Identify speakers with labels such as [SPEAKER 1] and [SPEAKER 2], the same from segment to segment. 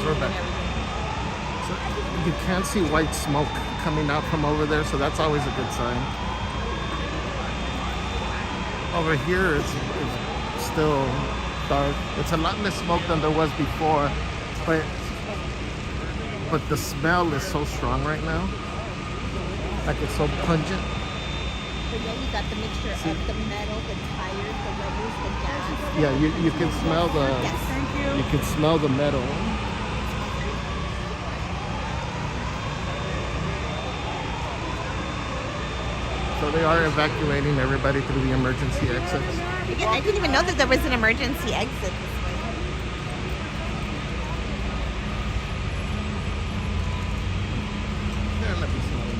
[SPEAKER 1] We're back. So you can't see white smoke coming out from over there, so that's always a good sign. Over here it's still dark. It's a lot less smoke than there was before, but the smell is so strong right now. Like it's so pungent.
[SPEAKER 2] But yeah, you got the mixture of the metal, the tires, the rubbers, the gas.
[SPEAKER 1] Yeah, you can smell the.
[SPEAKER 2] Yes, thank you.
[SPEAKER 1] You can smell the metal. So they are evacuating everybody through the emergency exits.
[SPEAKER 2] Yeah, I didn't even know that there was an emergency exit this way.
[SPEAKER 1] Yeah, let me smell it.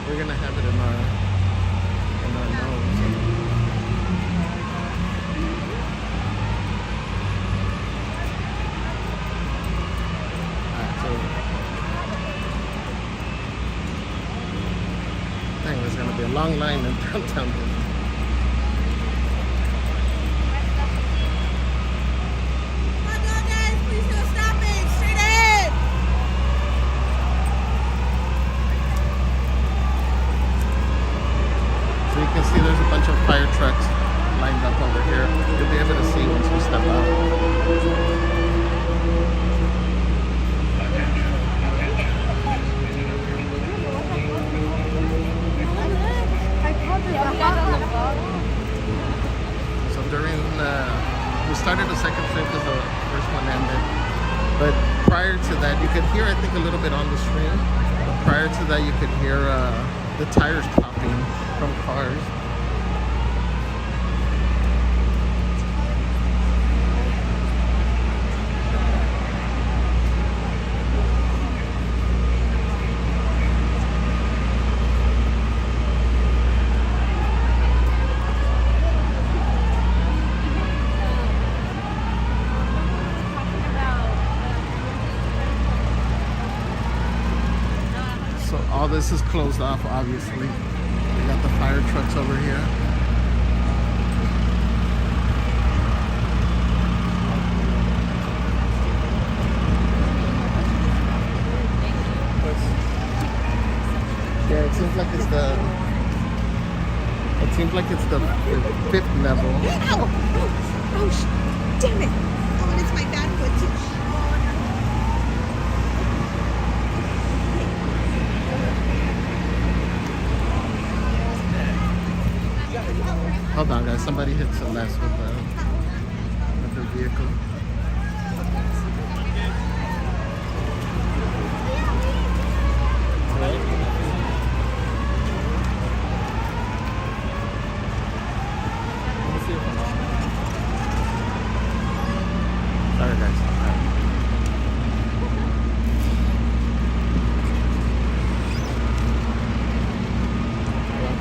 [SPEAKER 1] We're gonna have it in our nose. Alright, so dang, there's gonna be a long line in downtown Disney. So you can see there's a bunch of fire trucks lined up over here. You'll be able to see once we step out. So we started the second trip because the first one ended. But prior to that, you could hear, I think, a little bit on the stream. But prior to that, you could hear the tires popping from cars. So all this is closed off, obviously. We got the fire trucks over here. Yeah, it seems like it's the fifth level.
[SPEAKER 2] Ow! Oh, damn it! Oh, and it's my bad foot too.
[SPEAKER 1] Hold on, guys. Somebody hit Celeste with the vehicle. Sorry, guys.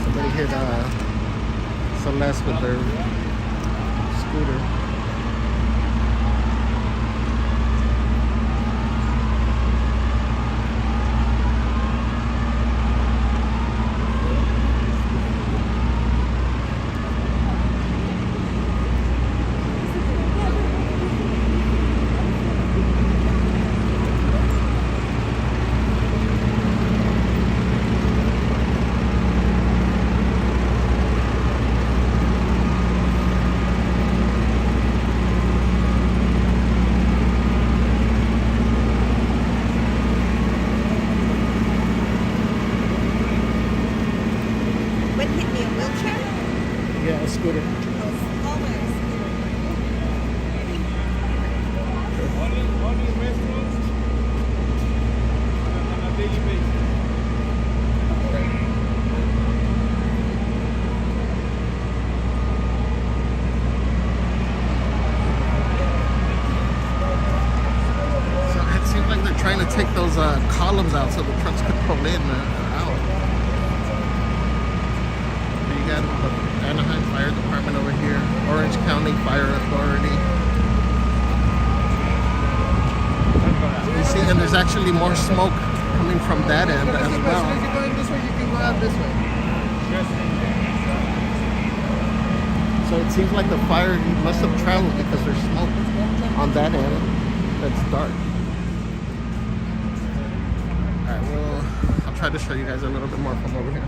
[SPEAKER 1] Somebody hit Celeste with their scooter. Yeah, a scooter.
[SPEAKER 3] Only restaurants on a daily basis.
[SPEAKER 1] So it seems like they're trying to take those columns out so the trucks could pull in out. You got the Anaheim Fire Department over here, Orange County Fire Authority. You see, and there's actually more smoke coming from that end as well. on this way.
[SPEAKER 3] Just in there.
[SPEAKER 1] So it seems like the fire must have traveled because there's smoke on that end that's dark. Alright, well, I'll try to show you guys a little bit more from over here.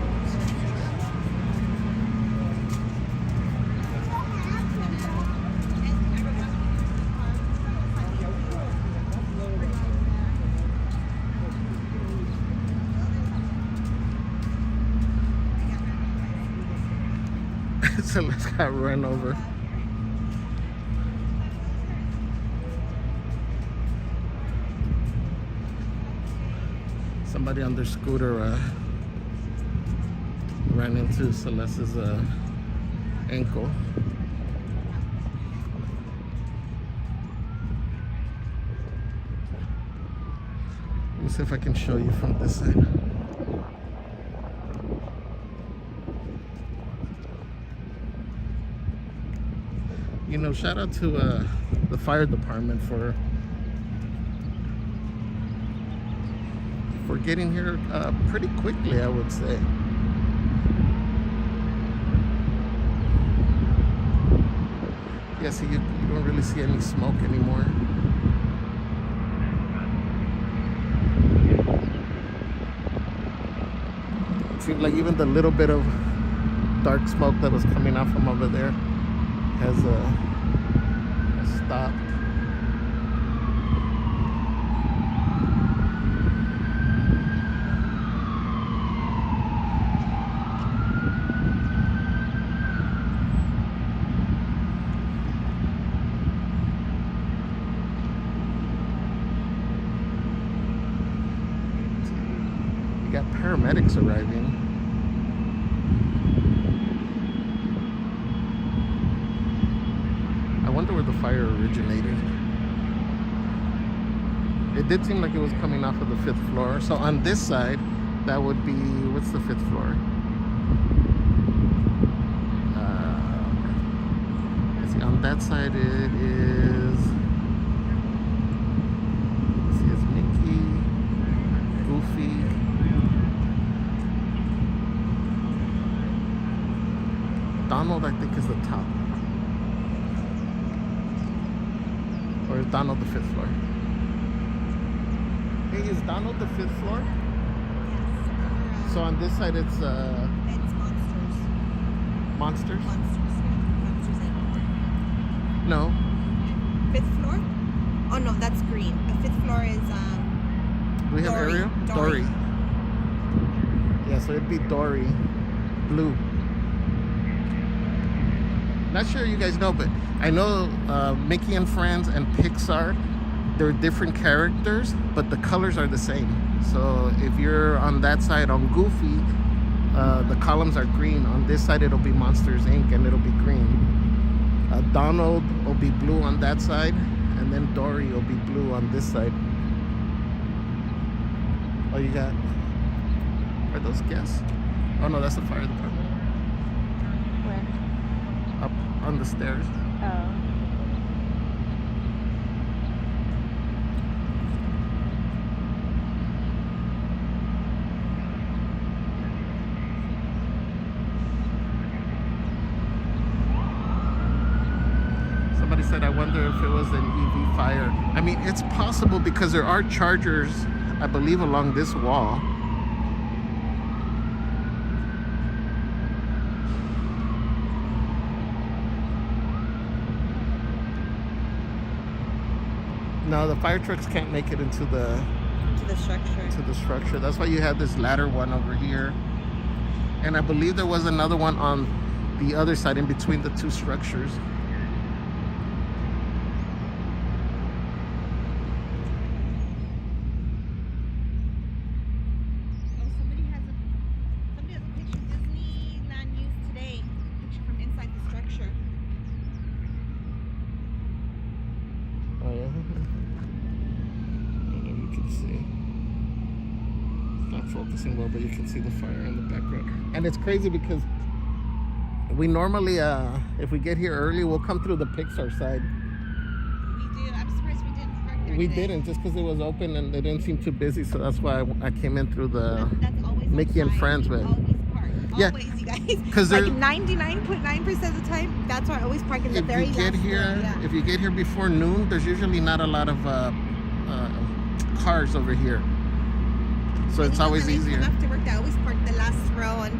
[SPEAKER 1] So let's got run over. Somebody on their scooter ran into Celeste's ankle. Let me see if I can show you from this side. You know, shout out to the fire department for getting here pretty quickly, I would say. Yeah, see, you don't really see any smoke anymore. It seems like even the little bit of dark smoke that was coming out from over there has stopped. You got paramedics arriving. I wonder where the fire originated. It did seem like it was coming off of the 5th floor. So on this side, that would be, what's the 5th floor? Let's see, on that side it is, let's see, it's Mickey, Goofy, Donald, I think, is the top. Or is Donald the 5th floor? Hey, is Donald the 5th floor?
[SPEAKER 2] Yes.
[SPEAKER 1] So on this side it's
[SPEAKER 2] It's monsters.
[SPEAKER 1] Monsters?
[SPEAKER 2] Monsters, yeah. Monsters Inc.
[SPEAKER 1] No.
[SPEAKER 2] 5th floor? Oh no, that's green. The 5th floor is
[SPEAKER 1] Do we have
[SPEAKER 2] Dory.
[SPEAKER 1] Ariel?
[SPEAKER 2] Dory.
[SPEAKER 1] Yeah, so it'd be Dory. Blue. Not sure you guys know, but I know Mickey and Friends and Pixar, they're different characters, but the colors are the same. So if you're on that side on Goofy, the columns are green. On this side it'll be Monsters Inc. and it'll be green. Donald will be blue on that side, and then Dory will be blue on this side. Oh, you got, are those guests? Oh no, that's the fire department.
[SPEAKER 2] Where?
[SPEAKER 1] Up on the stairs.
[SPEAKER 2] Oh.
[SPEAKER 1] Somebody said, I wonder if it was an EV fire. I mean, it's possible because there are chargers, I believe, along this wall. No, the fire trucks can't make it into the structure. That's why you have this ladder one over here. And I believe there was another one on the other side in between the two structures.
[SPEAKER 2] Somebody has a picture Disneyland used today. Picture from inside the structure.
[SPEAKER 1] Oh yeah. You can see. It's not focusing well, but you can see the fire in the background. And it's crazy because we normally, if we get here early, we'll come through the Pixar side.
[SPEAKER 2] We do. I'm surprised we didn't park there
[SPEAKER 1] We
[SPEAKER 2] today.
[SPEAKER 1] didn't, just because it was open and they didn't seem too busy, so that's why I came in through the
[SPEAKER 2] That's always
[SPEAKER 1] Mickey and
[SPEAKER 2] outside.
[SPEAKER 1] Friends way.
[SPEAKER 2] Always
[SPEAKER 1] Yeah.
[SPEAKER 2] Always, you guys.
[SPEAKER 1] 'Cause
[SPEAKER 2] like
[SPEAKER 1] there-
[SPEAKER 2] 99.9% of the time, that's where I always park in the very
[SPEAKER 1] If you get
[SPEAKER 2] last
[SPEAKER 1] here,
[SPEAKER 2] row, yeah.
[SPEAKER 1] if you get here before noon, there's usually not a lot of cars over here, so
[SPEAKER 2] And
[SPEAKER 1] it's
[SPEAKER 2] even
[SPEAKER 1] always
[SPEAKER 2] when I
[SPEAKER 1] easier.
[SPEAKER 2] come after work, I always park the last row and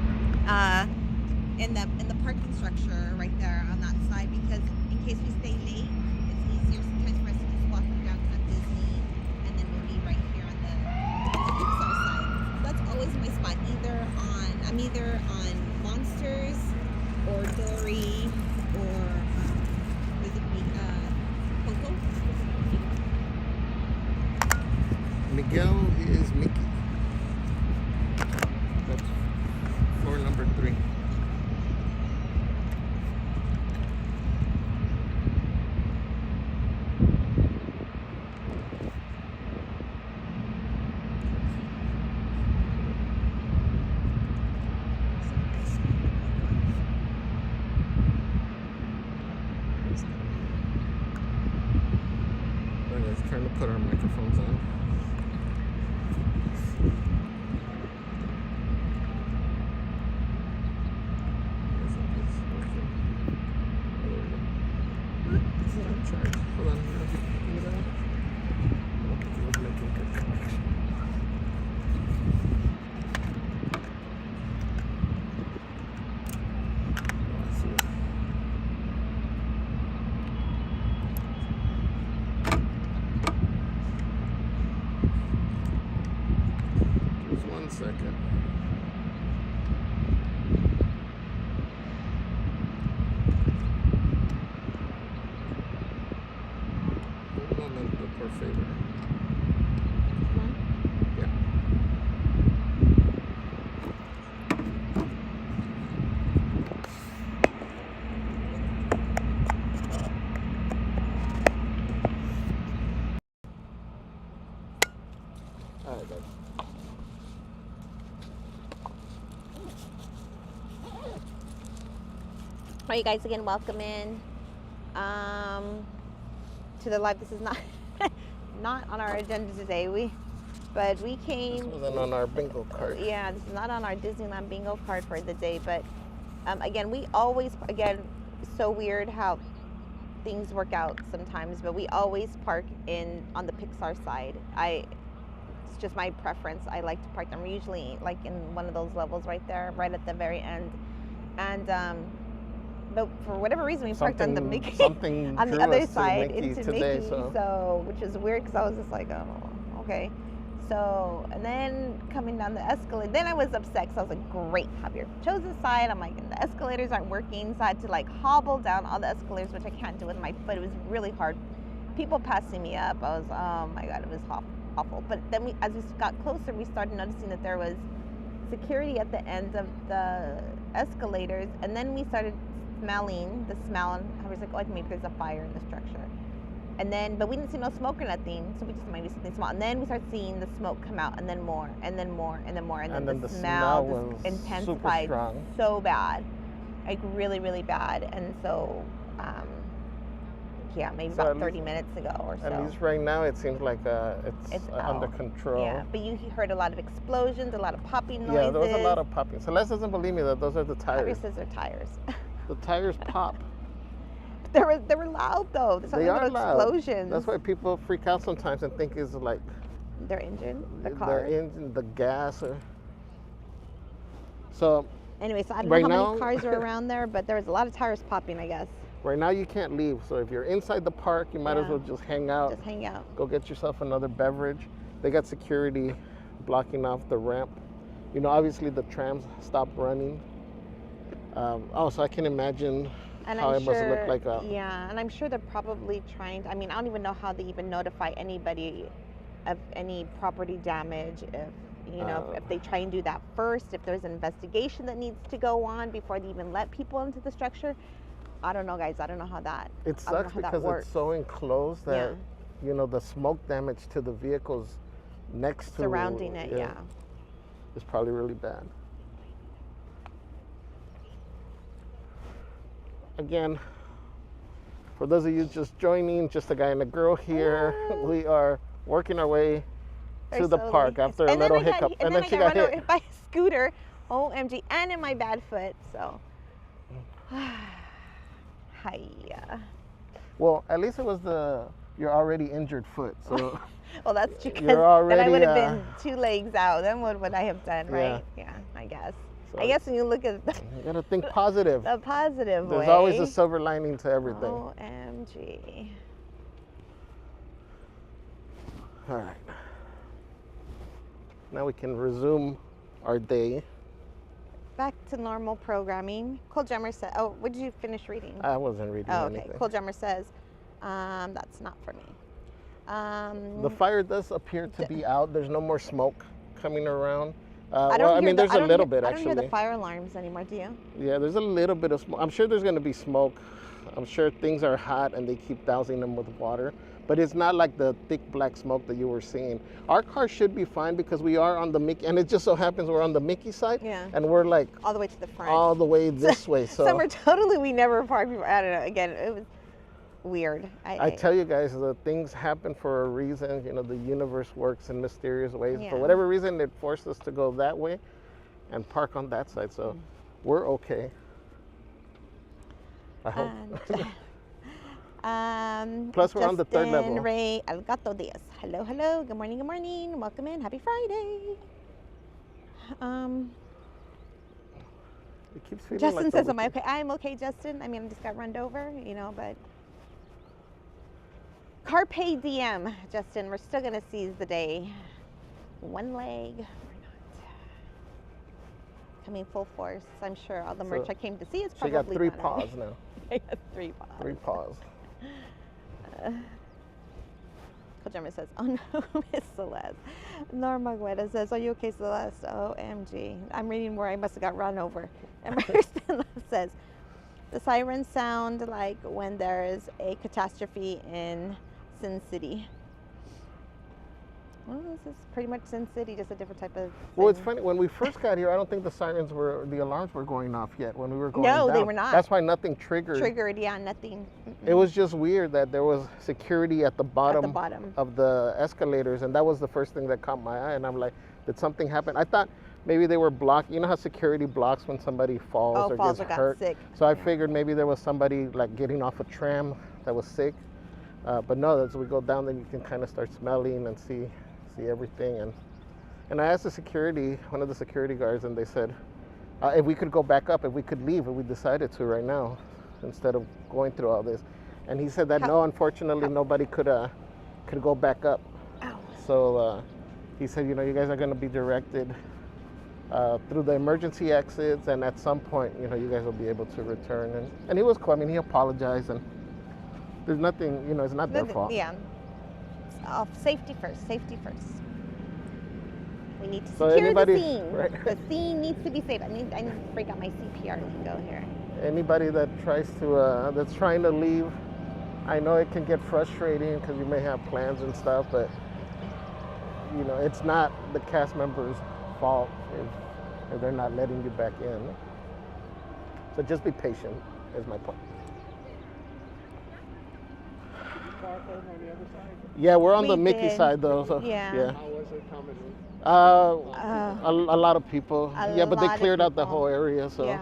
[SPEAKER 2] in the parking structure right there on that side, because in case we stay late, it's easier sometimes for us to just walk through downtown Disney, and then we'll be right here on the Pixar side. So that's always my spot. I'm either on Monsters or Dory or was it Coco?
[SPEAKER 1] Miguel is Mickey. That's floor number 3. We're trying to put our microphones on. Hold on, you know, I don't think it was making good connection. Oh, I see it. Just 1 second. Un momento, por favor. Yeah. All right, guys.
[SPEAKER 2] All right, you guys, again, welcome in to the live. This is not not on our agenda today. But we
[SPEAKER 1] This
[SPEAKER 2] came.
[SPEAKER 1] wasn't on our bingo card.
[SPEAKER 2] Yeah, this is not on our Disneyland bingo card for the day. But again, we always, so weird how things work out sometimes. But we always park on the Pixar side. It's just my preference. I like to park them usually like in one of those levels right there, right at the very end. And but for whatever reason, we parked on the Mickey
[SPEAKER 1] Something
[SPEAKER 2] on the
[SPEAKER 1] drew
[SPEAKER 2] other
[SPEAKER 1] us to
[SPEAKER 2] side
[SPEAKER 1] Mickey
[SPEAKER 2] into
[SPEAKER 1] today,
[SPEAKER 2] Mickey.
[SPEAKER 1] so.
[SPEAKER 2] So which is weird because I was just like, oh, okay. So, and then coming down the escalator, then I was upset because I was like, great, Javier chose this side. I'm like, and the escalators aren't working, so I had to like hobble down all the escalators, which I can't do with my foot. It was really hard. People passing me up, I was, oh my God, it was awful. But then as we got closer, we started noticing that there was security at the end of the escalators, and then we started smelling the smell, and I was like, oh, maybe there's a fire in the structure. And then, but we didn't see no smoke or nothing, so we just maybe something small. And then we started seeing the smoke come out, and then more, and then more, and then more, and then the smell
[SPEAKER 1] was
[SPEAKER 2] just intensified so bad, like really, really bad. And so, yeah, maybe about 30 minutes ago or so.
[SPEAKER 1] At least right now, it seems like it's under
[SPEAKER 2] out.
[SPEAKER 1] control.
[SPEAKER 2] Yeah, but you heard a lot of explosions, a lot of popping noises.
[SPEAKER 1] Yeah, there was a lot of popping. Celeste doesn't believe me that those are the tires.
[SPEAKER 2] Javier says they're tires.
[SPEAKER 1] The tires pop.
[SPEAKER 2] They were loud though.
[SPEAKER 1] They are loud.
[SPEAKER 2] Explosions.
[SPEAKER 1] That's why people freak out sometimes and think it's like
[SPEAKER 2] their engine, the car.
[SPEAKER 1] their engine, the gas, or so.
[SPEAKER 2] Anyway, so I don't
[SPEAKER 1] right
[SPEAKER 2] know how
[SPEAKER 1] now,
[SPEAKER 2] many cars are around there, but there was a lot of tires popping, I guess.
[SPEAKER 1] Right now, you can't leave. So if you're inside the park, you might as well just hang out.
[SPEAKER 2] Just hang out.
[SPEAKER 1] Go get yourself another beverage. They got security blocking off the ramp. You know, obviously the trams stopped running. So I can imagine how it must look like.
[SPEAKER 2] Yeah, and I'm sure they're probably trying to, I mean, I don't even know how they even notify anybody of any property damage, if they try and do that first, if there's an investigation that needs to go on before they even let people into the structure. I don't know, guys. I don't know how that
[SPEAKER 1] It sucks because it's so enclosed that, the smoke damage to the vehicles next to
[SPEAKER 2] surrounding it,
[SPEAKER 1] is probably really bad. Again, for those of you just joining, just a guy and a girl here, we are working our way to the park after a little hiccup.
[SPEAKER 2] And then she got hit by a scooter OMG, and in my bad foot, so. Hiya.
[SPEAKER 1] Well, at least it was your already injured foot, so.
[SPEAKER 2] Well, that's true, 'cause
[SPEAKER 1] You're already,
[SPEAKER 2] then I would have been 2 legs out. Then what would I have done,
[SPEAKER 1] Yeah.
[SPEAKER 2] right? Yeah, I guess.
[SPEAKER 1] So
[SPEAKER 2] I guess when you look at
[SPEAKER 1] you gotta think positive.
[SPEAKER 2] the positive
[SPEAKER 1] There's
[SPEAKER 2] way.
[SPEAKER 1] always a silver lining to everything.
[SPEAKER 2] OMG.
[SPEAKER 1] All right. Now we can resume our day.
[SPEAKER 2] Back to normal programming. Cole Jummer said, oh, what did you finish reading?
[SPEAKER 1] I wasn't reading
[SPEAKER 2] Oh, okay.
[SPEAKER 1] anything.
[SPEAKER 2] Cole Jummer says, that's not for me.
[SPEAKER 1] The fire does appear to be out. There's no more smoke coming around.
[SPEAKER 2] I don't hear
[SPEAKER 1] there's a little bit
[SPEAKER 2] I don't
[SPEAKER 1] actually.
[SPEAKER 2] hear the fire alarms anymore, do you?
[SPEAKER 1] Yeah, there's a little bit of smoke. I'm sure there's going to be smoke. I'm sure things are hot and they keep dousing them with water. But it's not like the thick black smoke that you were seeing. Our car should be fine because we are on the Mickey, and it just so happens we're on the Mickey side.
[SPEAKER 2] Yeah.
[SPEAKER 1] And we're like
[SPEAKER 2] All the way to the front.
[SPEAKER 1] all the way this way. So
[SPEAKER 2] Summer totally, we never parked. I don't know. Again, it was weird.
[SPEAKER 1] I tell you guys, the things happen for a reason. You know, the universe works in mysterious ways.
[SPEAKER 2] Yeah.
[SPEAKER 1] For whatever reason, it forced us to go that way and park on that side. So we're okay. I hope. Plus, we're on the third level.
[SPEAKER 2] Justin Ray Algato Diaz. Hello, hello. Good morning, good morning. Welcome in. Happy Friday.
[SPEAKER 1] It keeps feeling
[SPEAKER 2] Justin
[SPEAKER 1] like
[SPEAKER 2] says, am I okay? I'm okay, Justin. I mean, I just got run over, you know, but Carpe Diem, Justin. We're still going to seize the day. One leg. We're not. Coming full force. I'm sure all the merch I came to see is
[SPEAKER 1] She
[SPEAKER 2] probably
[SPEAKER 1] got 3
[SPEAKER 2] not
[SPEAKER 1] paws now.
[SPEAKER 2] I got 3 paws.
[SPEAKER 1] 3 paws.
[SPEAKER 2] Kojama says, oh no, Miss Celeste. Norma Guetta says, are you okay, Celeste? OMG. I'm reading where I must have got run over. And Kristen says, the sirens sound like when there is a catastrophe in Sin City. Well, this is pretty much Sin City, just a different type of thing.
[SPEAKER 1] Well, it's funny. When we first got here, I don't think the alarms were going off yet when we were going down.
[SPEAKER 2] No, they were not.
[SPEAKER 1] That's why nothing triggered.
[SPEAKER 2] Yeah, nothing.
[SPEAKER 1] It was just weird that there was security at the bottom,
[SPEAKER 2] bottom.
[SPEAKER 1] of the escalators, and that was the first thing that caught my eye. And I'm like, did something happen? I thought maybe they were blocked. You know how security blocks when somebody falls or
[SPEAKER 2] falls
[SPEAKER 1] gets
[SPEAKER 2] or got
[SPEAKER 1] hurt?
[SPEAKER 2] sick.
[SPEAKER 1] So I
[SPEAKER 2] Yeah.
[SPEAKER 1] figured maybe there was somebody like getting off a tram that was sick. But no, as we go down, then you can kind of start smelling and see everything. And I asked one of the security guards, and they said if we could go back up, if we could leave, if we decided to right now, instead of going through all this. And he said that no, unfortunately, nobody could go back up.
[SPEAKER 2] Ow.
[SPEAKER 1] So he said, you guys are going to be directed through the emergency exits, and at some point, you guys will be able to return. And he was cool. I mean, he apologized, and there's nothing, it's not their fault.
[SPEAKER 2] Yeah. Safety first. We need to
[SPEAKER 1] So
[SPEAKER 2] secure
[SPEAKER 1] anybody-
[SPEAKER 2] the scene.
[SPEAKER 1] right.
[SPEAKER 2] The scene needs to be safe. I need to break out my CPR lingo here.
[SPEAKER 1] Anybody that that's trying to leave, I know it can get frustrating because you may have plans and stuff, but it's not the cast members' fault if they're not letting you back in. So just be patient, is my point.
[SPEAKER 3] Cavalcade on the other side.
[SPEAKER 1] Yeah, we're on the
[SPEAKER 2] We
[SPEAKER 1] Mickey
[SPEAKER 2] did.
[SPEAKER 1] side though. So
[SPEAKER 2] Yeah.
[SPEAKER 3] How was it coming in?
[SPEAKER 1] a lot of people.
[SPEAKER 2] A
[SPEAKER 1] But they
[SPEAKER 2] lot of
[SPEAKER 1] cleared out the
[SPEAKER 2] people.
[SPEAKER 1] whole area. So
[SPEAKER 2] Yeah.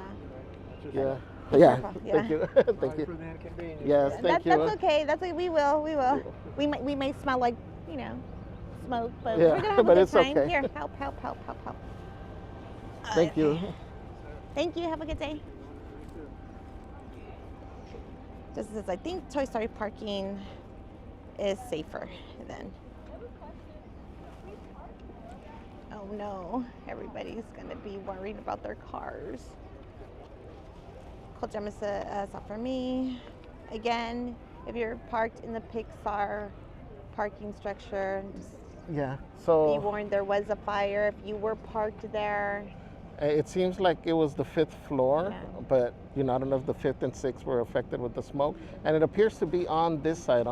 [SPEAKER 1] yeah.
[SPEAKER 2] Yeah.
[SPEAKER 1] Thank you. Thank
[SPEAKER 3] Sorry
[SPEAKER 1] you.
[SPEAKER 3] for the inconvenience.
[SPEAKER 1] Yes, thank you.
[SPEAKER 2] That's okay. That's okay. We will. We may smell like smoke, but
[SPEAKER 1] Yeah,
[SPEAKER 2] we're gonna have a
[SPEAKER 1] but
[SPEAKER 2] good
[SPEAKER 1] it's
[SPEAKER 2] time.
[SPEAKER 1] okay.
[SPEAKER 2] Here, help.
[SPEAKER 1] Thank you.
[SPEAKER 2] Thank you. Have a good day. Just as I think Toy Story parking is safer than. Oh no, everybody's gonna be worried about their cars. Kojama said, it's not for me. Again, if you're parked in the Pixar parking structure, just
[SPEAKER 1] Yeah.
[SPEAKER 2] be
[SPEAKER 1] So
[SPEAKER 2] warned there was a fire if you were parked there.
[SPEAKER 1] it seems like it was the 5th floor,
[SPEAKER 2] Yeah.
[SPEAKER 1] but I don't know if the 5th and 6th were affected with the smoke. And it appears to be on this side,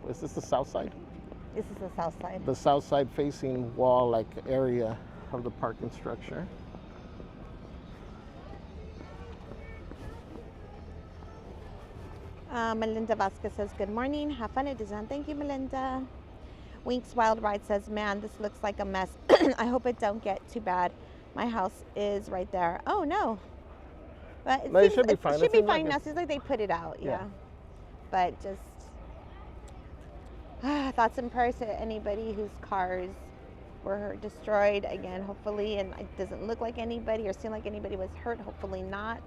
[SPEAKER 1] is this the south side?
[SPEAKER 2] This is the south side.
[SPEAKER 1] The south side facing wall area of the parking structure.
[SPEAKER 2] Melinda Vasquez says, good morning. Have fun at Disneyland. Thank you, Melinda. Winks Wild Ride says, man, this looks like a mess. I hope it don't get too bad. My house is right there. Oh no. But it,
[SPEAKER 1] No, it
[SPEAKER 2] seems,
[SPEAKER 1] should be
[SPEAKER 2] it
[SPEAKER 1] fine.
[SPEAKER 2] should
[SPEAKER 1] It
[SPEAKER 2] be
[SPEAKER 1] seems
[SPEAKER 2] fine
[SPEAKER 1] like
[SPEAKER 2] now.
[SPEAKER 1] it-
[SPEAKER 2] Seems like they put it out.
[SPEAKER 1] Yeah.
[SPEAKER 2] Yeah. But just thoughts and prayers to anybody whose cars were destroyed. Again, hopefully, and it doesn't look like anybody or seem like anybody was hurt. Hopefully not.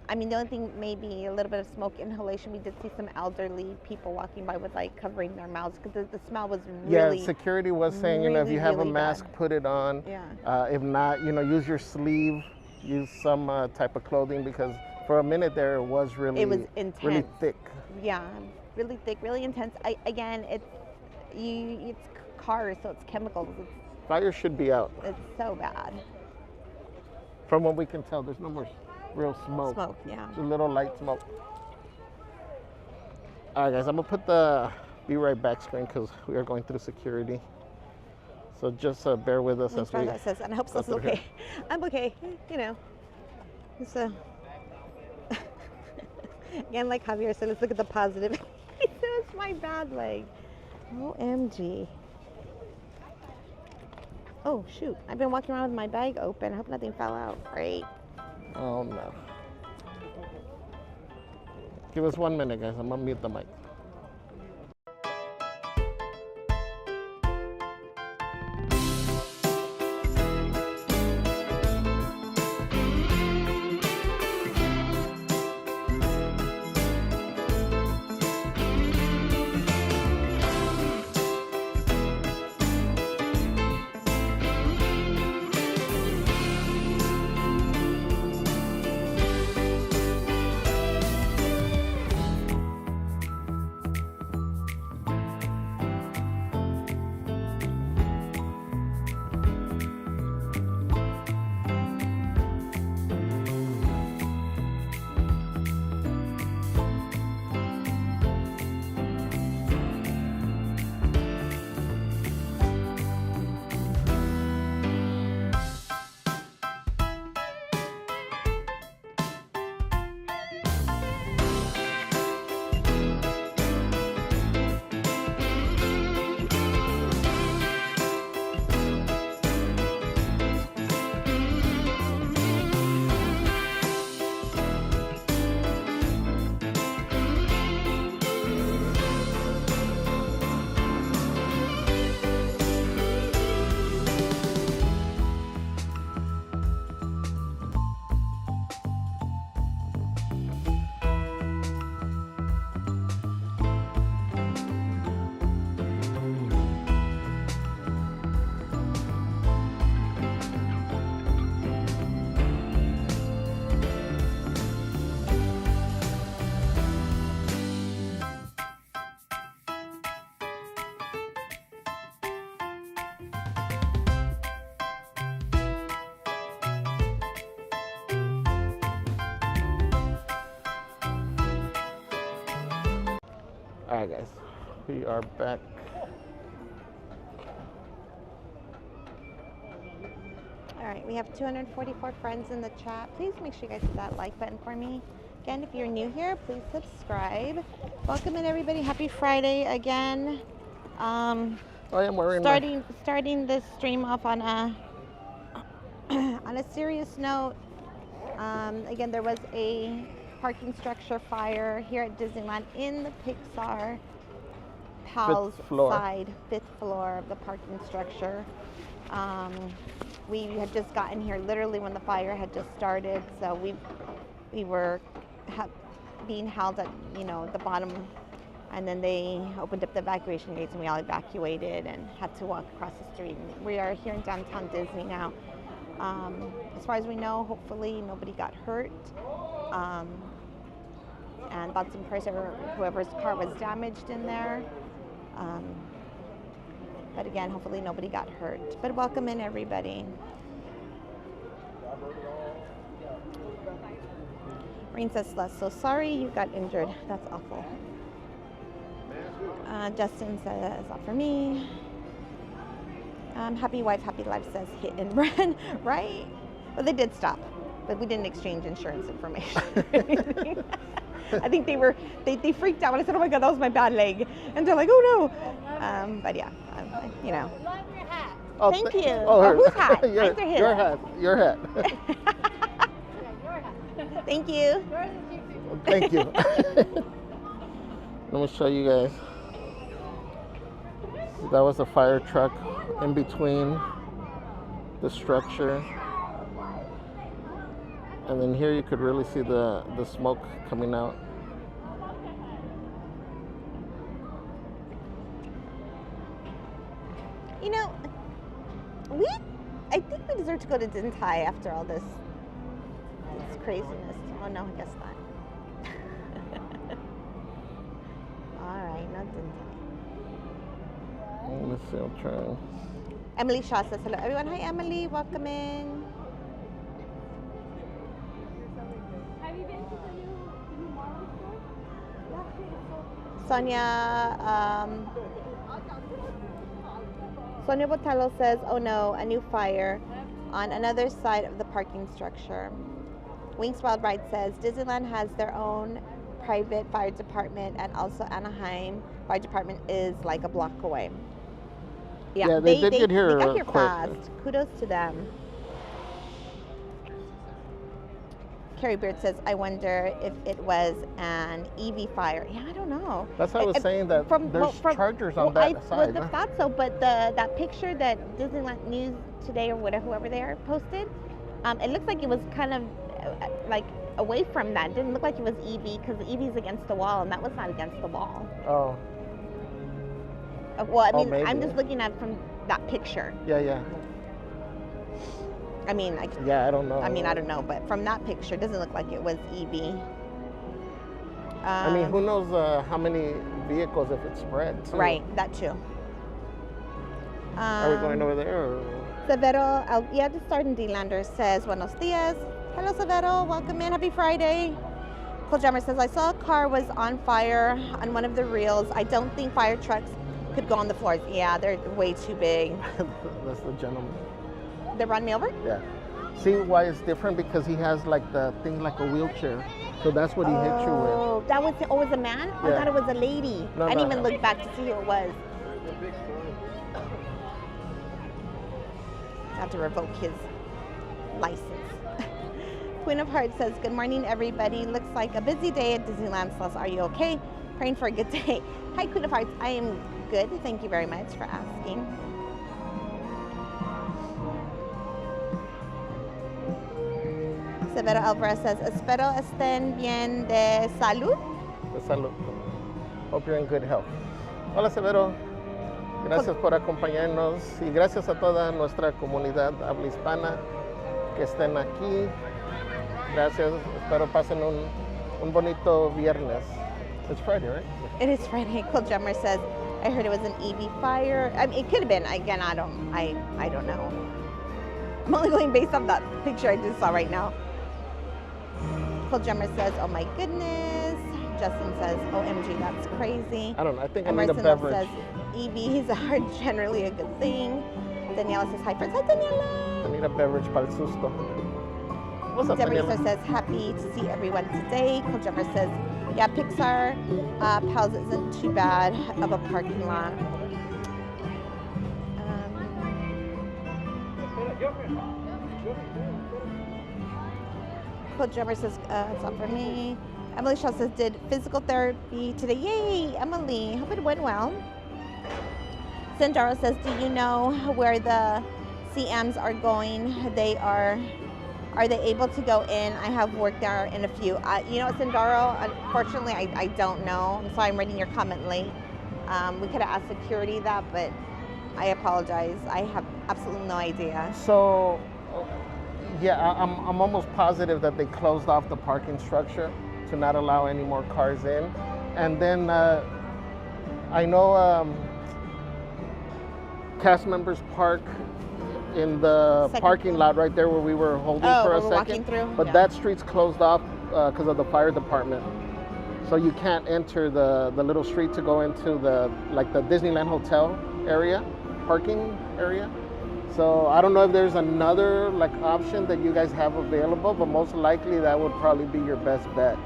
[SPEAKER 2] I mean, the only thing maybe a little bit of smoke inhalation. We did see some elderly people walking by with like covering their mouths because the smell was really.
[SPEAKER 1] Yeah, security was saying, you know, if
[SPEAKER 2] really,
[SPEAKER 1] you have
[SPEAKER 2] really
[SPEAKER 1] a mask,
[SPEAKER 2] bad.
[SPEAKER 1] put it on.
[SPEAKER 2] Yeah.
[SPEAKER 1] If not, you know, use your sleeve, use some type of clothing, because for a minute there it was really,
[SPEAKER 2] It was
[SPEAKER 1] really
[SPEAKER 2] intense.
[SPEAKER 1] thick.
[SPEAKER 2] Yeah, really thick, really intense. Again, it's cars, so it's chemicals.
[SPEAKER 1] Fire should be out.
[SPEAKER 2] It's so bad.
[SPEAKER 1] From what we can tell, there's no more real smoke.
[SPEAKER 2] Smoke, yeah.
[SPEAKER 1] Just a little light smoke. All right, guys, I'm gonna put the be right back screen because we are going through security. So just bear with us as we.
[SPEAKER 2] That says, and I hope
[SPEAKER 1] go
[SPEAKER 2] this is
[SPEAKER 1] through
[SPEAKER 2] okay. I'm okay, you know. So again, like Javier said, let's look at the positive. That's my bad leg. OMG. Oh shoot! I've been walking around with my bag open. I hope nothing fell out. Great.
[SPEAKER 1] Oh no. Give us 1 minute, guys. I'm gonna mute the mic. All right, guys, we are back.
[SPEAKER 2] All right, we have 244 friends in the chat. Please make sure you guys hit that like button for me. Again, if you're new here, please subscribe. Welcome in, everybody. Happy Friday again.
[SPEAKER 1] I am wearing
[SPEAKER 2] Starting this stream off on a on a serious note. Again, there was a parking structure fire here at Disneyland in the Pixar Pals side, 5th floor of the parking structure. We had just gotten here literally when the fire had just started, so we were being held at the bottom, and then they opened up the evacuation gates and we all evacuated and had to walk across the street. We are here in downtown Disney now. As far as we know, hopefully nobody got hurt. And thoughts and prayers for whoever's car was damaged in there. But again, hopefully nobody got hurt. But welcome in, everybody. Rain says, "Les, so sorry you got injured. That's awful." Justin says, "Not for me." Happy wife, happy life says hit and run, right? Well, they did stop, but we didn't exchange insurance information or anything. I think they freaked out when I said, "Oh my God, that was my bad leg," and they're like, "Oh no!" But yeah,
[SPEAKER 1] Oh,
[SPEAKER 2] Thank you.
[SPEAKER 1] Oh,
[SPEAKER 2] Oh, whose hat?
[SPEAKER 1] your,
[SPEAKER 2] Mine's or his?
[SPEAKER 1] your hat. Your hat.
[SPEAKER 2] Thank you.
[SPEAKER 1] Thank you. Let me show you guys. That was a fire truck in between the structure. And then here you could really see the smoke coming out.
[SPEAKER 2] You know, I think we deserve to go to Din Tai after all this craziness. Oh no, I guess not. All right, not Din Tai.
[SPEAKER 1] Let me see, I'm trying.
[SPEAKER 2] Emily Shaw says hello. Everyone, hi Emily, welcome in.
[SPEAKER 4] Have you been to the new Marlin store?
[SPEAKER 2] Sonia Botello says, oh no, a new fire on another side of the parking structure. Winks Wild Ride says, Disneyland has their own private fire department, and also Anaheim Fire Department is like a block away.
[SPEAKER 1] Yeah, they did get here
[SPEAKER 2] they got here
[SPEAKER 1] quick.
[SPEAKER 2] fast. Kudos to them. Carrie Beard says, I wonder if it was an EV fire. Yeah, I don't know.
[SPEAKER 1] That's what I was saying, that there's chargers on that
[SPEAKER 2] I
[SPEAKER 1] side.
[SPEAKER 2] would have thought so, but that picture that Disneyland News Today or whatever, whoever they are, posted, it looks like it was kind of like away from that. It didn't look like it was EV, because the EV is against the wall, and that was not against the wall.
[SPEAKER 1] Oh.
[SPEAKER 2] Well, I mean,
[SPEAKER 1] maybe.
[SPEAKER 2] I'm just looking at from that picture.
[SPEAKER 1] Yeah.
[SPEAKER 2] I mean,
[SPEAKER 1] Yeah, I don't know.
[SPEAKER 2] I don't know, but from that picture, it doesn't look like it was EV.
[SPEAKER 1] I mean, who knows how many vehicles if it's spread, too.
[SPEAKER 2] Right, that too.
[SPEAKER 1] Are we going over there? Or?
[SPEAKER 2] Severo the Starting D-Lander says, Buenos dias. Hello, Severo. Welcome in. Happy Friday. Cool Jammer says, I saw a car was on fire on one of the reels. I don't think fire trucks could go on the floors. Yeah, they're way too big.
[SPEAKER 1] That's the gentleman.
[SPEAKER 2] They run me over?
[SPEAKER 1] Yeah. See why it's different? Because he has like the thing like a wheelchair. So that's what he hit you with.
[SPEAKER 2] Oh, that was a man?
[SPEAKER 1] Yeah.
[SPEAKER 2] I thought it was a lady.
[SPEAKER 1] No,
[SPEAKER 2] I didn't
[SPEAKER 1] no.
[SPEAKER 2] even look back to see who it was. I have to revoke his license. Queen of Hearts says, good morning, everybody. Looks like a busy day at Disneyland. Celeste, are you okay? Praying for a good day. Hi, Queen of Hearts. I am good. Thank you very much for asking. Severo Alvarez says, espero estén bien de salud.
[SPEAKER 1] De salud. Hope you're in good health. Hola, Severo. Gracias por acompañarnos y gracias a toda nuestra comunidad habla hispana que estén aquí. Gracias. Espero pasen un bonito viernes. It's Friday, right?
[SPEAKER 2] It is Friday. Cool Drummer says, I heard it was an EV fire. I mean, it could have been. Again, I don't know. I'm only going based on that picture I just saw right now. Cool Drummer says, oh my goodness. Justin says, OMG, that's crazy.
[SPEAKER 1] I don't know. I think I
[SPEAKER 2] Emerson
[SPEAKER 1] need a beverage.
[SPEAKER 2] says, EVs are generally a good thing. Daniela says, hi friends. Hi, Daniela.
[SPEAKER 1] I need a beverage para el susto. What's up, Daniela?
[SPEAKER 2] Deborah says, happy to see everyone today. Cool Drummer says, yeah, Pixar Pals isn't too bad of a parking lot. Cool Drummer says, it's not for me. Emily Shaw says, did physical therapy today. Yay, Emily. Hope it went well. Sandaro says, do you know where the CMs are going? Are they able to go in? I have worked there in a few. You know, Sandaro, unfortunately, I don't know. I'm sorry I'm reading your comment late. We could have asked security that, but I apologize. I have absolutely no idea.
[SPEAKER 1] So, yeah, I'm almost positive that they closed off the parking structure to not allow any more cars in. And then I know cast members park in the parking lot right there where we were holding for a second.
[SPEAKER 2] Walking through?
[SPEAKER 1] But
[SPEAKER 2] Yeah.
[SPEAKER 1] that street's closed off because of the fire department. So you can't enter the little street to go into the Disneyland Hotel area, parking area. So I don't know if there's another option that you guys have available, but most likely that would probably be your best bet.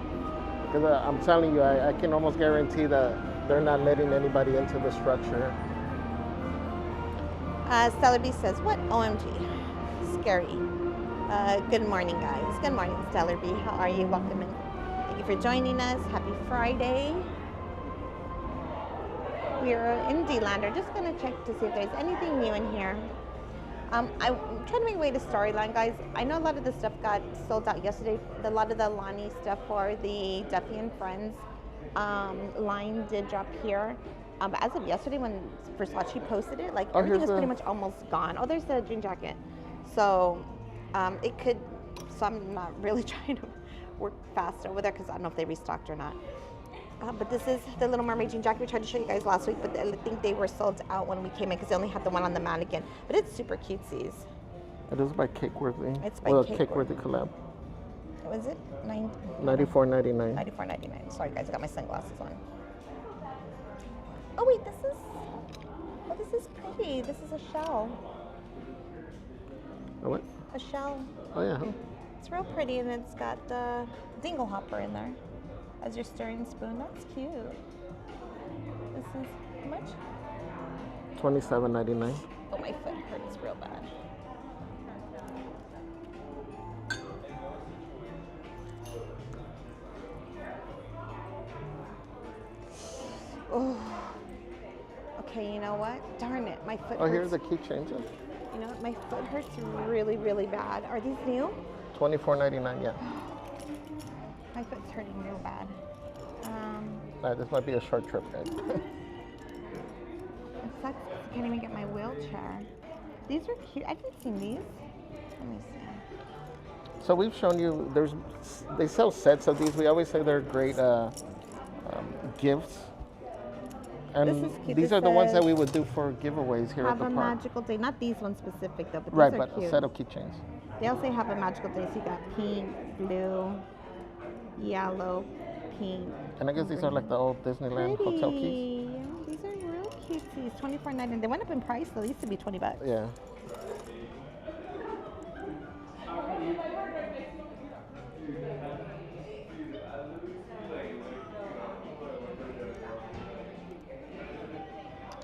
[SPEAKER 1] Because I'm telling you, I can almost guarantee that they're not letting anybody into the structure.
[SPEAKER 2] Stellar B says, what? OMG. Scary. Good morning, guys. Good morning, Stellar B. How are you? Welcome in. Thank you for joining us. Happy Friday. We're in D-Land. We're just going to check to see if there's anything new in here. I'm trying to make way to Storyline, guys. I know a lot of the stuff got sold out yesterday. A lot of the Lonnie stuff for the Duffy and Friends line did drop here. But as of yesterday, when first she posted it, like everything was pretty much almost gone. Oh, there's the jean jacket. So it could. So I'm not really trying to work fast over there because I don't know if they restocked or not. But this is the Little Mermaid jean jacket we tried to show you guys last week, but I think they were sold out when we came in because they only had the one on the mannequin. But it's super cutesies.
[SPEAKER 1] It is by Cakeworthy.
[SPEAKER 2] It's by
[SPEAKER 1] Cakeworthy collab.
[SPEAKER 2] What was it?
[SPEAKER 1] $94.99.
[SPEAKER 2] $94.99. Sorry guys, I got my sunglasses on. Oh wait, this is pretty. This is a shell.
[SPEAKER 1] A what?
[SPEAKER 2] A shell.
[SPEAKER 1] Oh yeah.
[SPEAKER 2] It's real pretty, and it's got the dingle hopper in there as your stirring spoon. That's cute. This is how much?
[SPEAKER 1] $27.99.
[SPEAKER 2] Oh, my foot hurts real bad. Oh. Okay, you know what? Darn it, my foot hurts.
[SPEAKER 1] Oh, here's the key changes.
[SPEAKER 2] You know what? My foot hurts really, really bad. Are these new?
[SPEAKER 1] $24.99, yeah.
[SPEAKER 2] My foot's hurting real bad.
[SPEAKER 1] This might be a short trip, guys.
[SPEAKER 2] It sucks 'cause I can't even get my wheelchair. These are cute. I haven't seen these. Let me see.
[SPEAKER 1] So we've shown you, they sell sets of these. We always say they're great gifts. And
[SPEAKER 2] This is cute.
[SPEAKER 1] these
[SPEAKER 2] This
[SPEAKER 1] are the ones that
[SPEAKER 2] says,
[SPEAKER 1] we would do for giveaways here at
[SPEAKER 2] Have
[SPEAKER 1] the
[SPEAKER 2] a
[SPEAKER 1] park.
[SPEAKER 2] magical day. Not these ones specific though, but these
[SPEAKER 1] Right,
[SPEAKER 2] are
[SPEAKER 1] but
[SPEAKER 2] cute.
[SPEAKER 1] a set of keychains.
[SPEAKER 2] They also have a magical day. So you got pink, blue, yellow, pink.
[SPEAKER 1] And I guess these are like the old Disneyland hotel keys.
[SPEAKER 2] Pretty. These are real cutesies. $24.99. They went up in price though. They used to be $20.
[SPEAKER 1] Yeah.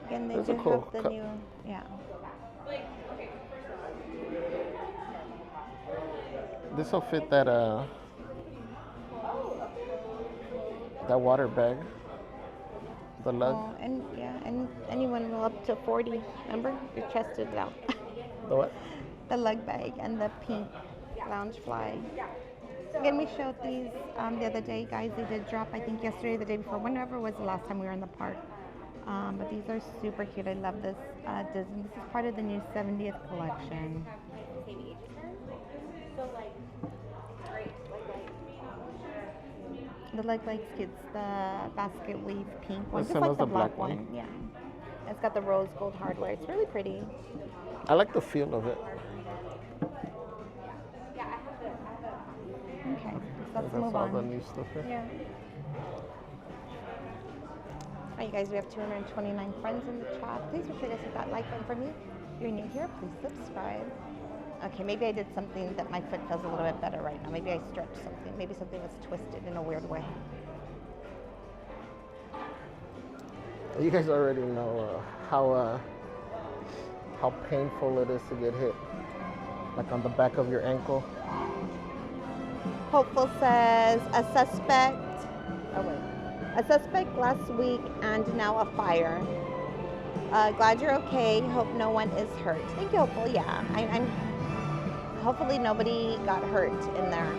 [SPEAKER 2] Again, they
[SPEAKER 1] Those
[SPEAKER 2] do
[SPEAKER 1] are cool.
[SPEAKER 2] have the new, yeah.
[SPEAKER 1] This will fit that that water bag. The lug.
[SPEAKER 2] Oh, and yeah, and anyone will up to 40. Remember, you tested it out.
[SPEAKER 1] The what?
[SPEAKER 2] The lug bag and the pink lounge fly. Again, we showed these the other day, guys. They did drop, I think, yesterday, the day before, whenever was the last time we were in the park. But these are super cute. I love this Disney. This is part of the new 70th collection. The leg legs gets the basket weave pink one, just
[SPEAKER 1] same
[SPEAKER 2] like
[SPEAKER 1] as
[SPEAKER 2] the
[SPEAKER 1] the
[SPEAKER 2] black
[SPEAKER 1] black
[SPEAKER 2] one.
[SPEAKER 1] one.
[SPEAKER 2] Yeah. It's got the rose gold hardware. It's really pretty.
[SPEAKER 1] I like the feel of it.
[SPEAKER 2] Okay, so let's
[SPEAKER 1] That's
[SPEAKER 2] move
[SPEAKER 1] all the
[SPEAKER 2] on.
[SPEAKER 1] new stuff here.
[SPEAKER 2] Yeah. All right, you guys, we have 229 friends in the chat. Please make sure you guys hit that like button for me. If you're new here, please subscribe. Okay, maybe I did something that my foot feels a little bit better right now. Maybe I stretched something. Maybe something was twisted in a weird way.
[SPEAKER 1] You guys already know how painful it is to get hit, like on the back of your ankle.
[SPEAKER 2] Hopeful says a suspect. Oh wait, a suspect last week and now a fire. Glad you're okay. Hope no one is hurt. Thank you, Hopeful. Yeah, I'm. Hopefully nobody got hurt in there.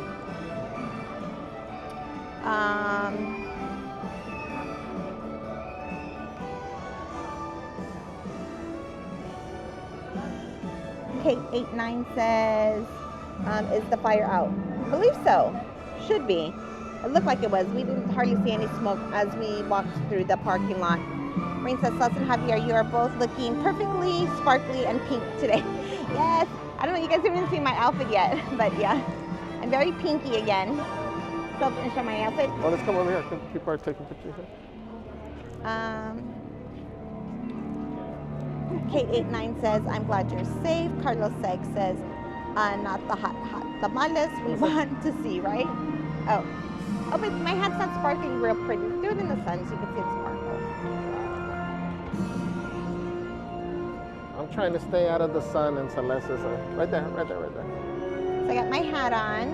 [SPEAKER 2] Kate89 says, is the fire out? I believe so. Should be. It looked like it was. We didn't hardly see any smoke as we walked through the parking lot. Rain says, Sus and Javier, you are both looking perfectly sparkly and pink today. Yes. I don't know, you guys haven't seen my outfit yet, but yeah. I'm very pinky again. So I'm gonna show my outfit.
[SPEAKER 1] Well, let's come over here because people are taking pictures here.
[SPEAKER 2] Kate89 says, I'm glad you're safe. Carlos Seg says, not the hot tamales we want to see, right? Oh, but my hand's not sparkling real pretty. Do it in the sun so you can see it sparkle.
[SPEAKER 1] I'm trying to stay out of the sun, and Celeste is right there.
[SPEAKER 2] So I got my hat on.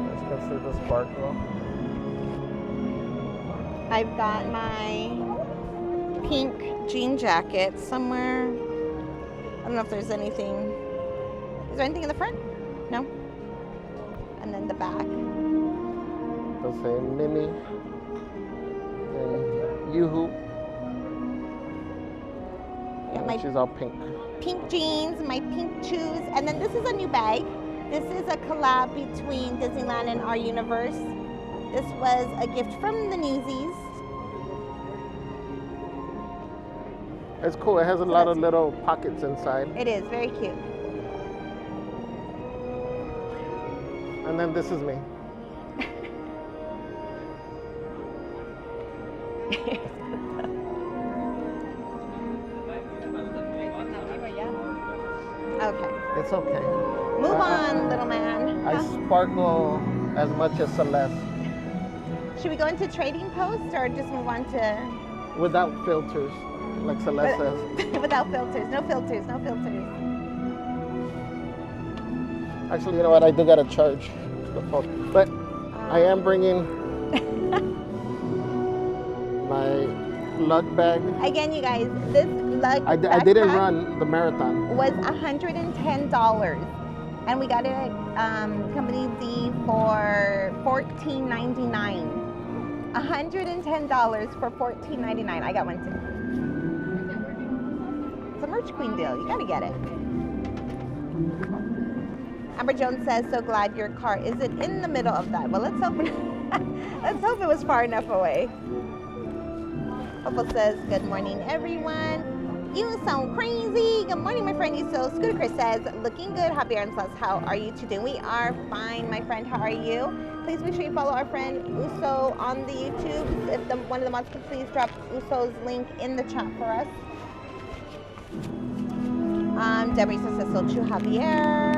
[SPEAKER 1] Let's go see the sparkle.
[SPEAKER 2] I've got my pink jean jacket somewhere. I don't know if there's anything. Is there anything in the front? No. And then the back.
[SPEAKER 1] They'll say Minnie and Yoo-hoo.
[SPEAKER 2] Got my
[SPEAKER 1] She's all pink.
[SPEAKER 2] pink jeans, my pink shoes, and then this is a new bag. This is a collab between Disneyland and Our Universe. This was a gift from the Newsies.
[SPEAKER 1] It's cool. It has a lot of little pockets inside.
[SPEAKER 2] It is very cute.
[SPEAKER 1] And then this is me.
[SPEAKER 2] Okay.
[SPEAKER 1] It's okay.
[SPEAKER 2] Move on, little man.
[SPEAKER 1] I sparkle as much as Celeste
[SPEAKER 2] Should we go into trading post or just move on to
[SPEAKER 1] without filters, like Celeste says.
[SPEAKER 2] without filters? No filters, no filters.
[SPEAKER 1] Actually, you know what? I do gotta charge the phone, but I am bringing my lug bag.
[SPEAKER 2] Again, you guys, this lug
[SPEAKER 1] I didn't
[SPEAKER 2] backpack
[SPEAKER 1] run the marathon.
[SPEAKER 2] was $110, and we got it at Company D for $14.99. $110 for $14.99. I got one too. It's a merch queen deal. You gotta get it. Amber Jones says, "So glad your car isn't in the middle of that." Well, let's hope. Let's hope it was far enough away. Opal says, "Good morning, everyone. You sound crazy. Good morning, my friend Yuso." Scooter Chris says, "Looking good. Happy and Celeste. How are you today?" We are fine, my friend. How are you? Please make sure you follow our friend Uso on the YouTube. If one of the mods could please drop Uso's link in the chat for us. Deborah says, "So true, Javier."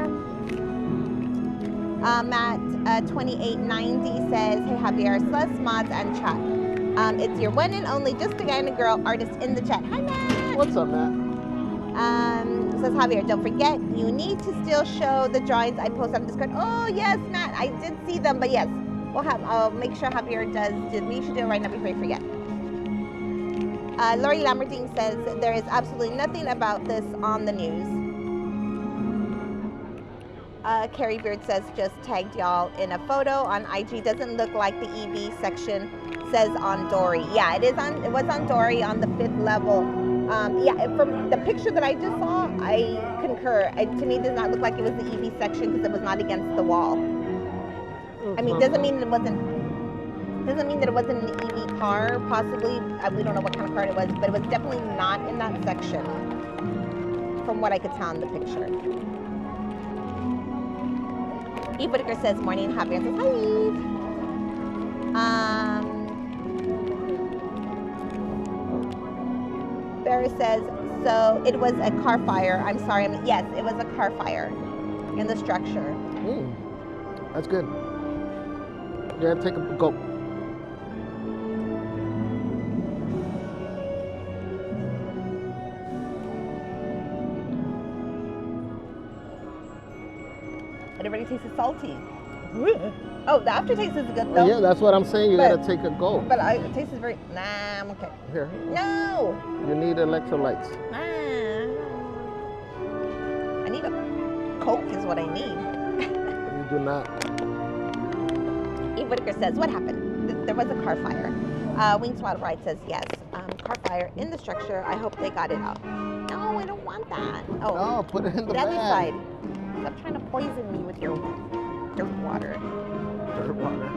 [SPEAKER 2] Matt 2890 says, "Hey Javier, Celeste, mods, and chat. It's your one and only just a guy and a girl artist in the chat." Hi Matt.
[SPEAKER 1] What's up, Matt?
[SPEAKER 2] Says Javier, "Don't forget, you need to still show the drawings I posted on Discord." Oh yes, Matt, I did see them, but yes, I'll make sure Javier does. We should do it right now before we forget. Lori Lambertine says, "There is absolutely nothing about this on the news." Carrie Beard says, "Just tagged y'all in a photo on IG. Doesn't look like the EV section says on Dory." Yeah, it was on Dory on the 5th level. Yeah, from the picture that I just saw, I concur. To me, it does not look like it was the EV section because it was not against the wall. I mean, doesn't mean that it wasn't an EV car. Possibly, we don't know what kind of car it was, but it was definitely not in that section, from what I could tell in the picture. Eve Whitaker says, "Morning, Javier." Says, "Hi, Eve." Barry says, "So it was a car fire." I'm sorry. Yes, it was a car fire in the structure.
[SPEAKER 1] That's good. Yeah, take a gulp.
[SPEAKER 2] It already tasted salty. Oh, the aftertaste is good though.
[SPEAKER 1] Yeah, that's what I'm saying. You
[SPEAKER 2] But-
[SPEAKER 1] gotta take a gulp.
[SPEAKER 2] But it tastes very. Nah, I'm okay.
[SPEAKER 1] Here,
[SPEAKER 2] No.
[SPEAKER 1] you need electrolytes.
[SPEAKER 2] Nah. I need a Coke is what I need.
[SPEAKER 1] You do not.
[SPEAKER 2] Eve Whitaker says, "What happened? There was a car fire." Wings Wild Ride says, "Yes, car fire in the structure. I hope they got it out." No, I don't want that. Oh,
[SPEAKER 1] No, put it in the
[SPEAKER 2] other
[SPEAKER 1] bag.
[SPEAKER 2] side. Stop trying to poison me with your dirt water.
[SPEAKER 1] Dirt water.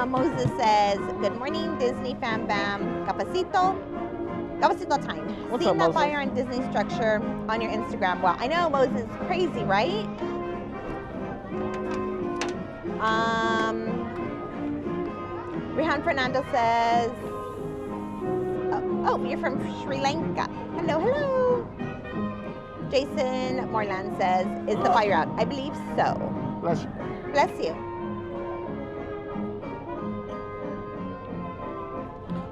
[SPEAKER 2] Moses says, "Good morning, Disney Fam Bam. Capacito. Capacito time.
[SPEAKER 1] What's
[SPEAKER 2] Seen
[SPEAKER 1] up,
[SPEAKER 2] that
[SPEAKER 1] Moses?
[SPEAKER 2] fire on Disney structure on your Instagram." Wow, I know, Moses. Crazy, right? Rehan Fernando says, oh, you're from Sri Lanka. Hello, hello. Jason Morland says, "Is the fire out?" I believe so.
[SPEAKER 1] Bless you.
[SPEAKER 2] Bless you.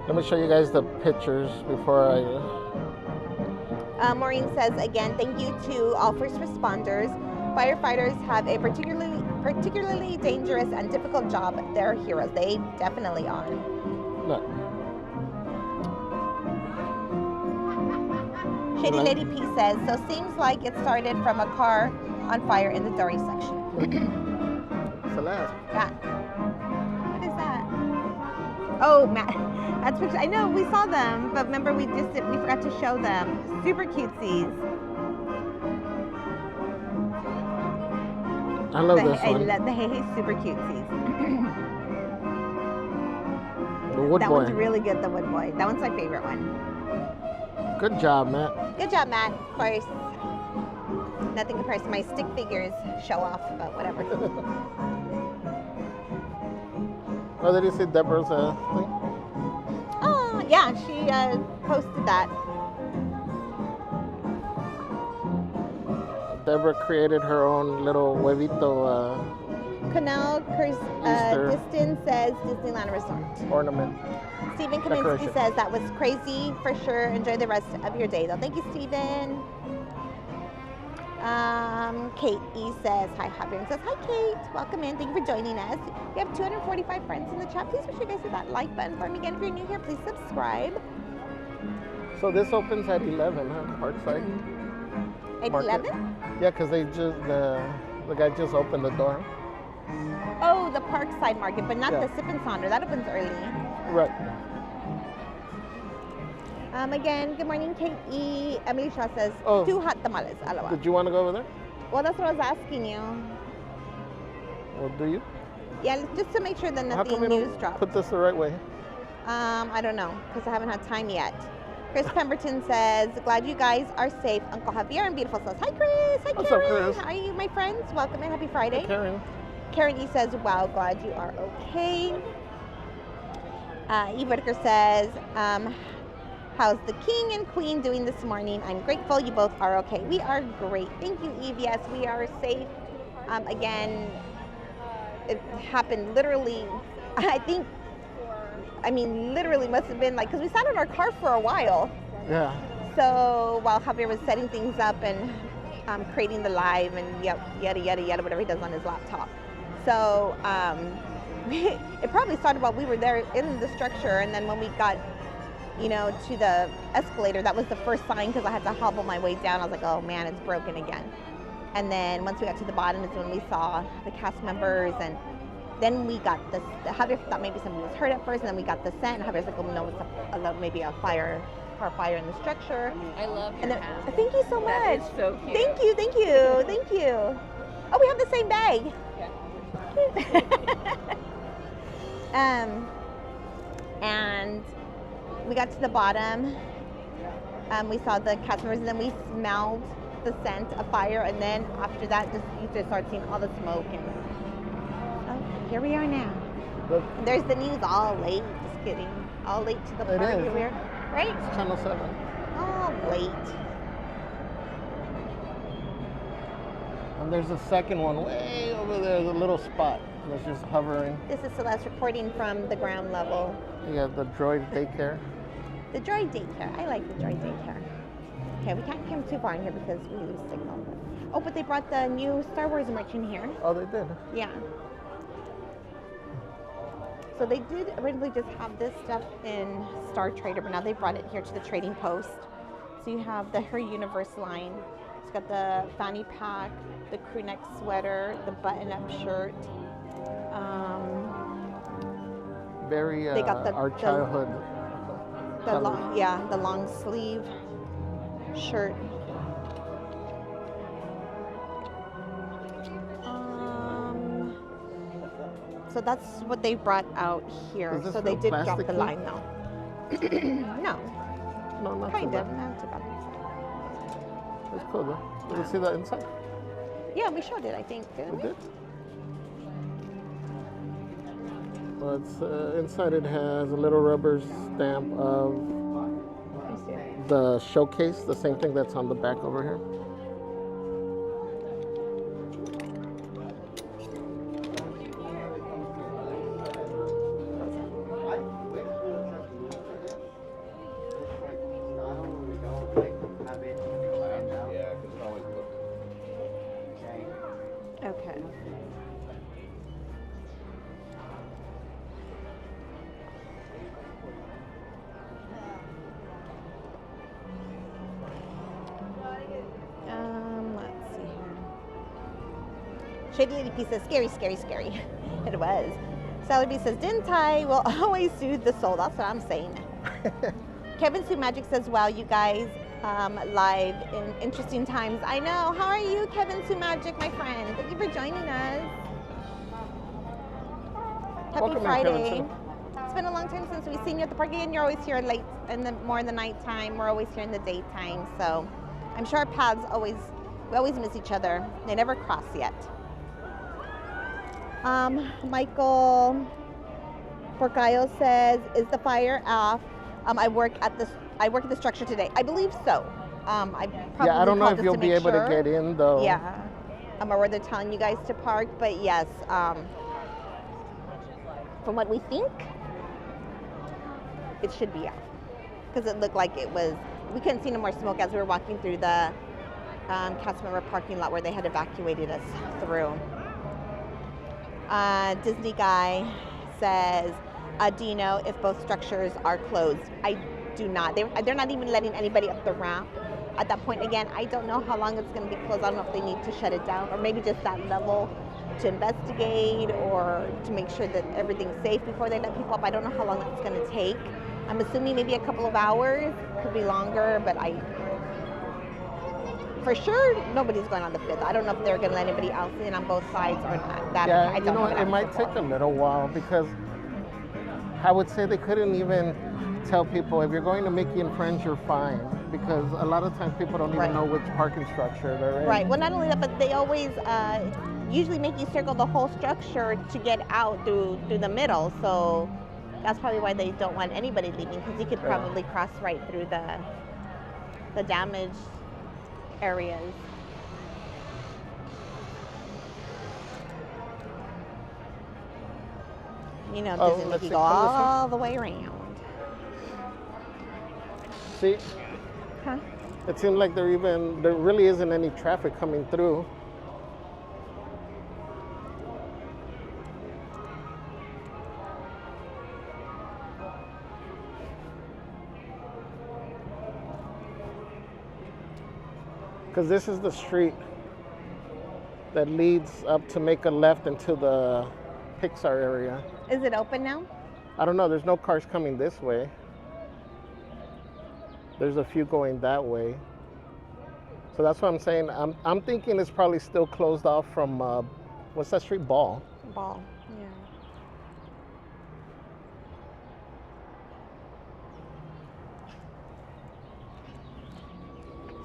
[SPEAKER 1] Let me show you guys the pictures before I.
[SPEAKER 2] Maureen says again, thank you to all first responders. Firefighters have a particularly dangerous and difficult job. They're heroes. They definitely are.
[SPEAKER 1] Look.
[SPEAKER 2] Shady Lady P says, so seems like it started from a car on fire in the Dory section.
[SPEAKER 1] Celeste.
[SPEAKER 2] Yeah. What is that? Oh, Matt. That's picture. I know we saw them, but remember we forgot to show them. Super cutesies.
[SPEAKER 1] I love this
[SPEAKER 2] I
[SPEAKER 1] one.
[SPEAKER 2] love the Hey Hey super cutesies.
[SPEAKER 1] The Wood
[SPEAKER 2] That
[SPEAKER 1] Boy.
[SPEAKER 2] one's really good, the Wood Boy. That one's my favorite one.
[SPEAKER 1] Good job, Matt.
[SPEAKER 2] Good job, Matt. Of course, nothing compares to my stick figures show off, but whatever.
[SPEAKER 1] Oh, did you see Deborah's thing?
[SPEAKER 2] Oh, yeah, she posted that.
[SPEAKER 1] Deborah created her own little huevito
[SPEAKER 2] Canal
[SPEAKER 1] Easter.
[SPEAKER 2] Distin says Disneyland Resort.
[SPEAKER 1] ornament.
[SPEAKER 2] Stephen Kaminsky
[SPEAKER 1] Decoration.
[SPEAKER 2] says that was crazy for sure. Enjoy the rest of your day though. Thank you, Stephen. Kate E says hi, Javier, and says hi, Kate. Welcome in. Thank you for joining us. We have 245 friends in the chat. Please make sure you guys hit that like button for me. Again, if you're new here, please subscribe.
[SPEAKER 1] So this opens at 11, huh? Parkside.
[SPEAKER 2] At
[SPEAKER 1] Market.
[SPEAKER 2] 11?
[SPEAKER 1] Yeah, because they just the guy just opened the door.
[SPEAKER 2] Oh, the Parkside Market, but not
[SPEAKER 1] Yeah.
[SPEAKER 2] the Sip and Sonder. That opens early.
[SPEAKER 1] Right.
[SPEAKER 2] Again, good morning, Kate E. Emily Shaw says,
[SPEAKER 1] Oh.
[SPEAKER 2] 2 hot tamales. Aloha.
[SPEAKER 1] Did you want to go over there?
[SPEAKER 2] Well, that's what I was asking you.
[SPEAKER 1] Well, do you?
[SPEAKER 2] Yeah, just to make sure that
[SPEAKER 1] How come
[SPEAKER 2] nothing
[SPEAKER 1] we
[SPEAKER 2] news
[SPEAKER 1] don't
[SPEAKER 2] drops.
[SPEAKER 1] put this the right way?
[SPEAKER 2] I don't know, because I haven't had time yet. Chris Pemberton says, glad you guys are safe. Uncle Javier and Beautiful says, hi, Chris. Hi,
[SPEAKER 1] What's up,
[SPEAKER 2] Karen.
[SPEAKER 1] Chris?
[SPEAKER 2] How are you, my friends? Welcome in. Happy Friday.
[SPEAKER 1] Hey, Karen.
[SPEAKER 2] Karen E says, wow, glad you are okay. Eve Whitaker says, how's the king and queen doing this morning? I'm grateful you both are okay. We are great. Thank you, Eve. Yes, we are safe. Again, it happened literally, literally must have been like, because we sat in our car for a while.
[SPEAKER 1] Yeah.
[SPEAKER 2] So while Javier was setting things up and creating the live and yada, yada, whatever he does on his laptop. So it probably started while we were there in the structure, and then when we got, to the escalator, that was the first sign because I had to hobble my way down. I was like, oh man, it's broken again. And then once we got to the bottom is when we saw the cast members, and then we got this. Javier thought maybe somebody was hurt at first, and then we got the scent, and Javier's like, oh no, it's maybe a car fire in the structure.
[SPEAKER 4] I love your
[SPEAKER 2] And then,
[SPEAKER 4] hat.
[SPEAKER 2] thank you so much.
[SPEAKER 4] That is so cute.
[SPEAKER 2] Thank you. Thank you. Oh, we have the same bag. And we got to the bottom. We saw the cast members, and then we smelled the scent of fire, and then after that, you just start seeing all the smoke, and here we are now.
[SPEAKER 1] Look,
[SPEAKER 2] And there's the news all late. Just kidding. All late to the
[SPEAKER 1] It
[SPEAKER 2] party.
[SPEAKER 1] is.
[SPEAKER 2] Here we are. Right?
[SPEAKER 1] it's Channel 7.
[SPEAKER 2] All late.
[SPEAKER 1] And there's a second one way over there, the little spot that's just hovering.
[SPEAKER 2] This is Celeste reporting from the ground level.
[SPEAKER 1] You got the droid daycare.
[SPEAKER 2] The droid daycare. I like the droid daycare. Okay, we can't come too far in here because we lose signal. But they brought the new Star Wars merch in here.
[SPEAKER 1] Oh, they did.
[SPEAKER 2] Yeah. So they did originally just have this stuff in Star Trader, but now they brought it here to the Trading Post. So you have the Her Universe line. It's got the fanny pack, the crew neck sweater, the button-up shirt.
[SPEAKER 1] Very
[SPEAKER 2] They got
[SPEAKER 1] our childhood.
[SPEAKER 2] The long sleeve shirt. So that's what they brought out here.
[SPEAKER 1] Does this
[SPEAKER 2] So they
[SPEAKER 1] feel
[SPEAKER 2] did drop the
[SPEAKER 1] plasticky?
[SPEAKER 2] line now. No,
[SPEAKER 1] No, not
[SPEAKER 2] kind
[SPEAKER 1] too
[SPEAKER 2] of.
[SPEAKER 1] bad.
[SPEAKER 2] Not too bad.
[SPEAKER 1] It's cool though. Did you see that inside?
[SPEAKER 2] Yeah, we showed it, I think, didn't
[SPEAKER 1] We
[SPEAKER 2] we?
[SPEAKER 1] did. Well, it's inside. It has a little rubber stamp of
[SPEAKER 2] Let me see.
[SPEAKER 1] the showcase, the same thing that's on the back over here.
[SPEAKER 2] Okay. Let's see here. Shady Lady P says, scary, scary, scary. It was. Salad B says, didn't I? Will always soothe the soul. That's what I'm saying. Kevin Sue Magic says, wow, you guys live in interesting times. I know. How are you, Kevin Sue Magic, my friend? Thank you for joining us. Happy
[SPEAKER 1] Welcome in,
[SPEAKER 2] Friday.
[SPEAKER 1] Kevin Sue.
[SPEAKER 2] It's been a long time since we've seen you at the park again. You're always here late, more in the nighttime. We're always here in the daytime. So I'm sure our paths we always miss each other. They never cross yet. Michael Porcayo says, is the fire off? I work at the structure today. I believe so. I probably
[SPEAKER 1] Yeah, I don't know
[SPEAKER 2] called
[SPEAKER 1] if
[SPEAKER 2] just
[SPEAKER 1] you'll
[SPEAKER 2] to
[SPEAKER 1] be
[SPEAKER 2] make
[SPEAKER 1] able
[SPEAKER 2] sure.
[SPEAKER 1] to get in though.
[SPEAKER 2] Yeah. Or where they're telling you guys to park, but yes, from what we think, it should be out. Because it looked like we couldn't see no more smoke as we were walking through the cast member parking lot where they had evacuated us through. Disney Guy says, do you know if both structures are closed? I do not. They're not even letting anybody up the ramp. At that point, again, I don't know how long it's going to be closed. I don't know if they need to shut it down or maybe just that level to investigate or to make sure that everything's safe before they let people up. I don't know how long that's going to take. I'm assuming maybe a couple of hours, could be longer, but for sure, nobody's going on the 5th. I don't know if they're going to let anybody else in on both sides or not. That
[SPEAKER 1] Yeah,
[SPEAKER 2] I don't know.
[SPEAKER 1] it might take a little while because I would say they couldn't even tell people if you're going to Mickey and Friends, you're fine, because a lot of times people don't even know which parking structure they're in.
[SPEAKER 2] Right. Well, not only that, but they always usually make you circle the whole structure to get out through the middle. So that's probably why they don't want anybody leaving, because you could probably cross right through the damaged areas. You know, Disney make you go all the way around.
[SPEAKER 1] See?
[SPEAKER 2] Huh?
[SPEAKER 1] It seems like there really isn't any traffic coming through. Because this is the street that leads up to make a left into the Pixar area.
[SPEAKER 2] Is it open now?
[SPEAKER 1] I don't know, there's no cars coming this way. There's a few going that way. So that's what I'm saying. I'm thinking it's probably still closed off from, what's that street? Ball,
[SPEAKER 2] yeah.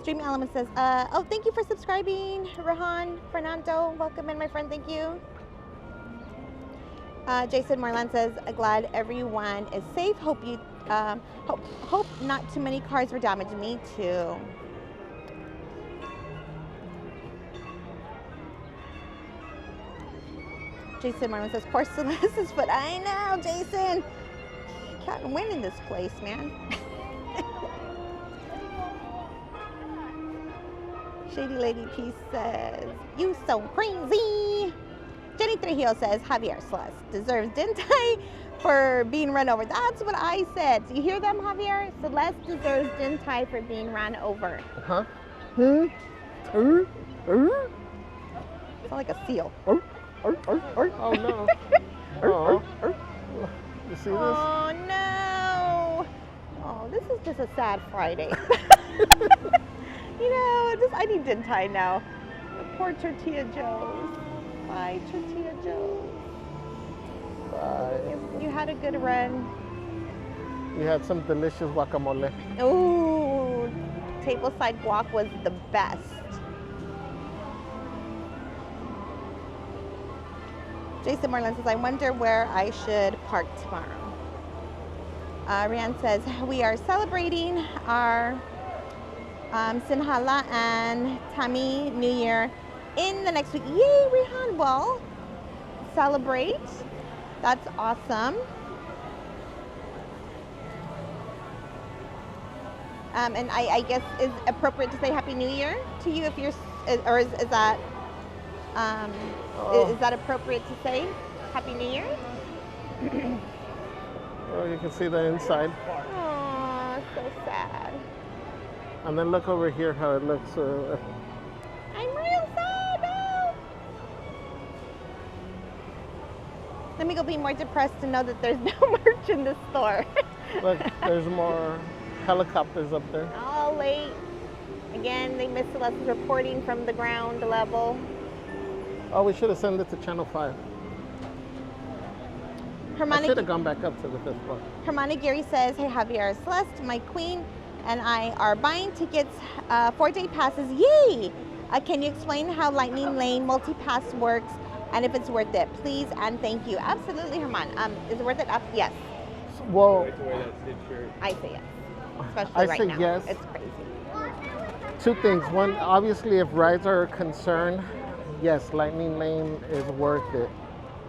[SPEAKER 2] Stream Element says, oh, thank you for subscribing, Rahan, Fernando. Welcome in, my friend, thank you. Jason Morland says, glad everyone is safe. Hope you, hope not too many cars were damaged. Me too. Jason Morland says, poor Celeste's foot. I know, Jason. You can't win in this place, man. Shady Lady P says, you so crazy. Jenny Trujillo says, Javier Celeste deserves didn't I for being run over. That's what I said. Do you hear them, Javier? Celeste deserves didn't I for being run over.
[SPEAKER 1] Huh?
[SPEAKER 2] Sound like a seal.
[SPEAKER 1] Oh no. Oh. You see this?
[SPEAKER 2] Oh no. Oh, this is just a sad Friday. You know, I need didn't I now. Poor Tortilla Joe's. Bye, Tortilla Joe's.
[SPEAKER 1] Bye.
[SPEAKER 2] You had a good run.
[SPEAKER 1] You had some delicious guacamole.
[SPEAKER 2] Ooh, tableside guac was the best. Jason Marlin says, I wonder where I should park tomorrow. Rian says, we are celebrating our Sinhala and Tammy New Year in the next week. Yay, Rihan. Well, celebrate. That's awesome. And I guess is appropriate to say Happy New Year to you if you're, or is that
[SPEAKER 1] Oh.
[SPEAKER 2] Is that appropriate to say? Happy New Year?
[SPEAKER 1] Oh, you can see the inside.
[SPEAKER 2] Aw, so sad.
[SPEAKER 1] And then look over here how it looks.
[SPEAKER 2] I'm real sad. No. Let me go be more depressed to know that there's no merch in this store.
[SPEAKER 1] Look, there's more helicopters up there.
[SPEAKER 2] All late. Again, they missed us reporting from the ground level.
[SPEAKER 1] Oh, we should have sent it to Channel 5. I should have gone back up to the 5th floor.
[SPEAKER 2] Hermione Gary says, hey Javier, Celeste, my queen, and I are buying tickets, 4-day passes. Yay! Can you explain how Lightning Lane multi-pass works and if it's worth it? Please and thank you. Absolutely, Herman. Is it worth it? Yes.
[SPEAKER 1] Well,
[SPEAKER 2] I say yes. Especially
[SPEAKER 1] I
[SPEAKER 2] right
[SPEAKER 1] say
[SPEAKER 2] now.
[SPEAKER 1] yes.
[SPEAKER 2] It's crazy.
[SPEAKER 1] two things. One, obviously, if rides are a concern, yes, Lightning Lane is worth it.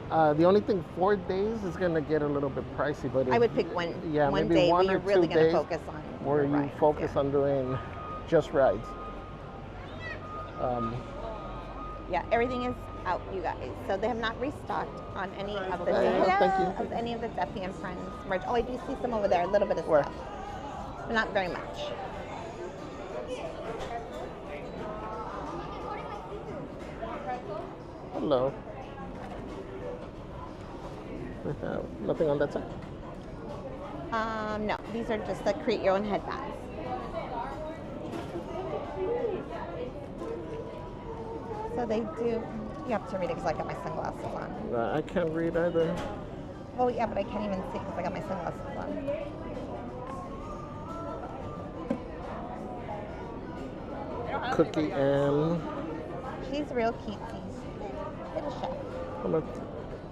[SPEAKER 1] The only thing, 4 days is going to get a little bit pricey, but
[SPEAKER 2] I would pick one
[SPEAKER 1] maybe
[SPEAKER 2] day
[SPEAKER 1] one
[SPEAKER 2] where
[SPEAKER 1] or
[SPEAKER 2] you're really
[SPEAKER 1] 2
[SPEAKER 2] going to
[SPEAKER 1] days
[SPEAKER 2] focus on
[SPEAKER 1] where
[SPEAKER 2] the
[SPEAKER 1] you
[SPEAKER 2] rides,
[SPEAKER 1] focus on doing just rides.
[SPEAKER 2] Yeah, everything is out, you guys. So they have not restocked on any of the
[SPEAKER 1] thank you.
[SPEAKER 2] of any of the Duffy and Friends merch. Oh, I do see some over there, a little bit of
[SPEAKER 1] Where?
[SPEAKER 2] stuff, but not very much.
[SPEAKER 1] Hello. Nothing on that side?
[SPEAKER 2] No, these are just the create your own headbands. So they do. You have to read it because I got my sunglasses on.
[SPEAKER 1] I can't read either.
[SPEAKER 2] Well, yeah, but I can't even see because I got my sunglasses on.
[SPEAKER 1] Cookie and
[SPEAKER 2] She's real cutesy. Little chef.
[SPEAKER 1] how much?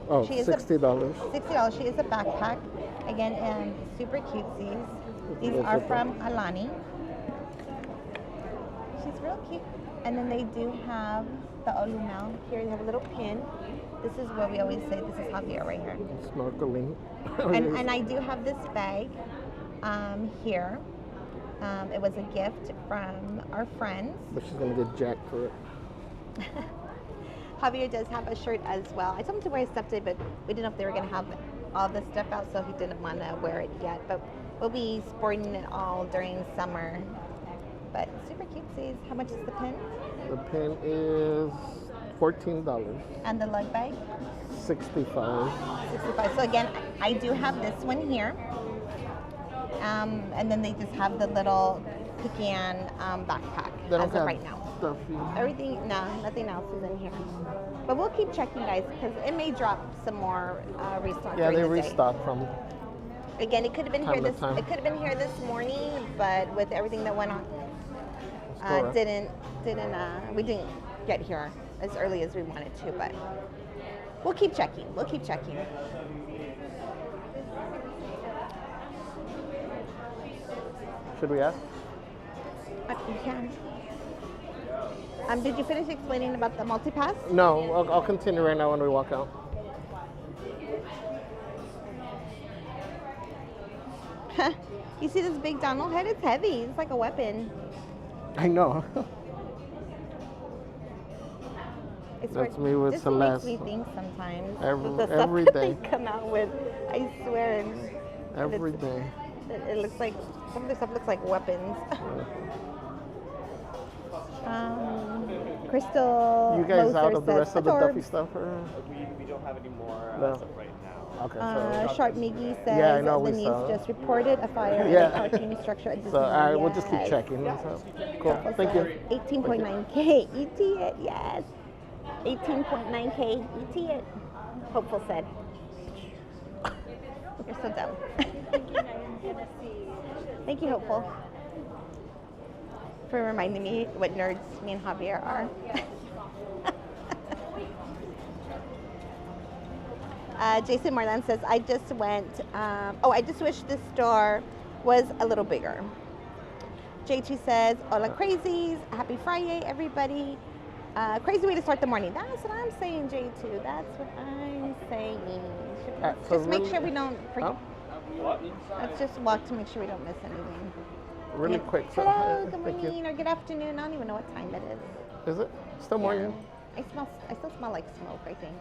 [SPEAKER 1] Oh,
[SPEAKER 2] She is
[SPEAKER 1] $60.
[SPEAKER 2] $60. She is a backpack. Again, and super cutesies. These are from Alani. She's real cute. And then they do have the Olumel. Here you have a little pin. This is where we always say this is Javier right here.
[SPEAKER 1] Snorkeling.
[SPEAKER 2] And I do have this bag here. It was a gift from our friends.
[SPEAKER 1] But she's gonna get jacked for it.
[SPEAKER 2] Javier does have a shirt as well. I told him to wear his stuff today, but we didn't know if they were going to have all this stuff out, so he didn't want to wear it yet. But we'll be sporting it all during summer. But super cutesies. How much is the pin?
[SPEAKER 1] The pin is $14.
[SPEAKER 2] And the lug bag?
[SPEAKER 1] $65.
[SPEAKER 2] $65. So again, I do have this one here. And then they just have the little pecan backpack
[SPEAKER 1] They don't
[SPEAKER 2] as of
[SPEAKER 1] have
[SPEAKER 2] right now.
[SPEAKER 1] stuff.
[SPEAKER 2] Everything, no, nothing else is in here. But we'll keep checking, guys, because it may drop some more restock.
[SPEAKER 1] Yeah, they
[SPEAKER 2] during the day.
[SPEAKER 1] restock from.
[SPEAKER 2] Again, it could have been
[SPEAKER 1] time
[SPEAKER 2] here
[SPEAKER 1] to
[SPEAKER 2] this.
[SPEAKER 1] time.
[SPEAKER 2] It could have been here this morning, but with everything that went on,
[SPEAKER 1] Store.
[SPEAKER 2] we didn't get here as early as we wanted to. But we'll keep checking. We'll keep checking.
[SPEAKER 1] Should we ask?
[SPEAKER 2] You can. Did you finish explaining about the multi-pass?
[SPEAKER 1] No, I'll continue right now when we walk out.
[SPEAKER 2] You see this big Donald head? It's heavy. It's like a weapon.
[SPEAKER 1] I know.
[SPEAKER 2] That's
[SPEAKER 1] me with
[SPEAKER 2] Disney
[SPEAKER 1] Celeste.
[SPEAKER 2] makes me think sometimes.
[SPEAKER 1] Every-
[SPEAKER 2] with the stuff
[SPEAKER 1] every
[SPEAKER 2] that
[SPEAKER 1] day.
[SPEAKER 2] they come out with, I swear. And
[SPEAKER 1] Every day.
[SPEAKER 2] it looks like, some of the stuff looks like weapons. Crystal
[SPEAKER 1] You guys
[SPEAKER 2] Moser
[SPEAKER 1] out of the
[SPEAKER 2] says,
[SPEAKER 1] rest of the
[SPEAKER 2] "Adorbs."
[SPEAKER 1] Duffy stuff? Or?
[SPEAKER 3] We don't have any more
[SPEAKER 1] No.
[SPEAKER 3] as of right now.
[SPEAKER 1] Okay,
[SPEAKER 2] Sharp Miggy says
[SPEAKER 1] Yeah, I know,
[SPEAKER 2] the
[SPEAKER 1] we
[SPEAKER 2] news
[SPEAKER 1] saw.
[SPEAKER 2] just reported a fire in
[SPEAKER 1] Yeah.
[SPEAKER 2] a parking structure at Disneyland.
[SPEAKER 1] so all right, we'll just keep
[SPEAKER 2] Yes.
[SPEAKER 1] checking. So, cool.
[SPEAKER 2] Hopeful
[SPEAKER 1] Thank you.
[SPEAKER 2] says 18.9K, ET it, yes. 18.9K, ET it. Hopeful said. You're so dumb. Thank you, Hopeful, for reminding me what nerds me and Javier are. Jason Marlan says, I just went, I just wish this store was a little bigger. J2 says, hola crazies, happy Friday, everybody. Crazy way to start the morning. That's what I'm saying, J2. That's what I'm saying.
[SPEAKER 1] So
[SPEAKER 2] Just make
[SPEAKER 1] really-
[SPEAKER 2] sure we don't forget.
[SPEAKER 3] What?
[SPEAKER 2] Let's just walk to make sure we don't miss anything.
[SPEAKER 1] Really
[SPEAKER 2] Yeah.
[SPEAKER 1] quick. So,
[SPEAKER 2] Hello, good
[SPEAKER 1] thank you.
[SPEAKER 2] morning or good afternoon. I don't even know what time it is.
[SPEAKER 1] Is it still morning?
[SPEAKER 2] I still smell like smoke, I think.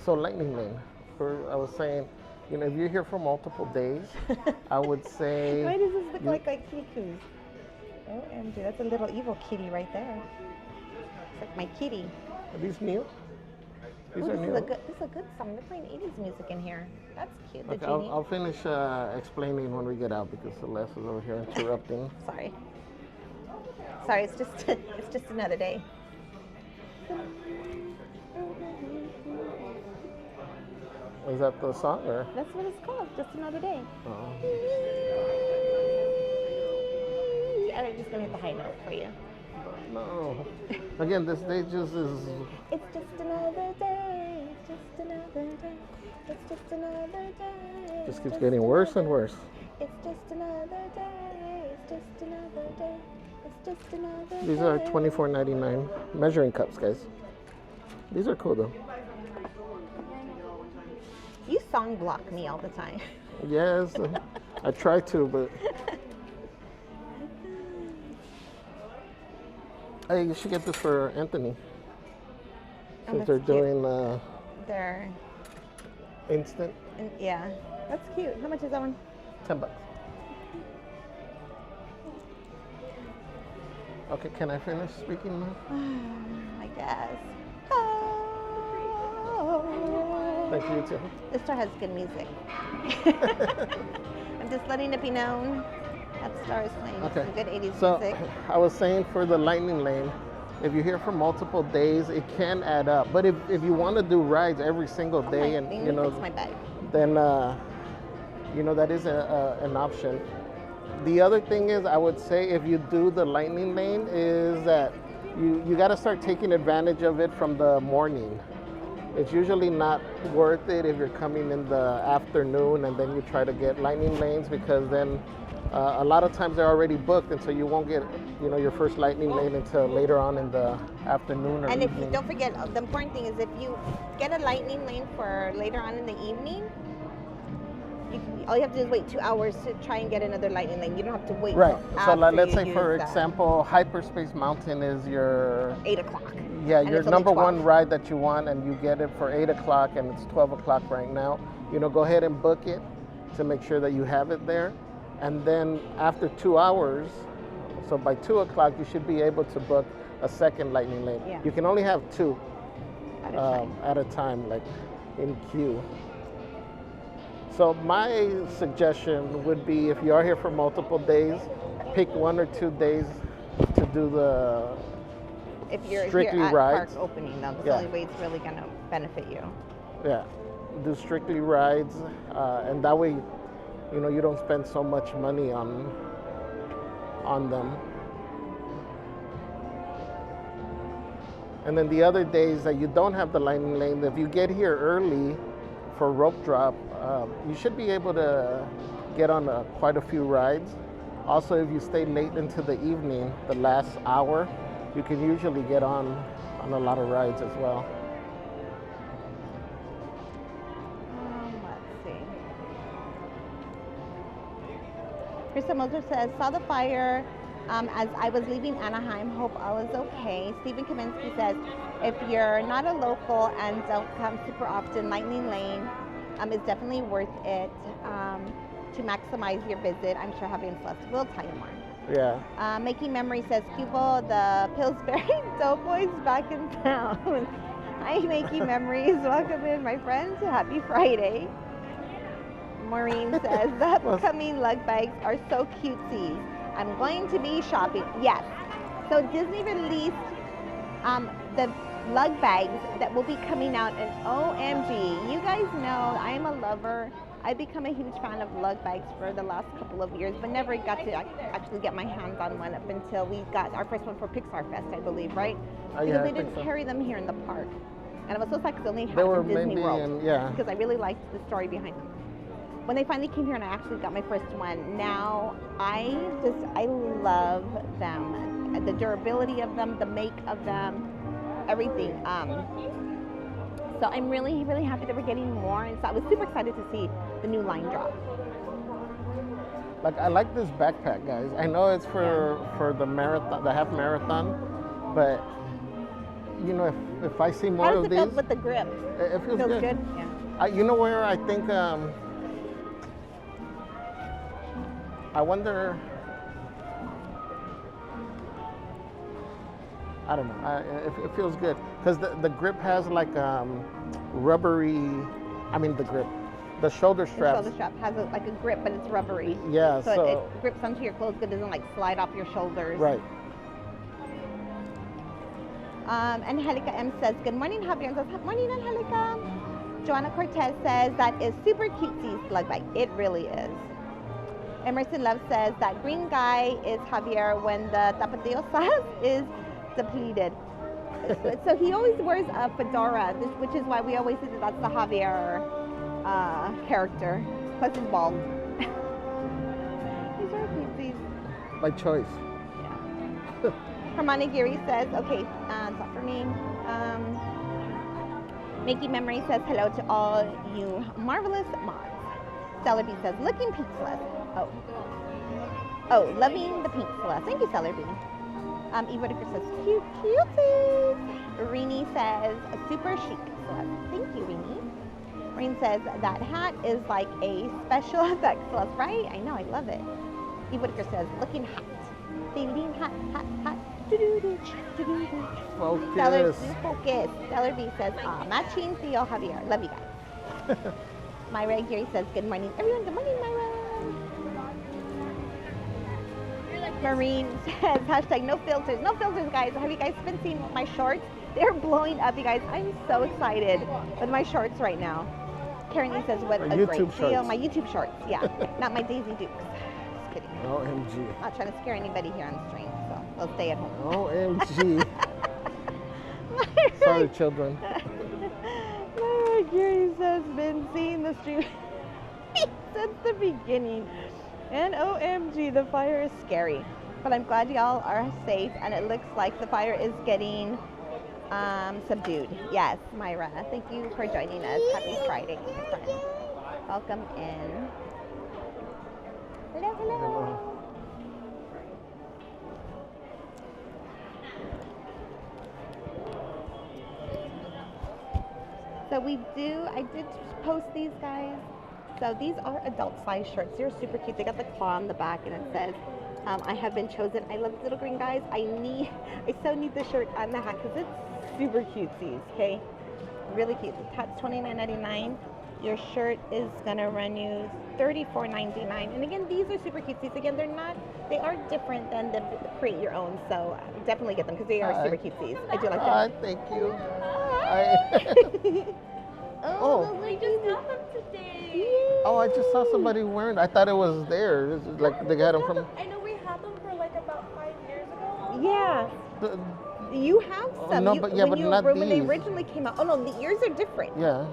[SPEAKER 1] So lightning lane. I was saying, you know, if you're here for multiple days, I would say.
[SPEAKER 2] Why does this look like kitty coos? OMG, that's a little evil kitty right there. It's like my kitty.
[SPEAKER 1] Are these new? These
[SPEAKER 2] Ooh,
[SPEAKER 1] are
[SPEAKER 2] this
[SPEAKER 1] new.
[SPEAKER 2] is a good song. They're playing 80s music in here. That's cute. The
[SPEAKER 1] Okay,
[SPEAKER 2] genie.
[SPEAKER 1] I'll finish explaining when we get out because Celeste is over here interrupting.
[SPEAKER 2] Sorry. It's just another day.
[SPEAKER 1] Is that the song or?
[SPEAKER 2] That's what it's called. Just another day.
[SPEAKER 1] Oh.
[SPEAKER 2] I'm just gonna hit the high note for you.
[SPEAKER 1] No. Again, this day just is.
[SPEAKER 2] It's just another day. It's just another day. It's just another day.
[SPEAKER 1] Just keeps getting worse and worse.
[SPEAKER 2] It's just another day. It's just another day. It's just another day.
[SPEAKER 1] These are $24.99 measuring cups, guys. These are cool though.
[SPEAKER 2] You song block me all the time.
[SPEAKER 1] Yes, I try to, but. Hey, you should get this for Anthony.
[SPEAKER 2] Oh,
[SPEAKER 1] Since
[SPEAKER 2] that's
[SPEAKER 1] they're
[SPEAKER 2] cute.
[SPEAKER 1] doing
[SPEAKER 2] They're,
[SPEAKER 1] instant,
[SPEAKER 2] yeah, that's cute. How much is that one?
[SPEAKER 1] $10. Okay, can I finish speaking now?
[SPEAKER 2] I guess. Oh.
[SPEAKER 1] Thank you too.
[SPEAKER 2] This store has good music. I'm just letting it be known that Star is playing
[SPEAKER 1] Okay.
[SPEAKER 2] some good 80s
[SPEAKER 1] So
[SPEAKER 2] music.
[SPEAKER 1] I was saying for the lightning lane, if you're here for multiple days, it can add up. But if you want to do rides every single day, and you know,
[SPEAKER 2] fix my bag.
[SPEAKER 1] then you know that is an option. The other thing is, I would say if you do the lightning lane, is that you got to start taking advantage of it from the morning. It's usually not worth it if you're coming in the afternoon and then you try to get lightning lanes, because then a lot of times they're already booked, and so you won't get, you know, your first lightning lane until later on in the afternoon or
[SPEAKER 2] And if you
[SPEAKER 1] evening.
[SPEAKER 2] don't forget, the important thing is if you get a lightning lane for later on in the evening, all you have to do is wait 2 hours to try and get another lightning lane. You don't have to wait
[SPEAKER 1] Right.
[SPEAKER 2] till
[SPEAKER 1] So
[SPEAKER 2] after
[SPEAKER 1] let's
[SPEAKER 2] you
[SPEAKER 1] say, for
[SPEAKER 2] use that.
[SPEAKER 1] example, Hyperspace Mountain is your
[SPEAKER 2] 8 o'clock.
[SPEAKER 1] Yeah,
[SPEAKER 2] And
[SPEAKER 1] your
[SPEAKER 2] it's only
[SPEAKER 1] number
[SPEAKER 2] 12.
[SPEAKER 1] one ride that you want, and you get it for 8 o'clock, and it's 12 o'clock right now. You know, go ahead and book it to make sure that you have it there. And then after 2 hours, so by 2 o'clock, you should be able to book a second lightning lane.
[SPEAKER 2] Yeah.
[SPEAKER 1] You can only have two
[SPEAKER 2] At a time.
[SPEAKER 1] like in queue. So my suggestion would be, if you are here for multiple days, pick 1 or 2 days to do the
[SPEAKER 2] If you're
[SPEAKER 1] strictly
[SPEAKER 2] here at
[SPEAKER 1] rides.
[SPEAKER 2] park opening, though, that's
[SPEAKER 1] Yeah.
[SPEAKER 2] the only way it's really going to benefit you.
[SPEAKER 1] do strictly rides, and that way, you know, you don't spend so much money on them. And then the other days that you don't have the lightning lane, if you get here early for rope drop, you should be able to get on quite a few rides. Also, if you stay late into the evening, the last hour, you can usually get on a lot of rides as well.
[SPEAKER 2] Let's see. Krista Moser says, saw the fire as I was leaving Anaheim. Hope I was okay. Stephen Kaminsky says, if you're not a local and don't come super often, Lightning Lane is definitely worth it to maximize your visit. I'm sure Javier and Celeste will tell you more.
[SPEAKER 1] Yeah.
[SPEAKER 2] Making Memory says, Cubo, the Pillsbury Doughboys back in town. Hi, Making Memories. Welcome in, my friends. Happy Friday. Maureen says, the upcoming lug bags are so cutesy. I'm going to be shopping. Yes. So Disney released the lug bags that will be coming out, and OMG, you guys know I'm a lover. I've become a huge fan of lug bags for the last couple of years, but never got to actually get my hands on one up until we got our first one for Pixar Fest, I believe, right? Because
[SPEAKER 1] Yeah,
[SPEAKER 2] they
[SPEAKER 1] I think
[SPEAKER 2] didn't
[SPEAKER 1] so.
[SPEAKER 2] carry them here in the park. And I was so sad because they only had
[SPEAKER 1] They were
[SPEAKER 2] in Disney
[SPEAKER 1] mainly
[SPEAKER 2] World.
[SPEAKER 1] yeah.
[SPEAKER 2] Because I really liked the story behind them. When they finally came here and I actually got my first one, now I love them. The durability of them, the make of them, everything. So I'm really, really happy that we're getting more. And so I was super excited to see the new line drop.
[SPEAKER 1] Like I like this backpack, guys. I know it's for the marathon, the half marathon, but you know, if I see more
[SPEAKER 2] How does
[SPEAKER 1] of
[SPEAKER 2] it feel
[SPEAKER 1] these,
[SPEAKER 2] with the grip?
[SPEAKER 1] it feels
[SPEAKER 2] Feels
[SPEAKER 1] good.
[SPEAKER 2] good? Yeah.
[SPEAKER 1] You know where I think I wonder. I don't know. It feels good because the grip has like rubbery. I mean the grip, the shoulder
[SPEAKER 2] The
[SPEAKER 1] straps.
[SPEAKER 2] shoulder strap has like a grip, but it's rubbery.
[SPEAKER 1] Yeah,
[SPEAKER 2] So,
[SPEAKER 1] so
[SPEAKER 2] it grips onto your clothes, but doesn't like slide off your shoulders.
[SPEAKER 1] right.
[SPEAKER 2] And Angelica M says, good morning, Javier. And says, good morning, Angelica. Joanna Cortez says, that is super cutesy slug bite. It really is. Emerson Love says, that green guy is Javier when the tapatio sauce is depleted. So he always wears a fedora, which is why we always say that that's the Javier character. Plus he's bald. These are cutesies.
[SPEAKER 1] By choice.
[SPEAKER 2] Yeah. Hermione Geary says, okay, it's not for me. Mickey Memory says, hello to all you marvelous mods. Stellar B says, looking pink Celeste. Oh, loving the pink Celeste. Thank you, Stellar B. Eve Whitaker says, cute, cuties. Rini says, super chic Celeste. Thank you, Rini. Rain says, that hat is like a special effect Celeste, right? I know, I love it. Eve Whitaker says, looking hot. Ding, hot, hot, hot.
[SPEAKER 1] Focus.
[SPEAKER 2] Focus. Stellar B says, matching Theo Javier. Love you guys. Myra Geary says, good morning, everyone. Good morning, Myra. Marine says, hashtag no filters. No filters, guys. Have you guys been seeing my shorts? They're blowing up, you guys. I'm so excited with my shorts right now. Karen E says, what a great
[SPEAKER 1] YouTube
[SPEAKER 2] deal.
[SPEAKER 1] shorts.
[SPEAKER 2] My YouTube shorts, yeah. Not my Daisy Dukes. Just kidding.
[SPEAKER 1] OMG.
[SPEAKER 2] Not trying to scare anybody here on the stream, so they'll stay at home.
[SPEAKER 1] OMG. Sorry, children.
[SPEAKER 2] Myra Geary says, been seeing the stream since the beginning. And OMG, the fire is scary. But I'm glad y'all are safe, and it looks like the fire is getting subdued. Yes, Myra, thank you for joining us. Happy Friday, my friend. Welcome in. Hello, hello. So I did post these guys. So these are adult size shirts. They're super cute. They got the claw on the back and it says, I have been chosen. I love these little green guys. I so need the shirt and the hat because it's super cutesies, okay? Really cute. The hat's $29.99. Your shirt is gonna run you $34.99. And again, these are super cutesies. Again, they are different than the create your own. So definitely get them because they are super cutesies. I do like them.
[SPEAKER 1] Thank you.
[SPEAKER 2] Oh,
[SPEAKER 4] We just got them today.
[SPEAKER 1] Oh, I just saw somebody wearing. I thought it was there. It's like they got them from.
[SPEAKER 4] I know we had them for like about 5 years ago.
[SPEAKER 2] yeah.
[SPEAKER 1] The,
[SPEAKER 2] You have some.
[SPEAKER 1] no, but not
[SPEAKER 2] when they
[SPEAKER 1] these.
[SPEAKER 2] originally came out. Oh no, yours are different.
[SPEAKER 1] yeah,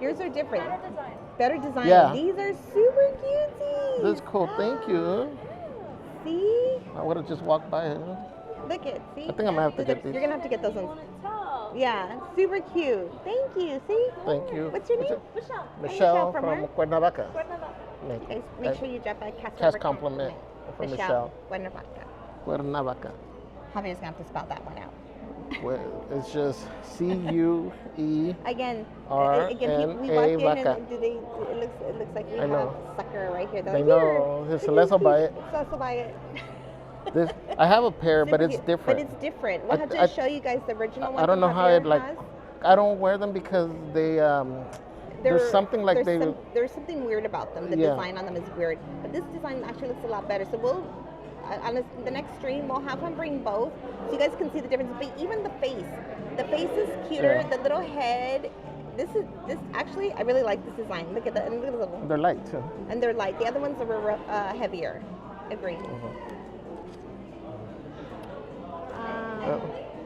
[SPEAKER 2] Yours are different.
[SPEAKER 4] Better design.
[SPEAKER 2] Better design.
[SPEAKER 1] Yeah.
[SPEAKER 2] These are super cutesy.
[SPEAKER 1] that's cool. Thank you.
[SPEAKER 2] See?
[SPEAKER 1] I would have just walked by it.
[SPEAKER 2] Look it. See?
[SPEAKER 1] I think I'm gonna have to get these.
[SPEAKER 2] You're gonna have to get those
[SPEAKER 4] I
[SPEAKER 2] ones.
[SPEAKER 4] want to tell.
[SPEAKER 2] Yeah, super cute. Thank you. See?
[SPEAKER 1] Thank you.
[SPEAKER 2] What's your name?
[SPEAKER 4] Michelle.
[SPEAKER 1] Michelle
[SPEAKER 2] from
[SPEAKER 1] from
[SPEAKER 2] where?
[SPEAKER 1] Cuernavaca.
[SPEAKER 4] Cuernavaca.
[SPEAKER 2] Guys, make sure you drop a
[SPEAKER 1] Cast compliment from Michelle.
[SPEAKER 2] Cuernavaca.
[SPEAKER 1] Cuernavaca.
[SPEAKER 2] Javier's gonna have to spell that one out.
[SPEAKER 1] Well, it's just C-U-E.
[SPEAKER 2] Again,
[SPEAKER 1] R
[SPEAKER 2] we
[SPEAKER 1] N
[SPEAKER 2] walk
[SPEAKER 1] A
[SPEAKER 2] in
[SPEAKER 1] vaca.
[SPEAKER 2] and it looks like we
[SPEAKER 1] I
[SPEAKER 2] have
[SPEAKER 1] know.
[SPEAKER 2] sucker right here. They're
[SPEAKER 1] They
[SPEAKER 2] like,
[SPEAKER 1] know.
[SPEAKER 2] here,
[SPEAKER 1] It's Celeste will buy it.
[SPEAKER 2] Celeste will buy it.
[SPEAKER 1] This, I have a pair, but
[SPEAKER 2] Super
[SPEAKER 1] it's
[SPEAKER 2] cute.
[SPEAKER 1] different.
[SPEAKER 2] But it's different. We'll have
[SPEAKER 1] I-
[SPEAKER 2] to show you guys the original one.
[SPEAKER 1] I don't know
[SPEAKER 2] that
[SPEAKER 1] how it
[SPEAKER 2] Javier
[SPEAKER 1] like.
[SPEAKER 2] has.
[SPEAKER 1] I don't wear them because they there's something like
[SPEAKER 2] there's something weird about them. The
[SPEAKER 1] Yeah.
[SPEAKER 2] design on them is weird, but this design actually looks a lot better. So we'll on the next stream we'll have him bring both, so you guys can see the difference. But even the face is cuter.
[SPEAKER 1] Yeah.
[SPEAKER 2] The little head. This actually I really like this design. Look at that, and look at the little.
[SPEAKER 1] they're light too.
[SPEAKER 2] And they're light. The other ones are heavier. Agreed.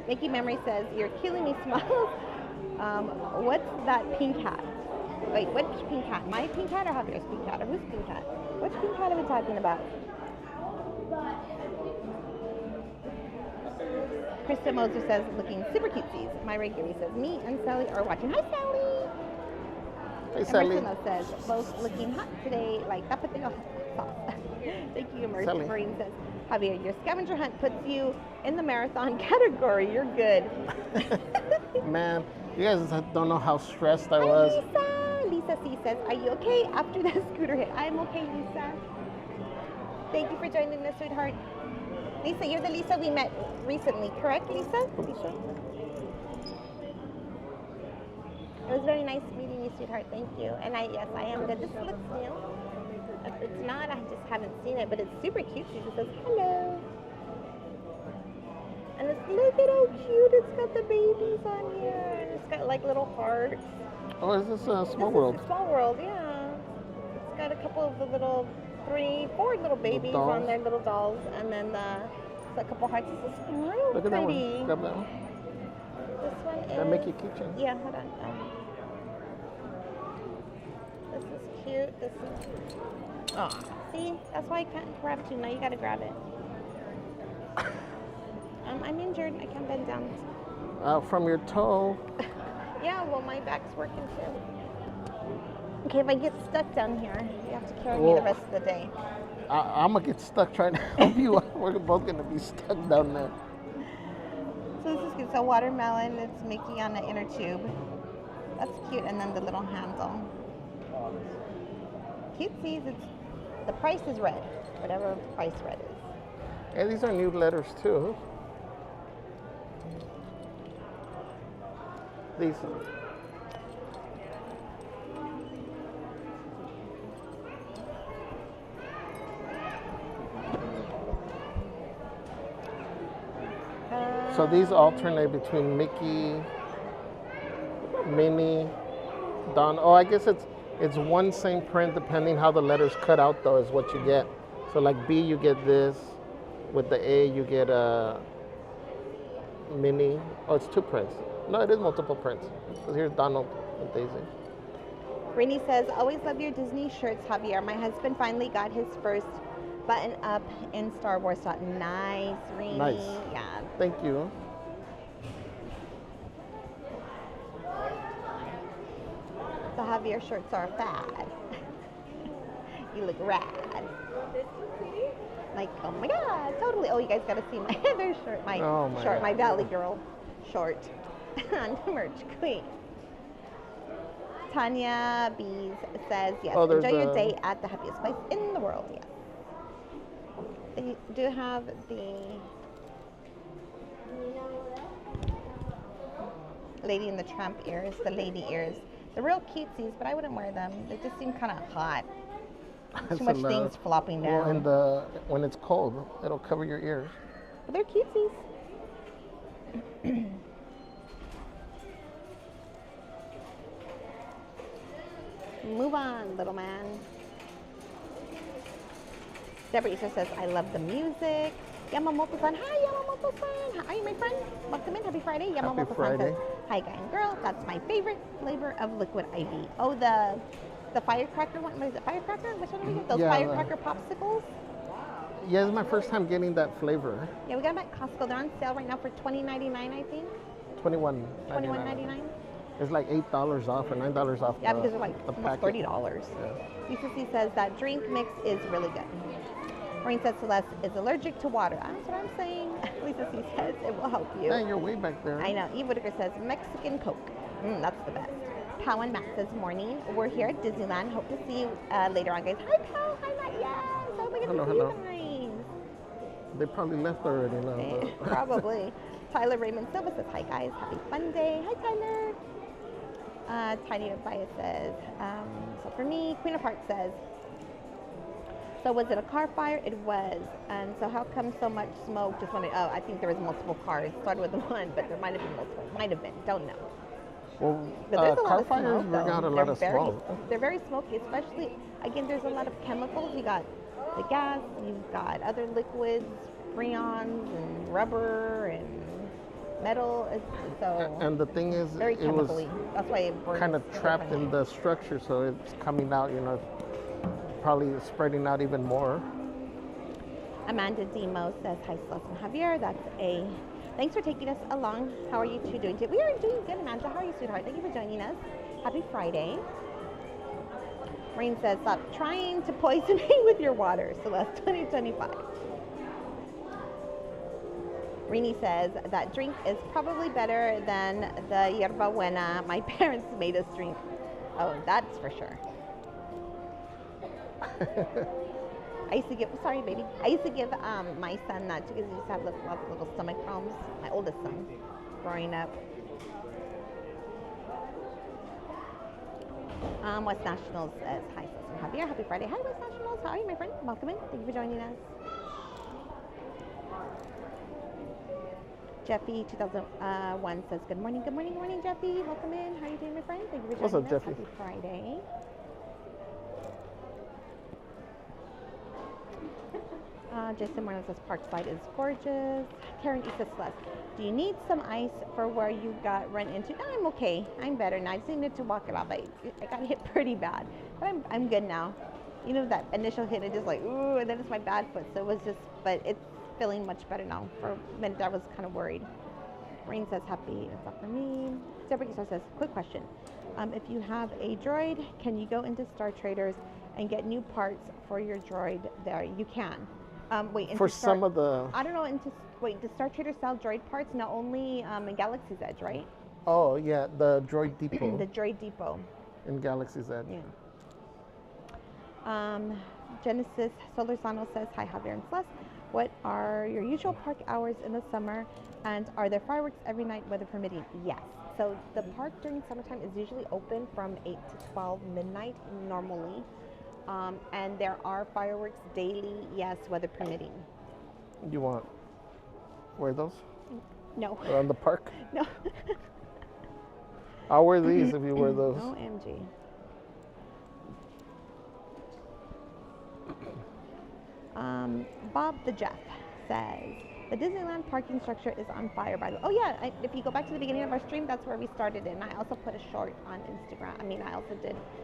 [SPEAKER 2] Mickey Memory says, you're killing me, Smiles. What's that pink hat? Wait, what pink hat? My pink hat or Javier's pink hat? Or whose pink hat? Which pink hat are we talking about? Krista Moser says, looking super cutesies. Myra Geary says, me and Sally are watching. Hi, Sally.
[SPEAKER 1] Hey,
[SPEAKER 2] And
[SPEAKER 1] Sally.
[SPEAKER 2] Marcelo says, both looking hot today, like tapateo sauce. Thank you, Immersive
[SPEAKER 1] Sally.
[SPEAKER 2] Marine says, Javier, your scavenger hunt puts you in the marathon category. You're good.
[SPEAKER 1] Man, you guys don't know how stressed I
[SPEAKER 2] Hi,
[SPEAKER 1] was.
[SPEAKER 2] Lisa. Lisa C says, are you okay after that scooter hit? I'm okay, Lisa. Thank you for joining us, sweetheart. Lisa, you're the Lisa we met recently, correct, Lisa? Lisa? It was very nice meeting you, sweetheart. Thank you. And yes, I am good. This looks new. If it's not, I just haven't seen it, but it's super cute. It says, hello. And look at how cute. It's got the babies on here. And it's got like little hearts.
[SPEAKER 1] Oh, is this a Small
[SPEAKER 2] This
[SPEAKER 1] World?
[SPEAKER 2] is Small World, yeah. It's got a couple of the little, 4 little babies
[SPEAKER 1] dolls.
[SPEAKER 2] on there, little dolls. And then it's a couple hearts. This is real
[SPEAKER 1] Look at that
[SPEAKER 2] pretty.
[SPEAKER 1] one. Grab that one.
[SPEAKER 2] This one is...
[SPEAKER 1] That Mickey keychain.
[SPEAKER 2] Yeah, hold on. This is cute. This is... Oh, see? That's why I can't grab two. Now you gotta grab it. I'm injured. I can't bend down.
[SPEAKER 1] From your toe.
[SPEAKER 2] Yeah, well, my back's working too. Okay, if I get stuck down here, you have to carry me
[SPEAKER 1] Well,
[SPEAKER 2] the rest of the day.
[SPEAKER 1] I'm gonna get stuck trying to help you. We're both gonna be stuck down there.
[SPEAKER 2] So this is good. So watermelon, it's Mickey on the inner tube. That's cute. And then the little handle. Cutesies. The price is red. Whatever price red is.
[SPEAKER 1] Hey, these are new letters too. These. So these alternate between Mickey, Minnie, Don. Oh, I guess it's one same print depending how the letters cut out though is what you get. So like B you get this, with the A you get a Minnie. Oh, it's 2 prints. No, it is multiple prints. Because here's Donald and Daisy.
[SPEAKER 2] Rainey says, always love your Disney shirts, Javier. My husband finally got his first button up in Star Wars. Nice, Rainey.
[SPEAKER 1] Nice.
[SPEAKER 2] Yeah.
[SPEAKER 1] Thank you.
[SPEAKER 2] The Javier shirts are fad. You look rad. Like, oh my God, totally. Oh, you guys got to see my other shirt, my
[SPEAKER 1] Oh my
[SPEAKER 2] short,
[SPEAKER 1] God.
[SPEAKER 2] my Valley Girl short on Merch Queen. Tanya Bees says, yes,
[SPEAKER 1] Oh, there's
[SPEAKER 2] enjoy your
[SPEAKER 1] the-
[SPEAKER 2] day at the happiest place in the world, yes. They do have the Lady in the Tramp ears, the lady ears. They're real cutesies, but I wouldn't wear them. They just seem kind of hot.
[SPEAKER 1] That's
[SPEAKER 2] Too much
[SPEAKER 1] a lot.
[SPEAKER 2] things flopping
[SPEAKER 1] Well,
[SPEAKER 2] down.
[SPEAKER 1] when it's cold, it'll cover your ears.
[SPEAKER 2] But they're cutesies. Move on, little man. Deborah Easter says, I love the music. Yamamoto-san. Hi, Yamamoto-san. Hi, my friend. Welcome in. Happy Friday. Yamamoto-san says,
[SPEAKER 1] Friday.
[SPEAKER 2] hi, guy and girl. That's my favorite flavor of liquid IV. Oh, the firecracker one. What is it? Firecracker? Which one do we get? Those
[SPEAKER 1] Yeah,
[SPEAKER 2] firecracker popsicles?
[SPEAKER 1] Yeah, it's my first time getting that flavor.
[SPEAKER 2] Yeah, we got them at Costco. They're on sale right now for $20.99, I think.
[SPEAKER 1] $21.99.
[SPEAKER 2] $21.99.
[SPEAKER 1] It's like $8 off or $9 off.
[SPEAKER 2] Yeah, because they're like
[SPEAKER 1] the
[SPEAKER 2] almost
[SPEAKER 1] packet.
[SPEAKER 2] $30.
[SPEAKER 1] Yeah.
[SPEAKER 2] Lisa C says that drink mix is really good. Maureen says Celeste is allergic to water. That's what I'm saying. Lisa C says it will help you.
[SPEAKER 1] Yeah, you're way back there.
[SPEAKER 2] I know. Eve Whitaker says Mexican Coke. That's the best. Pow and Matt says morning. We're here at Disneyland. Hope to see you later on, guys. Hi, Pow. Hi, Matt. Yes. Oh my
[SPEAKER 1] Hello,
[SPEAKER 2] goodness,
[SPEAKER 1] hello.
[SPEAKER 2] you guys.
[SPEAKER 1] They probably left already now. but-
[SPEAKER 2] Probably. Tyler Raymond Silva says, hi guys, happy fun day. Hi Tyler. Tiny Abaya says, so for me, Queen of Hearts says, so was it a car fire? It was. And so how come so much smoke? Just wondering, I think there was multiple cars. Started with one, but there might have been multiple. Might have been, don't know.
[SPEAKER 1] Well,
[SPEAKER 2] But there's a lot
[SPEAKER 1] car
[SPEAKER 2] of
[SPEAKER 1] fires
[SPEAKER 2] smoke,
[SPEAKER 1] bring
[SPEAKER 2] though.
[SPEAKER 1] out a lot of smoke.
[SPEAKER 2] They're very smoky, especially, again, there's a lot of chemicals. You got the gas, you've got other liquids, freons and rubber and metal. So
[SPEAKER 1] And the thing is,
[SPEAKER 2] very
[SPEAKER 1] it was
[SPEAKER 2] chemically. That's why it burns
[SPEAKER 1] kind of trapped in
[SPEAKER 2] differently.
[SPEAKER 1] the structure, so it's coming out, probably spreading out even more.
[SPEAKER 2] Amanda Demo says, hi, Celeste and Javier. Thanks for taking us along. How are you two doing today? We are doing good, Amanda. How are you, sweetheart? Thank you for joining us. Happy Friday. Rain says, stop trying to poison me with your water. So that's 2025. Rini says, that drink is probably better than the yerba buena my parents made us drink. Oh, that's for sure. I used to give, sorry baby, I used to give my son that because he used to have lots of little stomach problems, my oldest son, growing up. West Nationals says, hi, Sis and Javier, happy Friday. Hi, West Nationals, how are you, my friend? Welcome in, thank you for joining us. Jeffy 2001 says, good morning, Jeffy. Welcome in. How are you doing, my friend? Thank you for joining us.
[SPEAKER 1] Jeffy?
[SPEAKER 2] Happy Friday. Jason Moreno says, Parkside is gorgeous. Karen Issa Celeste, do you need some ice for where you got run into? No, I'm okay. I'm better now. I just needed to walk it off. I got hit pretty bad, but I'm good now. You know, that initial hit, it just like, ooh, and then it's my bad foot. So it was just, but it's feeling much better now. For a minute, I was kind of worried. Rain says, happy, that's not for me. Deborah Giselle says, quick question. If you have a droid, can you go into Star Traders and get new parts for your droid there? You can. Wait,
[SPEAKER 1] For some of the...
[SPEAKER 2] I don't know, does Star Traders sell droid parts? No, only in Galaxy's Edge, right?
[SPEAKER 1] Oh, yeah, the Droid Depot.
[SPEAKER 2] The Droid Depot.
[SPEAKER 1] In Galaxy's Edge.
[SPEAKER 2] Yeah. Genesis Solorzano says, hi, Javier and Celeste. What are your usual park hours in the summer? And are there fireworks every night, weather permitting? Yes. So the park during summertime is usually open from 8 to 12 midnight normally. And there are fireworks daily, yes, weather permitting.
[SPEAKER 1] You want wear those?
[SPEAKER 2] No.
[SPEAKER 1] Around the park?
[SPEAKER 2] No.
[SPEAKER 1] I'll wear these if you wear those.
[SPEAKER 2] OMG. Bob the Jeff says, the Disneyland parking structure is on fire, by the way. Oh yeah, if you go back to the beginning of our stream, that's where we started it. And I also put a short on Instagram. I also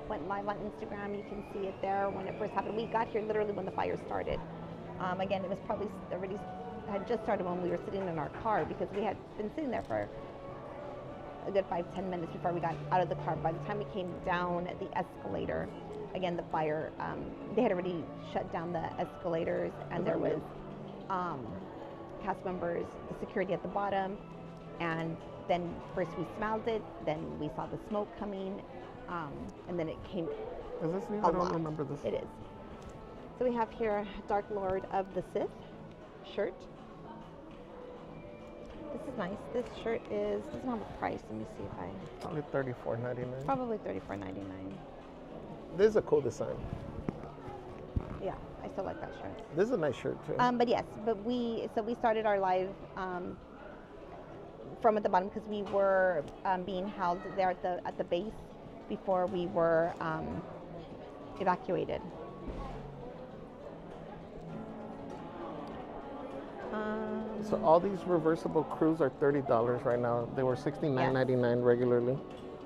[SPEAKER 2] went live on Instagram. You can see it there when it first happened. We got here literally when the fire started. Again, it was probably already had just started when we were sitting in our car because we had been sitting there for a good 5-10 minutes before we got out of the car. By the time we came down the escalator, again, the fire, they had already shut down the escalators, and there was cast members, the security at the bottom, and then first we smelled it, then we saw the smoke coming, and then it came.
[SPEAKER 1] Is this new? I don't remember this.
[SPEAKER 2] It is. So we have here Dark Lord of the Sith shirt. This is nice. This shirt doesn't have a price. Let me see if I.
[SPEAKER 1] Probably $34.99.
[SPEAKER 2] Probably $34.99.
[SPEAKER 1] This is a cool design.
[SPEAKER 2] Yeah, I still like that shirt.
[SPEAKER 1] This is a nice shirt too.
[SPEAKER 2] But yes, we started our live from at the bottom because we were being held there at the base before we were evacuated.
[SPEAKER 1] So all these reversible crews are $30 right now. They were $69.99 regularly.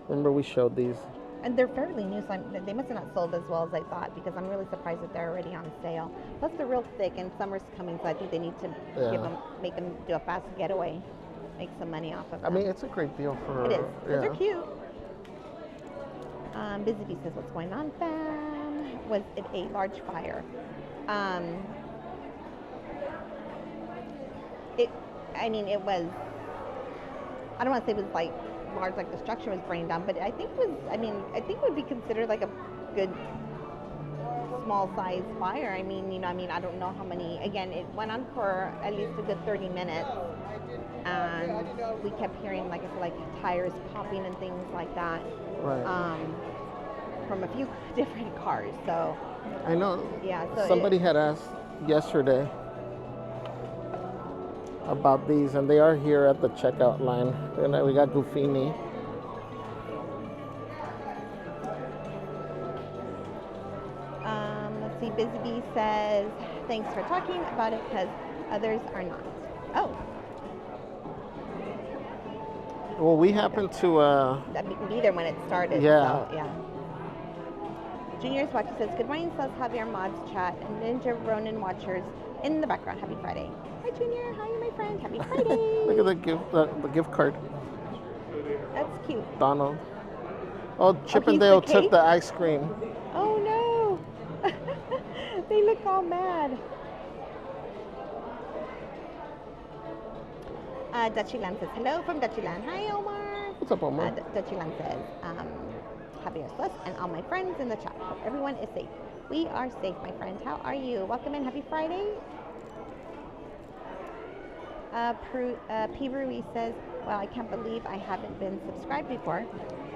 [SPEAKER 1] Remember we showed these.
[SPEAKER 2] And they're fairly new, so they must have not sold as well as I thought because I'm really surprised that they're already on sale. Plus they're real thick and summer's coming, so I think they need to make them do a fast getaway, make some money off of them.
[SPEAKER 1] I mean, it's a great deal for...
[SPEAKER 2] It is. Those are cute. Busy Bee says, what's going on, fam? Was it a large fire? It was, I don't want to say it was like large, like the structure was burning down, but I think it would be considered like a good small size fire. I don't know how many, again, it went on for at least a good 30 minutes, and we kept hearing, like I said, like tires popping and things like that.
[SPEAKER 1] Right.
[SPEAKER 2] From a few different cars, so.
[SPEAKER 1] I know.
[SPEAKER 2] Yeah, so
[SPEAKER 1] somebody had asked yesterday about these, and they are here at the checkout line. And we got Goofini.
[SPEAKER 2] Let's see, Busy Bee says, thanks for talking about it because others are not. Oh.
[SPEAKER 1] Well, we happened to...
[SPEAKER 2] That we can be there when it started.
[SPEAKER 1] Yeah.
[SPEAKER 2] So, yeah. Junior's Watcher says, good morning, Celeste, Javier, Mods, Chat, and Ninja Ronin Watchers in the background. Happy Friday. Hi, Junior. How are you, my friend? Happy Friday.
[SPEAKER 1] Look at the gift card.
[SPEAKER 2] That's cute.
[SPEAKER 1] Donald. Oh, Chippendale took the ice cream.
[SPEAKER 2] Oh, no. all mad. Dutchyland says hello from Dutchyland. Hi, Omar.
[SPEAKER 1] What's up, Omar?
[SPEAKER 2] Dutchyland says, Javier Plus and all my friends in the chat. Hope everyone is safe. We are safe, my friend. How are you? Welcome in. Happy Friday. P. Ruiz says, well, I can't believe I haven't been subscribed before.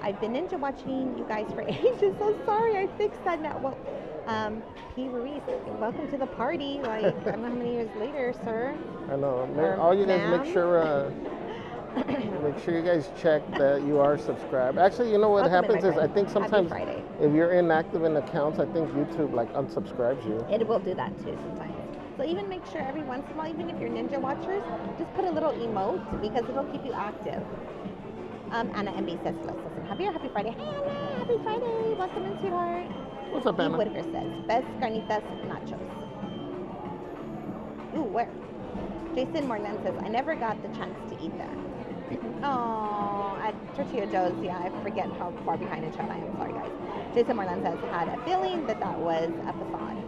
[SPEAKER 2] I've been into watching you guys for ages. So sorry, I fixed that now. Well, P. Ruiz, welcome to the party. Like, I don't know how many years later, sir.
[SPEAKER 1] I know.
[SPEAKER 2] Or
[SPEAKER 1] All you guys
[SPEAKER 2] ma'am.
[SPEAKER 1] make sure you guys check that you are subscribed. Actually, you know what
[SPEAKER 2] Welcome in,
[SPEAKER 1] happens
[SPEAKER 2] my
[SPEAKER 1] is I
[SPEAKER 2] friend.
[SPEAKER 1] think
[SPEAKER 2] Happy
[SPEAKER 1] sometimes
[SPEAKER 2] Friday.
[SPEAKER 1] if you're inactive in accounts, I think YouTube like unsubscribes you.
[SPEAKER 2] It will do that too sometimes. So even make sure every once in a while, even if you're Ninja Watchers, just put a little emote because it'll keep you active. Anna MB says, listen, Javier, happy Friday. Hi, Anna, happy Friday. Welcome in, sweetheart.
[SPEAKER 1] What's up,
[SPEAKER 2] Steve
[SPEAKER 1] Anna?
[SPEAKER 2] Whitaker says, best carnitas nachos. Ooh, where? Jason Morland says, I never got the chance to eat that. Oh, at Tortilla Joe's, yeah, I forget how far behind in chat I am. Sorry, guys. Jason Morland says, had a feeling that was a facade.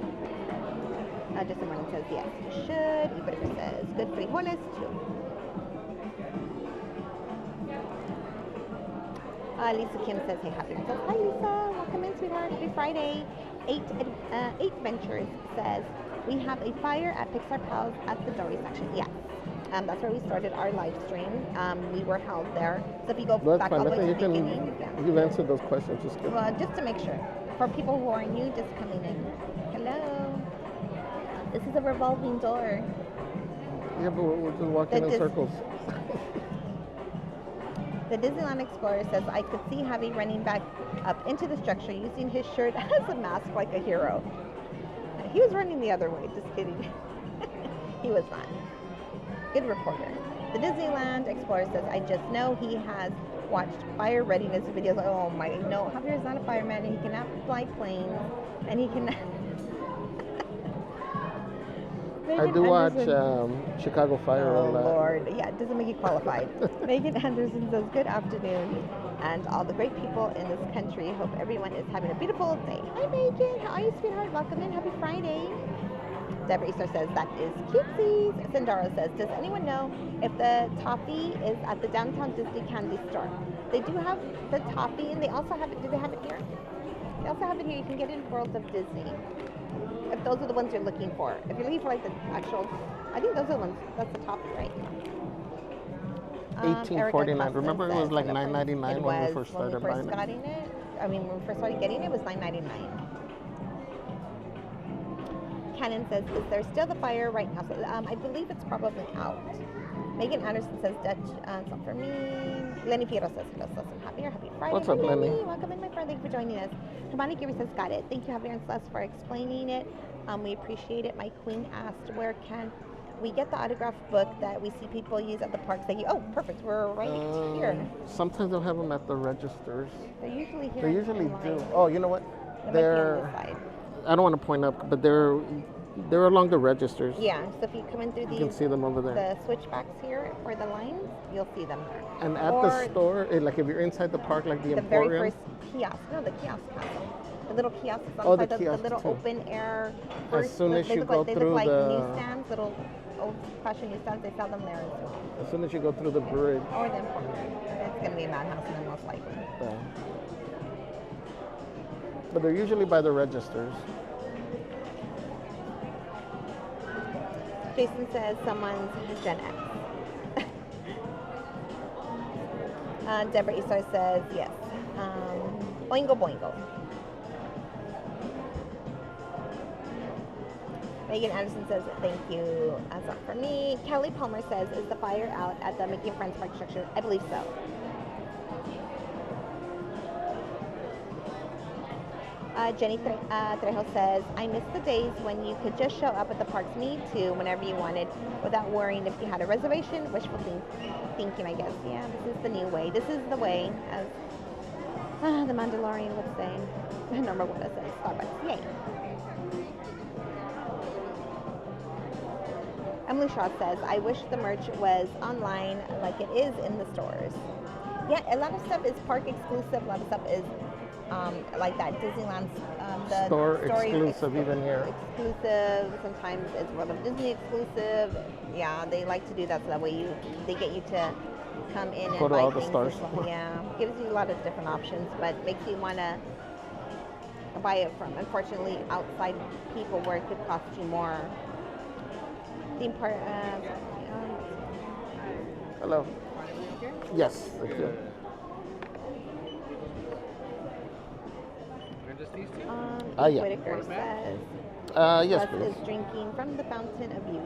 [SPEAKER 2] Jason Morland says, yes, you should. E. Whitaker says, good frijoles, too. Lisa Kim says, hey, happy. Says, hi, Lisa. Welcome in, sweetheart. Happy Friday. 8 Ventures says, we have a fire at Pixar Pals at the Dory section. Yes. That's where we started our live stream. We were held there. So if you go back all the way to the beginning.
[SPEAKER 1] You've answered those questions. Just good.
[SPEAKER 2] Well, just to make sure. For people who are new, just coming in. Hello. This is a revolving door.
[SPEAKER 1] Yeah, but we're just walking in circles.
[SPEAKER 2] The Disneyland Explorer says, I could see Javi running back up into the structure using his shirt as a mask like a hero. He was running the other way, just kidding. He was not. Good reporter. The Disneyland Explorer says, I just know he has watched fire readiness videos. Oh my, no, Javier is not a fireman and he cannot fly planes and he can...
[SPEAKER 1] I do watch Chicago Fire
[SPEAKER 2] Oh,
[SPEAKER 1] a lot.
[SPEAKER 2] Lord. Yeah, it doesn't make you qualified. Megan Anderson says, good afternoon. And all the great people in this country. Hope everyone is having a beautiful day. Hi, Megan. How are you, sweetheart? Welcome in. Happy Friday. Deborah Easter says, that is cutesy. Sindara says, does anyone know if the toffee is at the Downtown Disney Candy Store? They do have the toffee, and they also have it. Do they have it here? They also have it here. You can get it in World of Disney. If those are the ones you're looking for. If you're looking for like the actual, I think those are the ones, that's the toffee, right?
[SPEAKER 1] $18.49. Remember it was like $9.99 when we first started buying it?
[SPEAKER 2] When we first started getting it, it was $9.99. Cannon says, is there still the fire right now? So, I believe it's probably out. Megan Anderson says, Dutch, it's not for me. Lenny Piero says, hello, Celeste, happy Friday.
[SPEAKER 1] What's up, Lenny?
[SPEAKER 2] Welcome in, my friend. Thank you for joining us. Kamani Giri says, got it. Thank you, Javier and Celeste, for explaining it. We appreciate it. My queen asked, where can we get the autograph book that we see people use at the parks? Thank you. Oh, perfect. We're right here.
[SPEAKER 1] Sometimes they'll have them at the registers.
[SPEAKER 2] They're usually here.
[SPEAKER 1] They usually
[SPEAKER 2] in
[SPEAKER 1] do.
[SPEAKER 2] line.
[SPEAKER 1] Oh, you know what?
[SPEAKER 2] They might be on this side.
[SPEAKER 1] I don't want to point up, but they're along the registers.
[SPEAKER 2] Yeah, so if you come in through
[SPEAKER 1] You can see them over there.
[SPEAKER 2] the switchbacks here for the lines, you'll see them there.
[SPEAKER 1] And at the store, like if you're inside the park, like the
[SPEAKER 2] very
[SPEAKER 1] Emporium.
[SPEAKER 2] first kiosk, no, the kiosk has them. The little kiosks
[SPEAKER 1] Oh, the
[SPEAKER 2] outside, the
[SPEAKER 1] kiosks
[SPEAKER 2] little
[SPEAKER 1] too.
[SPEAKER 2] open air.
[SPEAKER 1] As soon as
[SPEAKER 2] they
[SPEAKER 1] you
[SPEAKER 2] look
[SPEAKER 1] go
[SPEAKER 2] like, they
[SPEAKER 1] through
[SPEAKER 2] look like
[SPEAKER 1] the-
[SPEAKER 2] newsstands, little old-fashioned newsstands. They sell them there as well.
[SPEAKER 1] As soon as you go through the bridge.
[SPEAKER 2] Or the Emporium. It's going to be a madhouse, and then most likely.
[SPEAKER 1] Yeah. But they're usually by the registers.
[SPEAKER 2] Jason says someone's Gen X. Deborah Isar says yes. Oingo boingo. Megan Anderson says thank you. That's not for me. Kelly Palmer says, is the fire out at the Mickey and Friends Park structure? I believe so. Jenny Trejo says, I miss the days when you could just show up at the parks, me too, whenever you wanted, without worrying if you had a reservation. Wishful thinking, I guess. Yeah, this is the new way. This is the way, as the Mandalorian would say. Number one, it says Starbucks. Yay. Emily Shaw says, I wish the merch was online like it is in the stores. Yeah, a lot of stuff is park exclusive. A lot of stuff is like that Disneyland, the
[SPEAKER 1] Store
[SPEAKER 2] story
[SPEAKER 1] exclusive even here.
[SPEAKER 2] exclusive. Sometimes it's World of Disney exclusive. Yeah, they like to do that so that way they get you to come in
[SPEAKER 1] Go
[SPEAKER 2] and
[SPEAKER 1] to
[SPEAKER 2] buy
[SPEAKER 1] all the
[SPEAKER 2] things
[SPEAKER 1] stores.
[SPEAKER 2] as well. Yeah, gives you a lot of different options, but makes you want to buy it from, unfortunately, outside people where it could cost you more. Theme park.
[SPEAKER 1] Hello. Yes, thank you.
[SPEAKER 3] And just these two?
[SPEAKER 1] Yeah.
[SPEAKER 2] Whitaker says,
[SPEAKER 1] Yes,
[SPEAKER 2] Les
[SPEAKER 1] please.
[SPEAKER 2] is drinking from the fountain of youth.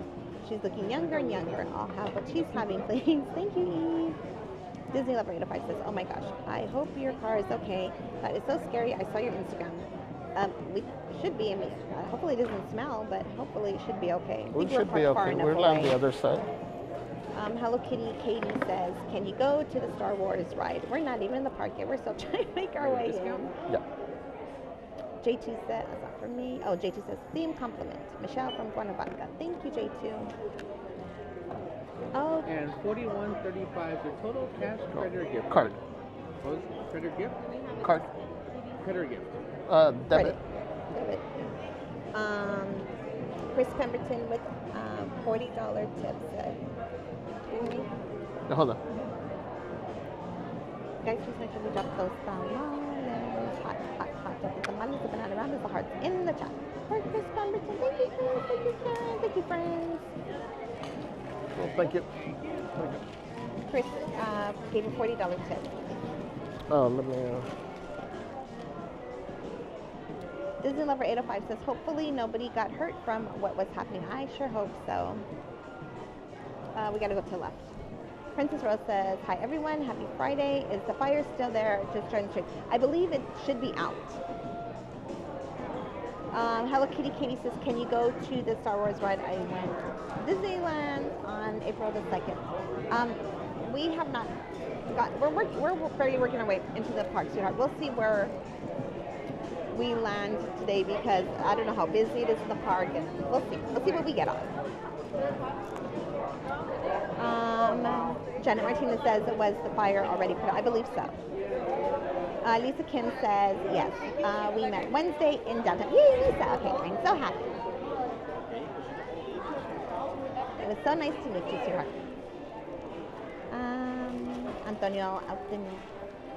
[SPEAKER 2] She's looking younger and younger. I'll have what she's having, please. Thank you, Eve. Disney Lover 805 says, oh my gosh, I hope your car is okay. That is so scary. I saw your Instagram. We should be. I mean, hopefully it doesn't smell, but hopefully it should be okay. I
[SPEAKER 1] We
[SPEAKER 2] think
[SPEAKER 1] should
[SPEAKER 2] we're
[SPEAKER 1] be
[SPEAKER 2] parked far
[SPEAKER 1] okay.
[SPEAKER 2] enough
[SPEAKER 1] We're on
[SPEAKER 2] away.
[SPEAKER 1] the other side.
[SPEAKER 2] Hello Kitty Katie says, can you go to the Star Wars ride? We're not even in the park yet. We're still trying to make our way in.
[SPEAKER 1] Yeah.
[SPEAKER 2] J2 says, that's not for me. Oh, J2 says, theme compliment. Michelle from Cuernavaca. Thank you, J2. Oh,
[SPEAKER 3] And 41.35 your total cash credit or gift?
[SPEAKER 1] Card.
[SPEAKER 3] What was credit or gift?
[SPEAKER 1] Card.
[SPEAKER 3] Credit or gift?
[SPEAKER 1] Debit.
[SPEAKER 2] Debit. Chris Pemberton with $40 tip said,
[SPEAKER 1] Hold on.
[SPEAKER 2] guys, please make sure we drop those tamales. Hot, hot, hot. Drop the tamales, the banana round, the hearts in the chat. For Chris Pemberton. Thank you, Chris. Thank you, Karen. Thank you, friends.
[SPEAKER 1] Well, thank you.
[SPEAKER 2] Chris gave a $40 tip.
[SPEAKER 1] Oh, let me.
[SPEAKER 2] Disney Lover 805 says, hopefully nobody got hurt from what was happening. I sure hope so. We gotta go to the left. Princess Rose says, hi everyone, happy Friday. Is the fire still there? Just trying to check. I believe it should be out. Hello Kitty Katie says, can you go to the Star Wars ride? I went to Disneyland on April the 2nd. We have not we're barely working our way into the park, sweetheart. We'll see where we land today because I don't know how busy it is in the park, and we'll see what we get on. Janet Martinez says, was the fire already put out? I believe so. Lisa Kim says, yes. We met Wednesday in downtown. Yay, Lisa. Okay, I'm so happy. It was so nice to meet you, sweetheart. Antonio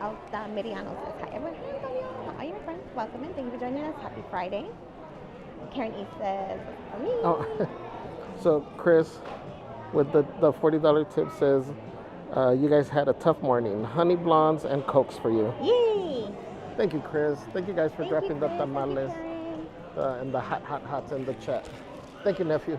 [SPEAKER 2] Altamiriano says, hi everyone. Hi, Antonio. How are you, my friend? Welcome in. Thank you for joining us. Happy Friday. Karen E says, for me.
[SPEAKER 1] Oh, so Chris, with the $40 tip says, you guys had a tough morning. Honey blondes and Cokes for you.
[SPEAKER 2] Yay!
[SPEAKER 1] Thank you, Chris. Thank you guys for
[SPEAKER 2] Thank
[SPEAKER 1] dropping
[SPEAKER 2] you,
[SPEAKER 1] the
[SPEAKER 2] Chris.
[SPEAKER 1] tamales
[SPEAKER 2] Thank you, Karen.
[SPEAKER 1] and the hots in the chat. Thank you, nephew.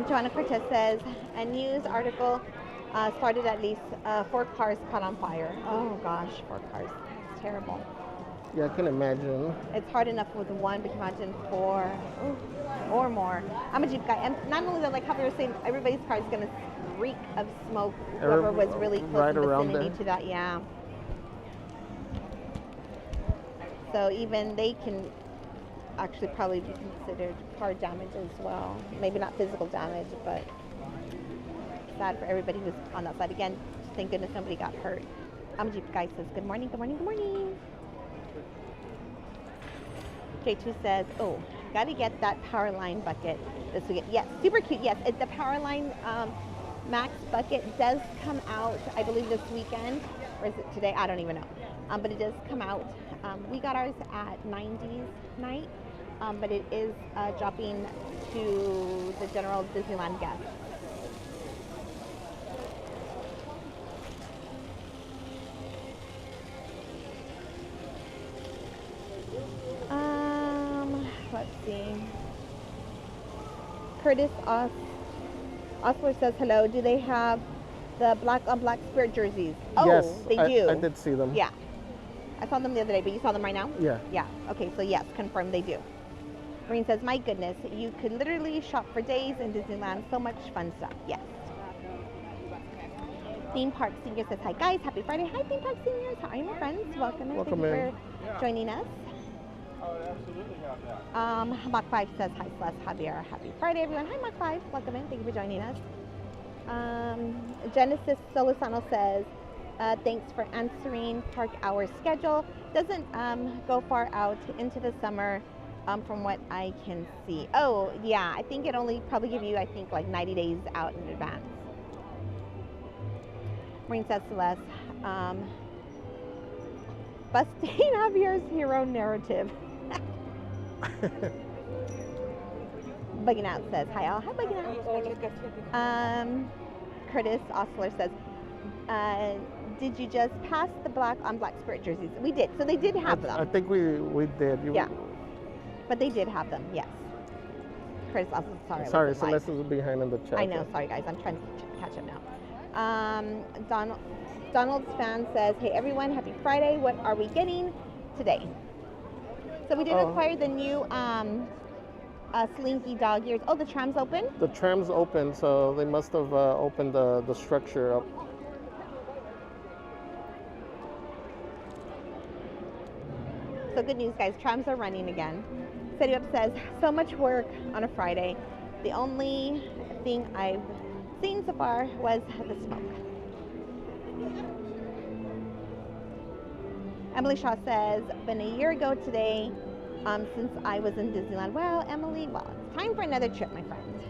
[SPEAKER 2] Joanna Cortez says, a news article started at least 4 cars caught on fire. Oh gosh, 4 cars. It's terrible.
[SPEAKER 1] Yeah, I can imagine.
[SPEAKER 2] It's hard enough with 1, but you imagine 4 or more. I'm a Jeep guy. And not only that, like how they were saying, everybody's car is going to reek of smoke. Whoever was really close
[SPEAKER 1] right
[SPEAKER 2] in
[SPEAKER 1] around
[SPEAKER 2] vicinity
[SPEAKER 1] there.
[SPEAKER 2] to that, yeah. So even they can actually probably be considered car damage as well. Maybe not physical damage, but sad for everybody who's on that side. Again, thank goodness nobody got hurt. I'm a Jeep guy says, good morning, good morning, good morning. J2 says, oh, gotta get that power line bucket this weekend. Yes, super cute. Yes, the power line Max bucket does come out, I believe this weekend, or is it today? I don't even know. But it does come out. We got ours at 90s night, but it is dropping to the general Disneyland guests. Let's see. Curtis Osler says hello. Do they have the black on black Spirit jerseys? Oh,
[SPEAKER 1] yes,
[SPEAKER 2] they do.
[SPEAKER 1] I did see them.
[SPEAKER 2] Yeah. I saw them the other day, but you saw them right now?
[SPEAKER 1] Yeah.
[SPEAKER 2] Yeah. Okay, so yes, confirmed they do. Green says, my goodness, you could literally shop for days in Disneyland. So much fun stuff. Yes. Theme Park Senior says, hi guys, happy Friday. Hi Theme Park Seniors. How are you, my friends? Welcome in.
[SPEAKER 1] Welcome
[SPEAKER 2] Thank you
[SPEAKER 1] in.
[SPEAKER 2] for joining us. Mach 5 says, hi, Celeste, Javier. Happy Friday, everyone. Hi, Mach 5. Welcome in. Thank you for joining us. Genesis Solisano says, thanks for answering. Park hour schedule doesn't go far out into the summer from what I can see. Oh, yeah. I think it only probably give you, I think, like 90 days out in advance. Maureen says, Celeste, busting Javier's hero narrative. Bugging Out says, hi all. Hi, Bugging Out. Curtis Osler says, did you just pass the black on black spirit jerseys? We did. So they did have them.
[SPEAKER 1] I think we did.
[SPEAKER 2] Yeah. But they did have them, yes. Curtis Osler, sorry.
[SPEAKER 1] Sorry, Celeste is behind in the chat.
[SPEAKER 2] I know, sorry guys. I'm trying to catch up now. Donald's fan says, hey everyone, happy Friday. What are we getting today? So we did acquire the new Slinky dog ears. Oh, the tram's open?
[SPEAKER 1] The tram's open, so they must have opened the structure up.
[SPEAKER 2] So good news, guys. Trams are running again. City Up says, so much work on a Friday. The only thing I've seen so far was the smoke. Emily Shaw says, been a year ago today since I was in Disneyland. Well, Emily, well, it's time for another trip, my friend.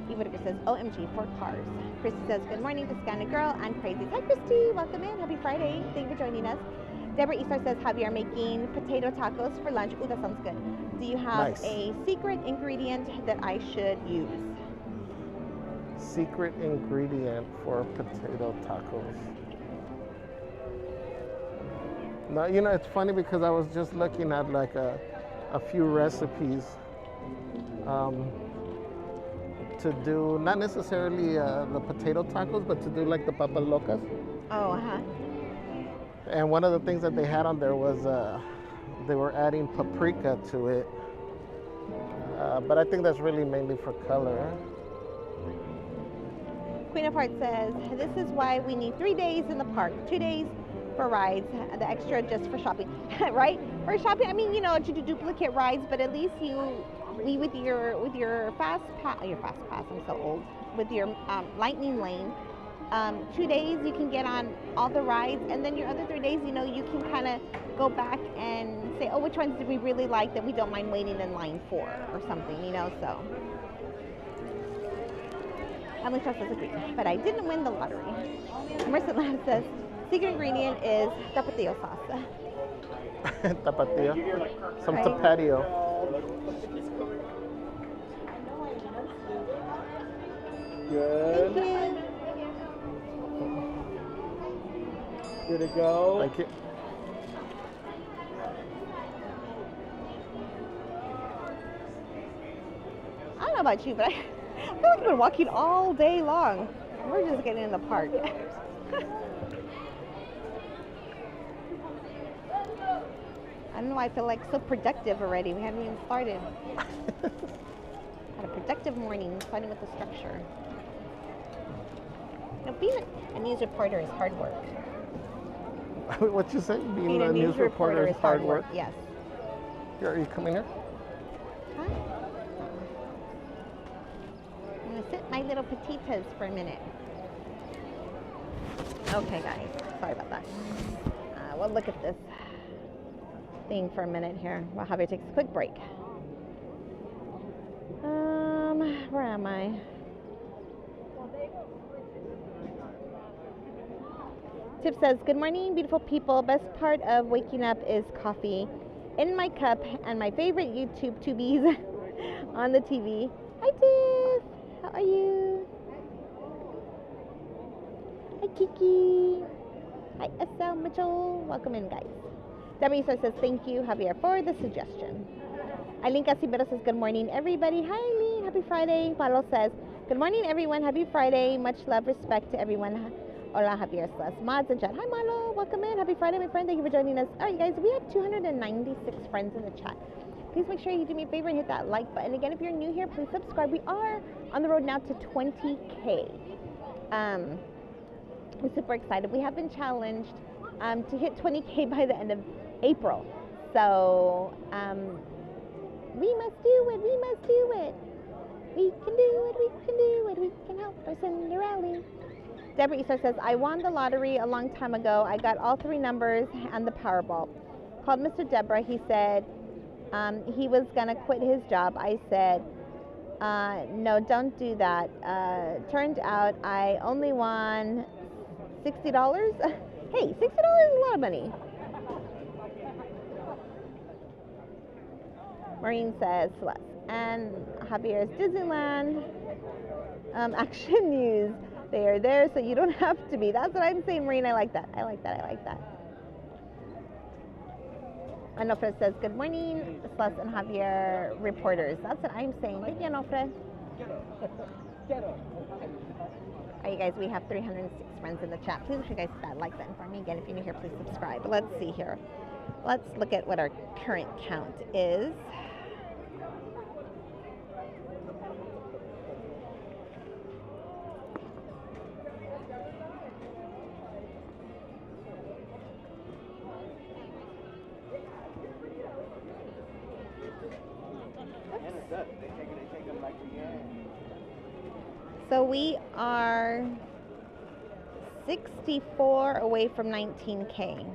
[SPEAKER 2] Eve Whitaker says, OMG, 4 cars. Christy says, good morning to Scanner Girl and Crazy. Hi, Christy. Welcome in. Happy Friday. Thank you for joining us. Deborah Eastar says, Javier, making potato tacos for lunch. Ooh, that sounds good. Do you have a secret ingredient that I should use?
[SPEAKER 1] Secret ingredient for potato tacos. No, you know, it's funny because I was just looking at like a few recipes to do, not necessarily the potato tacos, but to do like the papa locas.
[SPEAKER 2] Oh, uh-huh.
[SPEAKER 1] And one of the things that they had on there was they were adding paprika to it. But I think that's really mainly for color.
[SPEAKER 2] Queen of Hearts says, this is why we need 3 days in the park, 2 days for rides, the extra just for shopping, right? For shopping, I mean, you know, to do duplicate rides, but at least with your fast pass, I'm so old, with your lightning lane, 2 days you can get on all the rides, and then your other 3 days, you know, you can kind of go back and say, oh, which ones did we really like that we don't mind waiting in line for, or something, you know, so. Emily Trust says agree, but I didn't win the lottery. Mercy Lamb says, secret ingredient is tapatio sauce.
[SPEAKER 1] Tapatio? Some
[SPEAKER 2] Right.
[SPEAKER 1] tapatio.
[SPEAKER 3] Good.
[SPEAKER 2] Thank you.
[SPEAKER 3] Good to go.
[SPEAKER 1] Thank you.
[SPEAKER 2] I don't know about you, but I feel like I've been walking all day long. We're just getting in the park. I don't know why I feel like so productive already. We haven't even started. Had a productive morning, starting with the structure. You know, being a news reporter is hard work.
[SPEAKER 1] What you say?
[SPEAKER 2] Being a news reporter is hard work. Yes.
[SPEAKER 1] Here, are you coming here?
[SPEAKER 2] Huh? I'm gonna sit my little petitas for a minute. Okay, guys. Sorry about that. We'll look at this thing for a minute here while Javier takes a quick break. Where am I? Tip says, good morning, beautiful people. Best part of waking up is coffee in my cup and my favorite YouTube tubies on the TV. Hi, Tiff. How are you? Hi, Kiki. Hi, SL Mitchell. Welcome in, guys. Debbie says, thank you, Javier, for the suggestion. Eileen Casibero says, good morning, everybody. Hi, Eileen. Happy Friday. Paulo says, good morning, everyone. Happy Friday. Much love, respect to everyone. Hola, Javier, Celeste, Mods, and chat. Hi, Marlo. Welcome in. Happy Friday, my friend. Thank you for joining us. All right, guys, we have 296 friends in the chat. Please make sure you do me a favor and hit that like button. Again, if you're new here, please subscribe. We are on the road now to 20K. I'm super excited. We have been challenged to hit 20K by the end of April. So, we must do it, we must do it. We can do it, we can do it, we can help our Cinderella. Deborah Easter says, I won the lottery a long time ago. I got all 3 numbers and the Powerball. Called Mr. Deborah. He said he was going to quit his job. I said, no, don't do that. Turned out I only won $60. Hey, $60 is a lot of money. Maureen says, Celeste. And Javier's Disneyland Action News. They are there, so you don't have to be. That's what I'm saying, Maureen. I like that. I like that. I like that. Anofre says, good morning, Celeste and Javier reporters. That's what I'm saying. Thank you, Anofre. All right, you guys, we have 306 friends in the chat. Please make sure you guys hit that like button for me. Again, if you're new here, please subscribe. But let's see here. Let's look at what our current count is. So we are 64 away from 19K.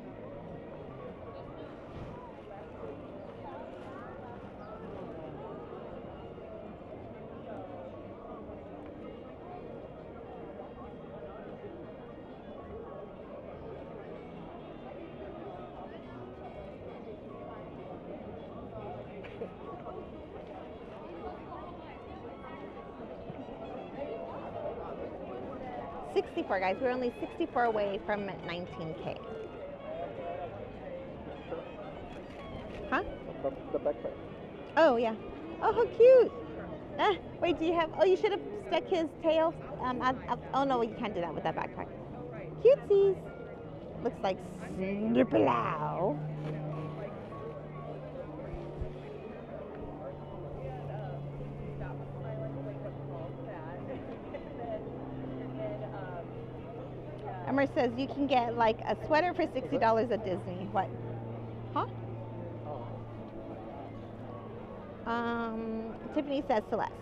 [SPEAKER 2] Guys, we're only 64 away from 19K. Huh?
[SPEAKER 1] The backpack.
[SPEAKER 2] Oh, yeah. Oh, how cute. Wait, do you have, oh, you should have stuck his tail. Oh, no, you can't do that with that backpack. Cutesies. Looks like Cinderella. Emmer says you can get like a sweater for $60 at Disney. What? Huh? Tiffany says Celeste.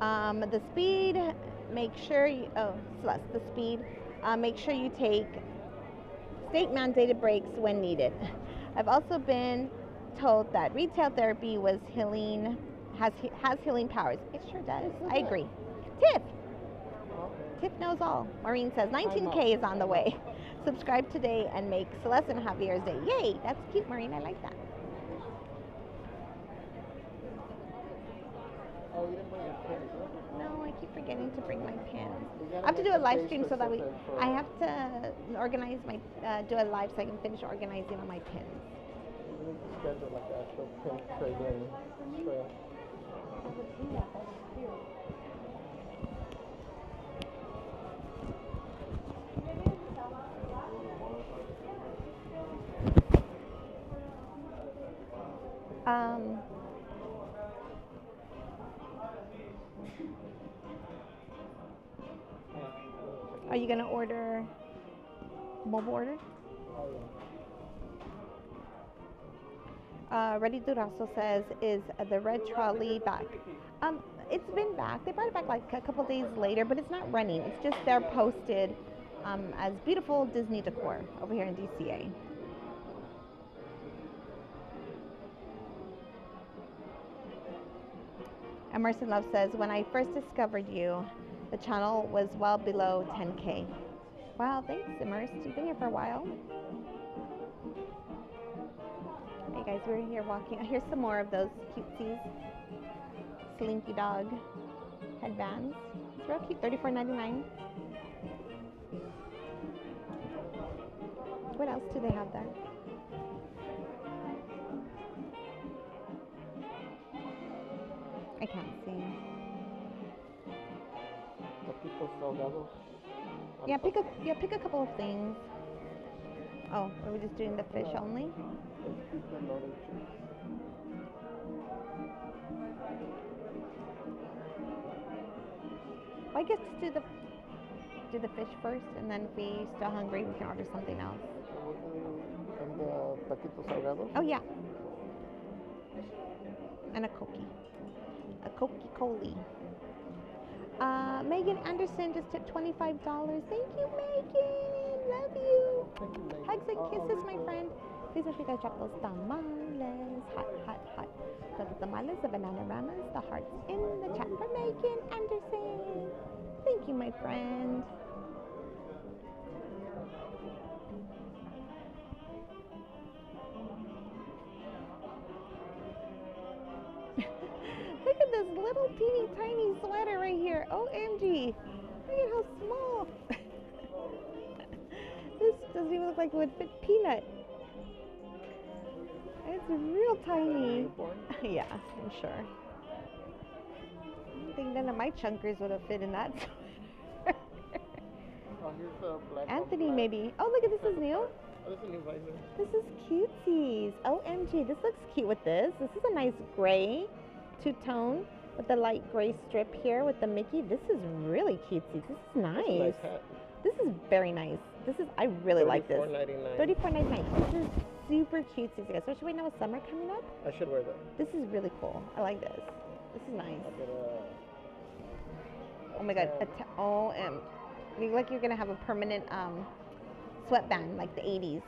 [SPEAKER 2] The speed, make sure you, Celeste, the speed, make sure you take state mandated breaks when needed. I've also been told that retail therapy was healing, has healing powers. It sure does. I agree. Tiff! Tiff knows all. Maureen says 19K is on the way. Subscribe today and make Celeste and Javier's day. Yay! That's cute, Maureen. I like that.
[SPEAKER 1] Oh, you didn't bring your pins, huh?
[SPEAKER 2] No, I keep forgetting to bring my pins. I have to do a live stream so that I have to organize my, do a live so I can finish organizing on my pins.
[SPEAKER 1] You need to schedule like the actual pin trade-in trail.
[SPEAKER 2] Are you gonna order mobile order? Ready Dude also says, is the red trolley back? It's been back. They brought it back like a couple days later, but it's not running. It's just they're posted as beautiful Disney decor over here in DCA. Emerson Love says, when I first discovered you, the channel was well below 10K. Wow, thanks, Emerson. You've been here for a while. Hey guys, we're here walking. Here's some more of those cutesies. Slinky dog headbands. It's real cute, $34.99. What else do they have there? I can't see.
[SPEAKER 1] The people sell goggles.
[SPEAKER 2] Yeah, pick a couple of things. Oh, are we just doing the fish only? Well, I guess just do the. do the fish first, and then if we still hungry, we can order something else.
[SPEAKER 1] And the taquitos salgados?
[SPEAKER 2] Oh, yeah. And a Cokie. A Coca-Cola. Megan Anderson just tipped $25. Thank you, Megan. Love you.
[SPEAKER 1] Thank you, Megan.
[SPEAKER 2] Hugs and kisses, my friend. Please make sure you guys drop those tamales. Hot, hot, hot. So the tamales, the banana ramas, the hearts in the chat for Megan Anderson. Thank you, my friend. Look at this little teeny tiny sweater right here. OMG. Look at how small. This doesn't even look like it would fit Peanut. It's real tiny. Yeah, I'm sure. I don't think none of my chunkers would have fit in that sweater.
[SPEAKER 1] Oh, here's the black
[SPEAKER 2] Anthony,
[SPEAKER 1] one.
[SPEAKER 2] maybe. Oh, look at this is new.
[SPEAKER 1] Oh, this is a new visor.
[SPEAKER 2] This is cutesies. OMG, this looks cute with this. This is a nice gray two-tone with the light gray strip here with the Mickey. This is really cutesy. This is nice.
[SPEAKER 1] That's a nice hat.
[SPEAKER 2] This is very nice. I really like this.
[SPEAKER 1] $34.99.
[SPEAKER 2] $34.99. This is super cutesy, especially right now with summer coming up.
[SPEAKER 1] I should wear that.
[SPEAKER 2] This is really cool. I like this. This is nice.
[SPEAKER 1] I'll get
[SPEAKER 2] Oh my god. You look like you're gonna have a permanent sweatband like the 80s.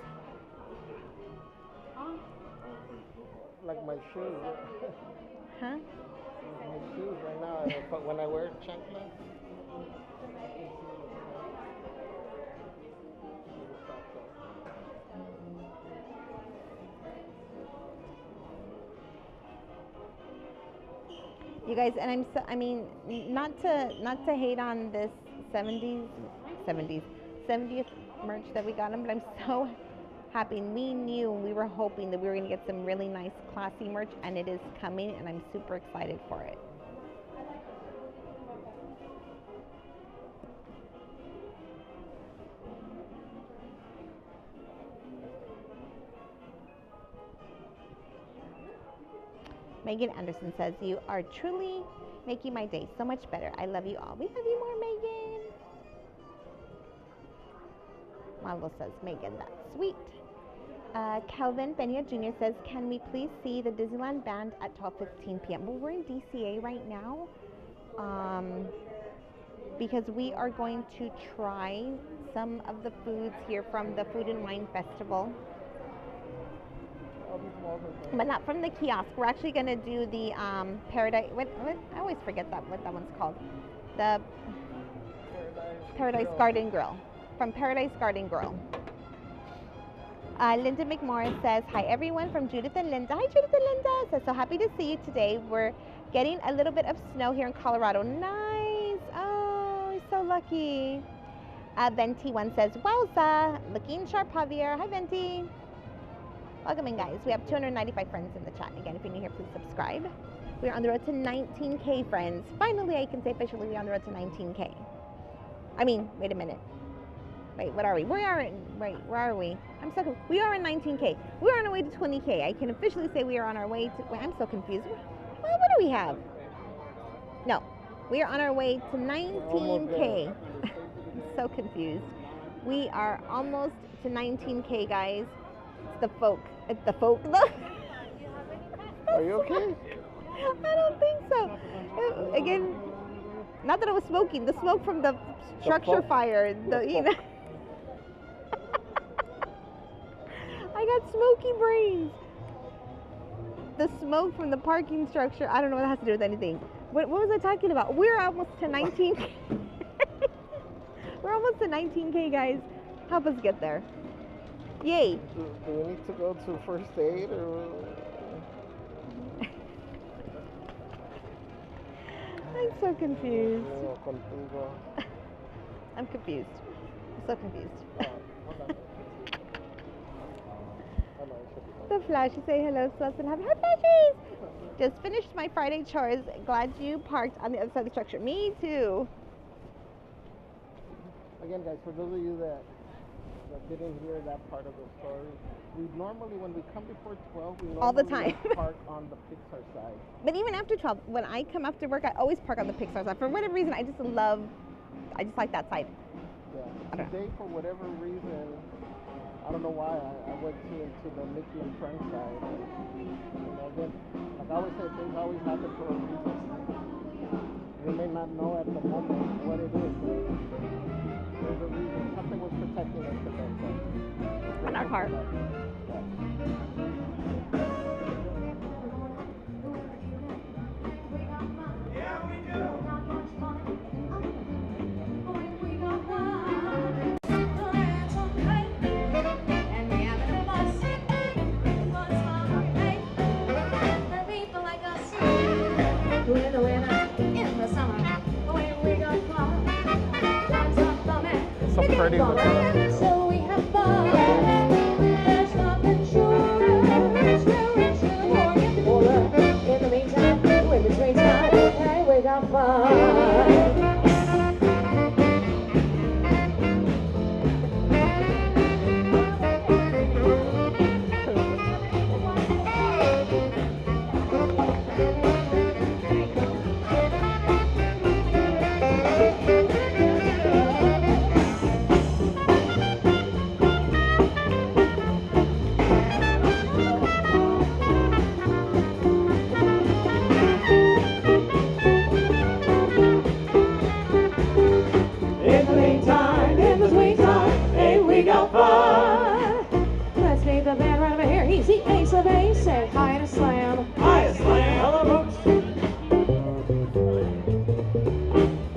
[SPEAKER 1] like my shoes.
[SPEAKER 2] Huh?
[SPEAKER 1] My shoes right now, but when I wear chanclas.
[SPEAKER 2] You guys, and I mean, not to hate on this 70th merch that we got them, but I'm so happy. We knew, we were hoping that we were going to get some really nice, classy merch, and it is coming, and I'm super excited for it. Megan Anderson says, "You are truly making my day so much better. I love you all." We love you more, Megan. Marlo says, "Megan, that's sweet." Calvin Benya Jr. says, "Can we please see the Disneyland band at 12:15 p.m.? Well, we're in DCA right now because we are going to try some of the foods here from the Food and Wine Festival. But not from the kiosk. We're actually going to do the Paradise. I always forget what that one's called. The Paradise Garden Grill. From Paradise Garden Grill. Linda McMorris says, "Hi everyone," from Judith and Linda. Hi Judith and Linda. Says, "So happy to see you today. We're getting a little bit of snow here in Colorado." Nice. Oh, we're so lucky. Venti1 says, "Wowza. Looking sharp, Javier." Hi Venti. Welcome in, guys. We have 295 friends in the chat. Again, if you're new here, please subscribe. We're on the road to 19K, friends. Finally, I can say officially we're on the road to 19K. I mean, wait a minute. Wait, what are we? Where are we? We are in 19K. We're on our way to 20K. I can officially say we are on our way to, wait, I'm so confused. What do we have? No, we are on our way to 19K. I'm so confused. We are almost to 19K, guys. It's the folk.
[SPEAKER 1] Are you okay?
[SPEAKER 2] I don't think so. Again, not that I was smoking. The smoke from the structure fire. I got smoky brains. The smoke from the parking structure. I don't know what that has to do with anything. What was I talking about? We're almost to 19K. We're almost to 19K, guys. Help us get there. Yay.
[SPEAKER 1] Do we need to go to first aid or?
[SPEAKER 2] I'm so confused. I'm confused. I'm so confused. The Flashy say hello, Sus, and happy Flashies! Just finished my Friday chores. Glad you parked on the other side of the structure. Me too.
[SPEAKER 1] Again, guys, for those of you that didn't hear that part of the story, we normally, when we come before 12, we normally
[SPEAKER 2] all the time
[SPEAKER 1] park on the Pixar side.
[SPEAKER 2] But even after 12, when I come after work, I always park on the Pixar side. For whatever reason, I just like that side. I don't know.
[SPEAKER 1] Today, for whatever reason, I don't know why, I went into the Mickey and Friends side. And again, like I always say, things always happen for a reason. You may not know at the moment what it is, but there's a reason. Something was protecting us today. So
[SPEAKER 2] On our car.
[SPEAKER 1] It's so pretty with the...
[SPEAKER 4] So we have fun. There's nothing sure. In the meantime, in between time, hey, we got fun. Let's meet the band right over here. He's the ace of ace. Say hi to Slam.
[SPEAKER 5] Hi, Slam. Hello, folks.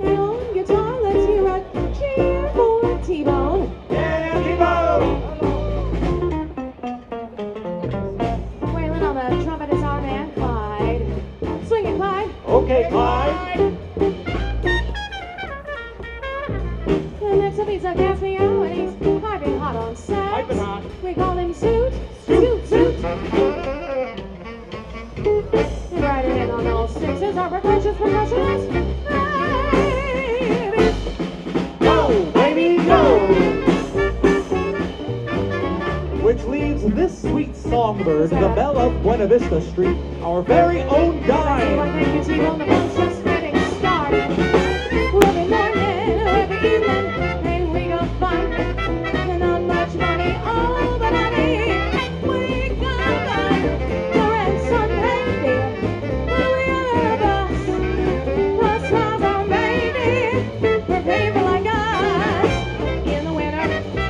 [SPEAKER 4] And on guitar, let's hear a cheer for T-Bone.
[SPEAKER 5] Yeah, Vivo.
[SPEAKER 4] Wailing on the trumpet is our man Clyde. Swing it, Clyde.
[SPEAKER 5] Okay, Clyde.
[SPEAKER 4] And next up he's a gas me out and he's piping hot on sax.
[SPEAKER 5] Piping hot.
[SPEAKER 4] We call him Suit. Suit, Suit. And riding in on all sixes, our precocious percussionist. Baby.
[SPEAKER 5] Go, baby, go. Which leaves this sweet songbird, the belle of Buena Vista Street, our very own dime.
[SPEAKER 4] Thank you, T-Bone. The fun's just getting started. Every morning, every evening, hey, we got fun. And not much money, all that I need. We got fun. The red sun, baby. We are the bus. The stars are baby. For people like us. In the winter,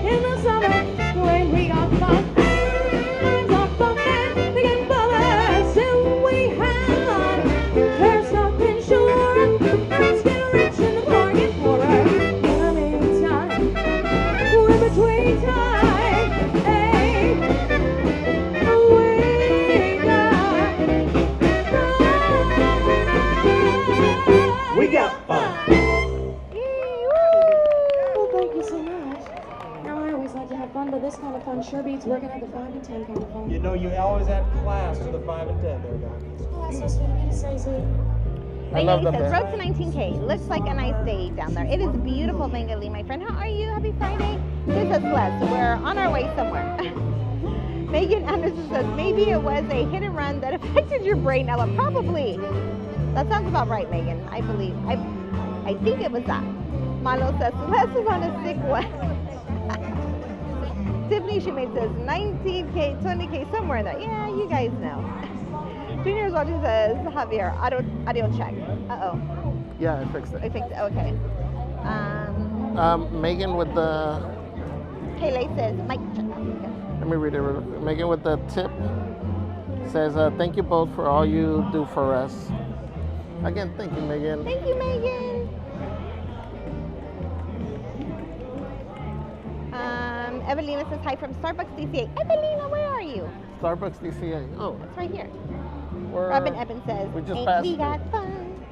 [SPEAKER 4] in the summer, when we got fun. Times are bumping, they get bummers. Till we have there's nothing sure. Let's get rich in the bargain for her. In the meantime, we're in between time. Hey,
[SPEAKER 5] We got fun.
[SPEAKER 4] well, thank you so much. Now, I always like to have fun, but this kind of fun sure beats working at the 5 and 10 kind of fun.
[SPEAKER 5] You know, you always had class to the 5 and 10 there, Don.
[SPEAKER 4] Oh, that's so sweet of you to say, sweet.
[SPEAKER 1] I love the
[SPEAKER 2] Bengali says,
[SPEAKER 1] band.
[SPEAKER 2] road to 19K. Looks like a nice day down there. It is beautiful, Bengali, my friend. How are you? Happy Friday. This is Les. We're on our way somewhere. Megan Anderson says, maybe it was a hit and run that affected your brain. Now, probably. That sounds about right, Megan. I believe. I think it was that. Milo says, Les is on a sick one. Tiffany Shoemate says, 19K, 20K, somewhere in there. Yeah, you guys know. Junior's watching says, Javier, audio check. Uh-oh.
[SPEAKER 1] Yeah, I fixed
[SPEAKER 2] I
[SPEAKER 1] it.
[SPEAKER 2] fixed it. Okay.
[SPEAKER 1] Megan with the...
[SPEAKER 2] Kaylee says, Mike check.
[SPEAKER 1] Let me read it real quick. Megan with the tip says, thank you both for all you do for us. Again, thank you, Megan.
[SPEAKER 2] Thank you, Megan. Evelina says, hi from Starbucks DCA. Evelina, where are you?
[SPEAKER 1] Starbucks DCA. Oh,
[SPEAKER 2] It's right here.
[SPEAKER 1] we're...
[SPEAKER 2] Robin Evans says,
[SPEAKER 1] we just
[SPEAKER 2] ain't
[SPEAKER 1] passed
[SPEAKER 2] we
[SPEAKER 1] it.
[SPEAKER 2] got fun?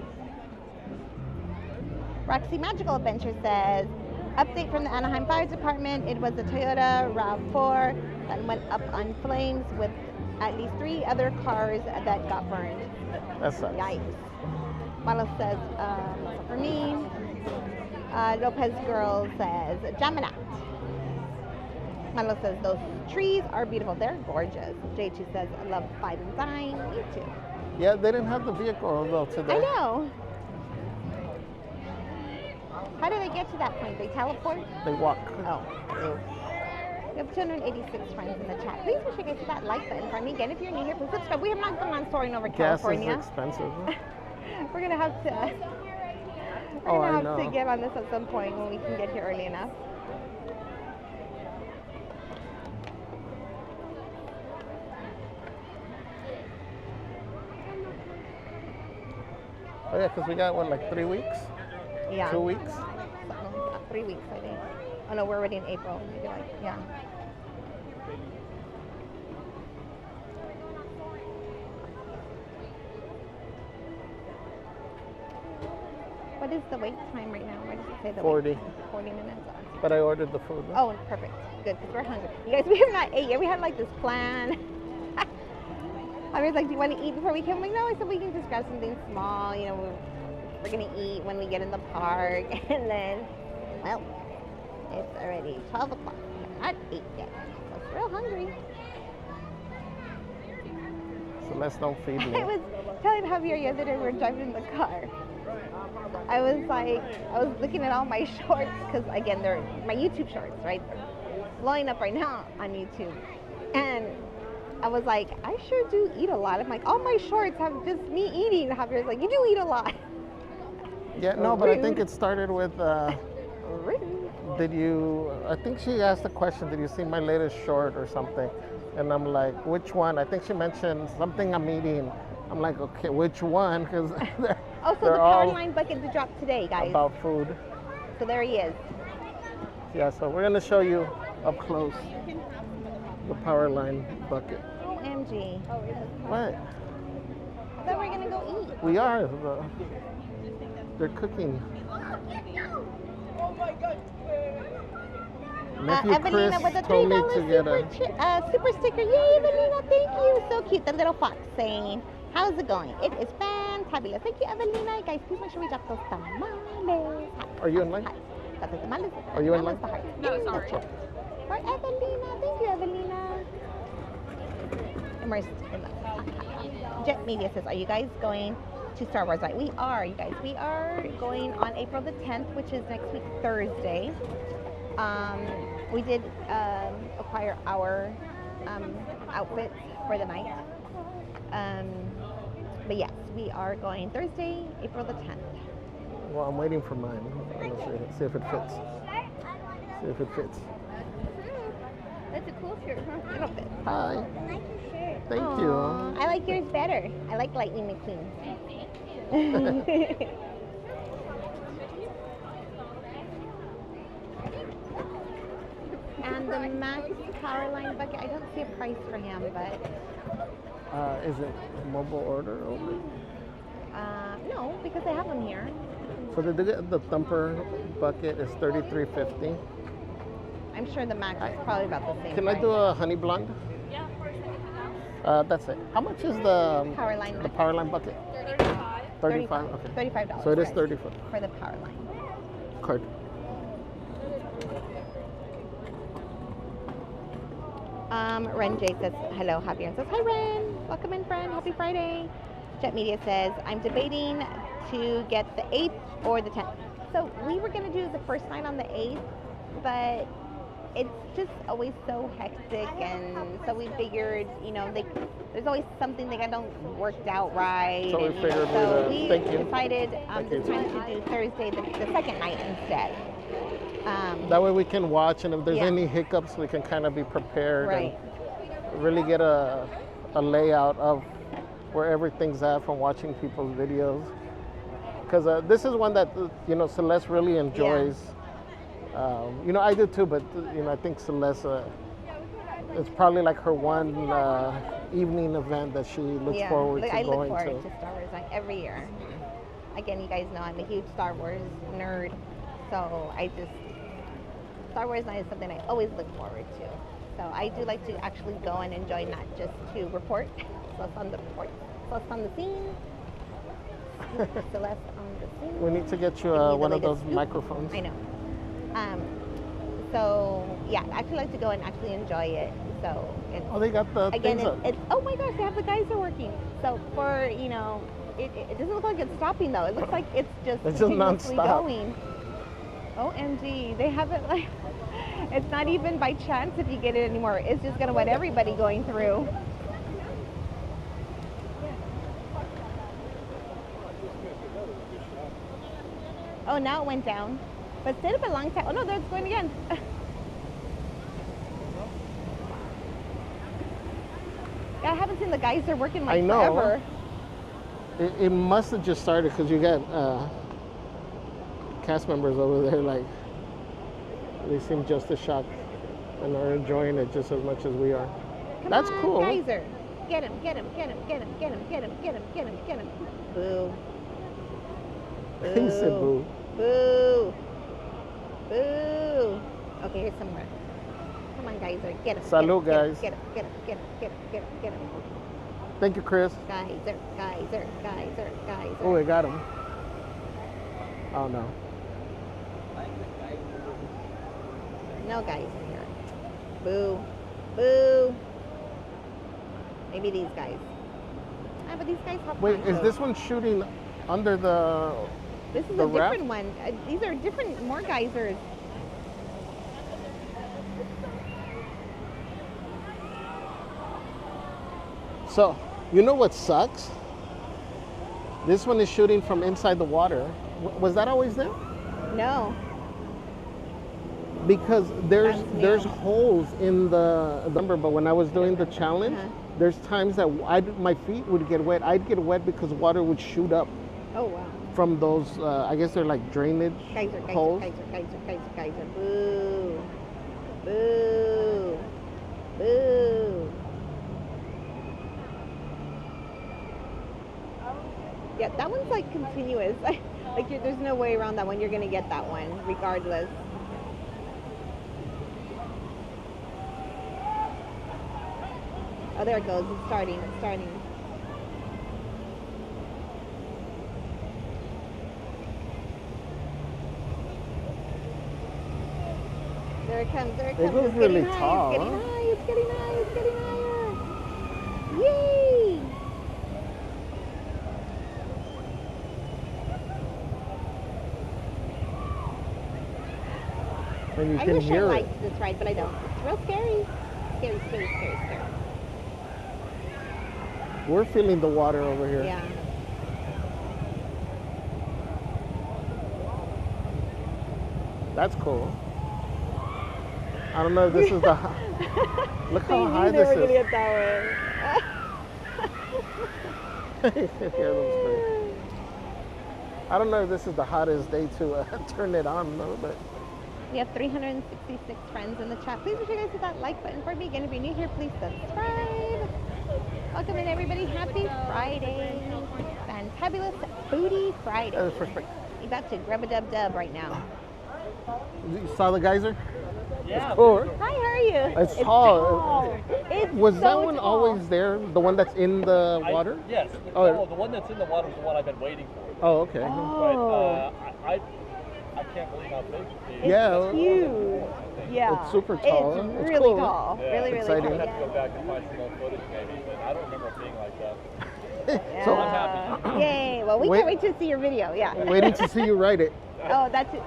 [SPEAKER 2] Roxy Magical Adventure says, update from the Anaheim Fire Department. It was a Toyota RAV4 that went up on flames with at least 3 other cars that got burned.
[SPEAKER 1] That sucks.
[SPEAKER 2] Yikes. Milo says, for me. Lopez Girl says, Gemini. Milo says, those trees are beautiful. They're gorgeous. J2 says, I love 5 and 9. Me too.
[SPEAKER 1] Yeah, they didn't have the vehicle though today.
[SPEAKER 2] I know. How do they get to that point? They teleport?
[SPEAKER 1] They walk.
[SPEAKER 2] Oh. We have 286 friends in the chat. Please make sure you guys hit that like button for me. Again, if you're new here, please subscribe. We have not gone on touring over
[SPEAKER 1] Gas
[SPEAKER 2] California.
[SPEAKER 1] is expensive.
[SPEAKER 2] We're gonna have to.
[SPEAKER 1] Oh, I
[SPEAKER 2] We're gonna have
[SPEAKER 1] know.
[SPEAKER 2] to get on this at some point when we can get here early enough.
[SPEAKER 1] Oh yeah, because we got what, like 3 weeks?
[SPEAKER 2] Yeah.
[SPEAKER 1] 2 weeks?
[SPEAKER 2] 3 weeks, I think. Oh no, we're already in April. Maybe like, yeah. What is the wait time right now? Why does it say the
[SPEAKER 1] 40.
[SPEAKER 2] wait? 40 minutes.
[SPEAKER 1] But I ordered the food.
[SPEAKER 2] Oh, perfect. Good, because we're hungry. You guys, we have not ate yet. We had like this plan. I was like, do you want to eat before we come? I'm like, no, I said we can just grab something small. You know, we're going to eat when we get in the park. And then, well, it's already 12 o'clock. We're not ate yet. So we're real hungry.
[SPEAKER 1] So let's don't feed me.
[SPEAKER 2] I was telling Javier yesterday, we were driving in the car. I was looking at all my shorts, because again, they're my YouTube shorts, right? They're blowing up right now on YouTube. And I was like, I sure do eat a lot. I'm like, all my shorts have just me eating. Javier's like, you do eat a lot.
[SPEAKER 1] Yeah, no, but I think it started with,
[SPEAKER 2] Rude.
[SPEAKER 1] I think she asked a question, did you see my latest short or something? And I'm like, which one? I think she mentioned something I'm eating. I'm like, okay, which one? Because
[SPEAKER 2] Also,
[SPEAKER 1] they're
[SPEAKER 2] the
[SPEAKER 1] all
[SPEAKER 2] power line bucket to drop today, guys.
[SPEAKER 1] about food.
[SPEAKER 2] So there he is.
[SPEAKER 1] Yeah, so we're gonna show you up close the power line bucket.
[SPEAKER 2] OMG.
[SPEAKER 1] What?
[SPEAKER 2] I thought we were going to go eat.
[SPEAKER 1] We are. They're cooking. Nephew
[SPEAKER 2] Evelina
[SPEAKER 1] Chris
[SPEAKER 2] with a
[SPEAKER 1] told me
[SPEAKER 2] $3
[SPEAKER 1] to get a.
[SPEAKER 2] super sticker. Yay, Evelina, thank you. So cute. The little fox saying, how's it going? It is fantabulous. Thank you, Evelina. Guys, please make sure we drop those tamales.
[SPEAKER 1] Are you in line?
[SPEAKER 2] Got the tamales.
[SPEAKER 1] Are you in
[SPEAKER 2] Tamales
[SPEAKER 1] line?
[SPEAKER 2] the heart.
[SPEAKER 6] No, sorry.
[SPEAKER 2] For Evelina. Thank you, Evelina. Immersed in the Jet Media says, are you guys going to Star Wars Night? We are, you guys. We are going on April the 10th, which is next week, Thursday. We did acquire our outfit for the night. But yes, we are going Thursday, April the 10th.
[SPEAKER 1] Well, I'm waiting for mine. Let's see if it fits. See if it fits.
[SPEAKER 2] That's a cool shirt, huh? It'll fit.
[SPEAKER 1] Hi.
[SPEAKER 2] I like your shirt.
[SPEAKER 1] Thank
[SPEAKER 2] Aw,
[SPEAKER 1] you.
[SPEAKER 2] I like yours better. I like Lightning McQueen. And the Max Powerline bucket, I don't see a price for him, but
[SPEAKER 1] Is it mobile order only?
[SPEAKER 2] no, because I have them here.
[SPEAKER 1] So the thumper bucket is $33.50.
[SPEAKER 2] I'm sure the Max is probably about the same
[SPEAKER 1] Can
[SPEAKER 2] price.
[SPEAKER 1] I do a honey blonde?
[SPEAKER 6] Yeah, of course, anything else?
[SPEAKER 1] That's it. How much is the
[SPEAKER 2] Powerline bucket?
[SPEAKER 1] Powerline bucket?
[SPEAKER 6] 35.
[SPEAKER 1] 35. Okay.
[SPEAKER 2] $35.
[SPEAKER 1] So it is
[SPEAKER 2] guys,
[SPEAKER 1] 34.
[SPEAKER 2] for the Powerline.
[SPEAKER 1] Card.
[SPEAKER 2] Ren J says, hello, Javier. And says, hi, Ren. Welcome in, friend. Happy Friday. Jet Media says, I'm debating to get the 8th or the 10th. So we were going to do the first night on the 8th, but it's just always so hectic. And so we figured, you know, there's always something that don't worked out right.
[SPEAKER 1] So we
[SPEAKER 2] and,
[SPEAKER 1] figured
[SPEAKER 2] so
[SPEAKER 1] we'd,
[SPEAKER 2] we
[SPEAKER 1] thank you.
[SPEAKER 2] decided
[SPEAKER 1] Thank
[SPEAKER 2] this
[SPEAKER 1] you.
[SPEAKER 2] time to do Thursday, the second night instead.
[SPEAKER 1] That way we can watch, and if there's
[SPEAKER 2] Yeah.
[SPEAKER 1] any hiccups, we can kind of be prepared
[SPEAKER 2] Right.
[SPEAKER 1] and really get a layout of where everything's at from watching people's videos. Because this is one that, you know, Celeste really enjoys. You know, I do too, but, you know, I think Celeste, it's probably like her one evening event that she looks forward to
[SPEAKER 2] I
[SPEAKER 1] going
[SPEAKER 2] look forward
[SPEAKER 1] to.
[SPEAKER 2] to Star Wars like every year. Again, you guys know I'm a huge Star Wars nerd, so Star Wars night is something I always look forward to. So I do like to actually go and enjoy, not just to report. Celeste on the report. Celeste on the scene. Celeste on the scene.
[SPEAKER 1] We need to get you
[SPEAKER 2] Give me the
[SPEAKER 1] one of
[SPEAKER 2] latest
[SPEAKER 1] those
[SPEAKER 2] scoop.
[SPEAKER 1] microphones.
[SPEAKER 2] I know. So yeah, I actually like to go and actually enjoy it. So it's,
[SPEAKER 1] Oh, they got the
[SPEAKER 2] again,
[SPEAKER 1] things up.
[SPEAKER 2] it's oh my gosh, they have the guys are working. So for, you know, it doesn't look like it's stopping though. It looks like it's just
[SPEAKER 1] It's just
[SPEAKER 2] continuously
[SPEAKER 1] nonstop.
[SPEAKER 2] going. OMG, they have it like, it's not even by chance if you get it anymore. It's just gonna what everybody going through. Oh, now it went down. But stayed up a long time. Oh no, there it's going again. Yeah, I haven't seen the geyser working like
[SPEAKER 1] I know.
[SPEAKER 2] forever.
[SPEAKER 1] It must have just started because you got cast members over there, like, they seem just as shocked and are enjoying it just as much as we are.
[SPEAKER 2] Come
[SPEAKER 1] That's
[SPEAKER 2] on,
[SPEAKER 1] cool.
[SPEAKER 2] Geyser. Get him, get him, get him, get him, get him, get him, get him, get him, get him. Boo.
[SPEAKER 1] He said boo.
[SPEAKER 2] Boo. Boo. Okay, here's some more. Come on, Geyser. Get him.
[SPEAKER 1] Salud, guys.
[SPEAKER 2] Get him, get him, get him, get him, get him, get him.
[SPEAKER 1] Thank you, Chris.
[SPEAKER 2] Geyser, Geyser, Geyser, Geyser.
[SPEAKER 1] Oh, we got him. Oh, no.
[SPEAKER 2] No Geyser here. Boo. Boo. Maybe these guys. Ah, but these guys have
[SPEAKER 1] Wait, is
[SPEAKER 2] ponchos.
[SPEAKER 1] this one shooting under the...
[SPEAKER 2] This is
[SPEAKER 1] the
[SPEAKER 2] a
[SPEAKER 1] wrap?
[SPEAKER 2] different one. These are different, more geysers.
[SPEAKER 1] So, you know what sucks? This one is shooting from inside the water. Was that always there?
[SPEAKER 2] No.
[SPEAKER 1] Because
[SPEAKER 2] That's
[SPEAKER 1] there's
[SPEAKER 2] new.
[SPEAKER 1] holes in the number, but when I was doing the challenge,
[SPEAKER 2] Uh-huh.
[SPEAKER 1] there's times that my feet would get wet. I'd get wet because water would shoot up
[SPEAKER 2] Oh, wow.
[SPEAKER 1] from those, I guess they're like drainage
[SPEAKER 2] Geyser, Geyser,
[SPEAKER 1] holes.
[SPEAKER 2] Geyser, Geyser, Geyser, Geyser. Boo. Boo. Boo. Yeah, that one's like continuous. Like there's no way around that one. You're gonna get that one regardless. Oh, there it goes. It's starting. It's starting. There it comes. There it
[SPEAKER 1] It
[SPEAKER 2] comes.
[SPEAKER 1] goes
[SPEAKER 2] It's
[SPEAKER 1] really
[SPEAKER 2] getting high.
[SPEAKER 1] tall,
[SPEAKER 2] It's getting
[SPEAKER 1] huh?
[SPEAKER 2] high. It's getting high. It's getting higher. Yay!
[SPEAKER 1] And you
[SPEAKER 2] I
[SPEAKER 1] can
[SPEAKER 2] wish I
[SPEAKER 1] hear it.
[SPEAKER 2] liked this ride, but I don't. It's real scary. Scary, scary, scary, scary.
[SPEAKER 1] We're feeling the water over here.
[SPEAKER 2] Yeah.
[SPEAKER 1] That's cool. I don't know if this is the... Look how high
[SPEAKER 2] they
[SPEAKER 1] this
[SPEAKER 2] were gonna
[SPEAKER 1] is.
[SPEAKER 2] get that
[SPEAKER 1] Hear them scream. I don't know if this is the hottest day to turn it on, though, but...
[SPEAKER 2] We have 366 friends in the chat. Please make sure you guys hit that like button for me. Again, if you're new here, please subscribe. Welcome in, everybody. Happy Friday. Fantabulous Booty Friday.
[SPEAKER 1] That was first break.
[SPEAKER 2] You about to grub a dub dub right now.
[SPEAKER 1] You saw the geyser?
[SPEAKER 3] Yeah.
[SPEAKER 1] It's cool.
[SPEAKER 2] Hi, how are you?
[SPEAKER 1] It's tall.
[SPEAKER 2] It's
[SPEAKER 1] Was
[SPEAKER 2] so
[SPEAKER 1] that one
[SPEAKER 2] tall.
[SPEAKER 1] always there? The one that's in the water?
[SPEAKER 3] Yes.
[SPEAKER 1] Oh.
[SPEAKER 3] Oh, the one that's in the water is the one I've been waiting for.
[SPEAKER 1] Oh, okay.
[SPEAKER 2] Oh.
[SPEAKER 3] But I can't believe how big it is.
[SPEAKER 1] Yeah.
[SPEAKER 2] It's huge. Yeah.
[SPEAKER 1] It's super tall.
[SPEAKER 2] It's
[SPEAKER 1] It's
[SPEAKER 2] really
[SPEAKER 1] cool.
[SPEAKER 2] tall.
[SPEAKER 3] Yeah.
[SPEAKER 2] Really, really
[SPEAKER 1] Exciting.
[SPEAKER 2] tall.
[SPEAKER 3] I'd have to go
[SPEAKER 2] Yeah.
[SPEAKER 3] back and find some old footage maybe, but I don't remember it being like that.
[SPEAKER 1] So,
[SPEAKER 3] I'm happy.
[SPEAKER 2] Yay. Well, we
[SPEAKER 1] Wait.
[SPEAKER 2] can't wait to see your video. Yeah.
[SPEAKER 1] waiting to see you ride it.
[SPEAKER 2] Oh, that's it.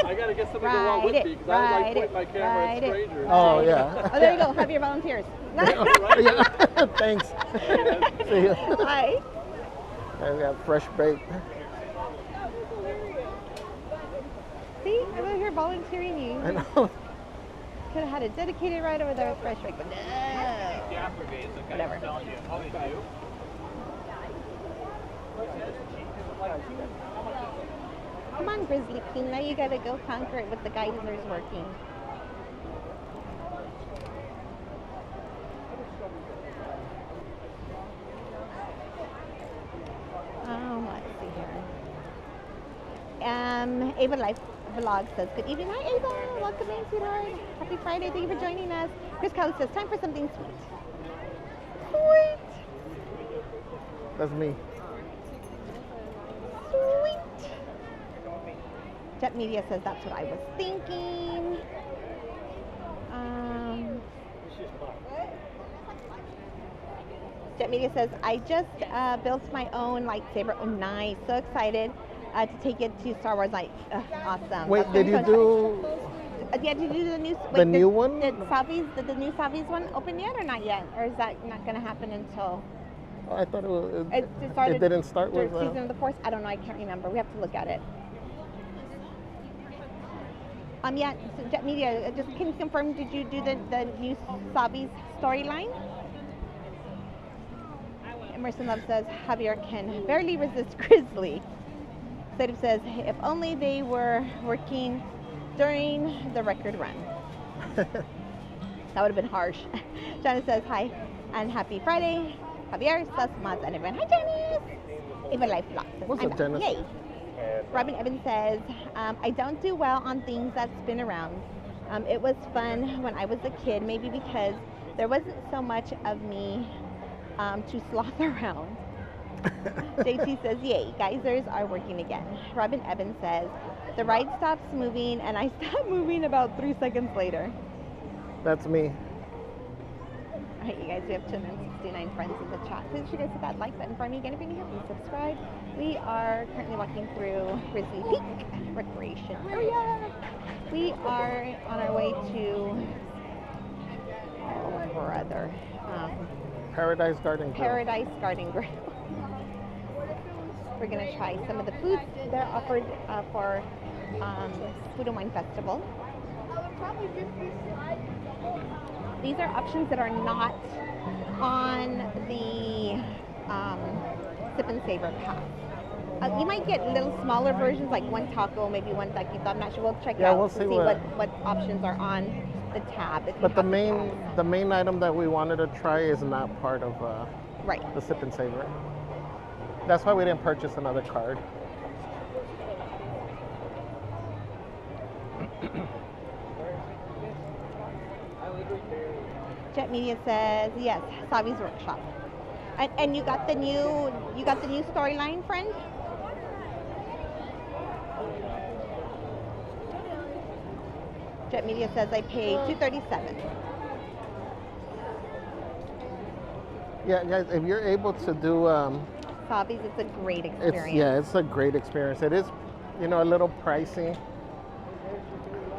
[SPEAKER 3] I gotta get somebody to go along
[SPEAKER 2] Ride
[SPEAKER 3] with
[SPEAKER 2] it,
[SPEAKER 3] me because I don't
[SPEAKER 2] ride
[SPEAKER 3] like pointing
[SPEAKER 2] it,
[SPEAKER 3] my camera
[SPEAKER 2] ride
[SPEAKER 3] at
[SPEAKER 2] it.
[SPEAKER 3] strangers.
[SPEAKER 1] Oh,
[SPEAKER 2] Right.
[SPEAKER 1] yeah.
[SPEAKER 2] Oh, there you go. Have your volunteers.
[SPEAKER 1] Yeah. Thanks. See ya.
[SPEAKER 2] Hi.
[SPEAKER 1] I got fresh bait.
[SPEAKER 2] See, I'm over here volunteering you.
[SPEAKER 1] I know.
[SPEAKER 2] Could have had a dedicated ride over there with fresh bake, but no. Whatever. Come on, Grizzly Peak. Now you gotta go conquer it with the geysers working. Let's see here. Ava Life Vlog says, good evening. Hi, Ava. Welcome in, sweetheart. Happy Friday. Thank you for joining us. Chris Kelly says, time for something sweet. Sweet.
[SPEAKER 1] That's me.
[SPEAKER 2] Sweet. Jet Media says, that's what I was thinking. Jet Media says, I just built my own lightsaber. Oh, nice. So excited. to take it to Star Wars Night. Awesome.
[SPEAKER 1] Wait,
[SPEAKER 2] That's
[SPEAKER 1] did you
[SPEAKER 2] gonna be so
[SPEAKER 1] do
[SPEAKER 2] exciting. Yeah, did you do the new
[SPEAKER 1] the new one?
[SPEAKER 2] Did the new Savi's one open yet or not yet? Or is that not going to happen until
[SPEAKER 1] Oh, I thought it was.
[SPEAKER 2] it started?
[SPEAKER 1] It didn't start
[SPEAKER 2] third
[SPEAKER 1] with.
[SPEAKER 2] season of the Force. I don't know. I can't remember. We have to look at it. Yeah. So Jet Media, just can you confirm? Did you do the new Savi's storyline? Emerson Love says Javier can barely resist Grizzly. Sadie says if only they were working during the record run. That would have been harsh. Janice says hi and happy Friday. Javier, Sus, Maz, and everyone. Hi, Janice. Eva Life Vlog says,
[SPEAKER 1] What's
[SPEAKER 2] I'm
[SPEAKER 1] up,
[SPEAKER 2] back.
[SPEAKER 1] Janice?
[SPEAKER 2] Yay. Robin Evans says, I don't do well on things that spin around. It was fun when I was a kid, maybe because there wasn't so much of me to sloth around. JT says, yay, geysers are working again. Robin Evans says, the ride stops moving and I stop moving about 3 seconds later.
[SPEAKER 1] That's me.
[SPEAKER 2] All right, you guys, we have 269 friends in the chat. Please, you guys hit that like button for me. Again, if you're new here, please subscribe. We are currently walking through Grizzly Peak Recreation Area. We are on our way to, oh brother,
[SPEAKER 1] Paradise Garden Grill.
[SPEAKER 2] Paradise Garden Grill. We're gonna try some of the foods that are offered for Food and Wine Festival. These are options that are not on the Sip and Savor Pass. You might get little smaller versions, like one taco, maybe one taquito. I'm not sure. We'll check out
[SPEAKER 1] we'll
[SPEAKER 2] to
[SPEAKER 1] see
[SPEAKER 2] see
[SPEAKER 1] what-
[SPEAKER 2] what options are on the tab. if you
[SPEAKER 1] But the
[SPEAKER 2] have tab.
[SPEAKER 1] main item that we wanted to try is not part of
[SPEAKER 2] Right.
[SPEAKER 1] the Sip and Savor. That's why we didn't purchase another card.
[SPEAKER 2] Jet Media says yes, Savi's workshop. And you got the new storyline, friend? Jet Media says I paid $237.
[SPEAKER 1] Yeah, guys, if you're able to do,
[SPEAKER 2] Savi's, it's a great experience.
[SPEAKER 1] it's a great experience. It is, a little pricey.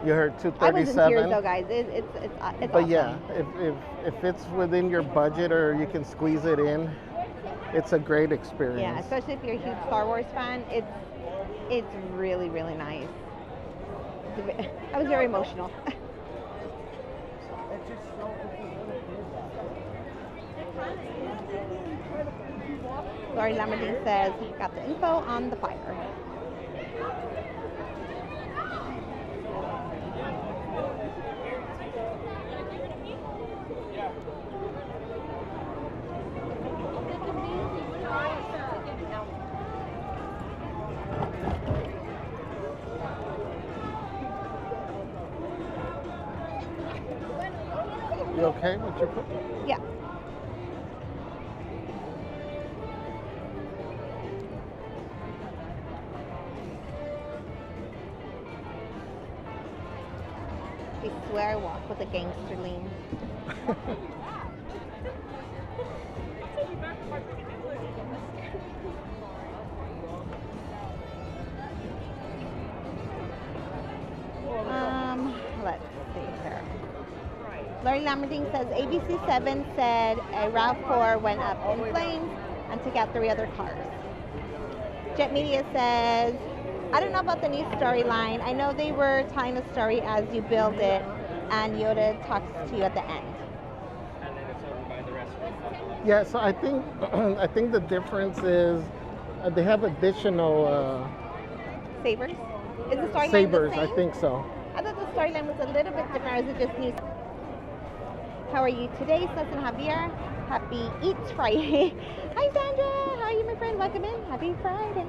[SPEAKER 1] You heard
[SPEAKER 2] I was in tears
[SPEAKER 1] $237.
[SPEAKER 2] though, guys. It's
[SPEAKER 1] But
[SPEAKER 2] awesome.
[SPEAKER 1] yeah, if it's within your budget or you can squeeze it in, it's a great experience.
[SPEAKER 2] Yeah, especially if you're a huge Star Wars fan, it's really, really nice. I was very emotional. Lori Lamardine says, got the info on the fire.
[SPEAKER 1] You okay with your foot?
[SPEAKER 2] Yeah. I swear I walk with a gangster lean. Let's see here. Lori Lamardine says ABC7 said a RAV4 went up in flames and took out 3 other cars. Jet Media says, I don't know about the new storyline. I know they were telling the story as you build it and Yoda talks to you at the end.
[SPEAKER 1] Yeah, so I think I think the difference is they have additional
[SPEAKER 2] Sabers? Is the storyline
[SPEAKER 1] sabers.
[SPEAKER 2] the
[SPEAKER 1] I
[SPEAKER 2] same?
[SPEAKER 1] think so.
[SPEAKER 2] I thought the storyline was a little bit different. Or is it just new? How are you today, Seth and Javier? Happy Eats Friday. Hi, Sandra. How are you, my friend? Welcome in. Happy Friday.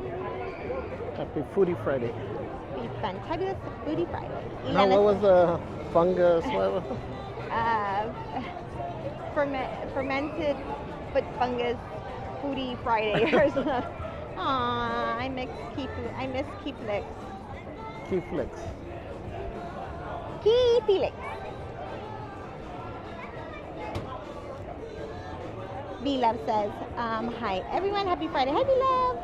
[SPEAKER 1] Happy Foodie Friday.
[SPEAKER 2] Happy Fantabulous Friday.
[SPEAKER 1] No, what was the fungus? What was
[SPEAKER 2] fermented foot fungus foodie Friday or something. Aw, I miss Key Felix.
[SPEAKER 1] Key Flicks.
[SPEAKER 2] Key Felix. B Love says, hi everyone, happy Friday. Hi B Love.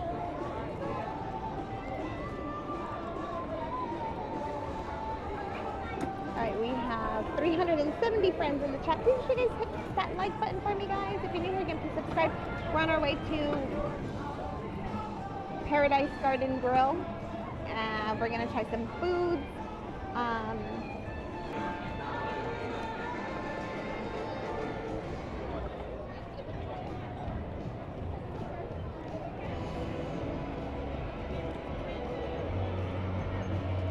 [SPEAKER 2] 370 friends in the chat. Please, you guys hit that like button for me, guys. If you're new here again, please subscribe. We're on our way to Paradise Garden Grill. We're gonna try some foods.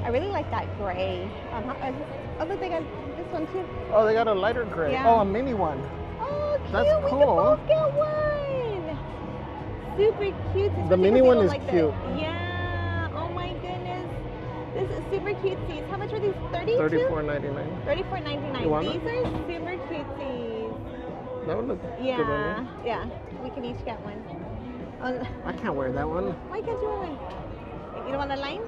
[SPEAKER 2] I really like that gray. Oh, look, they got this one too.
[SPEAKER 1] Oh, they got a lighter gray.
[SPEAKER 2] Yeah.
[SPEAKER 1] Oh, a mini one.
[SPEAKER 2] Oh, cute.
[SPEAKER 1] That's
[SPEAKER 2] We
[SPEAKER 1] cool.
[SPEAKER 2] can both get one. Super cute.
[SPEAKER 1] The
[SPEAKER 2] especially
[SPEAKER 1] mini
[SPEAKER 2] for
[SPEAKER 1] one
[SPEAKER 2] people
[SPEAKER 1] is
[SPEAKER 2] like
[SPEAKER 1] cute.
[SPEAKER 2] Yeah. Oh my goodness. This is super cutesies. How much are these? 32?
[SPEAKER 1] $34.99.
[SPEAKER 2] $34.99.
[SPEAKER 1] You want
[SPEAKER 2] These
[SPEAKER 1] it?
[SPEAKER 2] are super cutesies.
[SPEAKER 1] That would look
[SPEAKER 2] Yeah.
[SPEAKER 1] good on you.
[SPEAKER 2] Yeah. We can each get one. Oh,
[SPEAKER 1] I can't wear that one.
[SPEAKER 2] why can't you wear one? You don't want a line?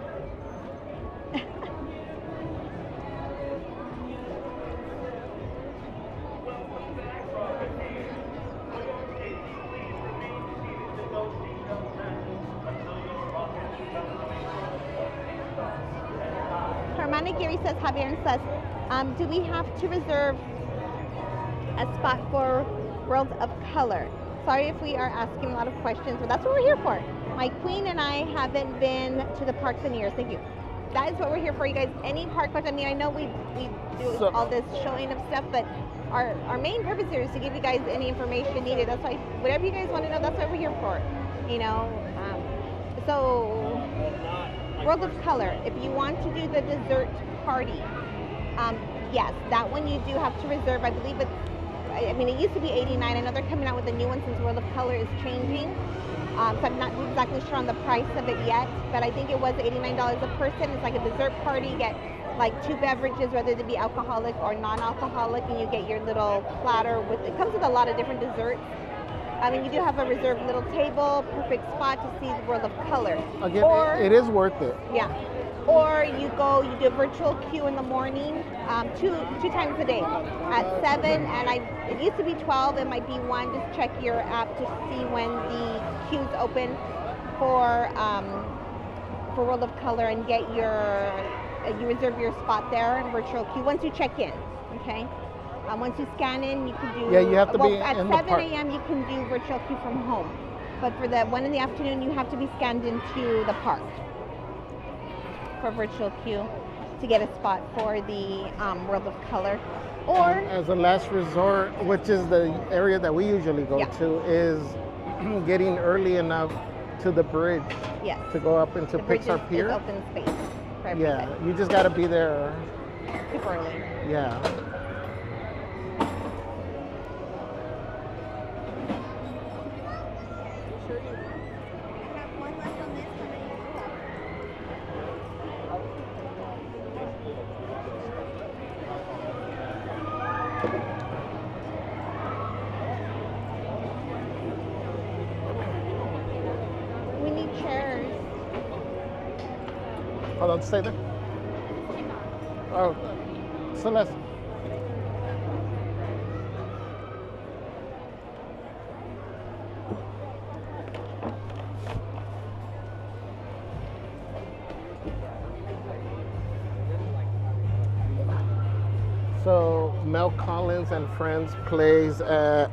[SPEAKER 2] Hermana Gary says, Javier says, do we have to reserve a spot for World of Color? Sorry if we are asking a lot of questions, but that's what we're here for. My queen and I haven't been to the parks in years. Thank you. That is what we're here for, you guys. Any park question. I mean, I know we do
[SPEAKER 1] So-
[SPEAKER 2] all this showing of stuff, but our main purpose here is to give you guys any information needed. That's why, whatever you guys want to know, that's what we're here for. You know, so World of Color. If you want to do the dessert party, yes, that one you do have to reserve. I believe it's. I mean, it used to be $89. I know they're coming out with a new one since World of Color is changing. So I'm not exactly sure on the price of it yet, but I think it was $89 a person. It's like a dessert party. You get like 2 beverages, whether they be alcoholic or non-alcoholic, and you get your little platter with. It comes with a lot of different desserts. I mean, you do have a reserved little table, perfect spot to see the World of Color.
[SPEAKER 1] Again,
[SPEAKER 2] Or-
[SPEAKER 1] it is worth it.
[SPEAKER 2] Yeah. Or you do a virtual queue in the morning, two times a day, at 7, and it used to be 12, it might be 1. Just check your app to see when the queue's open for World of Color and get you reserve your spot there in virtual queue once you check in, okay? Once you scan in, you can do.
[SPEAKER 1] Yeah, you have to be
[SPEAKER 2] at
[SPEAKER 1] in the
[SPEAKER 2] 7
[SPEAKER 1] park.
[SPEAKER 2] a.m. you can do virtual queue from home, but for the one in the afternoon, you have to be scanned into the park for virtual queue to get a spot for the World of Color. Or
[SPEAKER 1] As a last resort, which is the area that we usually go
[SPEAKER 2] Yeah.
[SPEAKER 1] to, is getting early enough to the bridge
[SPEAKER 2] yes,
[SPEAKER 1] to go up into
[SPEAKER 2] the bridge
[SPEAKER 1] Pixar
[SPEAKER 2] is
[SPEAKER 1] Pier.
[SPEAKER 2] open space for
[SPEAKER 1] Yeah,
[SPEAKER 2] everybody.
[SPEAKER 1] you just got to be there.
[SPEAKER 2] Super early.
[SPEAKER 1] Yeah.
[SPEAKER 2] We need chairs.
[SPEAKER 1] Hold on, stay there. Oh, Celeste. So Mel Collins and Friends plays at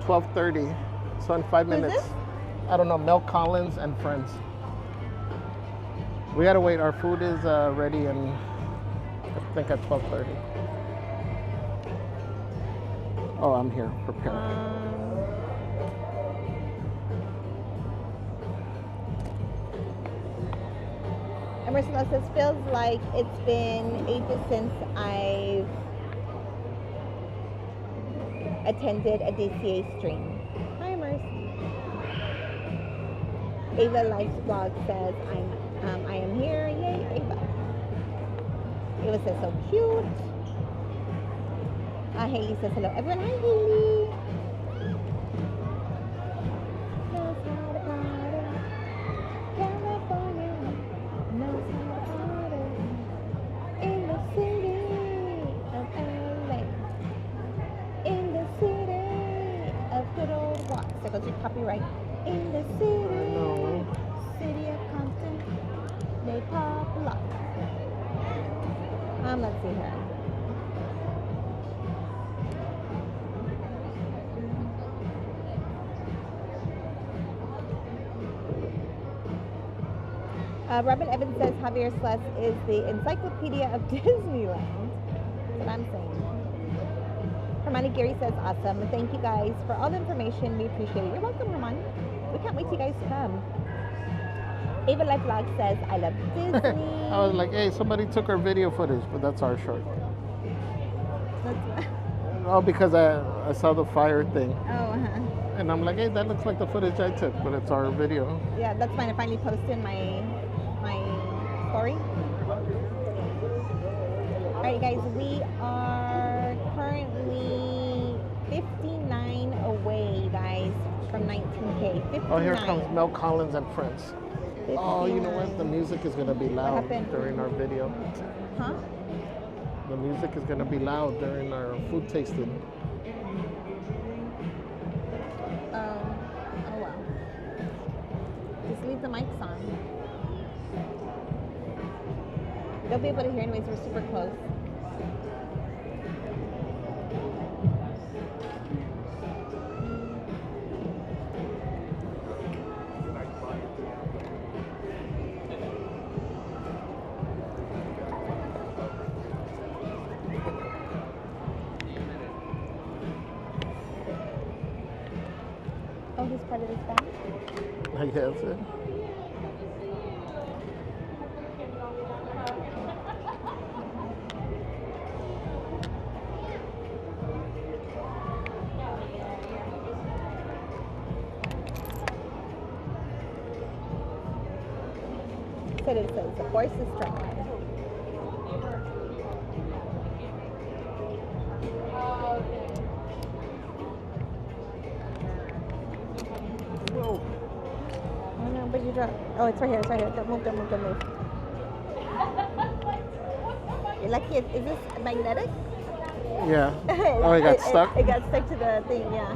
[SPEAKER 1] 12:30. So in 5
[SPEAKER 2] Who's
[SPEAKER 1] minutes.
[SPEAKER 2] this?
[SPEAKER 1] I don't know, Mel Collins and Friends. We gotta wait. Our food is ready, and I think at 12:30. Oh, I'm here prepared.
[SPEAKER 2] Emerson says, feels like it's been ages since I've attended a DCA stream. Hi, Emerson. Ava Life's blog says, I am here. Yay, Ava. Ava says, so cute. Haley says, hello, everyone. Hi, Haley. Knows how to party. California knows how to party. In the city of LA. In the city of good old Watts. There goes your copyright. In the city of Compton, they pop lock. Let's see here. Robin Evans says Javier Celeste is the encyclopedia of Disneyland. That's what I'm saying. Hermione Gary says awesome. Thank you guys for all the information. We appreciate it. You're welcome, Hermione. We can't wait till you guys to come. Ava Life Vlog says I love Disney.
[SPEAKER 1] I was like, hey, somebody took our video footage, but that's our short.
[SPEAKER 2] That's
[SPEAKER 1] Oh, because I saw the fire thing.
[SPEAKER 2] oh,
[SPEAKER 1] And I'm like, hey, that looks like the footage I took, but it's our video.
[SPEAKER 2] yeah, that's fine. I finally posted my story. All right, guys, we are currently 59 away, guys, from 19K. 59.
[SPEAKER 1] Oh, here comes Mel Collins and friends. Oh, you know what?
[SPEAKER 2] 59.
[SPEAKER 1] The music is going to be loud
[SPEAKER 2] happened?
[SPEAKER 1] during our video.
[SPEAKER 2] Huh?
[SPEAKER 1] The music is going to be loud during our food tasting.
[SPEAKER 2] Oh wow. Just leave the mics on. They'll be able to hear anyways, we're super close. Oh, he's part of this band?
[SPEAKER 1] I guess.
[SPEAKER 2] Said it says the horse is strong.
[SPEAKER 1] Whoa.
[SPEAKER 2] Oh no, but you dropped. Oh, it's right here. It's right here. Don't move. Don't move. Don't move. You're lucky. Is this magnetic?
[SPEAKER 1] Yeah. Oh, it got stuck?
[SPEAKER 2] It got stuck to the thing. Yeah.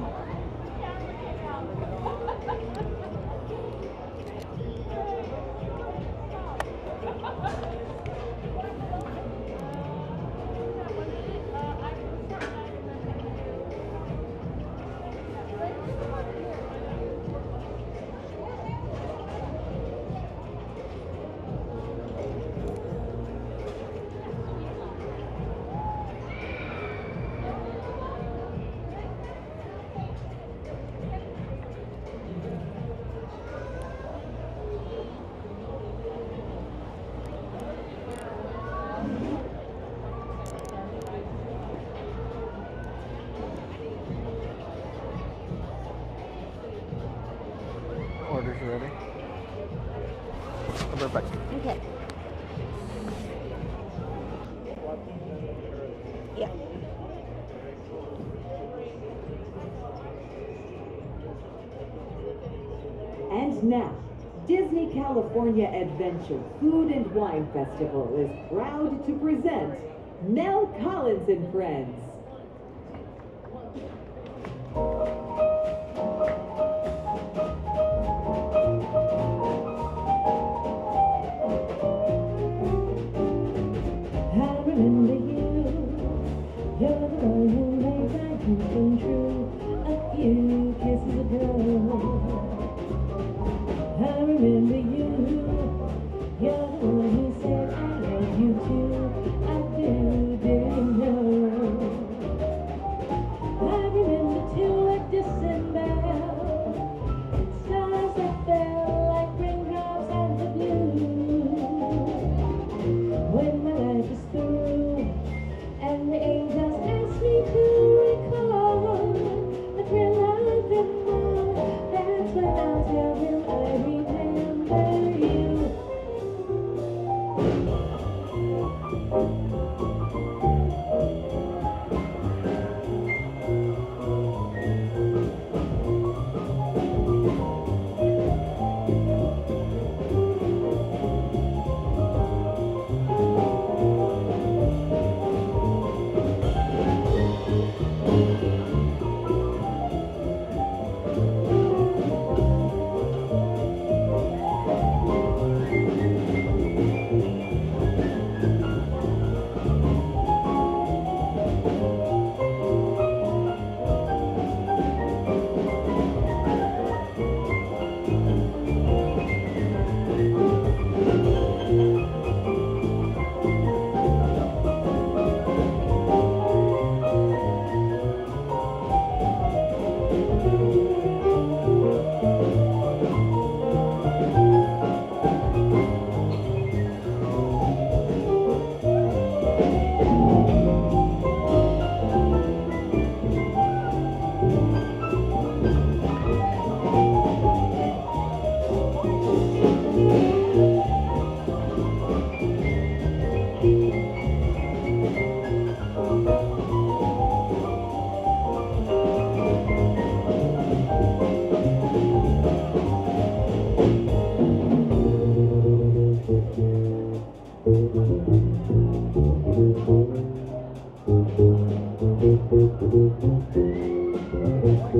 [SPEAKER 1] Order's ready. I'll be back.
[SPEAKER 2] Okay. Yeah.
[SPEAKER 7] And now, Disney California Adventure Food and Wine Festival is proud to present Mel Collins and Friends. I remember you, you're the one who made my dreams come true a few kisses ago. I remember you, you're the one who said I love you too. I didn't know.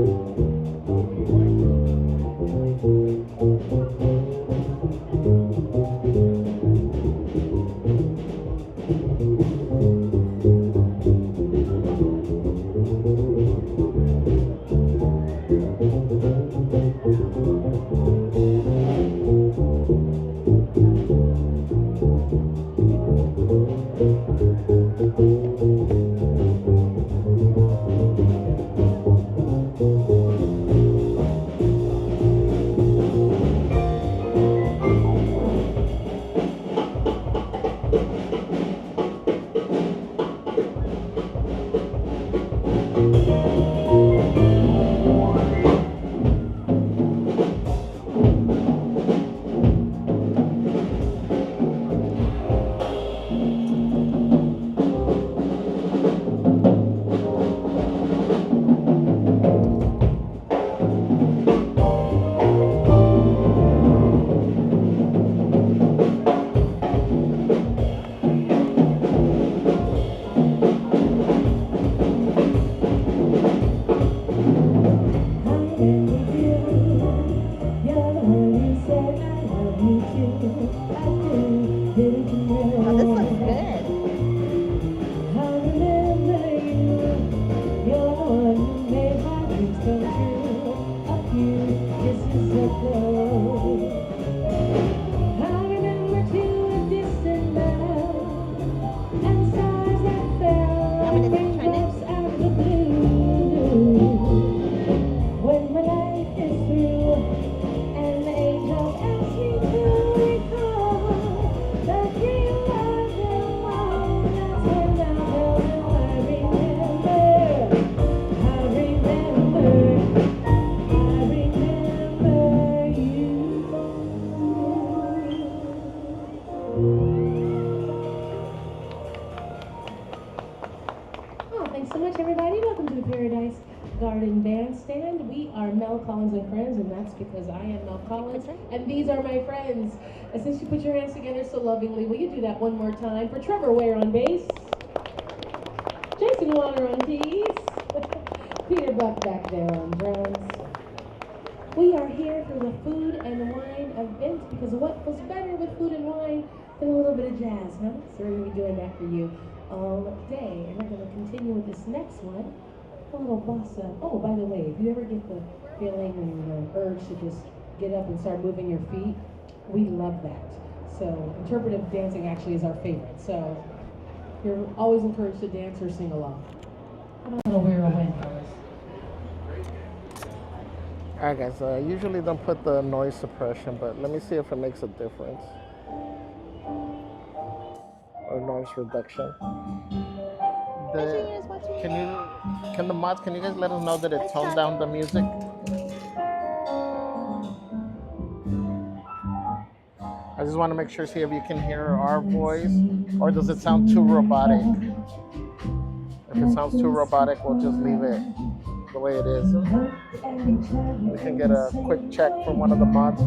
[SPEAKER 2] Oh, this looks good. I mean, is it trending?
[SPEAKER 7] When my life is through and the angels ask me to recall the dream of them all, that's when I tell them I remember,
[SPEAKER 4] Oh, thanks so much, everybody. Welcome to the Paradise Garden Bandstand. We are Mel Collins and friends, and that's because I am Mel Collins, and these are my friends. And since you put your hands together so lovingly, will you do that one more time for Trevor Ware on bass, Jason Warner on keys, Peter Buck back there on drums. We are here for the food and wine event because what was better with food and wine than a little bit of jazz, huh? So we're going to be doing that for you all day. And we're going to continue with this next one, a little bossa. Oh, by the way, if you ever get the feeling and the urge to just get up and start moving your feet, we love that. So interpretive dancing actually is our favorite. So you're always encouraged to dance or sing along. How about a little Wear a Wind, fellas?
[SPEAKER 1] Alright guys, I usually don't put the noise suppression, but let me see if it makes a difference. Or noise reduction. Can the mods, can you guys let us know that it toned down the music? I just want to make sure, see if you can hear our voice, or does it sound too robotic? If it sounds too robotic, we'll just leave it the way it is. We can get a quick check from one of the mods.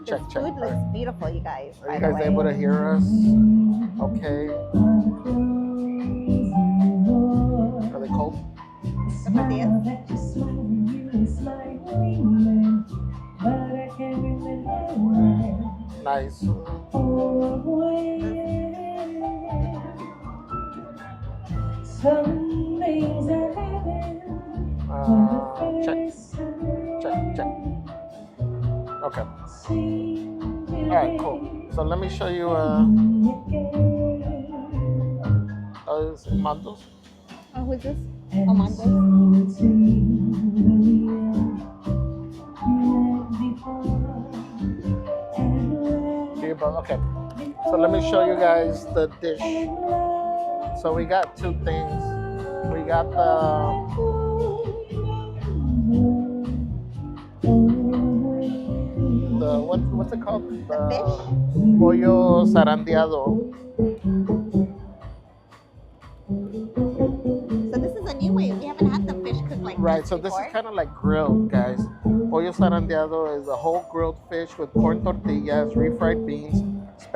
[SPEAKER 1] Check,
[SPEAKER 2] This
[SPEAKER 1] check.
[SPEAKER 2] food looks beautiful, you guys.
[SPEAKER 1] Are you guys able to hear us? Okay. Are they cold?
[SPEAKER 2] The tortillas?
[SPEAKER 1] Nice.
[SPEAKER 7] Some things that happen.
[SPEAKER 1] Check. Check, check. Okay. Alright, cool. So let me show you those mandos.
[SPEAKER 2] Oh, who's this? Armando.
[SPEAKER 1] Okay. So let me show you guys the dish. So we got two things. We got the what's it called?
[SPEAKER 2] The fish?
[SPEAKER 1] Pollo zarandeado.
[SPEAKER 2] So this is a new way. We haven't had the fish cooked like
[SPEAKER 1] Right,
[SPEAKER 2] this
[SPEAKER 1] so this
[SPEAKER 2] before.
[SPEAKER 1] is kind of like grilled, guys. Pollo zarandeado is a whole grilled fish with corn tortillas, refried beans,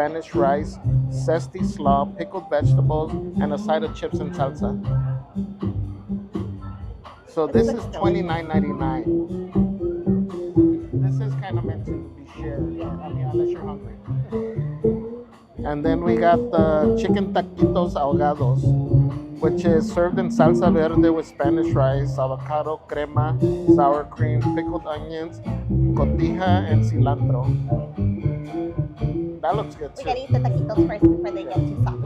[SPEAKER 1] Spanish rice, zesty slaw, pickled vegetables, and a side of chips and salsa. So this is $29.99. This is kind of meant to be shared. I mean, unless you're hungry. And then we got the chicken taquitos ahogados, which is served in salsa verde with Spanish rice, avocado, crema, sour cream, pickled onions, cotija, and cilantro. That looks good
[SPEAKER 2] We
[SPEAKER 1] too.
[SPEAKER 2] gotta eat the taquitos first before they get too soft.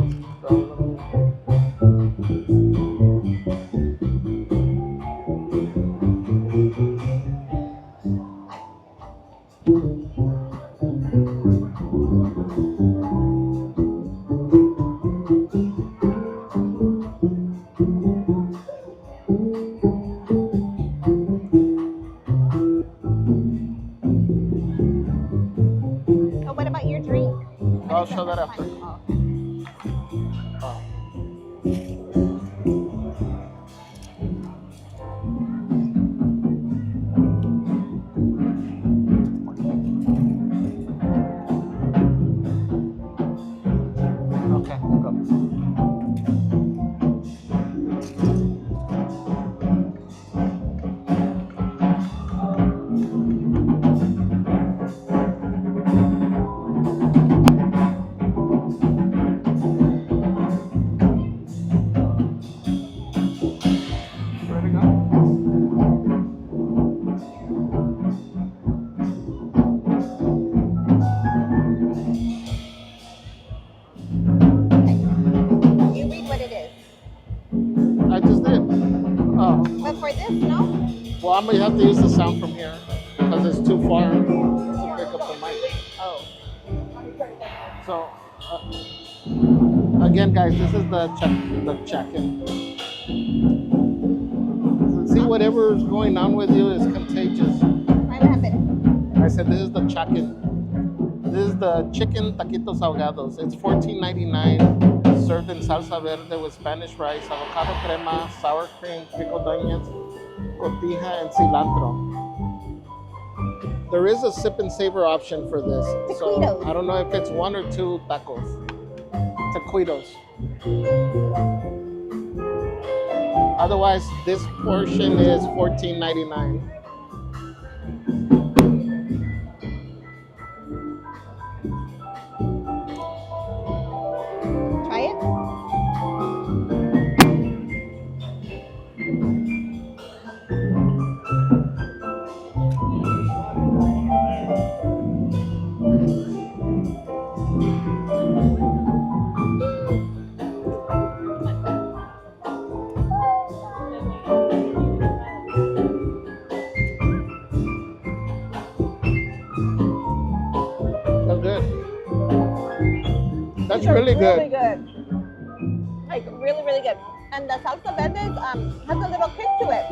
[SPEAKER 2] Oh, what about your drink?
[SPEAKER 1] I'll show that after.
[SPEAKER 2] Oh.
[SPEAKER 1] Okay, go. Ready to go?
[SPEAKER 2] You read what it is.
[SPEAKER 1] I just did. Oh,
[SPEAKER 2] But for this, no?
[SPEAKER 1] well, I'm gonna have to use the sound from here because it's too far to pick up the mic.
[SPEAKER 2] Oh.
[SPEAKER 1] So, again, guys, this is the check-in. See, whatever is going on with you is contagious.
[SPEAKER 2] What happened?
[SPEAKER 1] I said this is the check-in. This is the chicken taquitos ahogados. It's $14.99, served in salsa verde with Spanish rice, avocado crema, sour cream, pickled onions, cotija, and cilantro. There is a sip and savor option for this. So
[SPEAKER 2] Taquitos.
[SPEAKER 1] I don't know if it's 1 or 2 tacos. Taquitos. Otherwise, this portion is $14.99.
[SPEAKER 2] Try it?
[SPEAKER 1] That's good. That's
[SPEAKER 2] These are
[SPEAKER 1] really
[SPEAKER 2] Really
[SPEAKER 1] good.
[SPEAKER 2] good. Like really good. And the salsa verde has a little kick to it.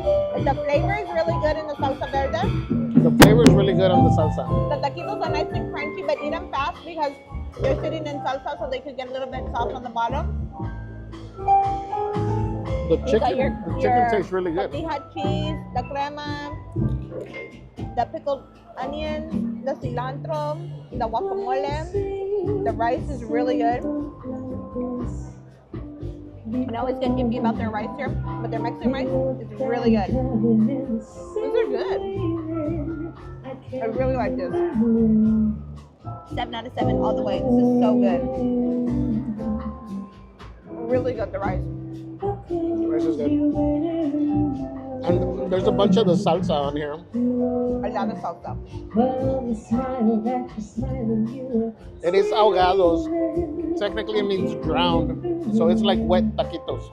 [SPEAKER 2] The flavor is really good in the salsa verde.
[SPEAKER 1] The flavor is really good on the salsa.
[SPEAKER 2] The taquitos are nice and crunchy, but eat them fast because they're sitting in salsa, so they could get a little bit soft on the bottom.
[SPEAKER 1] The
[SPEAKER 2] You got
[SPEAKER 1] chicken tastes really good.
[SPEAKER 2] Cotija cheese, the crema, the pickled onions, the cilantro, the guacamole. The rice is really good. I always get iffy about their rice here, but their Mexican rice is really good. These are good. I really like this. 7 out of 7 all the way. This is so good. Really good, the rice.
[SPEAKER 1] The rice is good. And there's a bunch of the salsa on here.
[SPEAKER 2] I love the salsa.
[SPEAKER 1] It is ahogados. Technically it means drowned. So it's like wet taquitos.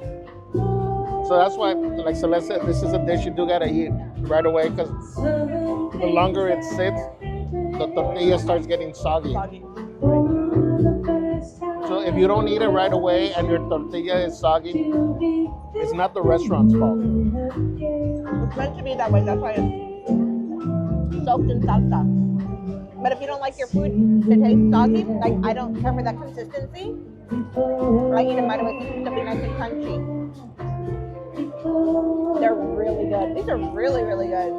[SPEAKER 1] So that's why, like Celeste said, this is a dish you do gotta eat right away because the longer it sits, the tortilla starts getting soggy. So if you don't eat it right away and your tortilla is soggy, it's not the restaurant's fault.
[SPEAKER 2] It's meant to be that way. That's why it's soaked in salsa. But if you don't like your food to taste soggy, like I don't care for that consistency, I eat them right away because it's to be nice and crunchy. They're really good. These are really good.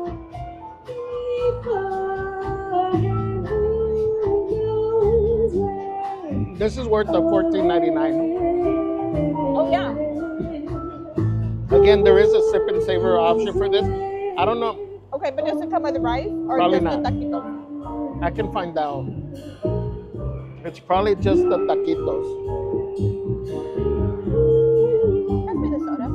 [SPEAKER 1] This is worth the $14.99.
[SPEAKER 2] Oh yeah.
[SPEAKER 1] Again, there is a sip and savor option for this. I don't know.
[SPEAKER 2] Okay, but does it come with rice or
[SPEAKER 1] Probably
[SPEAKER 2] just
[SPEAKER 1] not.
[SPEAKER 2] the taquitos?
[SPEAKER 1] I can find out. It's probably just the taquitos.
[SPEAKER 2] Pass me the soda.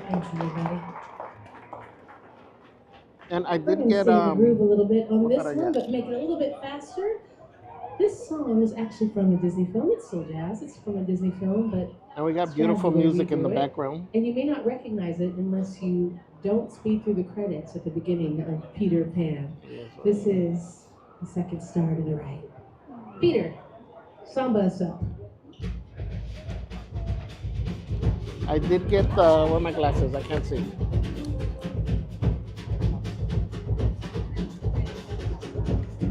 [SPEAKER 7] Thanks, everybody.
[SPEAKER 1] And I
[SPEAKER 7] We're
[SPEAKER 1] did
[SPEAKER 7] gonna
[SPEAKER 1] get
[SPEAKER 7] stay in the groove a little bit on
[SPEAKER 1] what
[SPEAKER 7] this
[SPEAKER 1] did I
[SPEAKER 7] one,
[SPEAKER 1] get?
[SPEAKER 7] but make it a little bit faster. This song is actually from a Disney film. It's still jazz. It's from a Disney film, but
[SPEAKER 1] And we got
[SPEAKER 7] it's
[SPEAKER 1] beautiful
[SPEAKER 7] jazz the way we
[SPEAKER 1] music in
[SPEAKER 7] do
[SPEAKER 1] the
[SPEAKER 7] it.
[SPEAKER 1] background.
[SPEAKER 7] And you may not recognize it unless you don't speed through the credits at the beginning of Peter Pan. This is the second star to the right. Peter, samba us up.
[SPEAKER 1] I did get where are my glasses? I can't see.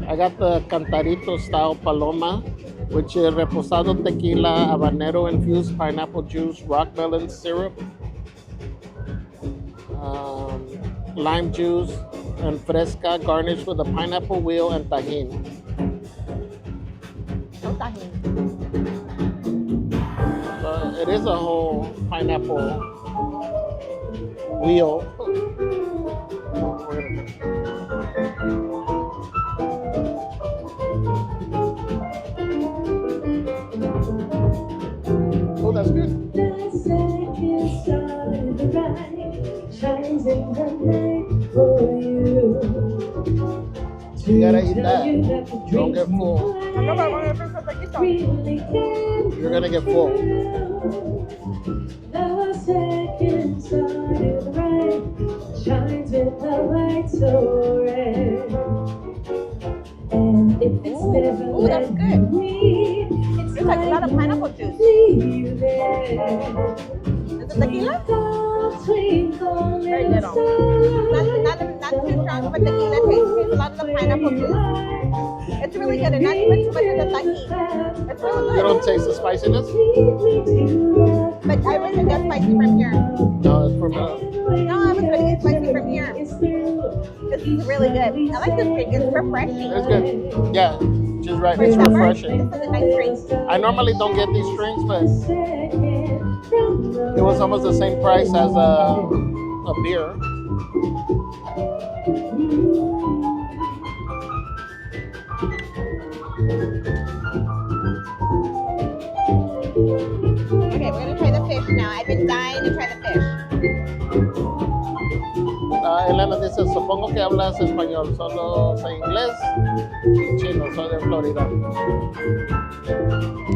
[SPEAKER 1] I got the Cantarito style Paloma, which is reposado tequila, habanero infused pineapple juice, rock melon syrup, lime juice, and fresca, garnished with a pineapple wheel and tajin.
[SPEAKER 2] No tajin.
[SPEAKER 1] So it is a whole pineapple wheel. Oh, that's good.
[SPEAKER 7] The second star to the right shines in the night for you.
[SPEAKER 1] You gotta eat
[SPEAKER 7] To
[SPEAKER 1] that.
[SPEAKER 7] tell you that the
[SPEAKER 1] Don't
[SPEAKER 7] dreams
[SPEAKER 1] get full.
[SPEAKER 2] No, but one of the taquitos.
[SPEAKER 7] really can
[SPEAKER 1] You're gonna get full.
[SPEAKER 7] The second star to the right shines with the light so red. And if it's never
[SPEAKER 2] Ooh, that's
[SPEAKER 7] meant
[SPEAKER 2] good.
[SPEAKER 7] for me, it's
[SPEAKER 2] There's like a lot of pineapple juice.
[SPEAKER 7] leave you there.
[SPEAKER 2] Is it tequila?
[SPEAKER 7] Very
[SPEAKER 2] little. Not too strong, but tequila tastes a lot of the pineapple juice. It's really good, and not even too much of the tajin. It's really
[SPEAKER 1] You
[SPEAKER 2] good.
[SPEAKER 1] don't taste the spiciness?
[SPEAKER 2] But I wasn't that spicy from here.
[SPEAKER 1] No, it's from
[SPEAKER 2] No, I was gonna get spicy from here. This is really good. I like this drink. It's refreshing.
[SPEAKER 1] it's good. Yeah, just right.
[SPEAKER 2] For
[SPEAKER 1] It's
[SPEAKER 2] summer,
[SPEAKER 1] refreshing.
[SPEAKER 2] this is a nice drink.
[SPEAKER 1] I normally don't get these drinks, but it was almost the same price as a beer.
[SPEAKER 2] Okay, we're gonna try the fish now. I've been dying to try the fish.
[SPEAKER 1] Elena dice, supongo que hablas español, solo sé inglés y chino, soy de Florida.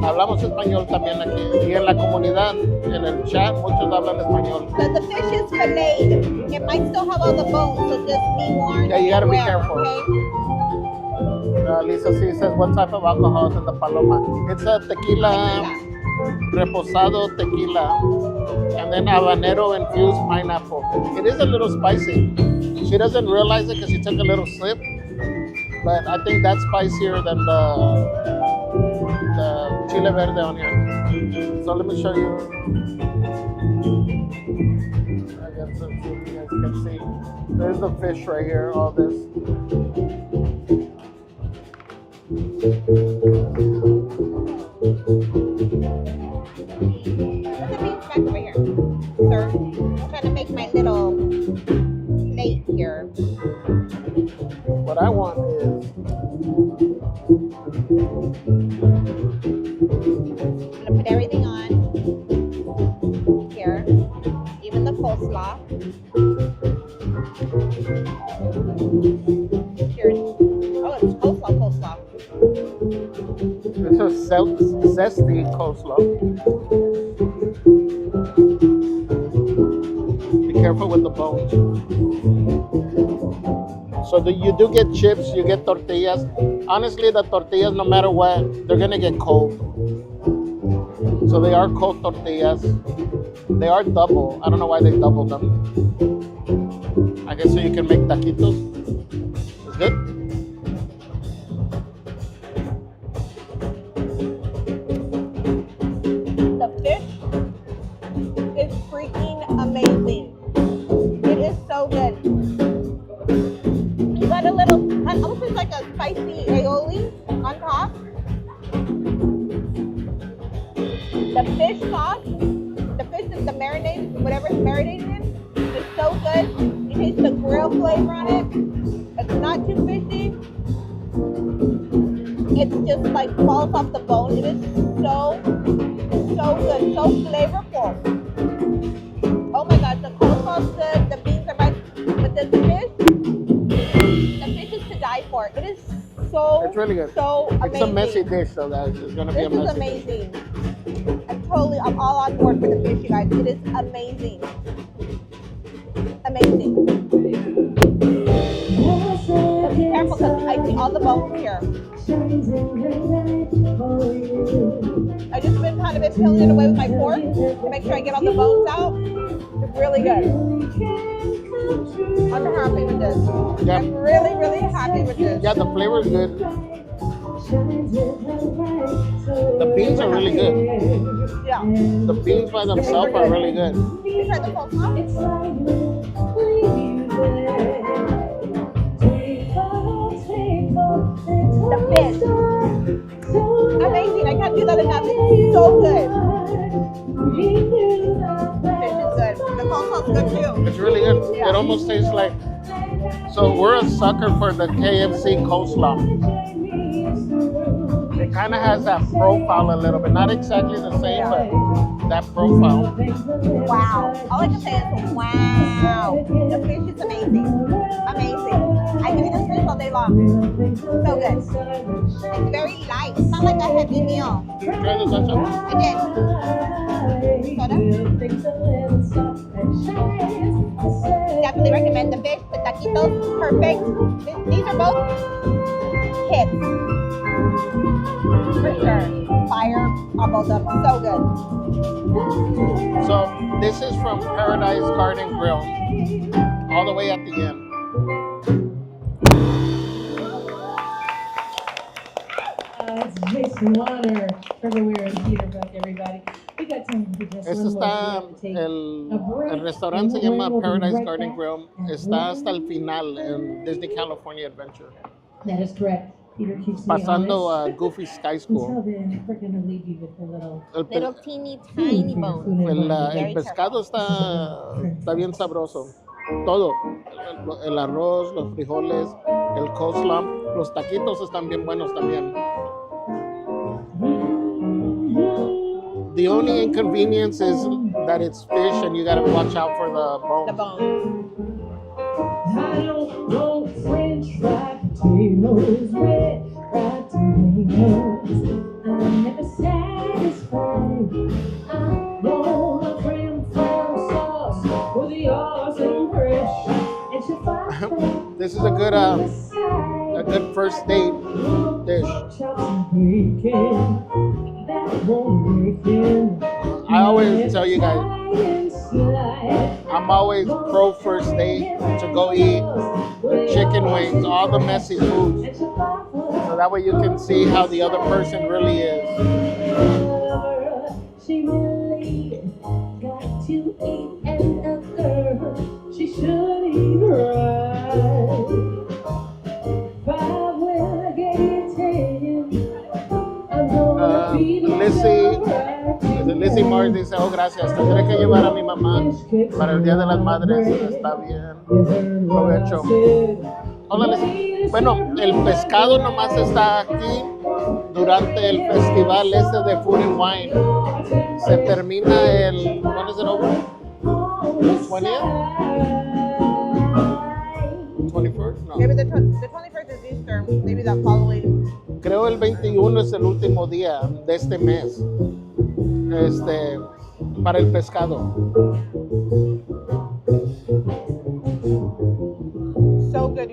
[SPEAKER 1] Hablamos español también aquí y en la comunidad, en el chat, muchos hablan español.
[SPEAKER 2] So the fish is filleted. It might still have all the bones, so just be warned.
[SPEAKER 1] Yeah, you gotta be
[SPEAKER 2] beware,
[SPEAKER 1] careful.
[SPEAKER 2] Okay?
[SPEAKER 1] Lisa C says, what type of alcohol is in the Paloma? It's a tequila, reposado tequila, and then habanero infused pineapple. It is a little spicy. She doesn't realize it because she took a little sip, but I think that's spicier than the chile verde on here. So let me show you. I guess so you guys can see. There's the fish right here, all this.
[SPEAKER 2] What's the beans back over here, sir? I'm trying to make my little plate here.
[SPEAKER 1] What I want is
[SPEAKER 2] I'm gonna put everything on here, even the coleslaw. Here, oh, it's coleslaw.
[SPEAKER 1] this is zesty coleslaw. Be careful with the bones. So you do get chips, you get tortillas. Honestly, the tortillas, no matter what, they're gonna get cold. So they are cold tortillas. They are double. I don't know why they doubled them. I guess so you can make taquitos. It's good.
[SPEAKER 2] The fish is freaking amazing. It is so good. marinated in is so good. You taste the grill flavor on it. It's not too fishy. It's just like falls off the bone. It is so good, so flavorful. Oh my gosh, the coleslaw's good, the beans are right, but the fish is to die for. It is so,
[SPEAKER 1] It's really good.
[SPEAKER 2] so amazing.
[SPEAKER 1] It's a messy dish, so that it's gonna be a
[SPEAKER 2] This is
[SPEAKER 1] messy dish.
[SPEAKER 2] amazing. I'm all on board for the fish, you guys. It is amazing. Amazing. But be careful because I see all the bones here. I just been kind of peeling it away with my fork to make sure I get all the bones out. It's really good. I'm happy with this.
[SPEAKER 1] Yeah.
[SPEAKER 2] I'm really, really happy with this.
[SPEAKER 1] Yeah, the flavor is good. The beans are really good.
[SPEAKER 2] Yeah.
[SPEAKER 1] The beans by themselves are really good.
[SPEAKER 2] You tried the coleslaw? The fish. Amazing. I can't do that enough. It's so good. The fish is good. The coleslaw's good too.
[SPEAKER 1] It's really good.
[SPEAKER 2] Yeah.
[SPEAKER 1] It almost tastes like. So we're a sucker for the KFC coleslaw. It kind of has that profile a little bit, not exactly the same, but that profile.
[SPEAKER 2] Wow. All I can say is wow. The fish is amazing. Amazing. I can eat this fish all day long. So good. It's very light. It's not like a heavy meal.
[SPEAKER 1] Try this, Sancho.
[SPEAKER 2] I did. Soda? Definitely recommend the fish, the taquitos, perfect. These are both hits. For sure. Fire on both of them. So good.
[SPEAKER 1] So this is from Paradise Garden Grill, all the way at the end.
[SPEAKER 7] It's Jason Warner, everywhere in Peterbuck, everybody. We got time for just
[SPEAKER 1] Este
[SPEAKER 7] one
[SPEAKER 1] está,
[SPEAKER 7] more to take a break.
[SPEAKER 1] el restaurante se
[SPEAKER 7] And
[SPEAKER 1] llama
[SPEAKER 7] we'll be
[SPEAKER 1] Paradise
[SPEAKER 7] right
[SPEAKER 1] Garden
[SPEAKER 7] back.
[SPEAKER 1] Grill. Está hasta el final en Disney California Adventure.
[SPEAKER 7] That is correct. Peter keeps me
[SPEAKER 1] Pasando
[SPEAKER 7] honest.
[SPEAKER 1] a Goofy Sky
[SPEAKER 7] Until
[SPEAKER 1] School.
[SPEAKER 7] then, we're going to leave you with a little...
[SPEAKER 1] El, pe-
[SPEAKER 2] Little teeny tiny bones.
[SPEAKER 1] el pescado está bien sabroso. Todo. El arroz, los frijoles, el coleslaw. Los taquitos están bien buenos también. The only inconvenience is that it's fish and you gotta watch out for the
[SPEAKER 2] The
[SPEAKER 1] bones.
[SPEAKER 2] bones.
[SPEAKER 7] I don't want French fried potatoes, red fried tomatoes. I'm never satisfied. I want a cream farm sauce with the awesome fresh. And she finds
[SPEAKER 1] This is a good first date dish.
[SPEAKER 7] chops and bacon. That won't make him.
[SPEAKER 1] I always tell you guys, I'm always pro first date to go eat chicken wings, all the messy foods, so that way you can see how the other person really is.
[SPEAKER 7] She really got to eat, and a girl, she should eat right. If I will get it, I'm gonna be
[SPEAKER 1] Lizzie Morris dice, oh gracias, tendré que llevar a mi mamá para el Día de las Madres. Está bien, provecho. Hola Lizzie. Bueno, el pescado nomás está aquí durante el festival este de Food and Wine. Se termina el, when is it over? The 20th? 21st? No.
[SPEAKER 2] Maybe the 21st is Easter. Maybe the following.
[SPEAKER 1] Creo el 21 es el último día de este mes. Para el pescado.
[SPEAKER 2] So good.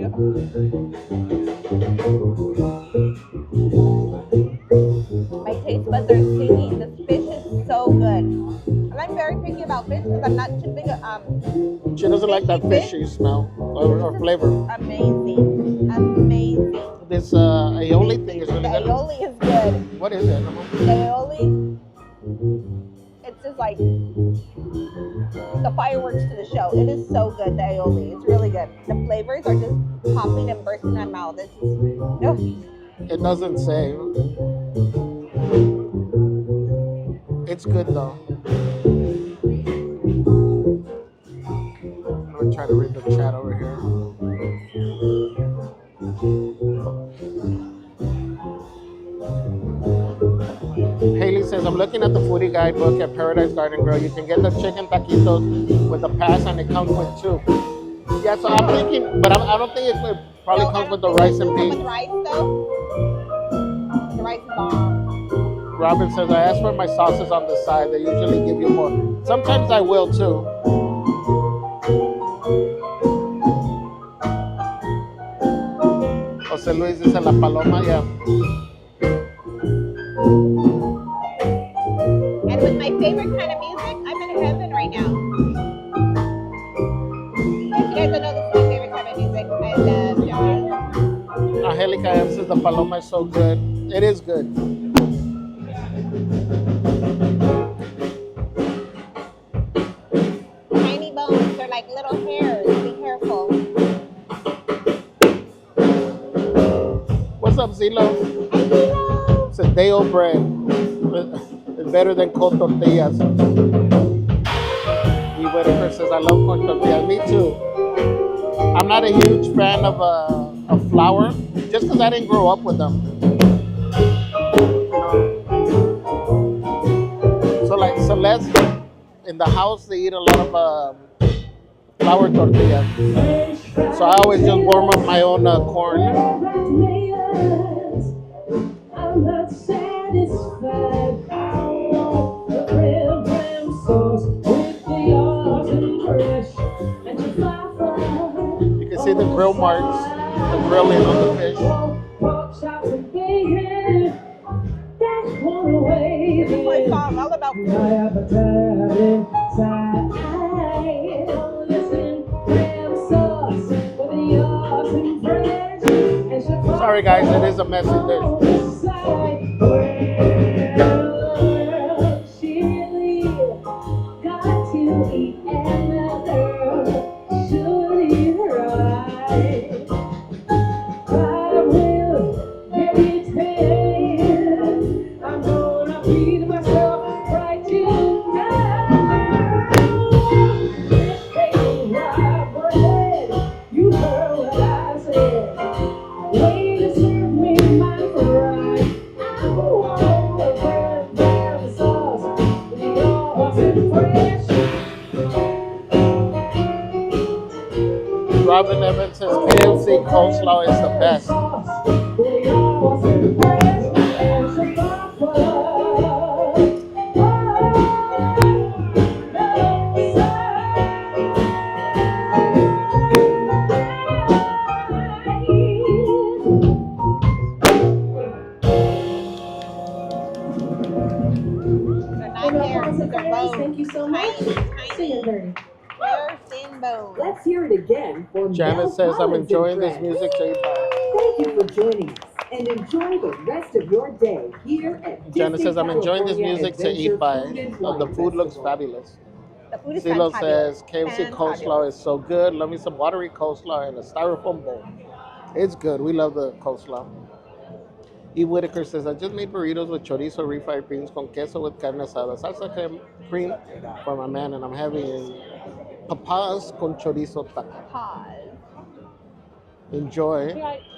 [SPEAKER 2] My taste buds are singing. This fish is so good. And I'm very picky about fish because I'm not too big a
[SPEAKER 1] She doesn't like that fishy smell or flavor.
[SPEAKER 2] Amazing. Amazing.
[SPEAKER 1] This aioli thing is
[SPEAKER 2] The
[SPEAKER 1] really good.
[SPEAKER 2] aioli is good.
[SPEAKER 1] What is it?
[SPEAKER 2] The aioli, it's just like the fireworks to the show. It is so good, the aioli. It's really good. The flavors are just popping and bursting in my mouth. It's just,
[SPEAKER 1] It doesn't say. It's good though. looking at the foodie guidebook at Paradise Garden Grill. You can get the chicken taquitos with the pass, and it comes with 2. Yeah, so I'm thinking, but I don't think it probably
[SPEAKER 2] No, I
[SPEAKER 1] comes
[SPEAKER 2] don't
[SPEAKER 1] with the
[SPEAKER 2] think
[SPEAKER 1] rice
[SPEAKER 2] it
[SPEAKER 1] and
[SPEAKER 2] come
[SPEAKER 1] beef.
[SPEAKER 2] with rice though. The rice is bomb.
[SPEAKER 1] Robin says, I ask for my sauces on the side. They usually give you more. Sometimes I will too. Jose Luis dice La Paloma, yeah.
[SPEAKER 2] And with my favorite kind of music, I'm in heaven right now. If you guys don't know, this is my favorite kind of music. I love jazz.
[SPEAKER 1] Angelica M says the Paloma is so good. It is good.
[SPEAKER 2] Tiny bones, they're like little hairs. Be careful.
[SPEAKER 1] What's up, Zilo?
[SPEAKER 2] Hi, Zilo.
[SPEAKER 1] It's a day-old bread. It's better than cold tortillas. E. Whitaker says, I love corn tortillas. Me too. I'm not a huge fan of flour, just because I didn't grow up with them. So like Celeste, in the house, they eat a lot of flour tortillas. So I always just warm up my own corn.
[SPEAKER 7] I'm not satisfied. I want the red sauce with the awesome fresh and the fly.
[SPEAKER 1] You can see the grill marks, the grilling on the fish.
[SPEAKER 7] Pork chops and bacon. That's one way.
[SPEAKER 2] This is my song, all about food.
[SPEAKER 7] My appetite inside. Listen, red sauce with the awesome fresh and the fly.
[SPEAKER 1] Sorry guys, it is a messy dish. Robin Evans says KFC coleslaw is the best.
[SPEAKER 2] They're not hairs, they're bones.
[SPEAKER 8] Thank you so much. Sing it, Bernie.
[SPEAKER 2] They're thin bones.
[SPEAKER 8] Let's hear it again for
[SPEAKER 1] Janet
[SPEAKER 8] Mel
[SPEAKER 1] says, I'm
[SPEAKER 8] Collins and
[SPEAKER 1] enjoying this
[SPEAKER 8] friends.
[SPEAKER 1] music.
[SPEAKER 8] Thank you for joining us and enjoy the rest of your day here at
[SPEAKER 1] Janet
[SPEAKER 8] Disney
[SPEAKER 1] says, I'm enjoying this
[SPEAKER 8] California
[SPEAKER 1] music to
[SPEAKER 8] Adventure
[SPEAKER 1] eat by.
[SPEAKER 8] Food and
[SPEAKER 1] The
[SPEAKER 8] Wine
[SPEAKER 1] food looks
[SPEAKER 8] Festival.
[SPEAKER 1] fabulous.
[SPEAKER 2] The food is
[SPEAKER 1] CeeLo
[SPEAKER 2] fantabulous.
[SPEAKER 1] says, KFC coleslaw is so good. Love me some watery coleslaw in a styrofoam bowl. It's good. We love the coleslaw. E. Whitaker says, I just made burritos with chorizo, refried beans, con queso with carne asada, salsa cream for my man, and I'm having papas con chorizo taco.
[SPEAKER 2] Pause.
[SPEAKER 1] Enjoy.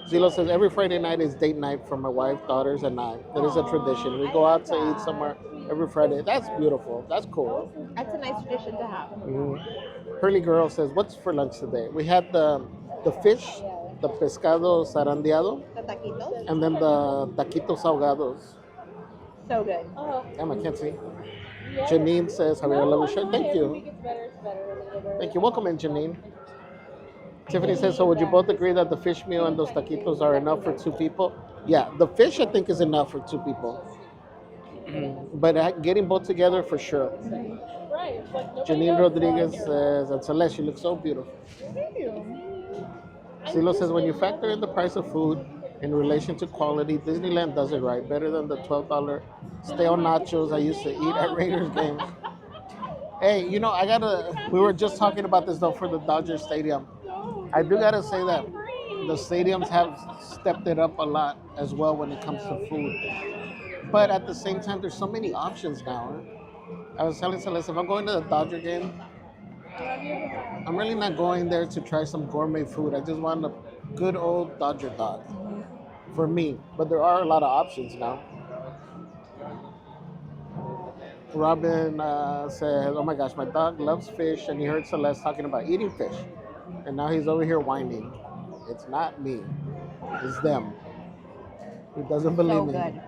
[SPEAKER 1] Zilo says, every Friday night is date night for my wife, daughters, and I. It is a tradition. We go out to eat somewhere every Friday. That's beautiful. That's cool.
[SPEAKER 2] That's a nice tradition to have.
[SPEAKER 1] Pearly Girl says, what's for lunch today? We had the fish, the pescado zarandeado,
[SPEAKER 2] The taquitos,
[SPEAKER 1] and then the taquitos ahogados.
[SPEAKER 2] so good.
[SPEAKER 1] Damn, I can't see. Janine says, Javier, I love your shirt. Thank you. Thank you. Welcome in, Janine. Tiffany says, so would you both agree that the fish meal and those taquitos are enough for 2 people? Yeah, the fish I think is enough for 2 people. But getting both together for sure. Janine Rodriguez says, and Celeste, you look so beautiful. CeeLo says, when you factor in the price of food in relation to quality, Disneyland does it right. Better than the $12 stale nachos I used to eat at Raiders games. Hey, you know, we were just talking about this though for the Dodger Stadium. I do gotta say that the stadiums have stepped it up a lot as well when it comes to food. But at the same time, there's so many options now. I was telling Celeste, if I'm going to the Dodger game, I'm really not going there to try some gourmet food. I just want a good old Dodger dog for me. But there are a lot of options now. Robin says, "Oh my gosh, my dog loves fish, and he heard Celeste talking about eating fish, and now he's over here whining. It's not me, it's them. He doesn't believe
[SPEAKER 2] So
[SPEAKER 1] me."
[SPEAKER 2] good.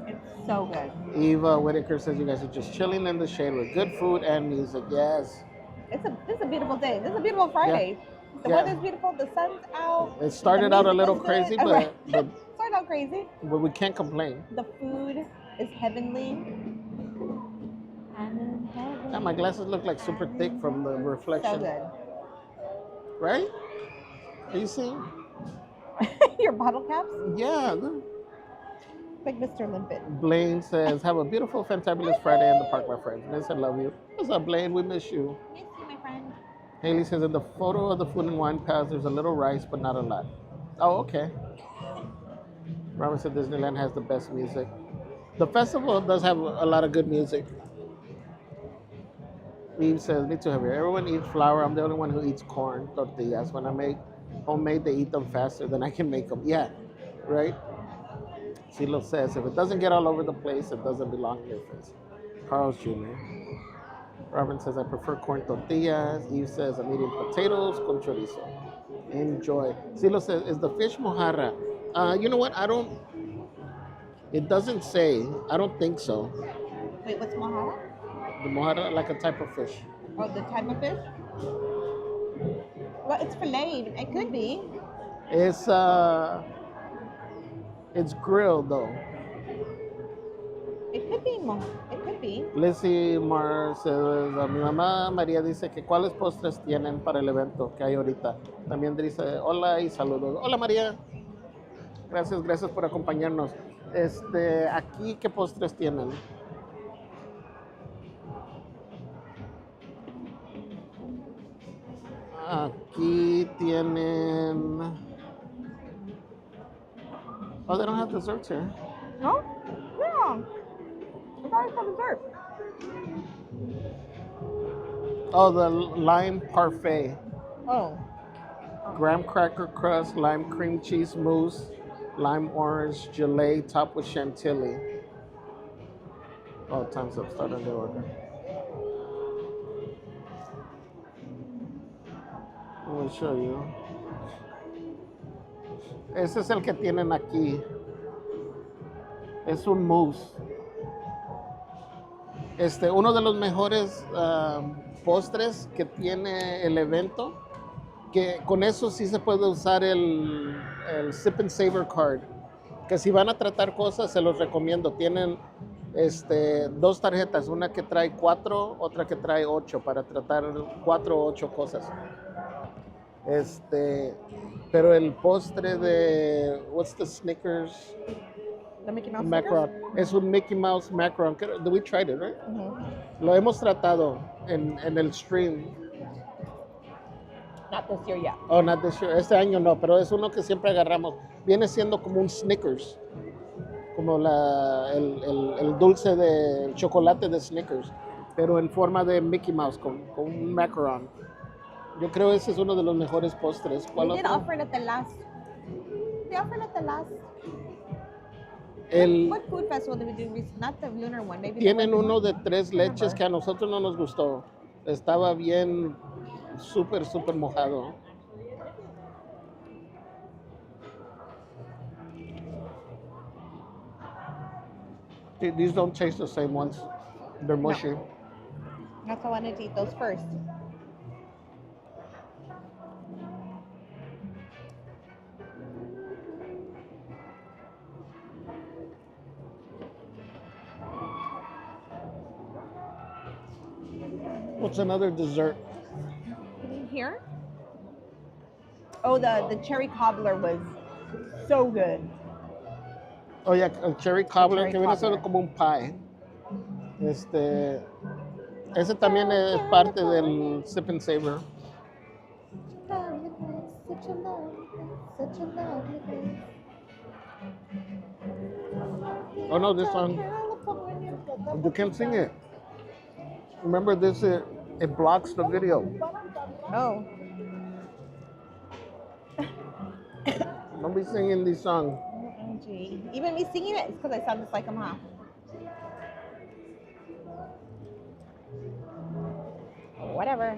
[SPEAKER 2] It's so good.
[SPEAKER 1] Eva Whitaker says, "You guys are just chilling in the shade with good food and music." Yes,
[SPEAKER 2] This is a beautiful day. This is a beautiful Friday. The
[SPEAKER 1] Yeah.
[SPEAKER 2] weather's beautiful. The sun's out.
[SPEAKER 1] it started out a
[SPEAKER 2] music
[SPEAKER 1] little
[SPEAKER 2] was
[SPEAKER 1] crazy,
[SPEAKER 2] good.
[SPEAKER 1] but, but
[SPEAKER 2] Started out crazy.
[SPEAKER 1] but we can't complain.
[SPEAKER 2] The food is heavenly. I'm in heaven.
[SPEAKER 1] Yeah, my glasses look like super thick from the
[SPEAKER 2] So
[SPEAKER 1] reflection,
[SPEAKER 2] good.
[SPEAKER 1] right? Are you seeing?
[SPEAKER 2] Your bottle caps?
[SPEAKER 1] Yeah. Look.
[SPEAKER 2] Like Mr. Limpet.
[SPEAKER 1] Blaine says, "Have a beautiful, fantabulous Friday in the park, my friends." Miss, I love you. What's up, Blaine? We miss you.
[SPEAKER 2] Miss you, my friend.
[SPEAKER 1] Haley says, "In the photo of the food and wine pass, there's a little rice, but not a lot." Oh, okay. Robin said Disneyland has the best music. The festival does have a lot of good music. Eve says, "Me too, Javier. Everyone eats flour. I'm the only one who eats corn tortillas. When I make homemade, they eat them faster than I can make them." Yeah, right? Silo says, "If it doesn't get all over the place, it doesn't belong in your face." Carl's Jr. Robin says, "I prefer corn tortillas." Eve says, "I'm eating potatoes con chorizo." Enjoy. Silo says, "Is the fish mojarra?" You know what? It doesn't say. I don't think so.
[SPEAKER 2] Wait, what's mojarra?
[SPEAKER 1] The mojarra, like a type of fish.
[SPEAKER 2] Oh, the type of fish? Well, it's filleted. It could be.
[SPEAKER 1] It's grilled though.
[SPEAKER 2] It could be. It could be.
[SPEAKER 1] Lizzie Mar says, mi mamá María dice que cuáles postres tienen para el evento que hay ahorita. También dice hola y saludos. Hola María. Gracias por acompañarnos. Aquí qué postres tienen. Aquí tienen. Oh, they don't have desserts here.
[SPEAKER 2] No? Yeah. I thought it was dessert.
[SPEAKER 1] Oh, the lime parfait.
[SPEAKER 2] Oh.
[SPEAKER 1] Graham cracker crust, lime cream cheese mousse, lime orange gelée topped with chantilly. Oh, time's up. Start on the order. Let me show you. Ese es el que tienen aquí. Es un mousse. Uno de los mejores postres que tiene el evento, que con eso sí se puede usar el Sip and Savor Card, que si van a tratar cosas se los recomiendo. Tienen dos tarjetas, una que trae 4, otra que trae 8 para tratar 4 o 8 cosas. Pero el postre de what's the Snickers?
[SPEAKER 2] The Mickey Mouse
[SPEAKER 1] Macaron. Es un Mickey Mouse macaron. We tried it, right?
[SPEAKER 2] Mm-hmm.
[SPEAKER 1] Lo hemos tratado en el stream.
[SPEAKER 2] Not this year yet.
[SPEAKER 1] Oh, not this year. Este año no, pero es uno que siempre agarramos. Viene siendo como un Snickers. Como el dulce de chocolate de Snickers. Pero en forma de Mickey Mouse, con un macaron. Yo creo ese es uno de los mejores postres. ¿Cuál
[SPEAKER 2] They did
[SPEAKER 1] otro?
[SPEAKER 2] offer it at the last. They offered it at the last. What food festival did we do recently? Not the lunar one. Maybe
[SPEAKER 1] Tienen uno de 3 leches que a nosotros no nos gustó. Estaba bien, súper mojado. These don't taste the same ones. They're mushy.
[SPEAKER 2] No. That's why I wanted to eat those first.
[SPEAKER 1] What's another dessert?
[SPEAKER 2] Here? Oh, the cherry cobbler was so good.
[SPEAKER 1] Oh, yeah, el cherry cobbler,
[SPEAKER 2] Cherry
[SPEAKER 1] que viene siendo
[SPEAKER 2] cobbler.
[SPEAKER 1] como un pie. Ese también es parte del Sip and Savor. Oh no, this one, you can't sing it. Remember this, it blocks the video.
[SPEAKER 2] Oh.
[SPEAKER 1] Don't be singing this song.
[SPEAKER 2] OMG. Even me singing it is because I sound just like I'm half. whatever.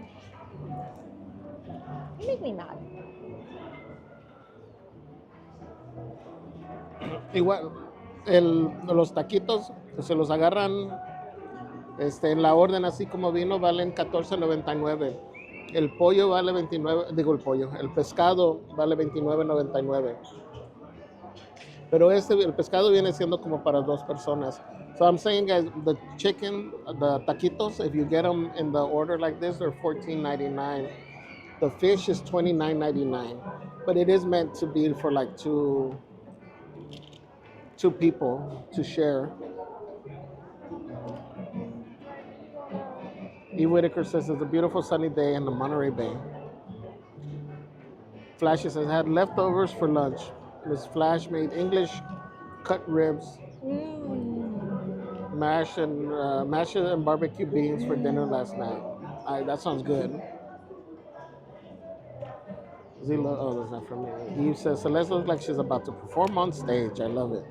[SPEAKER 2] You make me mad.
[SPEAKER 1] Igual, los taquitos se los agarran en la orden así como vino, valen $14.99. El pollo vale 29, digo el pollo, el pescado vale $29.99. Pero el pescado viene siendo como para dos personas. So I'm saying, guys, the chicken, the taquitos, if you get them in the order like this, they're $14.99. The fish is $29.99. But it is meant to be for like two people to share. E. Whitaker says it's a beautiful sunny day in the Monterey Bay. Flashy says, had leftovers for lunch. Miss Flash made English cut ribs, mash and barbecue beans for dinner last night. That sounds good. Zila, oh, that's not from me. Eve says, Celeste looks like she's about to perform on stage. I love it.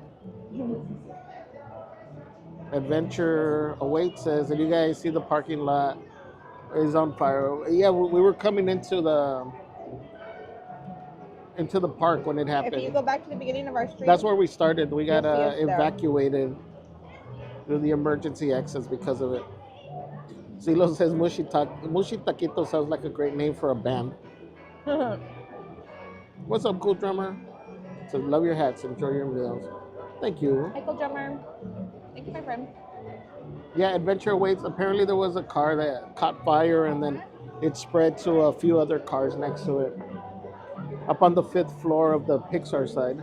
[SPEAKER 1] Adventure Await says, did you guys see the parking lot is on fire? Yeah, we were coming into the park when it happened.
[SPEAKER 2] If you go back to the beginning of our street,
[SPEAKER 1] That's where we started. We got
[SPEAKER 2] You'll see us there.
[SPEAKER 1] evacuated through the emergency exits because of it. Zilo says, Mushi Taquito sounds like a great name for a band. What's up, Cool Drummer? Says, love your hats, enjoy your meals. Thank you.
[SPEAKER 2] Michael Drummer. Thank you, my friend.
[SPEAKER 1] Yeah, Adventure Awaits. Apparently there was a car that caught fire and then it spread to a few other cars next to it. Up on the 5th floor of the Pixar side.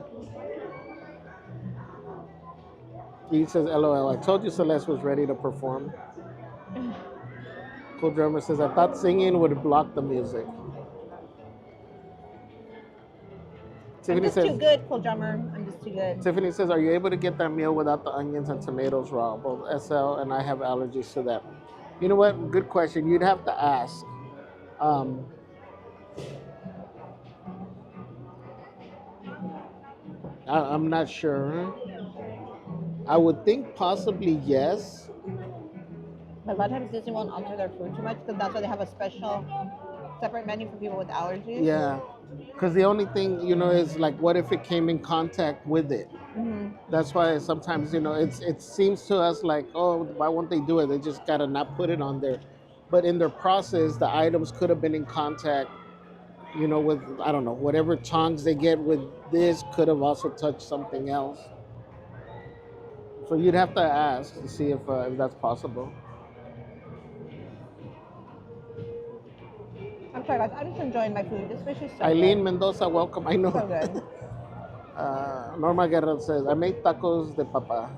[SPEAKER 1] He says, LOL, I told you Celeste was ready to perform. Cool Drummer says, I thought singing would block the music.
[SPEAKER 2] I'm
[SPEAKER 1] Tiffany
[SPEAKER 2] just
[SPEAKER 1] says,
[SPEAKER 2] too good, Cool Drummer. I'm just too good.
[SPEAKER 1] Tiffany says, are you able to get that meal without the onions and tomatoes raw? Both SL and I have allergies to that. You know what? Good question. You'd have to ask. I'm not sure. I would think possibly yes.
[SPEAKER 2] But a lot of times Disney won't alter their food too much because that's why they have a special separate menu for people with allergies.
[SPEAKER 1] Yeah. Because the only thing, is like, what if it came in contact with it?
[SPEAKER 2] Mm-hmm.
[SPEAKER 1] That's why sometimes, it seems to us like, oh, why won't they do it? They just got to not put it on there. But in their process, the items could have been in contact, with, I don't know, whatever tongs they get with this could have also touched something else. So you'd have to ask to see if that's possible.
[SPEAKER 2] I'm sorry, guys. I'm just enjoying my food. This fish is so
[SPEAKER 1] Eileen
[SPEAKER 2] good.
[SPEAKER 1] Mendoza, welcome. I know.
[SPEAKER 2] So good.
[SPEAKER 1] Norma Guerra says, I made tacos de papa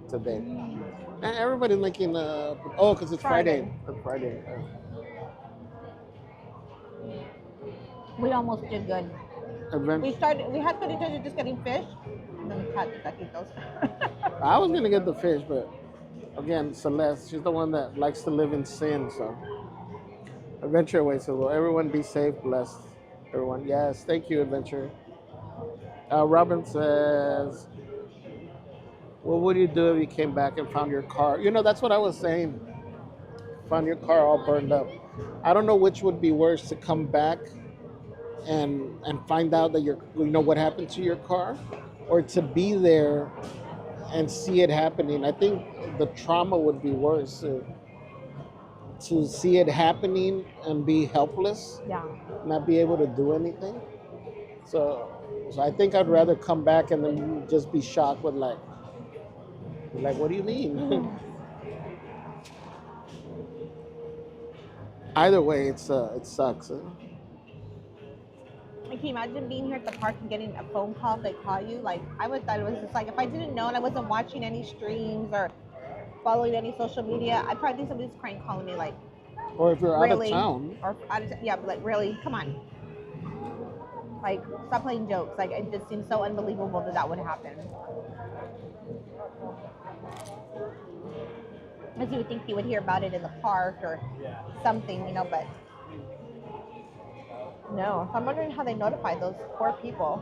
[SPEAKER 1] today. And everybody's making, because it's Friday. It's Friday.
[SPEAKER 2] We almost did good. We had good intention just getting fish, and then we had the taquitos.
[SPEAKER 1] I was going to get the fish, but again, Celeste, she's the one that likes to live in sin, so. Adventure Away says, well, everyone be safe, blessed. Everyone, yes, thank you, Adventure. Robin says, what would you do if you came back and found your car? That's what I was saying. Found your car all burned up. I don't know which would be worse, to come back and find out that what happened to your car, or to be there and see it happening. I think the trauma would be worse. To see it happening and be helpless, not be able to do anything. So I think I'd rather come back and then just be shocked with like, what do you mean? Either way, it sucks.
[SPEAKER 2] Can you imagine being here at the park and getting a phone call if they call you? Like, I would thought it was just like, if I didn't know and I wasn't watching any streams or following any social media, I'd probably think somebody's crying calling me like,
[SPEAKER 1] or if you're
[SPEAKER 2] really?
[SPEAKER 1] out of town.
[SPEAKER 2] Or out of yeah, but like, really, come on. Like, stop playing jokes. Like, it just seems so unbelievable that would happen. Because you would think you would hear about it in the park or something, but no. So I'm wondering how they notified those poor people.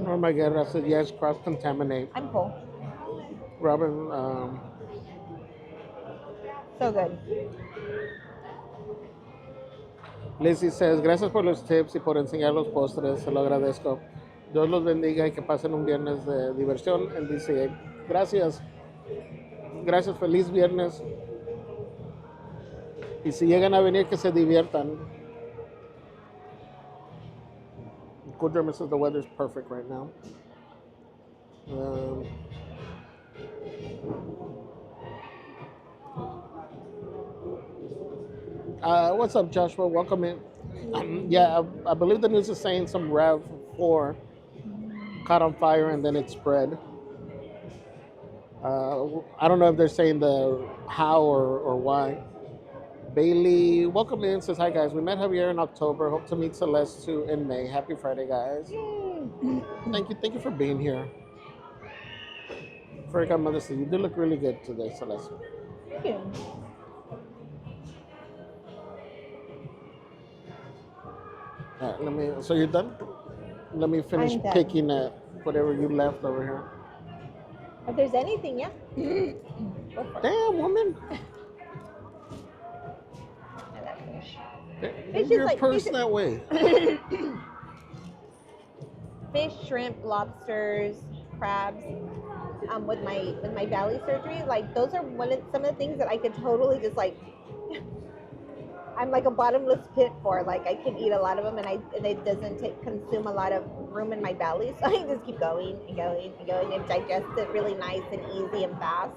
[SPEAKER 1] Norma Guerra said yes, cross-contaminate.
[SPEAKER 2] I'm full.
[SPEAKER 1] Robin,
[SPEAKER 2] So good.
[SPEAKER 1] Lizzie says, gracias por los tips y por enseñar los postres, se lo agradezco. Dios los bendiga y que pasen un viernes de diversión en DCA. Gracias. Gracias, feliz viernes. Y si llegan a venir, que se diviertan. Cool German says the weather is perfect right now. What's up, Joshua? Welcome in. Yeah, I believe the news is saying some RAV4 caught on fire and then it spread. I don't know if they're saying the how or why. Bailey, welcome in, says, hi guys, we met Javier in October, hope to meet Celeste too in May. Happy Friday, guys. Thank you for being here. Fairy Godmother says, you do look really good today, Celeste.
[SPEAKER 2] Thank you.
[SPEAKER 1] All right, so you're done? Let me finish
[SPEAKER 2] I'm done.
[SPEAKER 1] picking at whatever you left over here.
[SPEAKER 2] If there's anything, yeah. Go for it.
[SPEAKER 1] Damn, woman.
[SPEAKER 2] I love fish.
[SPEAKER 1] Move
[SPEAKER 2] just
[SPEAKER 1] your
[SPEAKER 2] like-
[SPEAKER 1] purse
[SPEAKER 2] these-
[SPEAKER 1] that way.
[SPEAKER 2] Fish, shrimp, lobsters, crabs. With my belly surgery, like those are some of the things that I could totally just like. I'm like a bottomless pit for. Like I can eat a lot of them, and it doesn't consume a lot of room in my belly, so I just keep going and going and going and digest it really nice and easy and fast.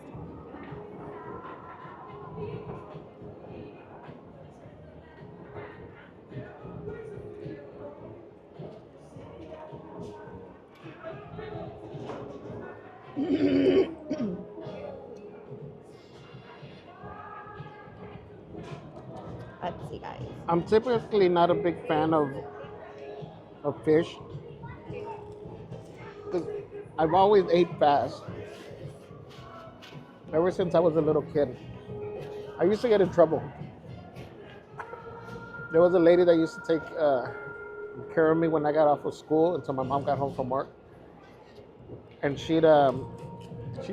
[SPEAKER 2] Let's see, guys.
[SPEAKER 1] I'm typically not a big fan of fish because I've always ate fast ever since I was a little kid. I used to get in trouble. There was a lady that used to take care of me when I got off of school until my mom got home from work, and she'd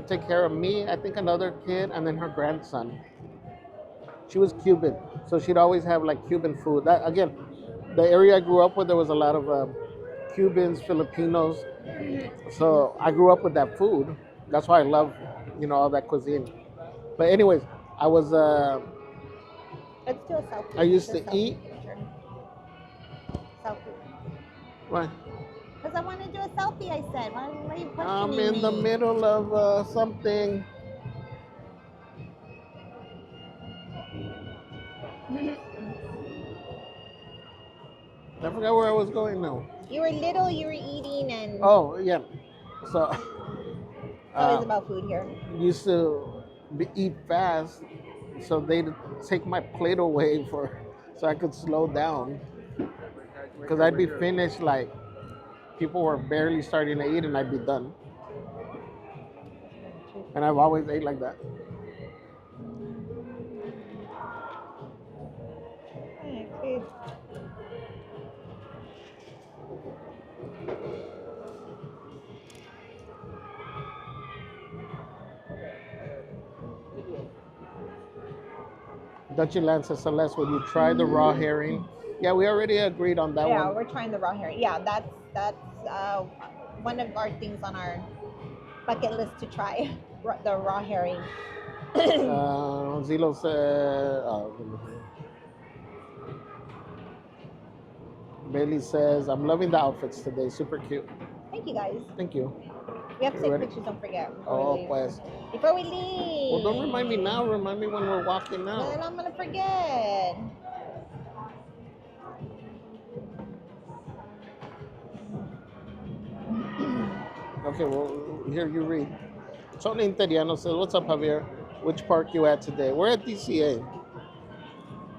[SPEAKER 1] take care of me, I think another kid, and then her grandson. She was Cuban, so she'd always have like Cuban food. That again, the area I grew up with, there was a lot of Cubans, Filipinos. So I grew up with that food. That's why I love, all that cuisine. But anyways, I was.
[SPEAKER 2] Let's do a selfie.
[SPEAKER 1] I used
[SPEAKER 2] Let's
[SPEAKER 1] to
[SPEAKER 2] do a
[SPEAKER 1] eat.
[SPEAKER 2] picture. Selfie.
[SPEAKER 1] Why?
[SPEAKER 2] Because I want to do a selfie. I said. Why are you questioning
[SPEAKER 1] I'm
[SPEAKER 2] me?
[SPEAKER 1] in the middle of something. I forgot where I was going now.
[SPEAKER 2] You were little. You were eating, and
[SPEAKER 1] Oh yeah, so
[SPEAKER 2] it's always about food here.
[SPEAKER 1] used to eat fast, so they'd take my plate away so I could slow down. Because I'd be finished like people were barely starting to eat, and I'd be done. And I've always ate like that.
[SPEAKER 2] Okay.
[SPEAKER 1] Dutchy Lance says, Celeste, will you try the raw herring? Yeah, we already agreed on that
[SPEAKER 2] Yeah,
[SPEAKER 1] one.
[SPEAKER 2] we're trying the raw herring. Yeah, that's one of our things on our bucket list to try. The raw herring.
[SPEAKER 1] Zilo said, Bailey says, I'm loving the outfits today. Super cute.
[SPEAKER 2] Thank you, guys.
[SPEAKER 1] Thank you.
[SPEAKER 2] We have to take
[SPEAKER 1] Ready?
[SPEAKER 2] pictures. Don't forget.
[SPEAKER 1] Oh, pues.
[SPEAKER 2] Before we leave.
[SPEAKER 1] Well, don't remind me now. Remind me when we're walking
[SPEAKER 2] Then
[SPEAKER 1] now.
[SPEAKER 2] I'm gonna forget.
[SPEAKER 1] Okay, well, here you read. Tony Interiano says, what's up, Javier? Which park you at today? We're at DCA.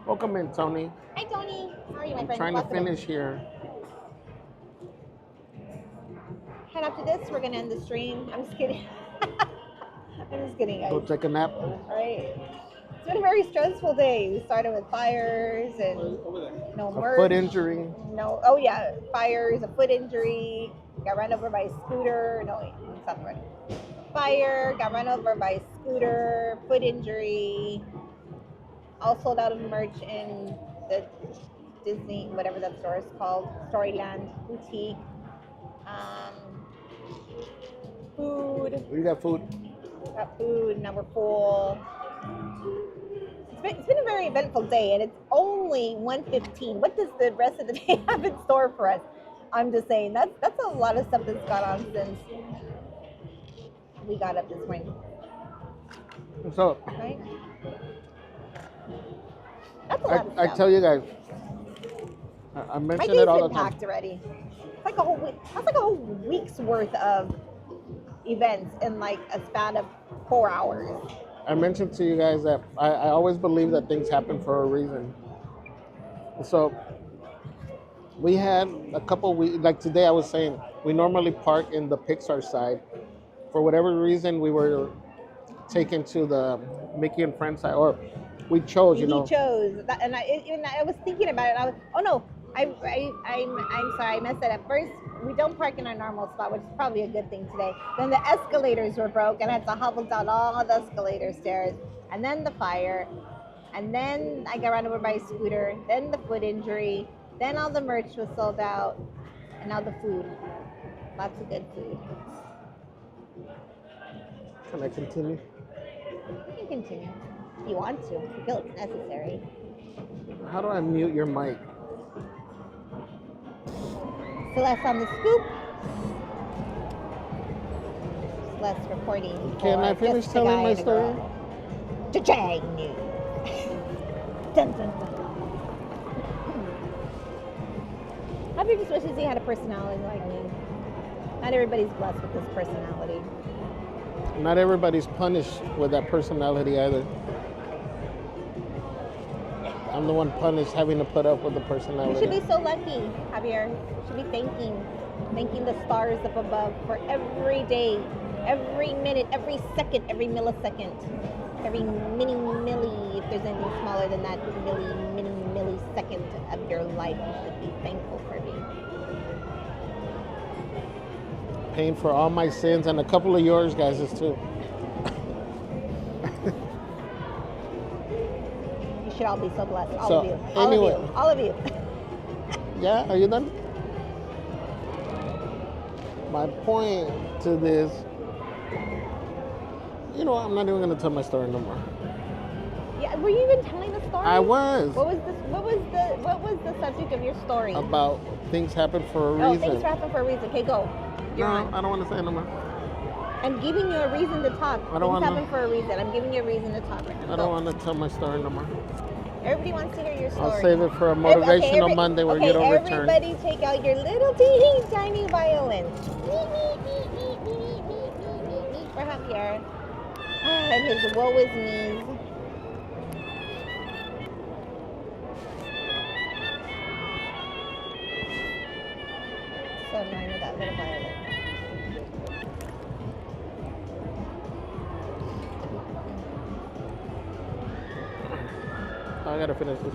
[SPEAKER 1] Welcome in, Tony.
[SPEAKER 2] Hi, Tony. How are you, my
[SPEAKER 1] I'm
[SPEAKER 2] friend?
[SPEAKER 1] trying to
[SPEAKER 2] Welcome in.
[SPEAKER 1] finish here.
[SPEAKER 2] And after this, we're gonna end the stream. I'm just kidding. I'm just kidding, guys.
[SPEAKER 1] Go take a nap.
[SPEAKER 2] All right. It's been a very stressful day. We started with fires and
[SPEAKER 1] A
[SPEAKER 2] merge.
[SPEAKER 1] foot injury.
[SPEAKER 2] No. Oh yeah, fires, a foot injury, got run over by a scooter. No, wait, it's not right. Fire, got run over by a scooter, foot injury, all sold out of merch in the Disney, whatever that store is called, Storyland Boutique. Food.
[SPEAKER 1] We got food.
[SPEAKER 2] Got food, now we're full. It's been a very eventful day, and it's only 1:15. What does the rest of the day have in store for us? I'm just saying, that's a lot of stuff that's gone on since we got up this morning.
[SPEAKER 1] What's up?
[SPEAKER 2] Right? That's a lot of
[SPEAKER 1] I
[SPEAKER 2] stuff.
[SPEAKER 1] tell you guys, I
[SPEAKER 2] My
[SPEAKER 1] mention
[SPEAKER 2] day's
[SPEAKER 1] it all the
[SPEAKER 2] been
[SPEAKER 1] time.
[SPEAKER 2] packed already. It's like a whole week. That's like a whole week's worth of events in like a span of 4 hours.
[SPEAKER 1] I mentioned to you guys that I always believe that things happen for a reason. So we had a couple weeks, like today I was saying, we normally park in the Pixar side. For whatever reason, we were taken to the Mickey and Friends side, or we chose, you know.
[SPEAKER 2] He chose, that, and I was thinking about it. And I was, oh no, I'm sorry, I messed that up. First, we don't park in our normal spot, which is probably a good thing today. Then the escalators were broke, and I had to hobble down all the escalator stairs, and then the fire, and then I got run over by a scooter, then the foot injury, then all the merch was sold out, and now the food. Lots of good food.
[SPEAKER 1] Can I continue?
[SPEAKER 2] You can continue if you want to. If you feel it's necessary.
[SPEAKER 1] How do I mute your mic?
[SPEAKER 2] Celeste on the scoop. Celeste reporting.
[SPEAKER 1] Can I
[SPEAKER 2] for
[SPEAKER 1] finish
[SPEAKER 2] Just a
[SPEAKER 1] telling
[SPEAKER 2] Guy
[SPEAKER 1] my
[SPEAKER 2] and a
[SPEAKER 1] story?
[SPEAKER 2] Girl. Cha-chang news. Dun, dun, dun. Javier just wishes he had a personality like me. Not everybody's blessed with this personality.
[SPEAKER 1] Not everybody's punished with that personality either. I'm the one punished having to put up with the
[SPEAKER 2] You
[SPEAKER 1] personality.
[SPEAKER 2] should be so lucky, Javier. You should be thanking the stars up above for every day, every minute, every second, every millisecond, every milli, if there's anything smaller than that millisecond of your life. You should be thankful for me.
[SPEAKER 1] Paying for all my sins and a couple of yours guys too.
[SPEAKER 2] You should all be so blessed. All
[SPEAKER 1] So,
[SPEAKER 2] of you.
[SPEAKER 1] anyway.
[SPEAKER 2] All of you.
[SPEAKER 1] Yeah, are you done? My point to this, you know, I'm not even gonna tell my story no more.
[SPEAKER 2] Yeah, were you even telling the story?
[SPEAKER 1] I was.
[SPEAKER 2] What was the subject of your story?
[SPEAKER 1] About things happen for a reason.
[SPEAKER 2] Oh, things happen for a reason. Okay, go. You're
[SPEAKER 1] No,
[SPEAKER 2] on.
[SPEAKER 1] I don't want to say it no more.
[SPEAKER 2] I'm giving you a reason to talk.
[SPEAKER 1] I don't
[SPEAKER 2] Things
[SPEAKER 1] wanna-
[SPEAKER 2] happen for a reason. I'm giving you a reason to talk right now.
[SPEAKER 1] I
[SPEAKER 2] Go.
[SPEAKER 1] don't want to tell my story no more.
[SPEAKER 2] Everybody wants to hear your story.
[SPEAKER 1] I'll save it for a motivational Monday where you don't return.
[SPEAKER 2] Everybody take out your little teeny tiny violin. For Javier. And his woe is me's. So annoying with that little violin.
[SPEAKER 1] I gotta finish this.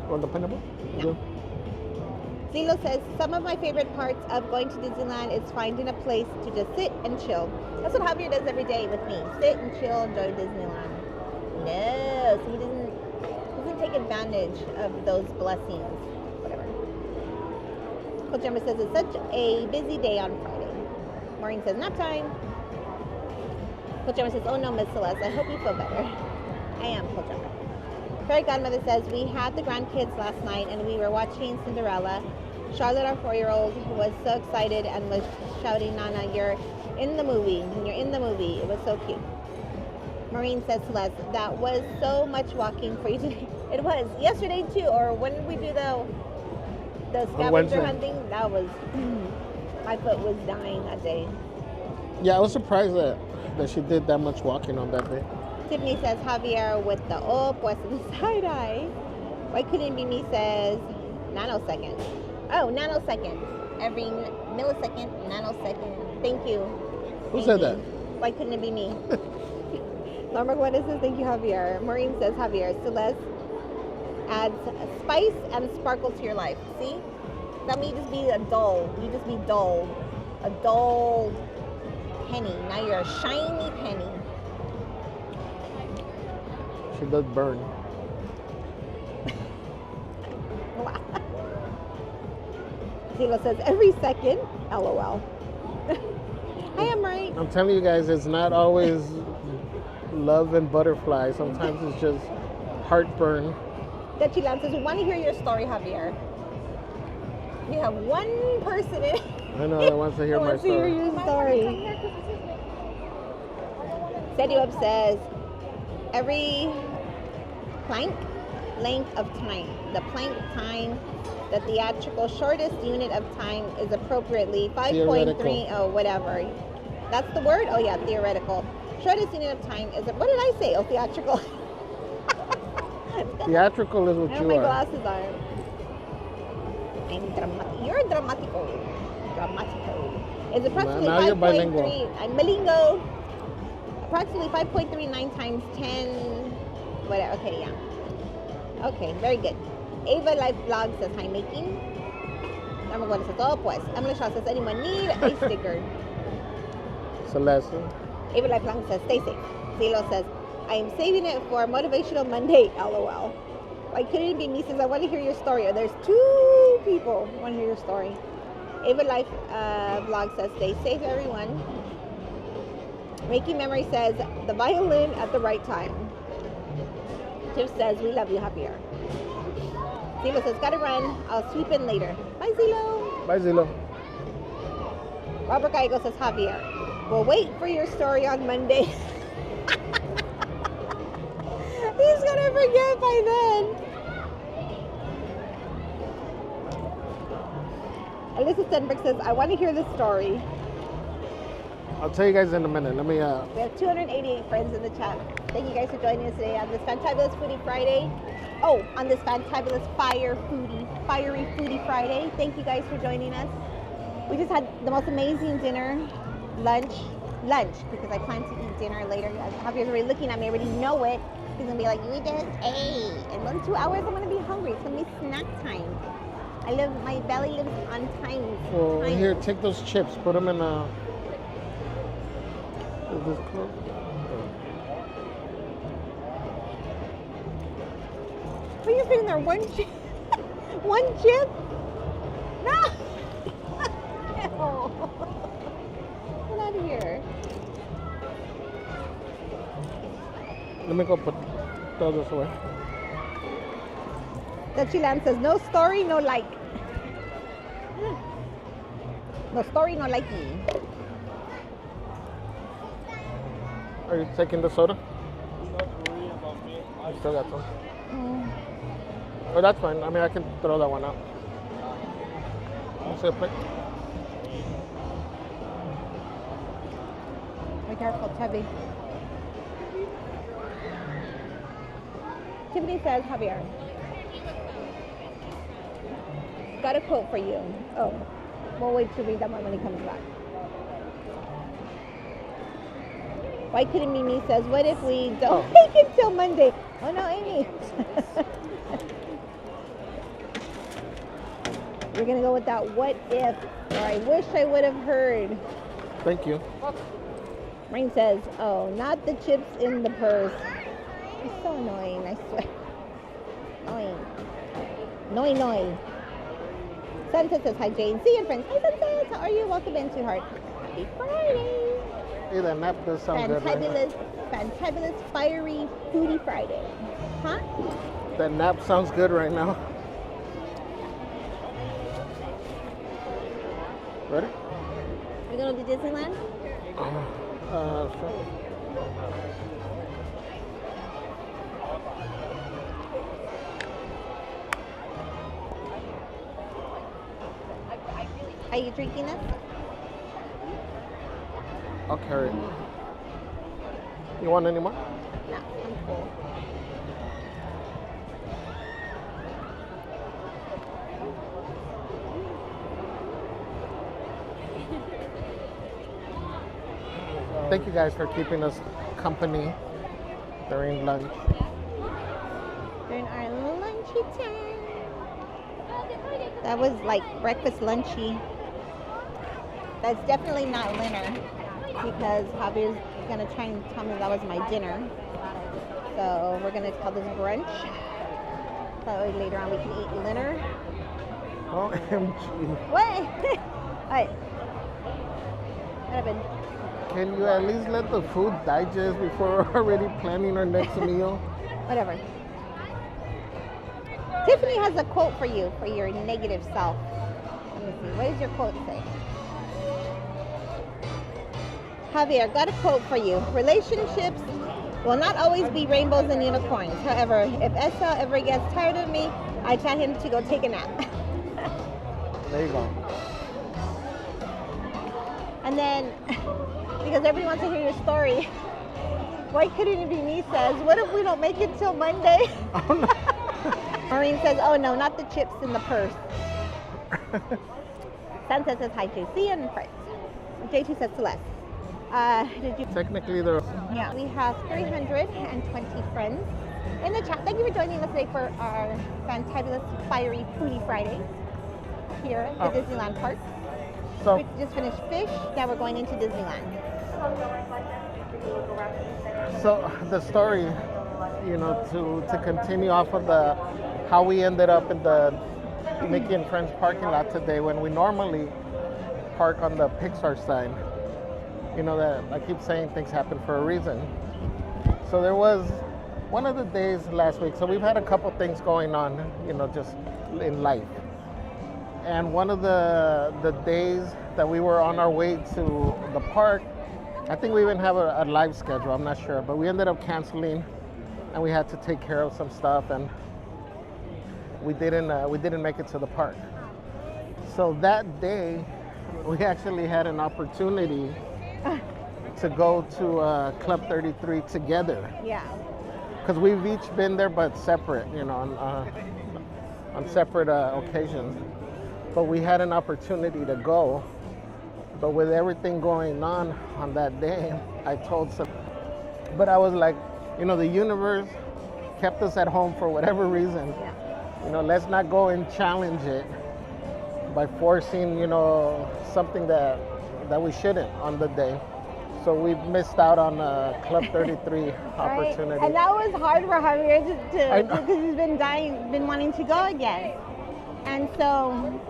[SPEAKER 1] Want the pineapple?
[SPEAKER 2] No. Zilo says, some of my favorite parts of going to Disneyland is finding a place to just sit and chill. That's what Javier does every day with me. Sit and chill, enjoy Disneyland. No, so he doesn't take advantage of those blessings. Whatever. Coach Emma says, it's such a busy day on Friday. Maureen says, nap time. Coach Emma says, oh no, Miss Celeste, I hope you feel better. I am, Coach Emma. Fairy Godmother says, we had the grandkids last night and we were watching Cinderella. Charlotte, our 4-year-old, was so excited and was shouting, Nana, you're in the movie. You're in the movie. It was so cute. Maureen says, Celeste, that was so much walking for you today. It was. Yesterday too, or when did we do the scavenger
[SPEAKER 1] Wednesday.
[SPEAKER 2] hunting? That was, my foot was dying that day.
[SPEAKER 1] Yeah, I was surprised that she did that much walking on that day.
[SPEAKER 2] Tiffany says, Javier with the pues and the side eye. Why couldn't it be me says, nanosecond. Oh, nanosecond. Every millisecond, nanosecond. Thank you.
[SPEAKER 1] Who said that?
[SPEAKER 2] Why couldn't it be me? Norma Guetta says, thank you, Javier. Maureen says, Javier. Celeste adds spice and sparkle to your life. See? That means you just be a dull. You just be dull. A dull penny. Now you're a shiny penny.
[SPEAKER 1] She does burn.
[SPEAKER 2] Kilo says every second. LOL. I am right.
[SPEAKER 1] I'm telling you guys, it's not always love and butterflies. Sometimes it's just heartburn.
[SPEAKER 2] Dechilan says, we want to hear your story, Javier. You have one person in
[SPEAKER 1] I know that wants to hear my
[SPEAKER 2] wants to hear
[SPEAKER 1] story.
[SPEAKER 2] your story. Sedio says, every plank length of time. The plank time, the theatrical shortest unit of time is appropriately 5.3, oh, whatever. That's the word? Oh, yeah, theoretical. Shortest unit of time is, what did I say? Oh, theatrical.
[SPEAKER 1] Theatrical is what
[SPEAKER 2] Now
[SPEAKER 1] you
[SPEAKER 2] my
[SPEAKER 1] are.
[SPEAKER 2] glasses are. I'm dramatic. You're dramatico. Dramatico. It's approximately
[SPEAKER 1] Now you're
[SPEAKER 2] 5.3.
[SPEAKER 1] bilingual.
[SPEAKER 2] I'm bilingual. Approximately 5.39 times 10. Whatever. Okay, yeah. Okay, very good. Ava Life Blog says, hi, making. Number one says, oh, pues. Emily Shaw says, anyone need a sticker?
[SPEAKER 1] Celeste.
[SPEAKER 2] Ava Life Blog says, stay safe. Zelo says, I am saving it for Motivational Monday, LOL. Why couldn't it be me? Says, I want to hear your story. Oh, there's 2 people who want to hear your story. Ava Life Vlog says, stay safe, everyone. Making Memory says, the violin at the right time. Tiff says, we love you, Javier. Zilo says, gotta run. I'll sweep in later. Bye, Zilo.
[SPEAKER 1] Bye, Zilo.
[SPEAKER 2] Robert Gallego says, Javier, we'll wait for your story on Monday. He's gonna forget by then. Alyssa Stenberg says, I want to hear the story.
[SPEAKER 1] I'll tell you guys in a minute. Let me,
[SPEAKER 2] We have 288 friends in the chat. Thank you guys for joining us today on this Fantabulous Foodie Friday. Oh, on this Fantabulous Fiery Foodie Friday. Thank you guys for joining us. We just had the most amazing dinner, lunch, because I plan to eat dinner later. Javier's already looking at me, I already know it. He's gonna be like, you just ate. In 1 to 2 hours, I'm gonna be hungry. It's gonna be snack time. My belly lives on time.
[SPEAKER 1] well,
[SPEAKER 2] time.
[SPEAKER 1] here, take those chips. Put them in a... Is this close?
[SPEAKER 2] What are you putting there? One chip? One chip? No! No. Get out of here.
[SPEAKER 1] Let me go throw this away.
[SPEAKER 2] Dachilan says, no story, no like. No story, no likey.
[SPEAKER 1] Are you taking the soda? I still got some. Oh, that's fine. I mean, I can throw that one out. Let's see a plate.
[SPEAKER 2] Be careful, it's heavy. Tiffany says, Javier, got a quote for you. Oh, we'll wait to read that one when he comes back. Why couldn't Mimi says, what if we don't make it till Monday? Oh no, Amy. We're gonna go with that what if, or I wish I would have heard.
[SPEAKER 1] Thank you.
[SPEAKER 2] Rain says, oh, not the chips in the purse. It's so annoying, I swear. Annoying. Annoying. Sunset says, hi Jane. See you friends. Hi Sunset, how are you? Welcome in, sweetheart. Happy Friday.
[SPEAKER 1] Hey, that nap does sound good. Right?
[SPEAKER 2] Fantabulous Fiery Foodie Friday. Huh?
[SPEAKER 1] That nap sounds good right now. Ready?
[SPEAKER 2] We're going to Disneyland?
[SPEAKER 1] Sure.
[SPEAKER 2] Are you drinking this?
[SPEAKER 1] I'll carry it. You want any more?
[SPEAKER 2] No, I'm full.
[SPEAKER 1] Thank you guys for keeping us company during lunch.
[SPEAKER 2] During our lunchy time. That was like breakfast lunchy. That's definitely not dinner because Javier's gonna try and tell me that was my dinner. So we're gonna call this brunch. That way later on we can eat dinner.
[SPEAKER 1] OMG.
[SPEAKER 2] What? What? What happened?
[SPEAKER 1] Can you at least let the food digest before we're already planning our next meal?
[SPEAKER 2] Whatever. Tiffany has a quote for you for your negative self. Let me see. What does your quote say? Javier, got a quote for you. Relationships will not always be rainbows and unicorns. However, if Esa ever gets tired of me, I tell him to go take a nap.
[SPEAKER 1] There you go.
[SPEAKER 2] And then, because everyone wants to hear your story, why couldn't it be me says, what if we don't make it till Monday?
[SPEAKER 1] Oh, no.
[SPEAKER 2] Maureen says, oh no, not the chips in the purse. Sunset says hi, JC and Fritz. JT says Celeste. Did you?
[SPEAKER 1] Technically, they're...
[SPEAKER 2] Yeah, we have 320 friends in the chat. Thank you for joining us today for our Fantabulous Fiery Foodie Friday here at the Disneyland Park.
[SPEAKER 1] So,
[SPEAKER 2] We just finished fish. Now we're going into Disneyland.
[SPEAKER 1] so the story, you know, to continue off of the how we ended up in the Mickey and Friends parking lot today when we normally park on the Pixar side. You know that I keep saying things happen for a reason. So there was one of the days last week. So we've had a couple things going on, you know, just in life. And one of the days that we were on our way to the park, I think we even have a live schedule, I'm not sure, but we ended up canceling and we had to take care of some stuff and we didn't make it to the park. So that day, we actually had an opportunity to go to Club 33 together.
[SPEAKER 2] Yeah.
[SPEAKER 1] Because we've each been there, but separate, you know, on separate occasions. But we had an opportunity to go. But with everything going on that day, I told some. But I was like, you know, the universe kept us at home for whatever reason.
[SPEAKER 2] Yeah.
[SPEAKER 1] You know, let's not go and challenge it by forcing, you know, something that we shouldn't on the day. So we missed out on Club 33 opportunity.
[SPEAKER 2] Right? And that was hard for Javier because he's been wanting to go again. And so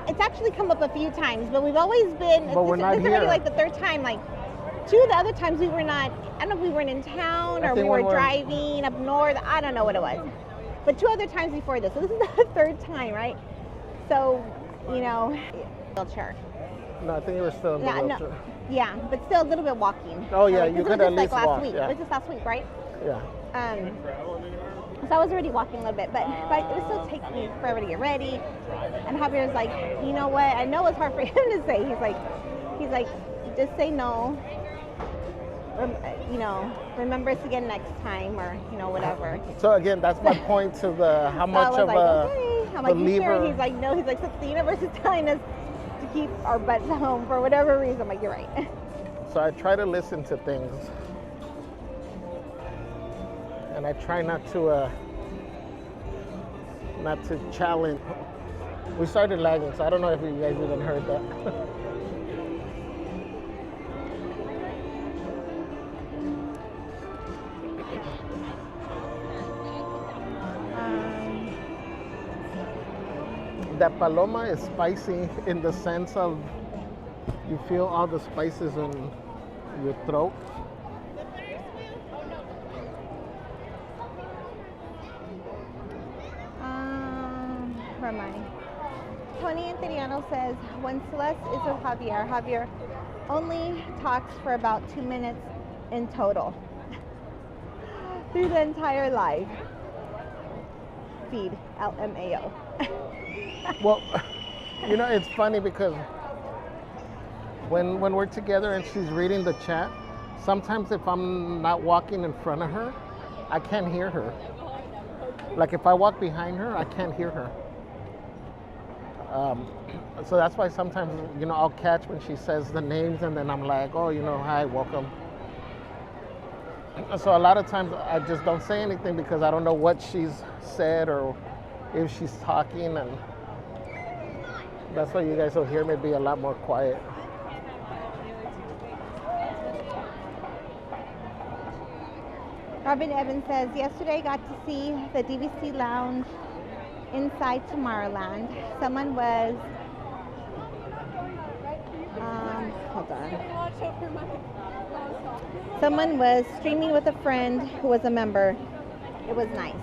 [SPEAKER 2] it's actually come up a few times, but we've always been.
[SPEAKER 1] But we're not
[SPEAKER 2] this is
[SPEAKER 1] here.
[SPEAKER 2] already like the third time. Like 2 of the other times we were not. I don't know if we weren't in town or we were driving up north. I don't know what it was. But 2 other times before this. So this is the third time, right? So, you know, wheelchair.
[SPEAKER 1] No, I think you were still in the wheelchair.
[SPEAKER 2] No, yeah, but still a little bit walking.
[SPEAKER 1] Oh yeah,
[SPEAKER 2] Right?
[SPEAKER 1] you
[SPEAKER 2] 'Cause
[SPEAKER 1] could
[SPEAKER 2] it
[SPEAKER 1] at
[SPEAKER 2] was just
[SPEAKER 1] least
[SPEAKER 2] like
[SPEAKER 1] walk.
[SPEAKER 2] last week.
[SPEAKER 1] Yeah.
[SPEAKER 2] It was just last week, right?
[SPEAKER 1] Yeah.
[SPEAKER 2] So I was already walking a little bit, but it would still take me forever to get ready. And Javier's like, you know what? I know it's hard for him to say. He's like, just say no. You know, remember us again next time, or you know, whatever.
[SPEAKER 1] So again, that's my point to the how much
[SPEAKER 2] so I was
[SPEAKER 1] of
[SPEAKER 2] like,
[SPEAKER 1] a
[SPEAKER 2] okay. I'm like, you
[SPEAKER 1] believer.
[SPEAKER 2] sure? He's like, no. He's like, the universe is telling us to keep our butts home for whatever reason. I'm like, you're right.
[SPEAKER 1] So I try to listen to things, and I try not to challenge. We started lagging, so I don't know if you guys even heard that. That paloma is spicy in the sense of you feel all the spices in your throat.
[SPEAKER 2] Where am I? Tony Anteriano says, when Celeste is with Javier only talks for about 2 minutes in total through the entire live feed. LMAO.
[SPEAKER 1] Well, you know, it's funny because when we're together and she's reading the chat, sometimes if I'm not walking in front of her, I can't hear her. Like if I walk behind her, I can't hear her. So that's why sometimes, you know, I'll catch when she says the names and then I'm like, oh, you know, hi, welcome. So a lot of times I just don't say anything because I don't know what she's said or if she's talking, and that's why you guys will hear me be a lot more quiet.
[SPEAKER 2] Robin Evans says, yesterday I got to see the DVC lounge inside Tomorrowland. Someone was, hold on. Someone was streaming with a friend who was a member. It was nice.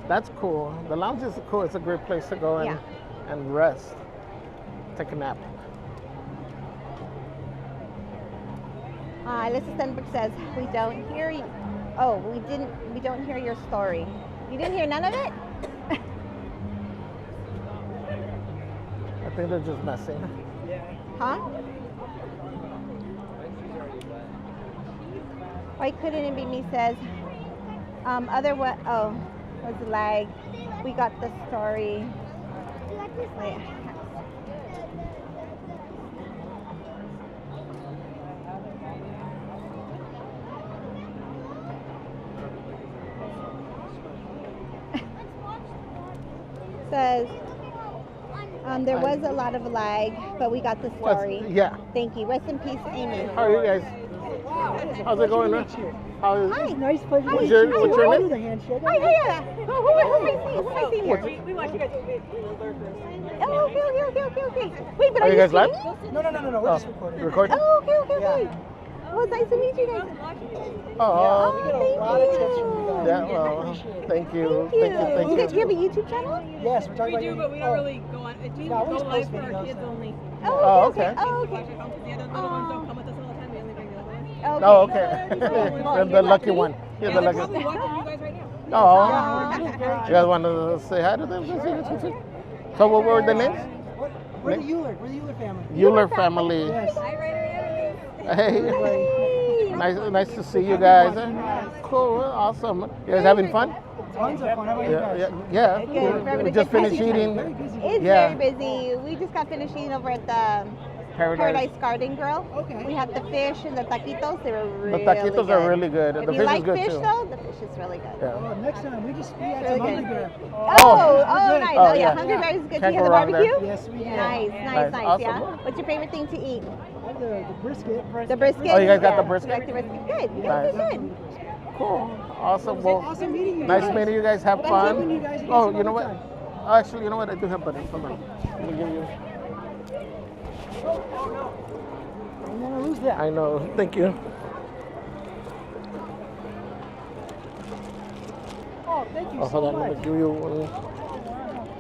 [SPEAKER 1] That's cool. The lounge is cool. It's a great place to go
[SPEAKER 2] Yeah.
[SPEAKER 1] and rest, take a nap.
[SPEAKER 2] Alyssa Stenberg says, we don't hear you. Oh, we don't hear your story. You didn't hear none of it?
[SPEAKER 1] I think they're just messing.
[SPEAKER 2] Huh? Why couldn't it be me? Says, was the lag. We got the story. Wait. Says, there was a lot of lag, but we got the story.
[SPEAKER 1] Yeah.
[SPEAKER 2] Thank you. Rest in peace, Amy.
[SPEAKER 1] How are you guys? How's it going? How is
[SPEAKER 2] Hi.
[SPEAKER 9] Nice pleasure.
[SPEAKER 1] What's your name?
[SPEAKER 9] The handshake.
[SPEAKER 2] Hi, who am I seeing here?
[SPEAKER 9] We watch you guys.
[SPEAKER 2] Oh, okay. Wait, but
[SPEAKER 1] Are you guys live?
[SPEAKER 9] No. We're just recording.
[SPEAKER 1] Recording?
[SPEAKER 2] Oh, okay. Well, it's nice to meet you guys.
[SPEAKER 1] Oh,
[SPEAKER 9] We get a lot of tips from you guys.
[SPEAKER 1] yeah,
[SPEAKER 9] We
[SPEAKER 1] well,
[SPEAKER 9] appreciate it.
[SPEAKER 1] thank you.
[SPEAKER 2] You guys have a YouTube channel?
[SPEAKER 9] Yes, we're talking
[SPEAKER 6] We
[SPEAKER 9] about
[SPEAKER 6] do, but we don't really go on. We
[SPEAKER 9] No, we
[SPEAKER 6] go
[SPEAKER 9] just
[SPEAKER 6] live
[SPEAKER 9] post
[SPEAKER 6] for our
[SPEAKER 9] videos.
[SPEAKER 6] kids only.
[SPEAKER 2] Oh,
[SPEAKER 1] okay.
[SPEAKER 2] Oh,
[SPEAKER 6] We
[SPEAKER 2] okay.
[SPEAKER 6] watch at home 'cause the other little ones don't come with us all the time. We only bring the other ones.
[SPEAKER 1] Oh, okay.
[SPEAKER 2] Well,
[SPEAKER 1] the lucky one. You're
[SPEAKER 6] Yeah,
[SPEAKER 1] the
[SPEAKER 6] they're
[SPEAKER 1] lucky
[SPEAKER 6] probably
[SPEAKER 1] one.
[SPEAKER 6] watching you guys right now.
[SPEAKER 1] Oh, you guys want to say hi to them? So what were the names?
[SPEAKER 9] We're the Euler family.
[SPEAKER 1] Euler family.
[SPEAKER 9] Yes.
[SPEAKER 1] Hey, nice to see you guys. Cool, awesome. You guys having fun?
[SPEAKER 9] Tons of fun. How about you guys?
[SPEAKER 1] Yeah.
[SPEAKER 2] Good. We're having
[SPEAKER 1] We
[SPEAKER 2] a
[SPEAKER 1] just
[SPEAKER 2] good
[SPEAKER 1] finished
[SPEAKER 2] time.
[SPEAKER 1] eating.
[SPEAKER 2] It's
[SPEAKER 1] Yeah.
[SPEAKER 2] very busy. We just got finished eating over at the Paradise Garden Grill.
[SPEAKER 9] Okay.
[SPEAKER 2] We had the fish and the taquitos. They were really
[SPEAKER 1] The taquitos are really good.
[SPEAKER 2] If
[SPEAKER 1] The
[SPEAKER 2] you
[SPEAKER 1] fish
[SPEAKER 2] like
[SPEAKER 1] is good
[SPEAKER 2] fish
[SPEAKER 1] too.
[SPEAKER 2] though, the fish is really good.
[SPEAKER 1] Yeah.
[SPEAKER 9] Oh, next time we had
[SPEAKER 2] Really
[SPEAKER 9] some
[SPEAKER 2] good.
[SPEAKER 9] hungry bear.
[SPEAKER 2] Oh,
[SPEAKER 9] good.
[SPEAKER 2] nice.
[SPEAKER 1] Oh,
[SPEAKER 2] Oh, yeah.
[SPEAKER 1] yeah.
[SPEAKER 2] Hungry Bears is good.
[SPEAKER 1] Can't
[SPEAKER 2] Do you have
[SPEAKER 1] go
[SPEAKER 2] the
[SPEAKER 1] wrong there.
[SPEAKER 2] barbecue?
[SPEAKER 9] Yes, we do.
[SPEAKER 2] Nice,
[SPEAKER 1] Awesome.
[SPEAKER 2] yeah. What's your favorite thing to eat?
[SPEAKER 9] I have the brisket.
[SPEAKER 2] The brisket?
[SPEAKER 1] Oh, you guys got the
[SPEAKER 2] Yeah.
[SPEAKER 1] brisket?
[SPEAKER 2] You like the brisket? Good.
[SPEAKER 1] Nice.
[SPEAKER 2] Good.
[SPEAKER 1] Cool. Awesome. Well,
[SPEAKER 9] Awesome meeting you.
[SPEAKER 1] nice
[SPEAKER 9] guys.
[SPEAKER 1] meeting you guys. Have
[SPEAKER 9] But I'm taking
[SPEAKER 1] fun.
[SPEAKER 9] you guys again
[SPEAKER 1] Oh,
[SPEAKER 9] some
[SPEAKER 1] you know
[SPEAKER 9] other
[SPEAKER 1] what?
[SPEAKER 9] time.
[SPEAKER 1] Actually, you know what? I do have buttons. Hold on. Let me give you.
[SPEAKER 9] I don't want to lose that.
[SPEAKER 1] I know. Thank you.
[SPEAKER 9] Oh, thank you
[SPEAKER 1] Oh,
[SPEAKER 9] so
[SPEAKER 1] hold on. Let
[SPEAKER 9] much.
[SPEAKER 1] me give you one.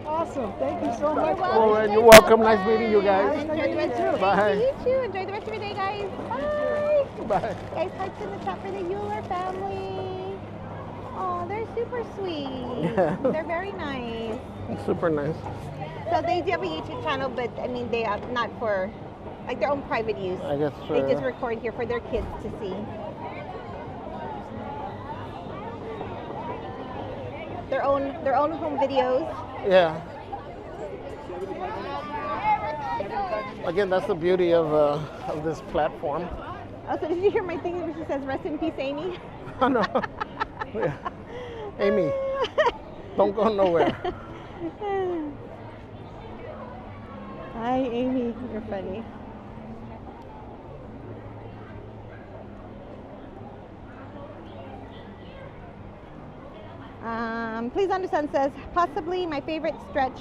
[SPEAKER 9] Awesome. Thank you so much.
[SPEAKER 1] All right. You're welcome. Nice meeting you guys.
[SPEAKER 2] Enjoy the rest of your day.
[SPEAKER 1] Bye.
[SPEAKER 2] You too. Enjoy the rest of your day, guys. Bye.
[SPEAKER 1] Bye.
[SPEAKER 2] Guys, hearts in the chat for the Euler family. Oh, they're super sweet.
[SPEAKER 1] Yeah.
[SPEAKER 2] They're very nice.
[SPEAKER 1] Super nice.
[SPEAKER 2] So they do have a YouTube channel, but I mean, they are not for like their own private use.
[SPEAKER 1] I guess.
[SPEAKER 2] They just record here for their kids to see. Their own home videos.
[SPEAKER 1] Yeah. Again, that's the beauty of this platform.
[SPEAKER 2] Also, did you hear my thing where she says "Rest in peace, Amy"?
[SPEAKER 1] Oh no. Yeah. Amy, don't go nowhere.
[SPEAKER 2] Hi, Amy. You're funny. Please understand says possibly my favorite stretch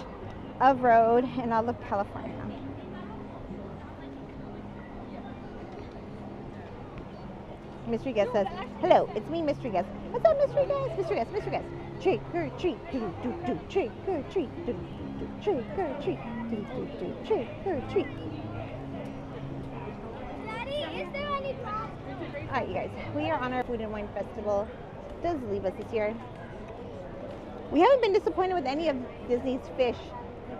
[SPEAKER 2] of road in all of California. Mystery guest says, hello, it's me, mystery guest. What's up, mystery guest? Mystery guest. Trick or treat, do do do. Trick or treat, do do do. Trick or treat, do do do. Trick or treat.
[SPEAKER 6] Daddy, is there any problem?
[SPEAKER 2] All right, you guys, we are on our Food and Wine Festival. It does leave us this year. We haven't been disappointed with any of Disney's fish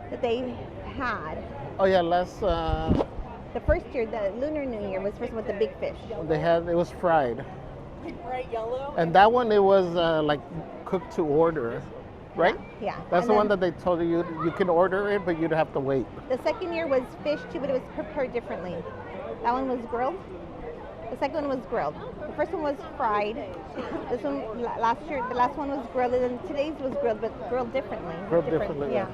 [SPEAKER 2] that they had.
[SPEAKER 1] Oh yeah,
[SPEAKER 2] The first year, the Lunar New Year, was first with the big fish.
[SPEAKER 1] it was fried.
[SPEAKER 9] Bright yellow.
[SPEAKER 1] And that one, it was like cooked to order, right?
[SPEAKER 2] Yeah.
[SPEAKER 1] That's
[SPEAKER 2] And
[SPEAKER 1] the one
[SPEAKER 2] then
[SPEAKER 1] that they told you can order it, but you'd have to wait.
[SPEAKER 2] the second year was fish too, but it was prepared differently. That one was grilled. The second one was grilled. The first one was fried. This one last year, the last one was grilled, and then today's was grilled, but grilled differently.
[SPEAKER 1] Grilled
[SPEAKER 2] Different,
[SPEAKER 1] differently,
[SPEAKER 2] yeah.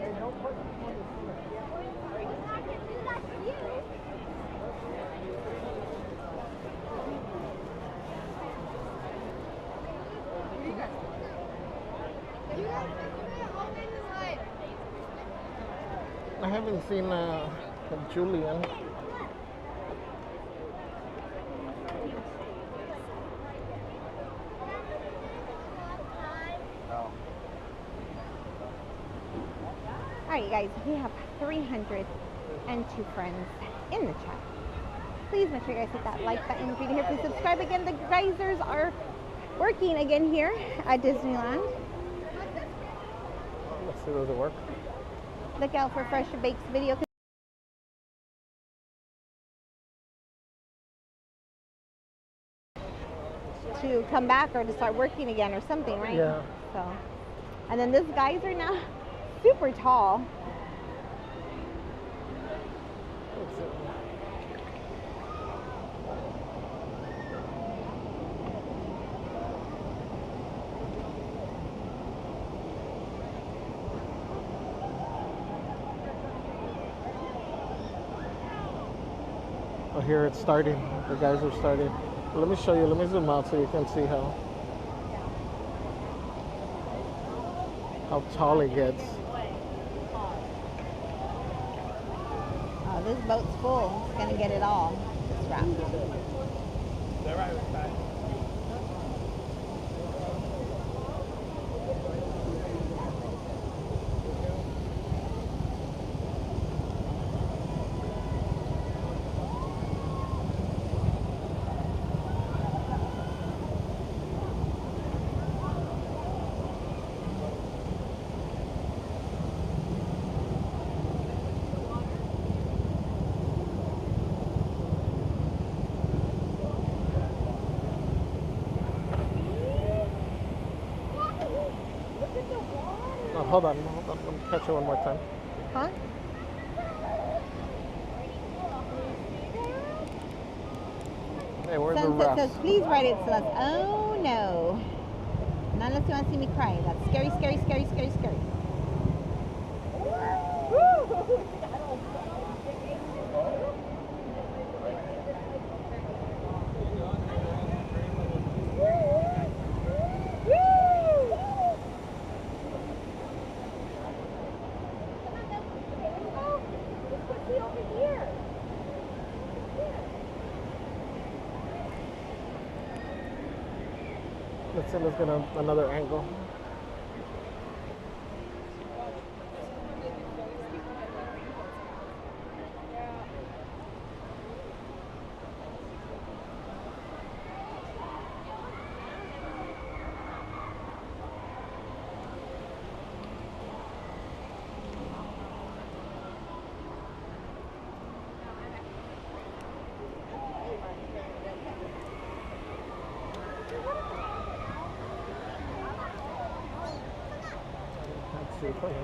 [SPEAKER 1] I haven't seen Julian.
[SPEAKER 2] All right, you guys, we have 302 friends in the chat. Please make sure you guys hit that like button. If you're here, please subscribe again. The geysers are working again here at Disneyland.
[SPEAKER 1] Let's see, does it work?
[SPEAKER 2] Look out for Fresh Bakes video. To come back or to start working again or something, right?
[SPEAKER 1] Yeah.
[SPEAKER 2] So, and then this geyser now, super tall.
[SPEAKER 1] Oh, here it's starting. The guys are starting. Let me show you. Let me zoom out so you can see how tall it gets.
[SPEAKER 2] Oh, this boat's full. It's gonna get it all. It's wrapped.
[SPEAKER 1] Oh, hold on. Let me catch it one more time.
[SPEAKER 2] Huh?
[SPEAKER 1] Hey, where's the
[SPEAKER 2] Sunset
[SPEAKER 1] rafts?
[SPEAKER 2] says, please write it to us. Oh no. Not unless you want to see me cry. That's scary, scary, scary, scary, scary.
[SPEAKER 1] Let's see, let's get another angle. Let's see if I can.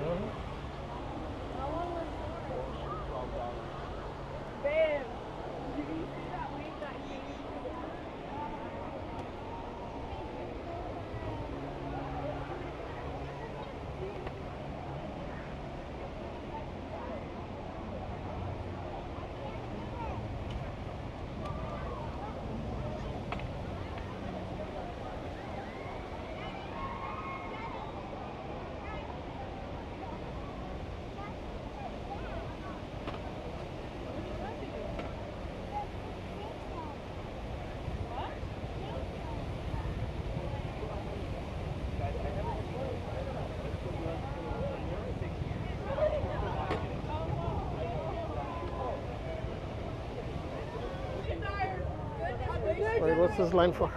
[SPEAKER 1] Wait, what's this line for?
[SPEAKER 2] I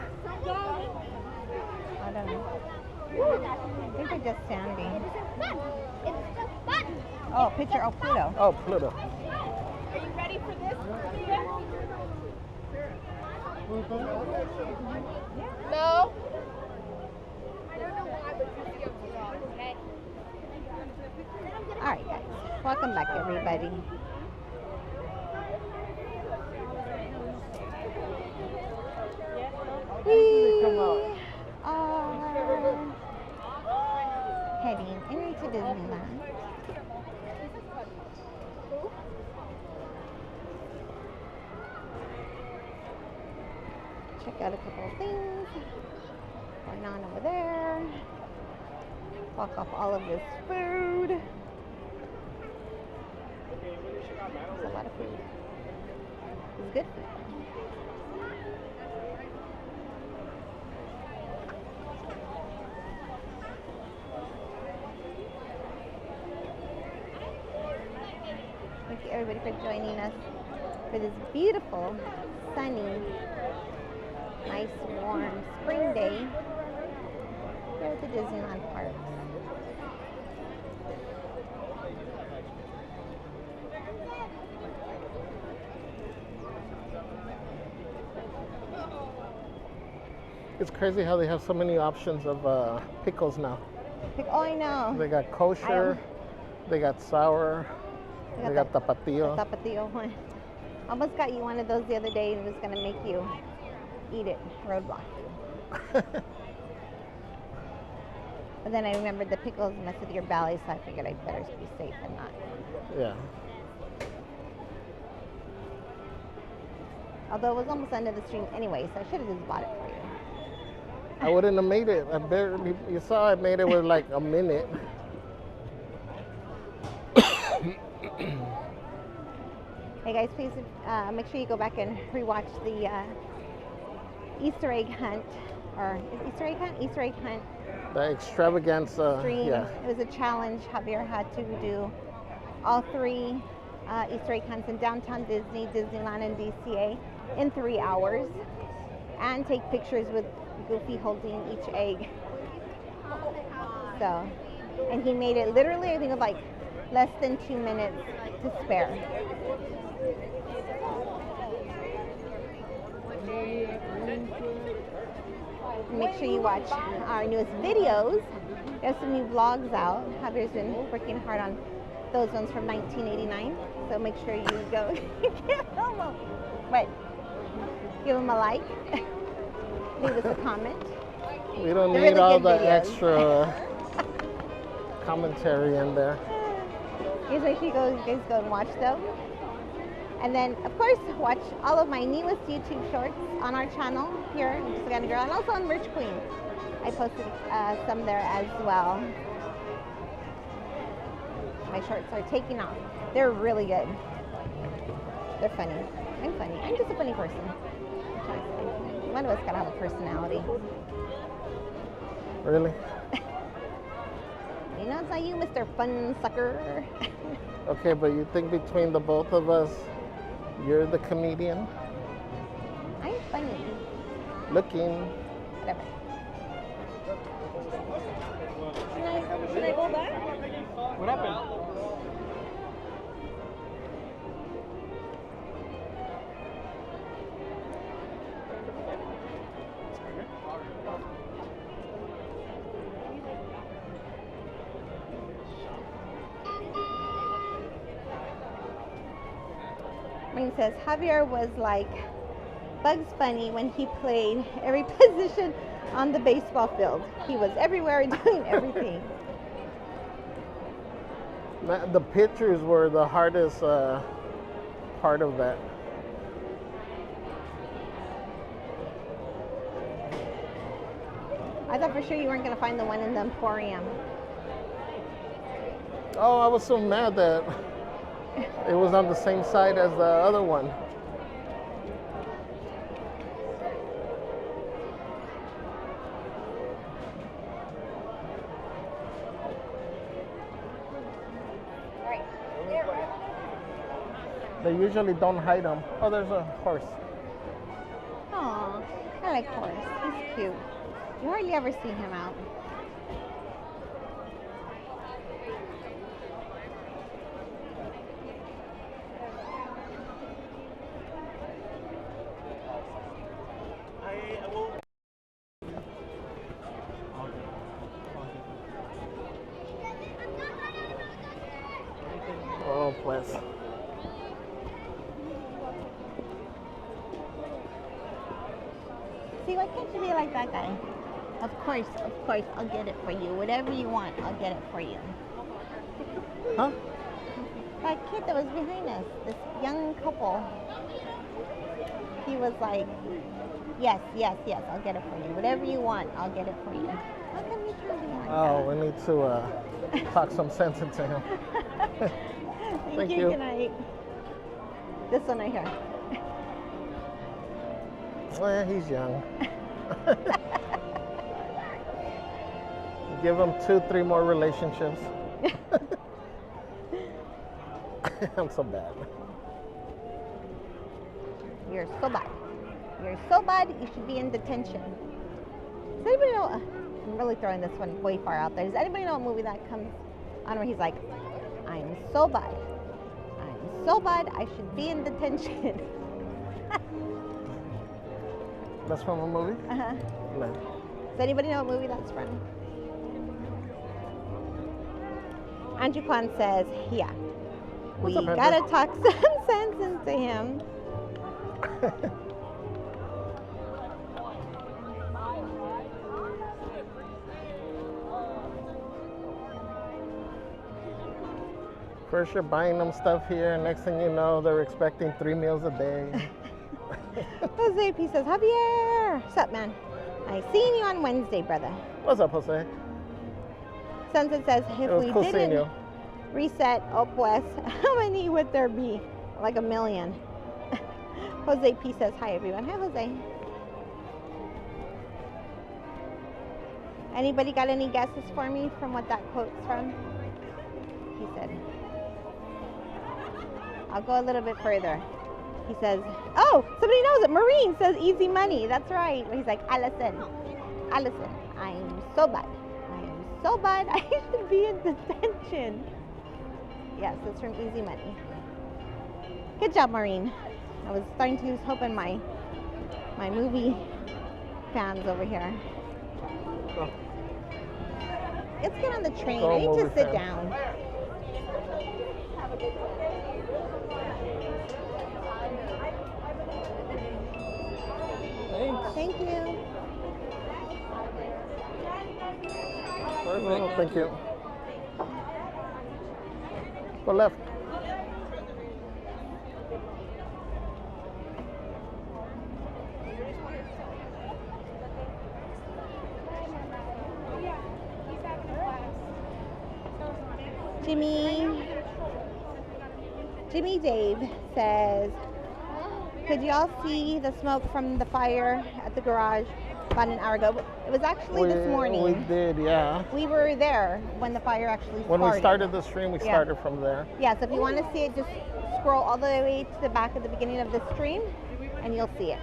[SPEAKER 2] don't know. I think they're just standing. Oh, picture. Oh, Pluto.
[SPEAKER 1] Oh, Pluto.
[SPEAKER 6] Are you ready for this? No. I don't know why, but you see a dog, okay?
[SPEAKER 2] All right, guys. Welcome back, everybody. heading into Disneyland. Check out a couple of things going on over there. Walk off all of this food. There's a lot of food. It's good food. Thank you everybody for joining us for this beautiful, sunny, nice, warm spring day here at the Disneyland Park.
[SPEAKER 1] It's crazy how they have so many options of pickles now.
[SPEAKER 2] Oh, I know.
[SPEAKER 1] They got kosher, they got sour, they got tapatio.
[SPEAKER 2] The tapatio one. Almost got you one of those the other day and was going to make you eat it. Roadblock. But then I remembered the pickles mess with your belly, so I figured I'd better be safe than not.
[SPEAKER 1] Yeah.
[SPEAKER 2] Although it was almost under the stream anyway, so I should have just bought it for you.
[SPEAKER 1] I wouldn't have made it. I barely, you saw I made it with like a minute.
[SPEAKER 2] Hey guys, please make sure you go back and rewatch the Easter egg hunt, or is it Easter egg hunt? Easter egg hunt
[SPEAKER 1] The extravaganza.
[SPEAKER 2] stream.
[SPEAKER 1] Yeah.
[SPEAKER 2] It was a challenge. Javier had to do all 3 Easter egg hunts in downtown Disney, Disneyland, and DCA in 3 hours, and take pictures with Goofy holding each egg. So, and he made it literally, I think, of like less than 2 minutes to spare. Make sure you watch our newest videos. We have some new vlogs out. Javier's been working hard on those ones from 1989. So make sure you go give them a like. Leave us a comment.
[SPEAKER 1] We don't
[SPEAKER 2] They're
[SPEAKER 1] need
[SPEAKER 2] really
[SPEAKER 1] all
[SPEAKER 2] good
[SPEAKER 1] the
[SPEAKER 2] videos.
[SPEAKER 1] extra commentary in there.
[SPEAKER 2] Just make sure you guys go and watch them. And then, of course, watch all of my newest YouTube shorts on our channel here, Just a Kind of Girl, and also on Merch Queen. I posted some there as well. My shorts are taking off. They're really good. They're funny. I'm funny. I'm just a funny person. One of us gotta have a personality.
[SPEAKER 1] Really?
[SPEAKER 2] You know, it's not you, Mr. Fun Sucker.
[SPEAKER 1] Okay, but you think between the both of us, you're the comedian?
[SPEAKER 2] I'm funny.
[SPEAKER 1] Looking.
[SPEAKER 2] Whatever.
[SPEAKER 9] Should I go back?
[SPEAKER 3] What happened?
[SPEAKER 2] It says Javier was like Bugs Bunny when he played every position on the baseball field. He was everywhere doing everything.
[SPEAKER 1] The pictures were the hardest part of that.
[SPEAKER 2] I thought for sure you weren't going to find the one in the Emporium.
[SPEAKER 1] Oh, I was so mad that it was on the same side as the other one. They usually don't hide them. Oh, there's a horse.
[SPEAKER 2] Aw, I like Horace. He's cute. You hardly ever see him out.
[SPEAKER 1] Oh, pues.
[SPEAKER 2] See, why can't you be like that guy? Of course, I'll get it for you. Whatever you want, I'll get it for you.
[SPEAKER 1] Huh?
[SPEAKER 2] That kid that was behind us, this young couple, he was like, yes, I'll get it for you. Whatever you want, I'll get it for you. How come you trying to be like
[SPEAKER 1] Oh, we need to talk some sense into him.
[SPEAKER 2] that? Thank you. Good night. This one right here.
[SPEAKER 1] Well, he's young. Give him 2-3 more relationships. I'm so bad.
[SPEAKER 2] You're so bad. You're so bad, you should be in detention. Does anybody know? I'm really throwing this one way far out there. Does anybody know a movie that comes on where he's like, I'm so bad. I'm so bad, I should be in detention.
[SPEAKER 1] That's from a movie?
[SPEAKER 2] Uh-huh.
[SPEAKER 1] No.
[SPEAKER 2] Does anybody know what movie that's from? Andrew Kwan says, yeah. We
[SPEAKER 1] What's up,
[SPEAKER 2] gotta talk some sense into him.
[SPEAKER 1] First you're buying them stuff here, and next thing you know, they're expecting 3 meals a day.
[SPEAKER 2] Jose P says, Javier! What's up, man? I seen you on Wednesday, brother.
[SPEAKER 1] What's up, Jose?
[SPEAKER 2] Sunset says, if
[SPEAKER 1] It was
[SPEAKER 2] we
[SPEAKER 1] cool seeing
[SPEAKER 2] didn't
[SPEAKER 1] you.
[SPEAKER 2] reset up west, how many would there be? Like 1 million. Jose P says, hi, everyone. Hi, Jose. Anybody got any guesses for me from what that quote's from? He said, I'll go a little bit further. He says, oh, somebody knows it. Maureen says easy money. That's right. He's like, Allison, I'm so bad. I am so bad. I should be in detention. Yes, it's from Easy Money. Good job, Maureen. I was starting to lose hope in my movie fans over here.
[SPEAKER 1] Oh.
[SPEAKER 2] Let's get on the train.
[SPEAKER 1] Go
[SPEAKER 2] I need to
[SPEAKER 1] movie
[SPEAKER 2] sit
[SPEAKER 1] fan.
[SPEAKER 2] down. Thank you.
[SPEAKER 1] Oh, thank you. Go left.
[SPEAKER 2] Jimmy Dave says, could y'all see the smoke from the fire at the garage about an hour ago? It was actually this morning.
[SPEAKER 1] We did, yeah.
[SPEAKER 2] We were there when the fire actually started.
[SPEAKER 1] When we started the stream, we started from there.
[SPEAKER 2] Yeah, so if you want to see it, just scroll all the way to the back at the beginning of the stream and you'll see it.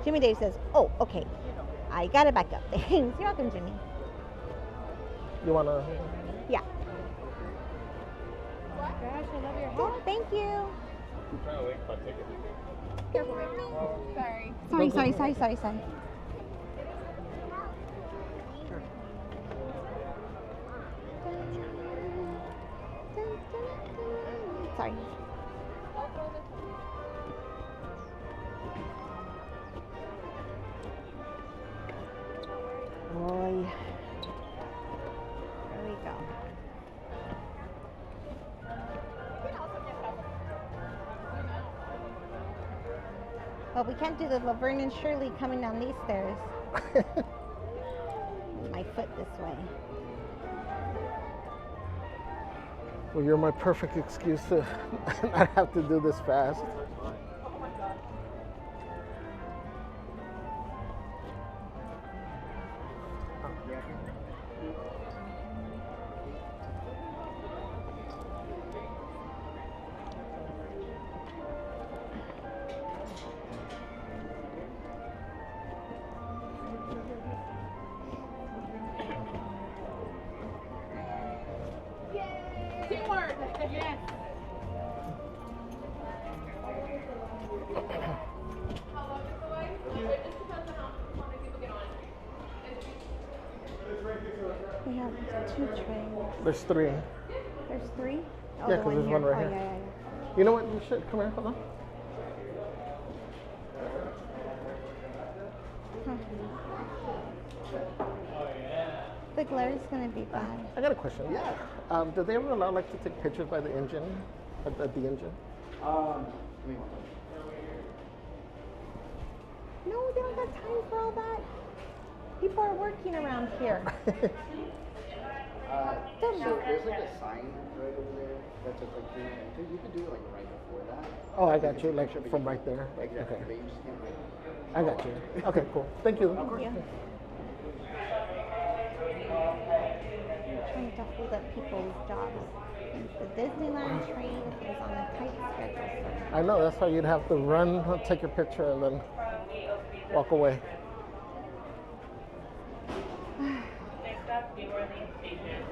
[SPEAKER 2] Jimmy Dave says, oh, okay. I got it back up. Thanks. You're welcome, Jimmy.
[SPEAKER 1] You want to?
[SPEAKER 2] Yeah.
[SPEAKER 6] Gosh, I love your hat.
[SPEAKER 2] Thank you.
[SPEAKER 3] I'm trying to wait for my ticket.
[SPEAKER 6] Careful, baby.
[SPEAKER 2] Sorry. Sorry. Boy. There we go. But we can't do the Laverne and Shirley coming down these stairs. My foot this way.
[SPEAKER 1] Well, you're my perfect excuse to not have to do this fast.
[SPEAKER 6] Teamwork. Yes.
[SPEAKER 2] We have 2 trains.
[SPEAKER 1] There's 3.
[SPEAKER 2] There's 3? Oh,
[SPEAKER 1] Yeah,
[SPEAKER 2] the
[SPEAKER 1] 'cause there's one right
[SPEAKER 2] oh,
[SPEAKER 1] here.
[SPEAKER 2] Yeah.
[SPEAKER 1] You know what? You should come here. Hold on.
[SPEAKER 2] The glare is gonna be bad.
[SPEAKER 1] I got a question. Yeah. Do they ever allow like to take pictures by the engine? At the engine?
[SPEAKER 2] No, we don't have time for all that. People are working around here. Don't
[SPEAKER 3] So
[SPEAKER 2] know.
[SPEAKER 3] there's like a sign right over there that's just like green enter. You could do it like right before that.
[SPEAKER 1] Oh, I got you. Like from right there.
[SPEAKER 3] Exactly.
[SPEAKER 1] Okay.
[SPEAKER 3] But you just can't like.
[SPEAKER 1] I got you. Okay, cool. Thank you.
[SPEAKER 2] Yeah. Trying to hold up people's jobs. The Disneyland train is on a tight schedule.
[SPEAKER 1] I know. That's how you'd have to run, take your picture, and then walk away.
[SPEAKER 7] Next up, New Orleans Station.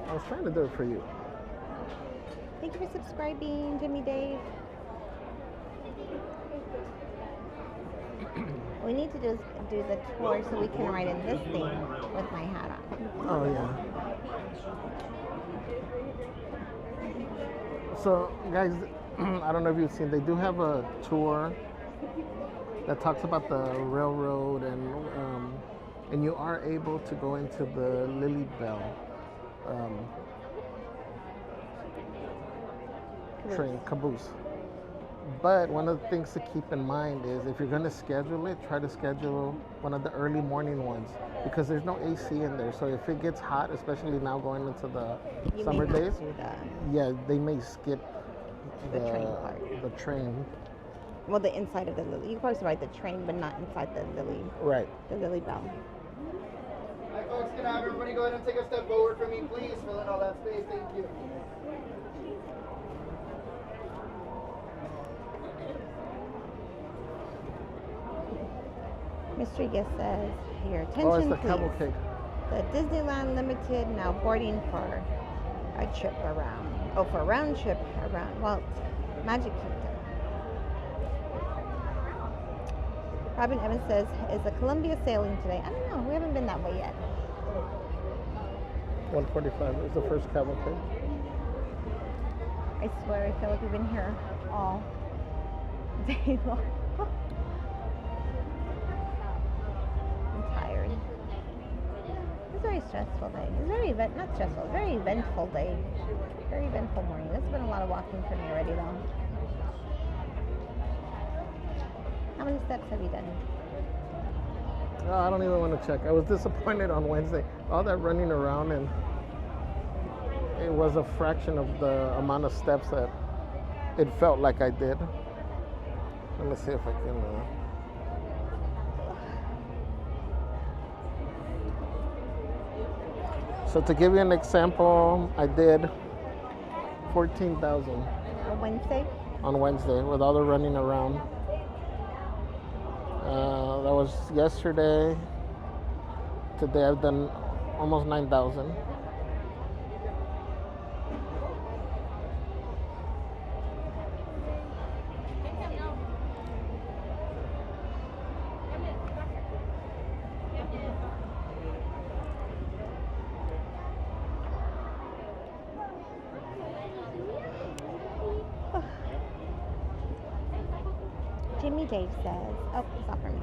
[SPEAKER 1] I was trying to do it for you.
[SPEAKER 2] Thank you for subscribing, Jimmy Dave. We need to just do the tour so we can ride in this thing with my hat on.
[SPEAKER 1] Oh yeah. So guys, I don't know if you've seen, they do have a tour that talks about the railroad, and you are able to go into the Lily Bell train caboose. But one of the things to keep in mind is if you're going to schedule it, try to schedule one of the early morning ones because there's no AC in there. So if it gets hot, especially now going into the
[SPEAKER 2] You
[SPEAKER 1] summer
[SPEAKER 2] may
[SPEAKER 1] days,
[SPEAKER 2] not do that.
[SPEAKER 1] yeah, they may skip
[SPEAKER 2] The train part.
[SPEAKER 1] The train.
[SPEAKER 2] Well, the inside of the Lily. You can always ride the train, but not inside the Lily.
[SPEAKER 1] Right.
[SPEAKER 2] The Lily Bell.
[SPEAKER 3] Hi folks, can I have everybody go ahead and take a step forward for me, please? Fill in all that space. Thank you.
[SPEAKER 2] Mystery guest says, your
[SPEAKER 1] Oh, it's
[SPEAKER 2] attention
[SPEAKER 1] the
[SPEAKER 2] please.
[SPEAKER 1] Cavalcade.
[SPEAKER 2] The Disneyland Limited now boarding for a trip around. Oh, for a round trip around Walt Magic Kingdom. Robin Evans says, is the Columbia sailing today? I don't know. We haven't been that way yet.
[SPEAKER 1] 145 is the first Cavalcade.
[SPEAKER 2] I swear, I feel like we've been here all day long. I'm tired. It's a very stressful day. It's very not stressful, very eventful day. Very eventful morning. It's been a lot of walking for me already though. How many steps have you done?
[SPEAKER 1] Oh, I don't even want to check. I was disappointed on Wednesday. All that running around, and it was a fraction of the amount of steps that it felt like I did. Let me see if I can. So to give you an example, I did 14,000
[SPEAKER 2] On Wednesday?
[SPEAKER 1] on Wednesday with all the running around. That was yesterday. Today I've done almost 9,000.
[SPEAKER 2] Jimmy Dave says, oh, it's not for me.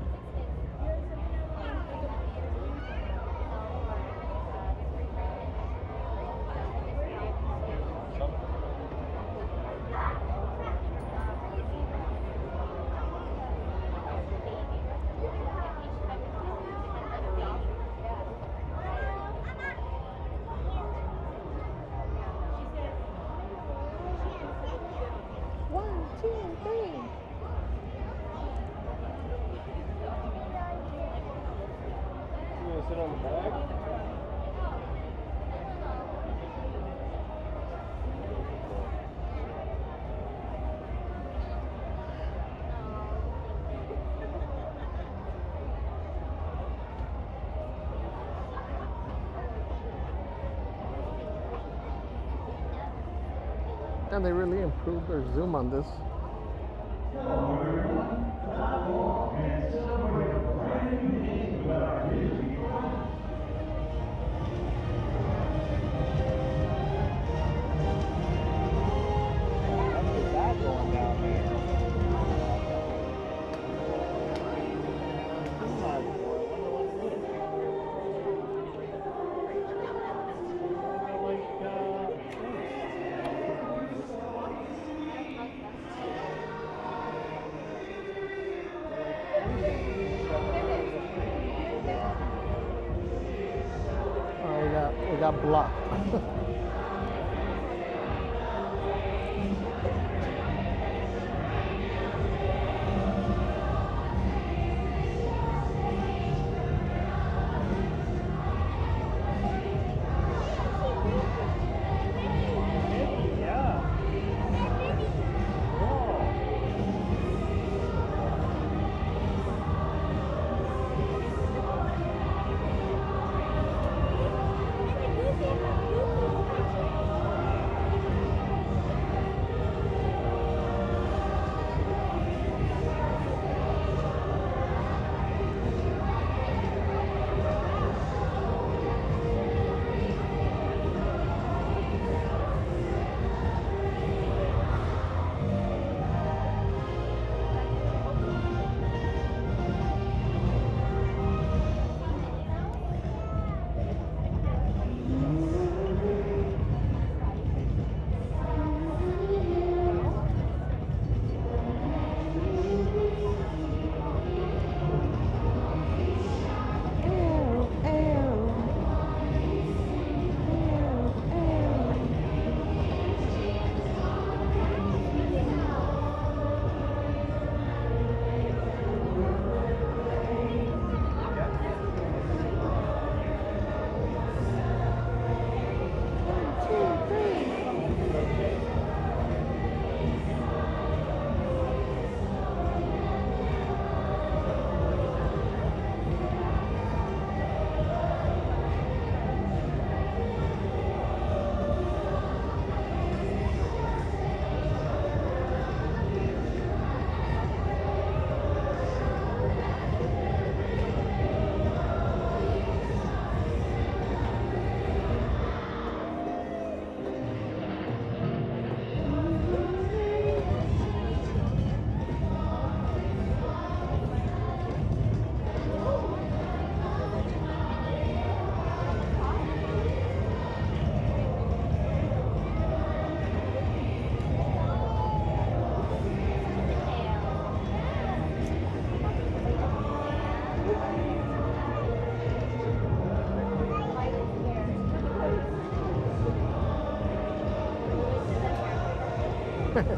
[SPEAKER 2] One, two, three.
[SPEAKER 5] sit on the bag.
[SPEAKER 1] And they really improved their zoom on this. We got blocked.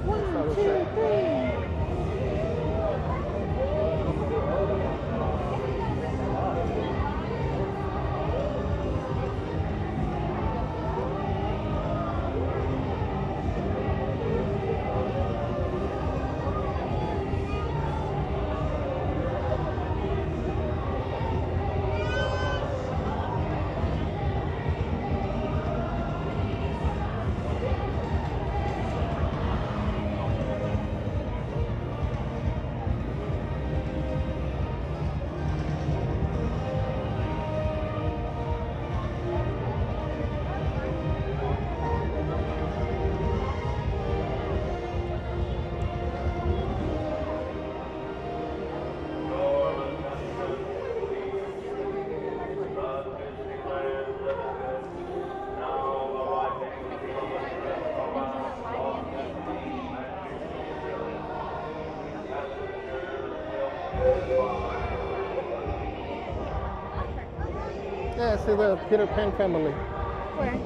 [SPEAKER 2] One, two, three.
[SPEAKER 1] Yeah, see the Peter Pan family.
[SPEAKER 2] Where?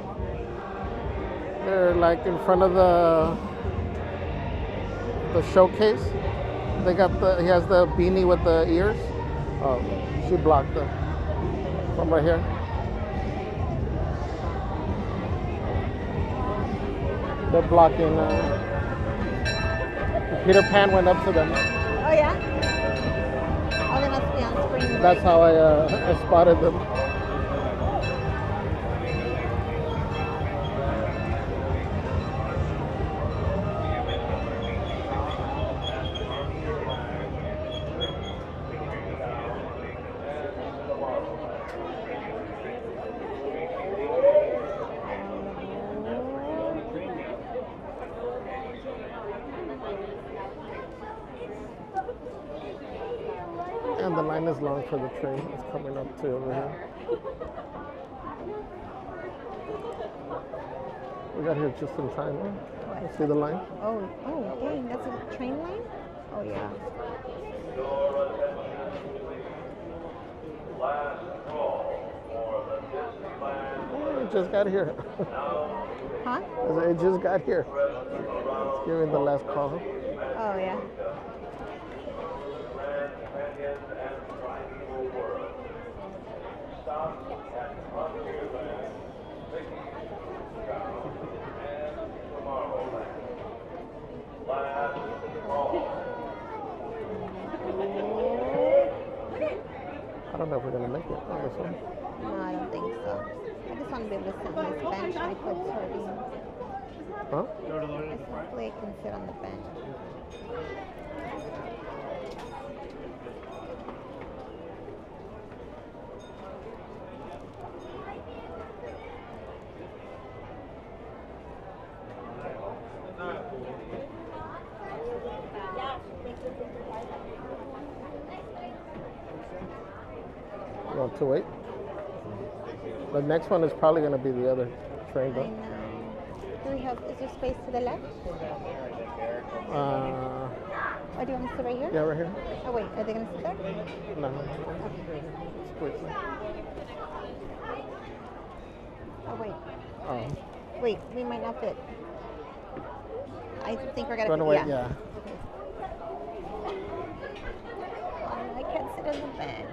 [SPEAKER 1] They're like in front of the showcase. He has the beanie with the ears. Oh, she blocked them. From right here. They're blocking. Peter Pan went up to them.
[SPEAKER 2] Oh yeah. Oh, they must be on spring break.
[SPEAKER 1] That's how I spotted them. And the line is long for the train. It's coming up to over here. We got here just in time. Huh? You see the line?
[SPEAKER 2] Oh, dang, that's a train line? Oh, yeah.
[SPEAKER 1] Oh, it just got here.
[SPEAKER 2] Huh?
[SPEAKER 1] It just got here. It's giving the last call.
[SPEAKER 2] Oh, yeah.
[SPEAKER 1] I don't know if we're gonna make it on this one.
[SPEAKER 2] No, I don't think so. I just want to be able to sit on this bench before it's hurting.
[SPEAKER 1] Huh?
[SPEAKER 2] Hopefully I can sit on the bench.
[SPEAKER 1] You want to wait? The next one is probably gonna be the other train,
[SPEAKER 2] I
[SPEAKER 1] though.
[SPEAKER 2] know. Do we have, is there space to the left?
[SPEAKER 1] Uh,
[SPEAKER 2] Or do you want to sit right here?
[SPEAKER 1] yeah, right here.
[SPEAKER 2] Oh, wait, are they going to sit there?
[SPEAKER 1] No. Squeeze.
[SPEAKER 2] Oh, wait.
[SPEAKER 1] Oh.
[SPEAKER 2] Wait, we might not fit. I think we're going to
[SPEAKER 1] Run
[SPEAKER 2] fit.
[SPEAKER 1] away, yeah.
[SPEAKER 2] I can't sit on the bench.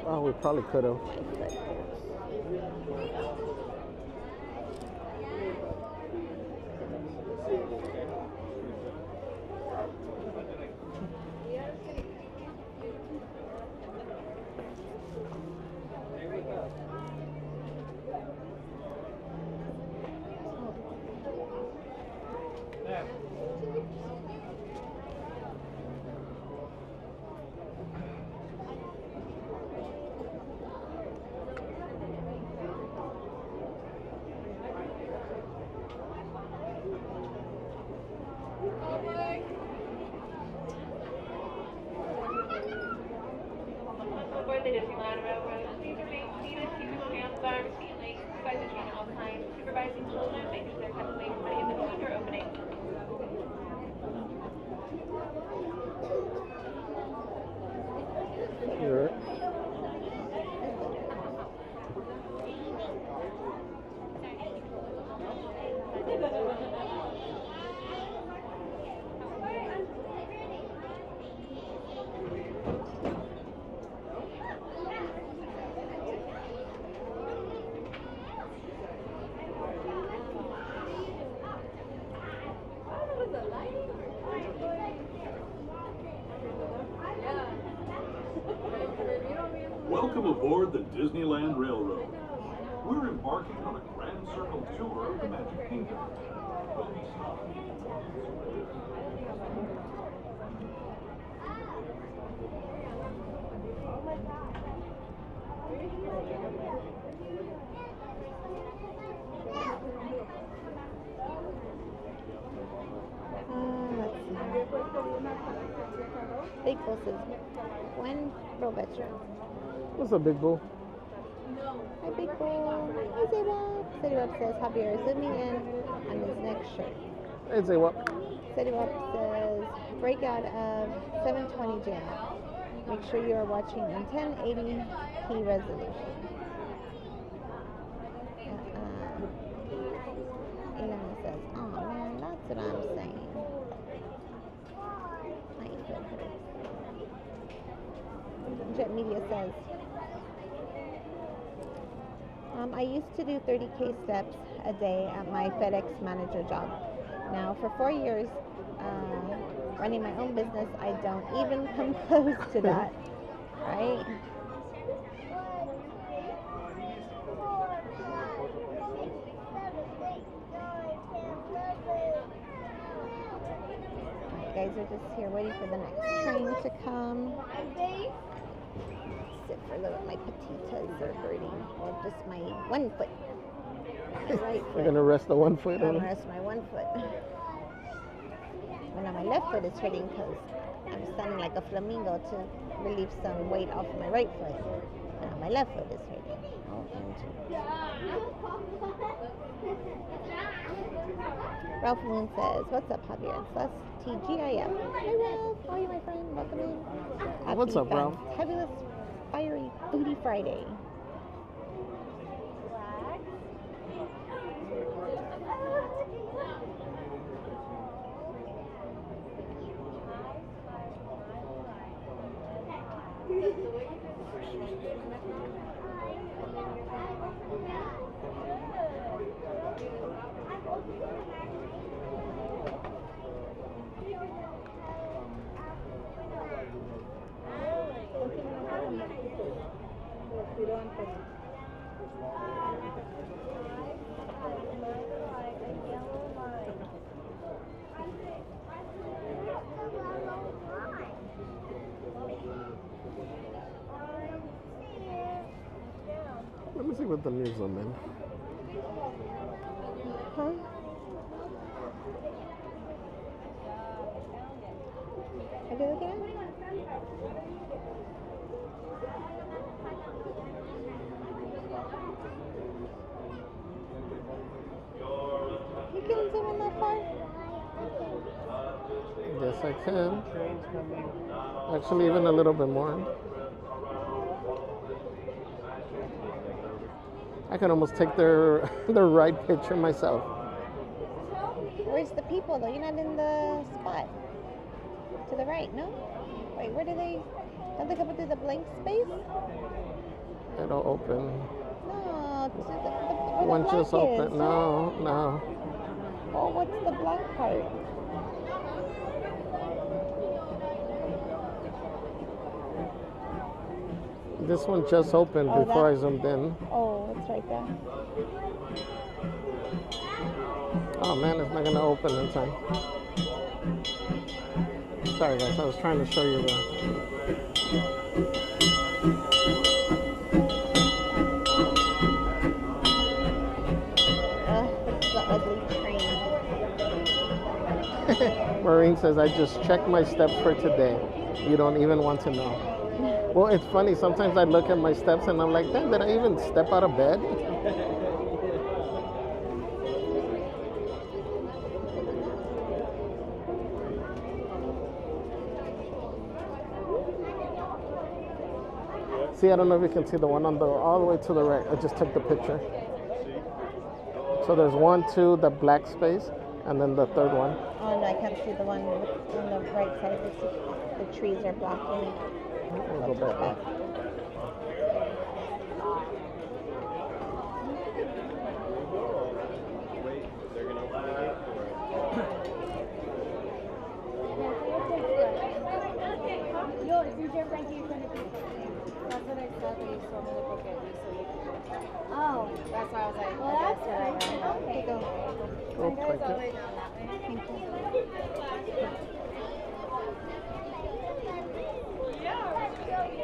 [SPEAKER 1] Oh, we probably could have.
[SPEAKER 10] Aboard the Disneyland Railroad, please remain seated, keep your hands on our seat length, beside the train at all times, supervising children, making sure they're kept away from any of the food or opening.
[SPEAKER 1] You're
[SPEAKER 11] Welcome aboard the Disneyland Railroad. We're embarking on a grand circle tour of the Magic Kingdom. We'll be stopping.
[SPEAKER 2] Big Bull says, when Bro veteran.
[SPEAKER 1] What's up, Big Bull?
[SPEAKER 2] Hi, Big Bull. Hi, Zaybob. Storybook says, Javier zooming in on his next shirt.
[SPEAKER 1] Hey, say what?
[SPEAKER 2] Storybook says, breakout of 720 jam. Make sure you are watching in 1080p resolution. Elena says, oh man, that's what I'm saying. My foot hurts. Jet Media says, I used to do 30K steps a day at my FedEx manager job. Now, for 4 years, running my own business, I don't even come close to that, right? Guys are just here waiting for the next train to come. Sit for a little. My petitas are hurting, or just my one foot. My right foot.
[SPEAKER 1] You're gonna rest the one foot.
[SPEAKER 2] I'm gonna rest my one foot. But now my left foot is hurting because I'm standing like a flamingo to relieve some weight off my right foot. Now my left foot is hurting. Ralph Moon says, "What's up, Javier? It's TGIF. Hey Ralph, how are you, my friend? Welcome in.
[SPEAKER 1] What's up, Ralph?
[SPEAKER 2] Fabulous Fiery Foodie Friday.
[SPEAKER 1] Let me see what the news on, man.
[SPEAKER 2] Huh? Are you looking at it? You can zoom in that far?
[SPEAKER 1] Yes, I can. Actually, even a little bit more. I can almost take their right picture myself.
[SPEAKER 2] Where's the people though? You're not in the spot. To the right, no? Wait, where do they? Don't they come through the blank space?
[SPEAKER 1] It'll open.
[SPEAKER 2] No, to the
[SPEAKER 1] One
[SPEAKER 2] black
[SPEAKER 1] just
[SPEAKER 2] is,
[SPEAKER 1] open.
[SPEAKER 2] huh?
[SPEAKER 1] No.
[SPEAKER 2] Oh, what's the black part?
[SPEAKER 1] This one just opened
[SPEAKER 2] Oh,
[SPEAKER 1] before
[SPEAKER 2] that-
[SPEAKER 1] I zoomed in.
[SPEAKER 2] Oh, it's right there.
[SPEAKER 1] Oh man, it's not gonna open in time. Sorry guys, I was trying to show you the.
[SPEAKER 2] It's the ugly train.
[SPEAKER 1] Maureen says, I just checked my steps for today. You don't even want to know. Well, it's funny. Sometimes I look at my steps and I'm like, damn, did I even step out of bed? See, I don't know if you can see the one on the all the way to the right. I just took the picture. So there's 1, 2, the black space, and then the third one.
[SPEAKER 2] Oh no, I can't see the one on the right side. The trees are blocking it.
[SPEAKER 1] We'll go back.
[SPEAKER 6] Oh, that's why I was like, well, that's whatever. Okay, go.
[SPEAKER 1] Oh,
[SPEAKER 6] Goes all the way down that way. Thank you.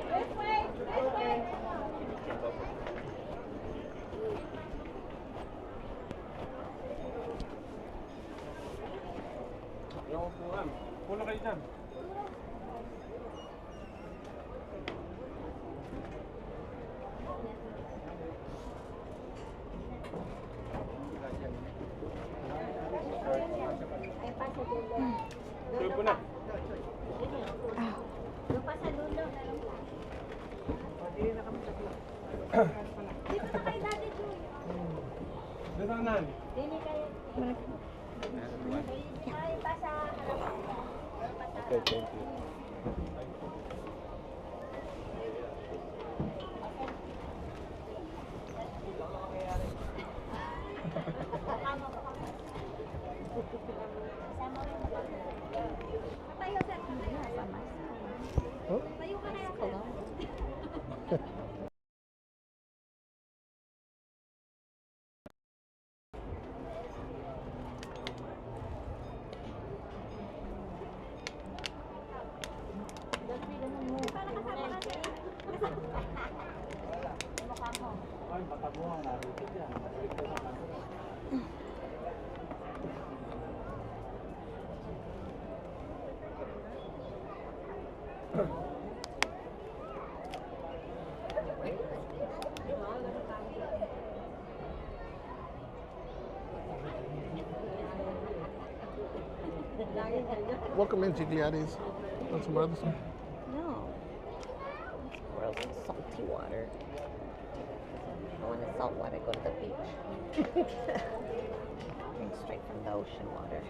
[SPEAKER 6] This way.
[SPEAKER 12] Okay, thank you.
[SPEAKER 1] Welcome in, Gigliotis. Want some other stuff?
[SPEAKER 2] No. Gross and salty water. I want the salt water, go to the beach. Drink straight from the ocean water.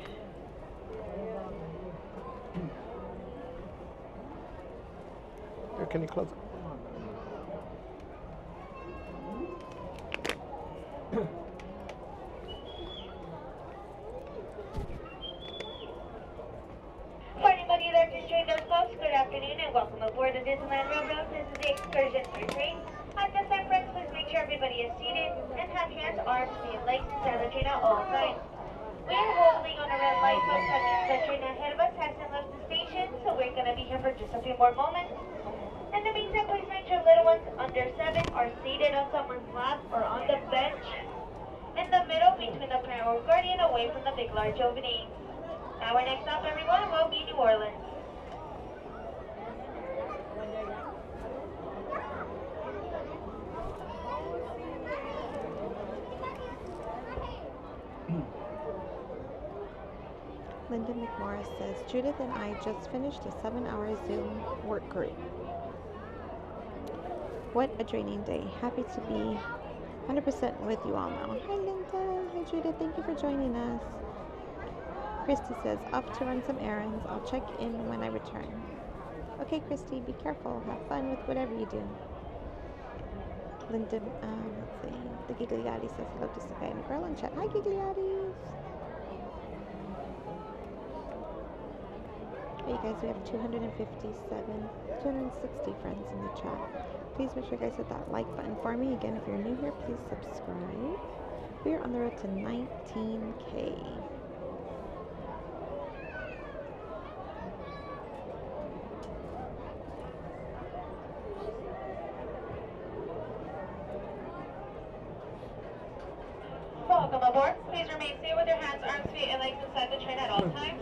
[SPEAKER 1] Here, can you close it?
[SPEAKER 10] For anybody that just joined us, folks, good afternoon and welcome aboard the Disneyland Railroad. This is the excursion for train. At this time, friends, please make sure everybody is seated and have hands, arms, feet, legs inside the train at all times. We are holding on a red light, folks. That means the train ahead of us hasn't left the station, so we're going to be here for just a few more moments. In the meantime, please make sure little ones under 7 are seated on someone's lap or on the bench in the middle between the parent or guardian, away from the big large opening. Our next stop, everyone, will be New Orleans.
[SPEAKER 2] Linda McMorris says, Judith and I just finished a 7-hour Zoom work group. What a draining day. Happy to be 100% with you all now. Hi Linda. Hi Judith. Thank you for joining us. Christy says, off to run some errands. I'll check in when I return. Okay, Christy, be careful. Have fun with whatever you do. Linda, let's see. The Gigliotti says hello to Sakai and a girl in chat. Hi, Gigliottis. Hey, you guys, we have 260 friends in the chat. Please make sure you guys hit that like button for me. Again, if you're new here, please subscribe. We are on the road to 19K.
[SPEAKER 10] Welcome aboard. Please remain safe with your hands, arms, feet, and legs inside the train at all times.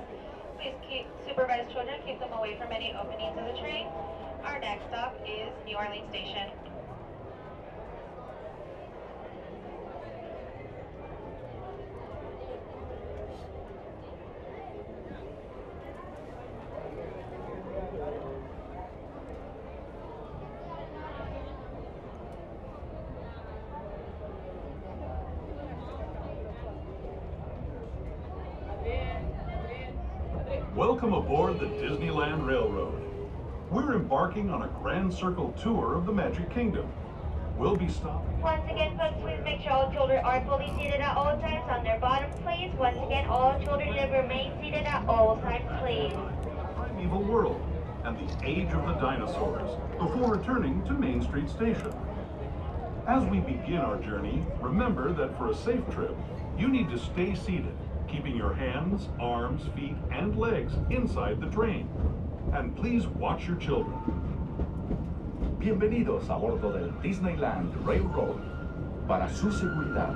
[SPEAKER 10] Please supervise children, keep them away from any openings of the train. Our next stop is New Orleans Station.
[SPEAKER 11] Welcome aboard the Disneyland Railroad. We're embarking on a grand circle tour of the Magic Kingdom. We'll be stopping.
[SPEAKER 10] Once again, folks, please make sure all children are fully seated at all times on their bottom, please. Once again, all children should remain seated at all times, please.
[SPEAKER 11] Primeval world and the age of the dinosaurs before returning to Main Street Station. As we begin our journey, remember that for a safe trip, you need to stay seated, keeping your hands, arms, feet, and legs inside the train. And please watch your children.
[SPEAKER 13] Bienvenidos a bordo del Disneyland Railroad. Para su seguridad,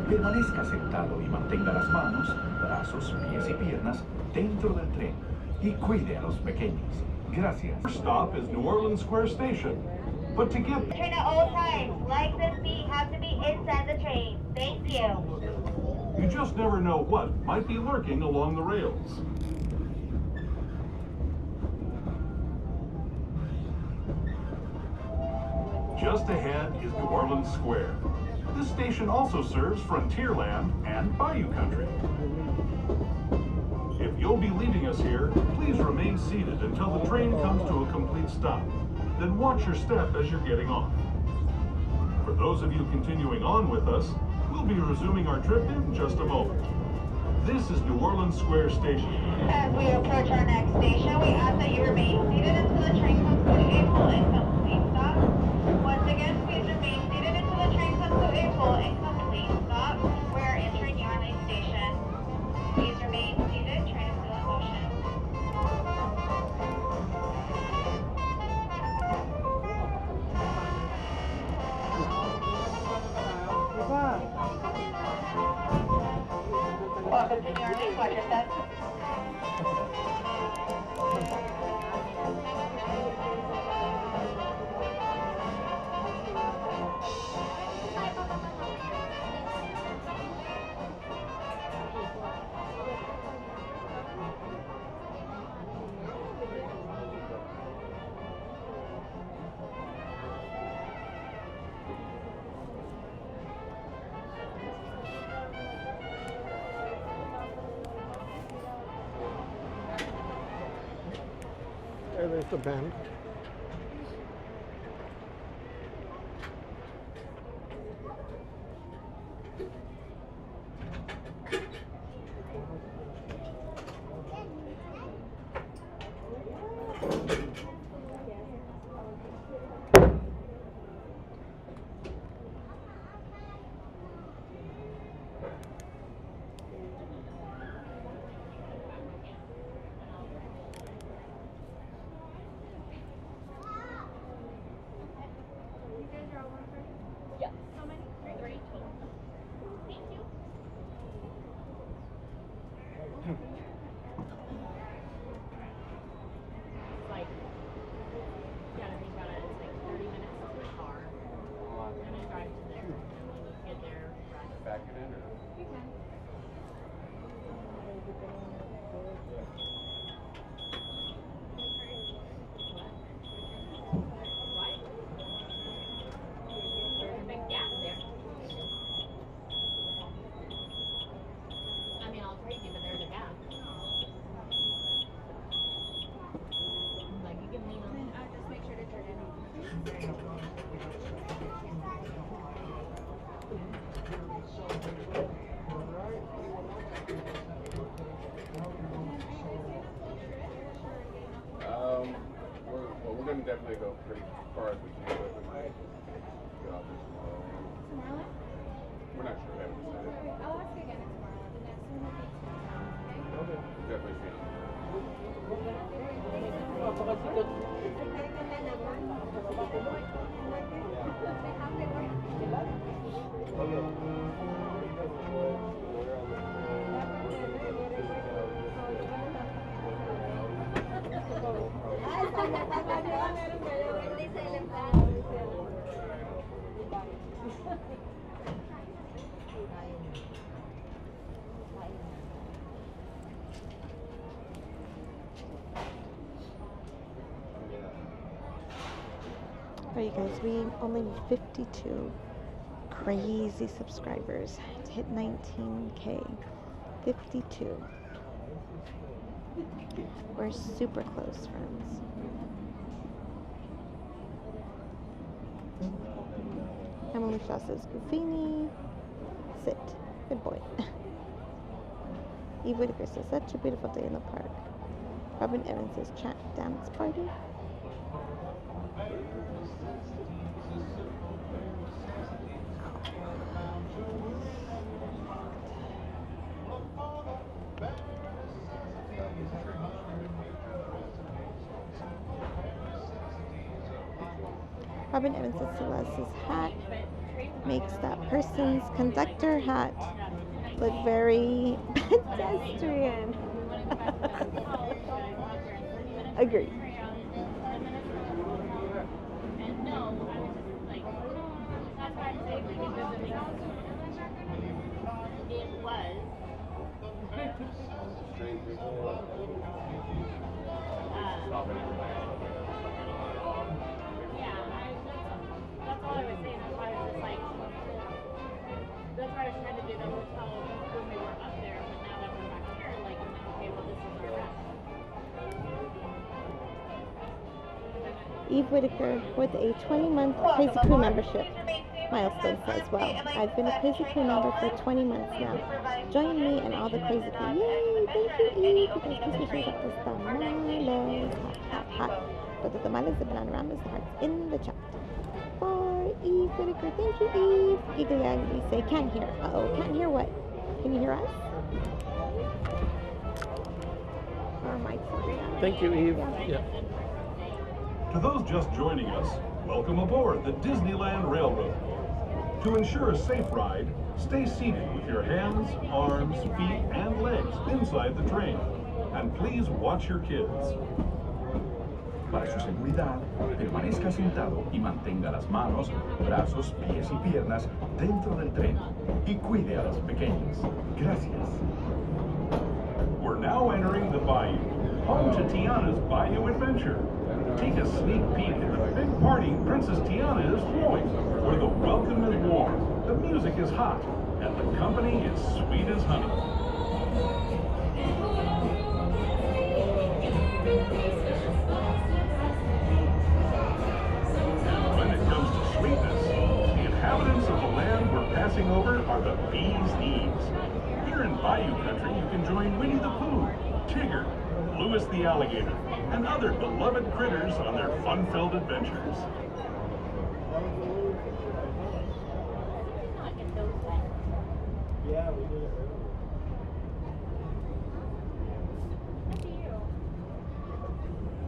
[SPEAKER 13] permanezca sentado y mantenga las manos, brazos, pies y piernas dentro del tren y cuide a los pequeños. Gracias.
[SPEAKER 11] Our stop is New Orleans Square Station. But to get
[SPEAKER 10] Train at all times. Legs and feet have to be inside the train. Thank you.
[SPEAKER 11] you just never know what might be lurking along the rails. Just ahead is New Orleans Square. This station also serves Frontierland and Bayou Country. If you'll be leaving us here, please remain seated until the train comes to a complete stop. Then watch your step as you're getting off. For those of you continuing on with us, we'll be resuming our trip in just a moment. This is New Orleans Square Station.
[SPEAKER 10] As we approach our next station, we ask that you remain seated until the train comes to a full and complete stop. Once again, please remain seated until the train comes to a full and complete stop. We are entering your next station. Please remain seated. Train is still in motion. Welcome to New Orleans. Watch your step.
[SPEAKER 1] There's the band.
[SPEAKER 12] We're going to definitely go pretty far as we can, but we might get off this tomorrow.
[SPEAKER 6] Tomorrow?
[SPEAKER 12] We're not sure. We haven't decided.
[SPEAKER 6] Okay, I'll ask again tomorrow. The next one will be tomorrow, okay?
[SPEAKER 12] Definitely see.
[SPEAKER 2] Alright, you guys, we only need 52 crazy subscribers to hit 19K. 52. We're super close friends. Emily Shaw says, Goofini, sit. Good boy. Eve Whitaker says, such a beautiful day in the park. Robin Evans says, chat dance party. Robin Evans says Celeste's hat makes that person's conductor hat look very pedestrian. Agree. Eve Whitaker with a 20-month Crazy Crew membership milestone says, well, I've been a Crazy Crew member for 20 months now. Join me and all the Crazy Crew. Yay! Thank you, Eve. You guys please be sure to put the tamales. Hot, hot, hot. Put the tamales, the banana rambas, the hearts in the chat. For Eve Whitaker. Thank you, Eve. Giggly Ugly say, can't hear. Uh-oh, can't hear what? Can you hear us? Our mics are on.
[SPEAKER 1] Thank you, Eve. Yeah.
[SPEAKER 11] To those just joining us, welcome aboard the Disneyland Railroad. To ensure a safe ride, stay seated with your hands, arms, feet, and legs inside the train. And please watch your kids.
[SPEAKER 13] Para su seguridad, permanezca sentado y mantenga las manos, brazos, pies y piernas dentro del tren. Y cuide a los pequeños. Gracias.
[SPEAKER 11] We're now entering the Bayou, home to Tiana's Bayou Adventure. Take a sneak peek at the big party Princess Tiana is throwing, where the welcome is warm, the music is hot, and the company is sweet as honey. When it comes to sweetness, the inhabitants of the land we're passing over are the bee's knees. Here in Bayou Country, you can join Winnie the Pooh, Tigger, Louis the Alligator, and other beloved critters on their fun-filled adventures.
[SPEAKER 3] Yeah, we did it.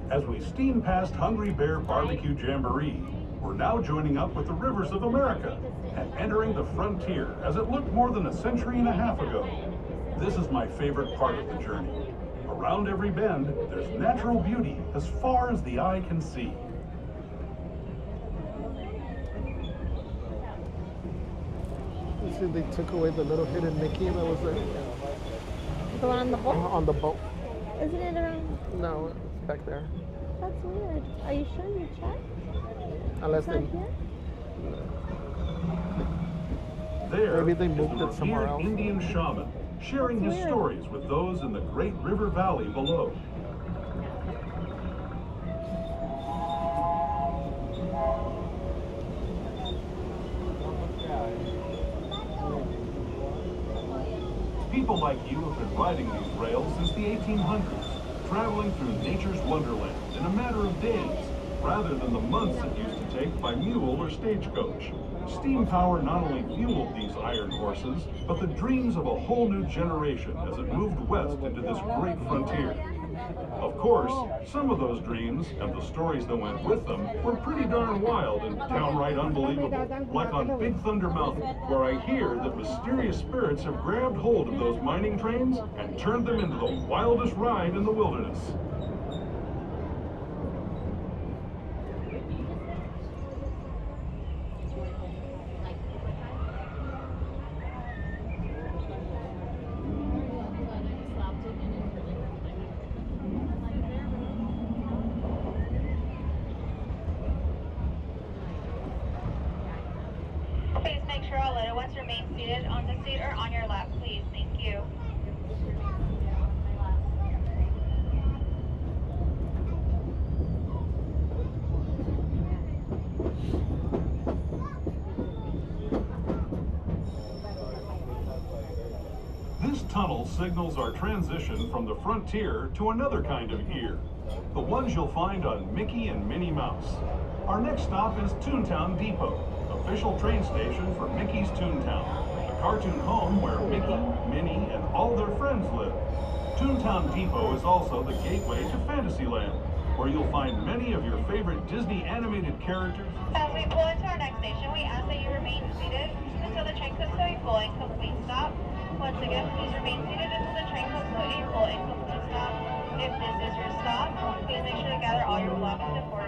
[SPEAKER 11] As we steam past Hungry Bear Barbecue Jamboree, we're now joining up with the rivers of America and entering the frontier as it looked more than a century and a half ago. This is my favorite part of the journey. Around every bend, there's natural beauty as far as the eye can see.
[SPEAKER 1] You see, they took away the little hidden Mickey that was there.
[SPEAKER 2] The one on the boat?
[SPEAKER 1] On the boat.
[SPEAKER 2] Isn't it around?
[SPEAKER 1] No, it's back there.
[SPEAKER 2] That's weird. Are you sure you checked?
[SPEAKER 1] Unless
[SPEAKER 2] It's
[SPEAKER 1] they,
[SPEAKER 2] not here?
[SPEAKER 11] There
[SPEAKER 1] maybe they
[SPEAKER 11] is
[SPEAKER 1] moved
[SPEAKER 11] the
[SPEAKER 1] it somewhere
[SPEAKER 11] revered
[SPEAKER 1] else.
[SPEAKER 11] Indian shaman, sharing his
[SPEAKER 2] weird.
[SPEAKER 11] stories with those in the Great River Valley below. People like you have been riding these rails since the 1800s, traveling through nature's wonderland in a matter of days, rather than the months it used to take by mule or stagecoach. Steam power not only fueled these iron horses, but the dreams of a whole new generation as it moved west into this great frontier. Of course, some of those dreams, and the stories that went with them, were pretty darn wild and downright unbelievable, like on Big Thunder Mountain, where I hear that mysterious spirits have grabbed hold of those mining trains and turned them into the wildest ride in the wilderness.
[SPEAKER 10] Please make sure all little ones remain seated on the seat or on your lap, please. Thank you.
[SPEAKER 11] This tunnel signals our transition from the frontier to another kind of ear, the ones you'll find on Mickey and Minnie Mouse. Our next stop is Toontown Depot, official train station for Mickey's Toontown, the cartoon home where Mickey, Minnie, and all their friends live. Toontown Depot is also the gateway to Fantasyland, where you'll find many of your favorite Disney animated characters.
[SPEAKER 10] As we pull into our next station, we ask that you remain seated until the train comes to a full and complete stop. Once again, please remain seated until the train comes to a full and complete stop. If this is your stop, please make sure to gather all your belongings before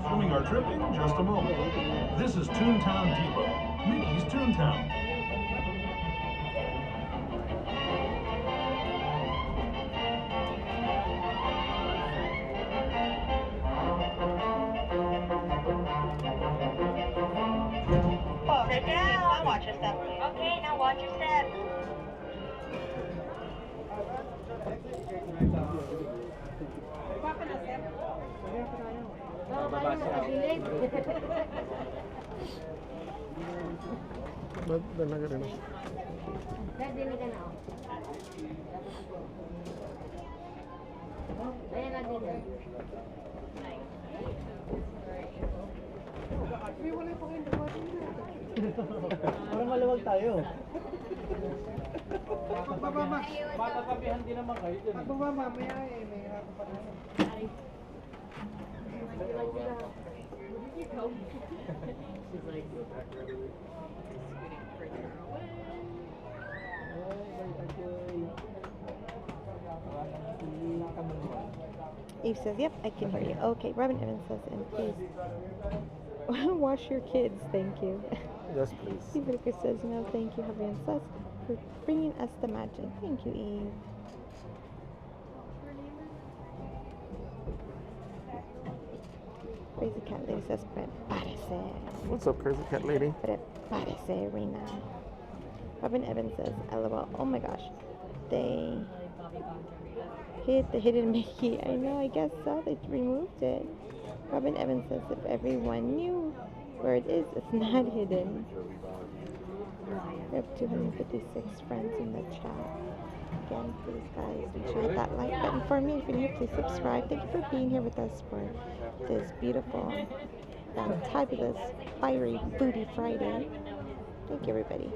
[SPEAKER 11] Resuming our trip in just a moment. This is Toontown Depot, Mickey's Toontown.
[SPEAKER 10] Sit down. Now watch your step. Okay, now watch your step.
[SPEAKER 1] But they're not gonna.
[SPEAKER 5] Parang maluwag tayo. Matatabihan din naman kayo dyan.
[SPEAKER 3] Pagbaba mamaya eh, may hirapan pa naman.
[SPEAKER 2] Eve says, yep, I can hear you. Okay, Robin Evans says, and please wash your kids, thank you.
[SPEAKER 1] Yes, please.
[SPEAKER 2] Eve Whitaker says, no, thank you, Javier says, for bringing us the magic. Thank you, Eve. Crazy Cat Lady says, prepárese.
[SPEAKER 1] What's up, Crazy Cat Lady?
[SPEAKER 2] Prepárese, Reina. Robin Evans says, LOL. Oh my gosh. They hid the hidden Mickey. I know, I guess so. They removed it. Robin Evans says, if everyone knew where it is, it's not hidden. We have 256 friends in the chat. Again, please guys, make sure you hit that like button for me. If you're new, please subscribe. Thank you for being here with us for this beautiful, fantabulous, fiery, booty Friday. Thank you, everybody.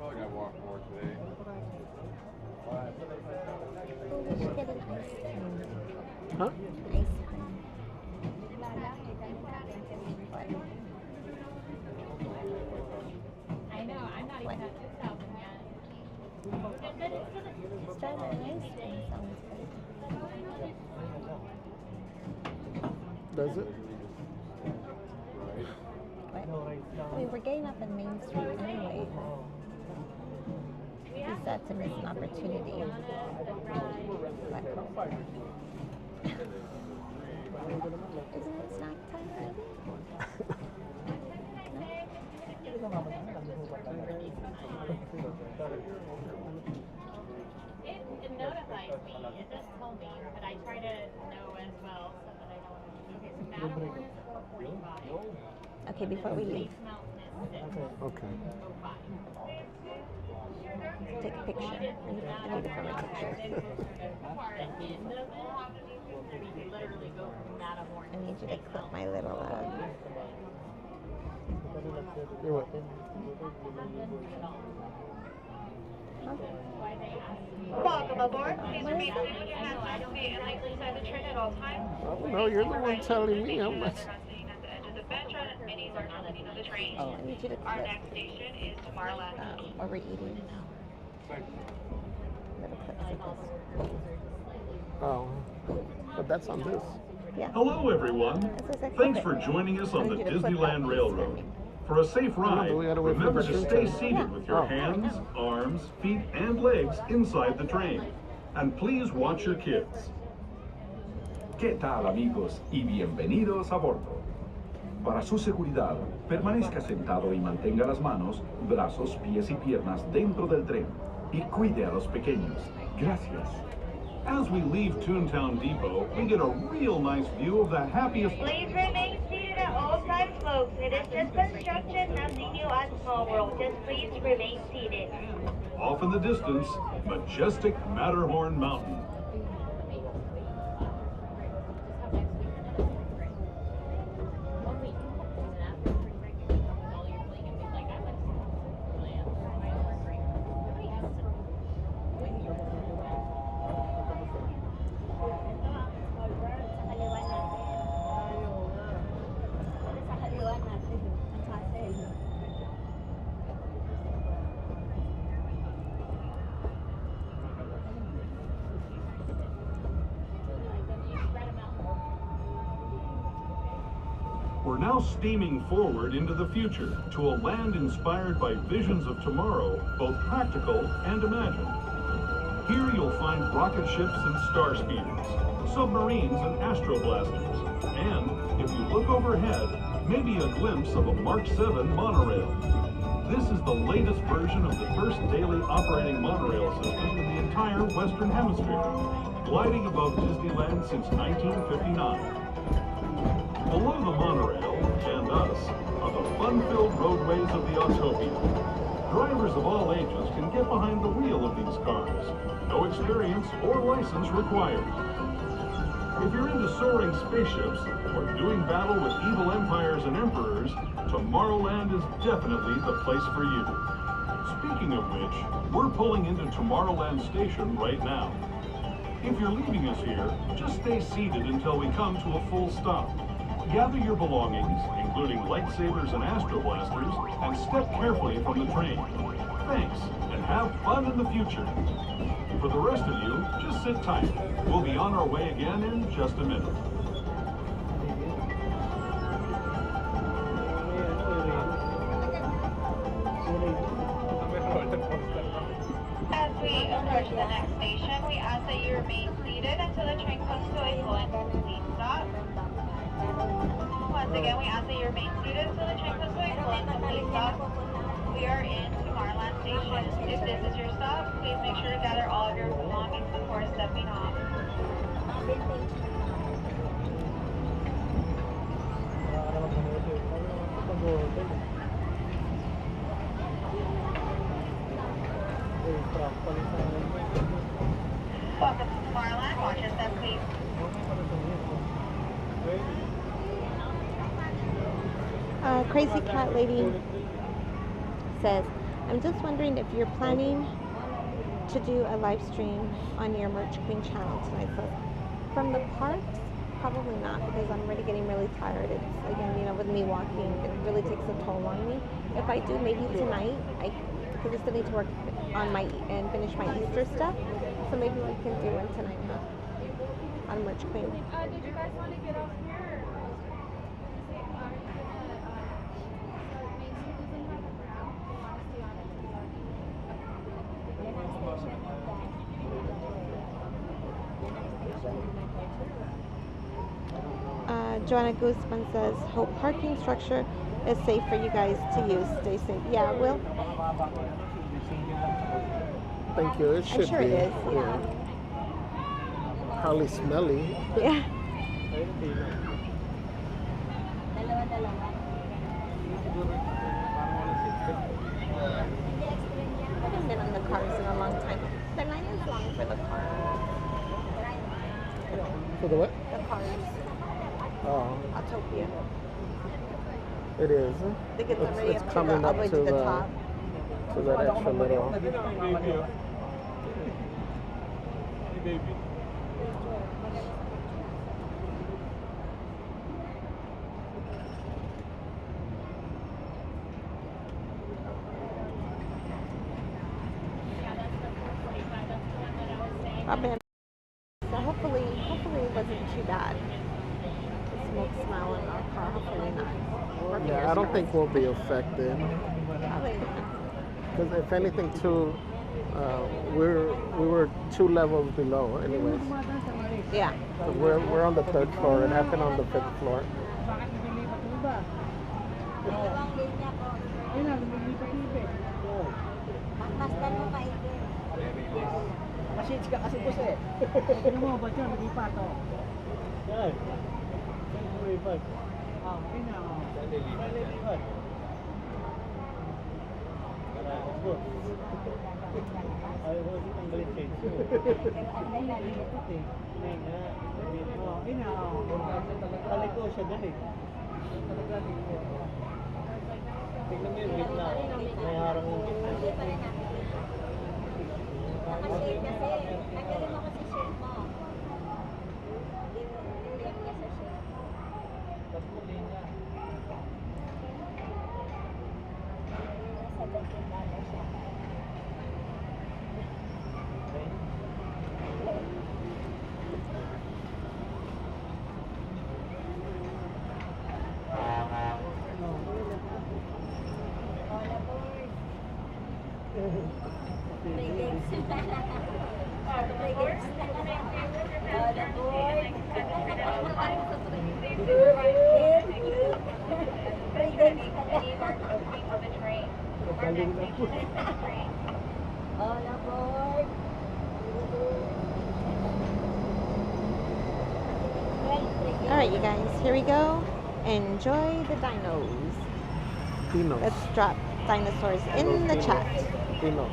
[SPEAKER 12] Probably gotta walk more today.
[SPEAKER 1] Huh?
[SPEAKER 6] I know, I'm not even at 2,000 yet.
[SPEAKER 1] Does it?
[SPEAKER 2] I mean, we're getting up in Main Street anyway. He said to miss an opportunity. Isn't it snack time already?
[SPEAKER 6] It notifies me. It does tell me, but I try to know as well so that I know what I'm doing. Okay, so Matterhorn is 4:45.
[SPEAKER 2] Okay, before we leave.
[SPEAKER 6] Space Mountain is 6:05.
[SPEAKER 1] Okay.
[SPEAKER 2] Take a picture. I need it for my picture. I need you to clip my little
[SPEAKER 1] You're what?
[SPEAKER 10] Welcome aboard. Please remain seated with your hands on your feet and legs inside the train at all times.
[SPEAKER 1] Oh, no, you're the one telling me how much.
[SPEAKER 10] At the edge of the bench and minis are not leaning on the train.
[SPEAKER 2] Oh, I need you to clip.
[SPEAKER 10] Our next station is Tomorrowland.
[SPEAKER 2] While we're eating. Little clips of this.
[SPEAKER 1] Oh, but that's on this.
[SPEAKER 2] Yeah.
[SPEAKER 11] Hello, everyone. Thanks for joining us on the Disneyland Railroad. For a safe ride, remember to stay seated with your hands, arms, feet, and legs inside the train. And please watch your kids.
[SPEAKER 13] ¿Qué tal, amigos? Y bienvenidos a bordo. Para su seguridad, permanezca sentado y mantenga las manos, brazos, pies y piernas dentro del tren. Y cuide a los pequeños. Gracias.
[SPEAKER 11] As we leave Toontown Depot, we get a real nice view of the happiest...
[SPEAKER 10] Please remain seated at all times. relax, folks. It is just construction, nothing new at Small World. Just please remain seated.
[SPEAKER 11] Off in the distance, majestic Matterhorn Mountain. We're now steaming forward into the future to a land inspired by visions of tomorrow, both practical and imagined. Here you'll find rocket ships and star speeders, submarines and astroblasters, and, if you look overhead, maybe a glimpse of a Mark 7 monorail. This is the latest version of the first daily operating monorail system in the entire Western Hemisphere, gliding above Disneyland since 1959. Below the monorail, and us, are the fun-filled roadways of the Autopia. Drivers of all ages can get behind the wheel of these cars. No experience or license required. If you're into soaring spaceships or doing battle with evil empires and emperors, Tomorrowland is definitely the place for you. Speaking of which, we're pulling into Tomorrowland Station right now. If you're leaving us here, just stay seated until we come to a full stop. Gather your belongings, including lightsabers and astroblasters, and step carefully from the train. Thanks, and have fun in the future. For the rest of you, just sit tight. We'll be on our way again in just a minute.
[SPEAKER 10] As we approach the next station, we ask that you remain seated until the train comes to a full and complete stop. Once again, we ask that you remain seated until the train comes to a full and complete stop. We are in Tomorrowland Station. If this is your stop, please make sure to gather all of your belongings before stepping off. Welcome to Tomorrowland. Watch your step, please.
[SPEAKER 2] Crazy Cat Lady says, I'm just wondering if you're planning to do a live stream on your Merch Queen channel tonight. So from the parks, probably not, because I'm already getting really tired. It's, again, you know, with me walking, it really takes a toll on me. If I do, maybe tonight, because I still need to work on and finish my Easter stuff. So maybe we can do one tonight on Merch Queen.
[SPEAKER 9] Did you guys want to get off here?
[SPEAKER 2] Joanna Guzman says, hope parking structure is safe for you guys to use. Stay safe. Yeah, Will?
[SPEAKER 1] Thank you. It should
[SPEAKER 2] I'm sure
[SPEAKER 1] be.
[SPEAKER 2] it is.
[SPEAKER 1] Yeah. Probably smelly.
[SPEAKER 2] Yeah. I haven't been on the cars in a long time. The line is long for the cars.
[SPEAKER 1] For the what?
[SPEAKER 2] The cars.
[SPEAKER 1] Oh.
[SPEAKER 2] Autopia.
[SPEAKER 1] It is.
[SPEAKER 2] I think it's already
[SPEAKER 1] it's
[SPEAKER 2] up
[SPEAKER 1] coming
[SPEAKER 2] all the way to the top.
[SPEAKER 1] To that extra little.
[SPEAKER 2] So hopefully it wasn't too bad. The smoke smell in our car, hopefully not.
[SPEAKER 1] Yeah, I don't think we'll be affected.
[SPEAKER 2] Probably not.
[SPEAKER 1] Because if anything, too, we were 2 levels below, anyways.
[SPEAKER 2] Yeah.
[SPEAKER 1] So we're on the 3rd floor. It happened on the 5th floor.
[SPEAKER 3] Message ka kasi boss eh. Ano mo ba dyan? Hindi pa to.
[SPEAKER 2] All right, you guys, here we go. Enjoy the dinos.
[SPEAKER 1] Dinos.
[SPEAKER 2] Let's drop dinosaurs in the chat.
[SPEAKER 1] Dinos.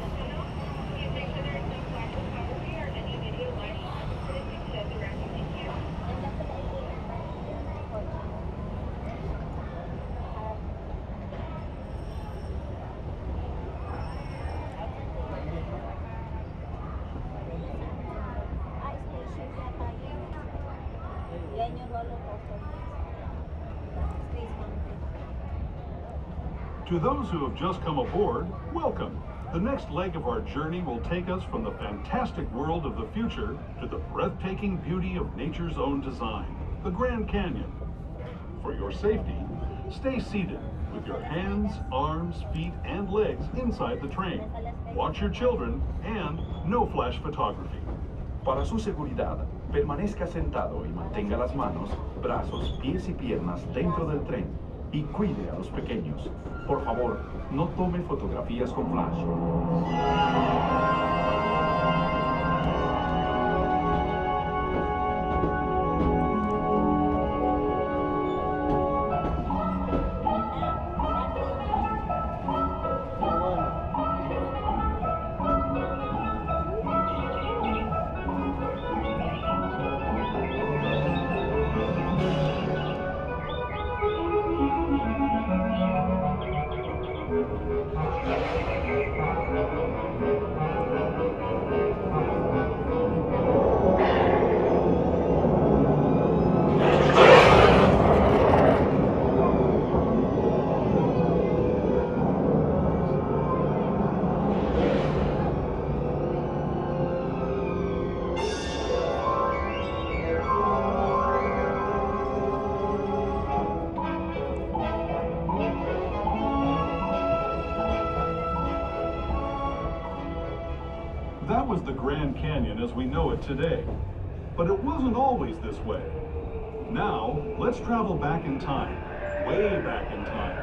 [SPEAKER 11] To those who have just come aboard, welcome. The next leg of our journey will take us from the fantastic world of the future to the breathtaking beauty of nature's own design, the Grand Canyon. For your safety, stay seated with your hands, arms, feet, and legs inside the train. Watch your children and no flash photography.
[SPEAKER 13] Para su seguridad, permanezca sentado y mantenga las manos, brazos, pies y piernas dentro del tren y cuide a los pequeños. Por favor, no tome fotografías con flash.
[SPEAKER 11] That was the Grand Canyon as we know it today. But it wasn't always this way. Now, let's travel back in time, way back in time,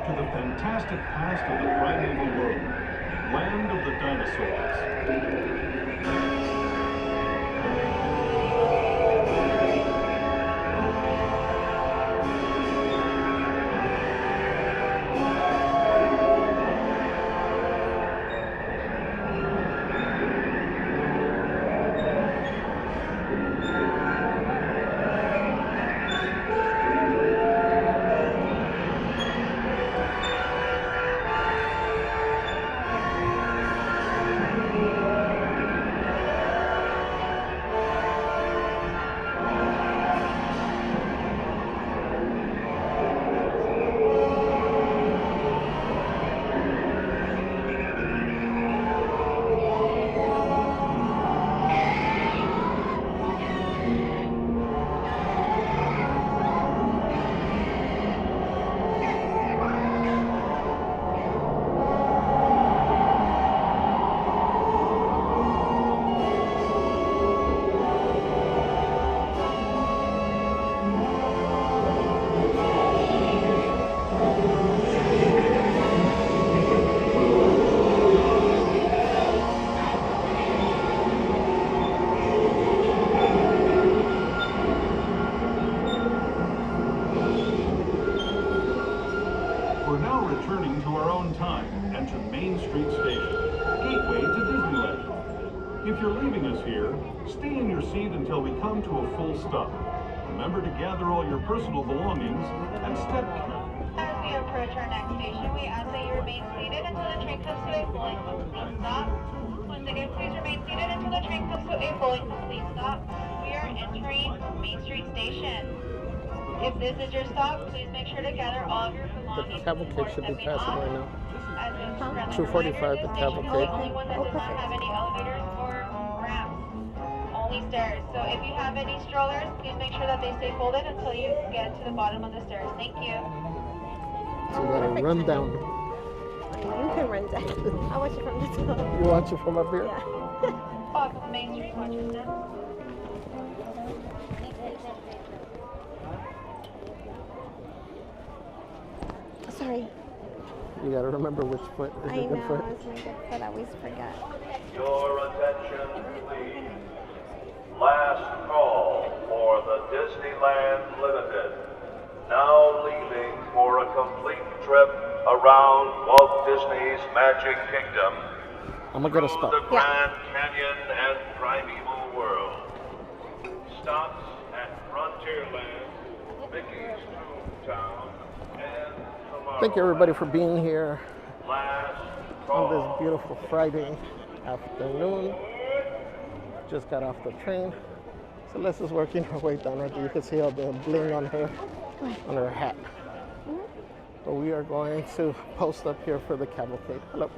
[SPEAKER 11] to the fantastic past of the primeval world, land of the dinosaurs. If you're leaving us here, stay in your seat until we come to a full stop. Remember to gather all your personal belongings and step carefully.
[SPEAKER 10] As we approach our next station, we ask that you remain seated until the train comes to a full and complete stop. Once again, please remain seated until the train comes to a full and complete stop. We are entering Main Street Station. If this is your stop, please make sure to gather all of your belongings.
[SPEAKER 1] The Cavalcade should be passing right now.
[SPEAKER 10] As a
[SPEAKER 1] 245, the Cavalcade.
[SPEAKER 10] only one that does not have any elevators or ramps, only stairs. So if you have any strollers, please make sure that they stay folded until you get to the bottom of the stairs. Thank you.
[SPEAKER 1] So you gotta run down.
[SPEAKER 2] You can run down. I'll watch it from the top.
[SPEAKER 1] You watch it from up here?
[SPEAKER 2] Yeah.
[SPEAKER 10] Off of Main Street, watch your step.
[SPEAKER 2] Sorry.
[SPEAKER 1] You gotta remember which foot is
[SPEAKER 2] I
[SPEAKER 1] your good
[SPEAKER 2] know,
[SPEAKER 1] foot.
[SPEAKER 2] it's my good foot. I always forget.
[SPEAKER 14] Your attention, please. Last call for the Disneyland Limited. Now leaving for a complete trip around Walt Disney's Magic Kingdom.
[SPEAKER 1] I'm gonna get a spot.
[SPEAKER 14] The Grand Canyon and Primeval World. Stops at Frontierland, Mickey's Toontown, and tomorrow.
[SPEAKER 1] Thank you everybody for being here
[SPEAKER 14] Last
[SPEAKER 1] on
[SPEAKER 14] call.
[SPEAKER 1] this beautiful Friday afternoon. Just got off the train. Celeste's working her way down right there. You can see all the bling on her hat. But we are going to post up here for the Cavalcade. Hello.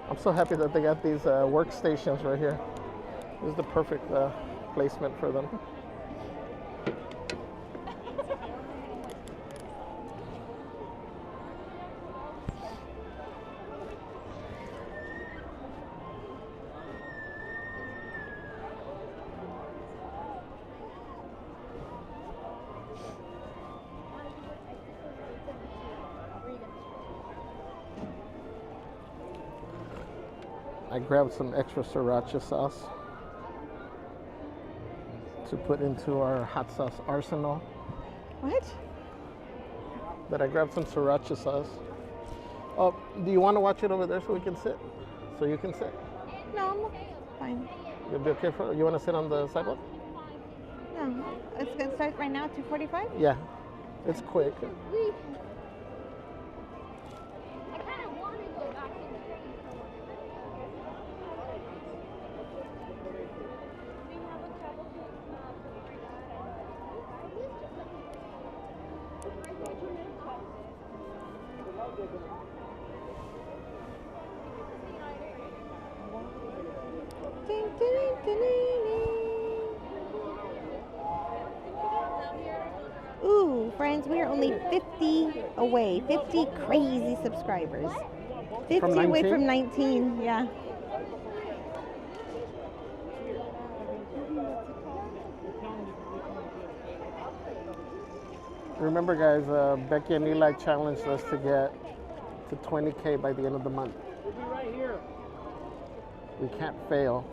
[SPEAKER 1] I'm so happy that they got these workstations right here. This is the perfect placement for them. I grabbed some extra sriracha sauce to put into our hot sauce arsenal.
[SPEAKER 2] What?
[SPEAKER 1] But I grabbed some sriracha sauce. Oh, do you want to watch it over there so we can sit? So you can sit?
[SPEAKER 2] No, I'm fine.
[SPEAKER 1] You'll be okay for, you want to sit on the sidewalk?
[SPEAKER 2] No, it's gonna start right now, 2:45?
[SPEAKER 1] Yeah, it's quick.
[SPEAKER 2] Ooh, friends, we are only 50 away. 50 crazy subscribers. 50
[SPEAKER 1] From
[SPEAKER 2] away
[SPEAKER 1] 19?
[SPEAKER 2] from 19, yeah.
[SPEAKER 1] Remember guys, Becky and Eli challenged us to get to 20K by the end of the month.
[SPEAKER 3] We'll be right here.
[SPEAKER 1] We can't fail.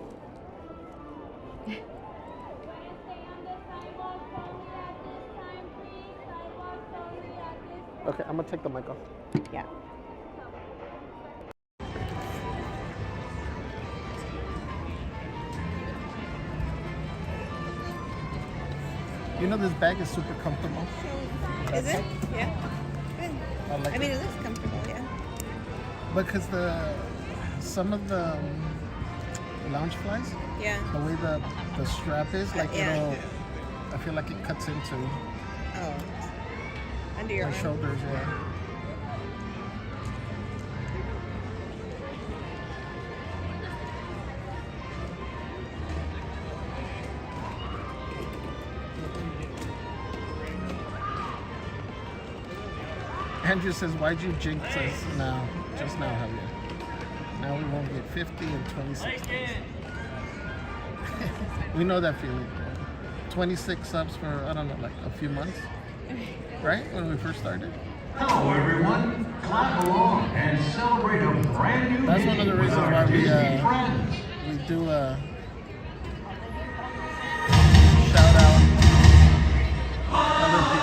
[SPEAKER 1] Okay, I'm gonna take the mic off.
[SPEAKER 2] Yeah.
[SPEAKER 1] You know this bag is super comfortable.
[SPEAKER 2] Is it? Yeah. Good.
[SPEAKER 1] I like
[SPEAKER 2] I mean, it looks comfortable, yeah.
[SPEAKER 1] Because some of the lounge flies,
[SPEAKER 2] Yeah.
[SPEAKER 1] the way the strap is, like
[SPEAKER 2] Yeah.
[SPEAKER 1] I feel like it cuts into
[SPEAKER 2] Oh. Under your
[SPEAKER 1] my
[SPEAKER 2] arm.
[SPEAKER 1] shoulders, yeah. Andrew says, why'd you jinx us now? Just now, Javier. Now we won't get 50 in 26 days. We know that feeling. 26 subs for, I don't know, like a few months. Right? When we first started.
[SPEAKER 13] Hello, everyone. Clap along and celebrate a brand new
[SPEAKER 1] That's one of the
[SPEAKER 13] day with
[SPEAKER 1] reasons
[SPEAKER 13] our
[SPEAKER 1] why
[SPEAKER 13] Disney friends.
[SPEAKER 1] we do a shout out other people.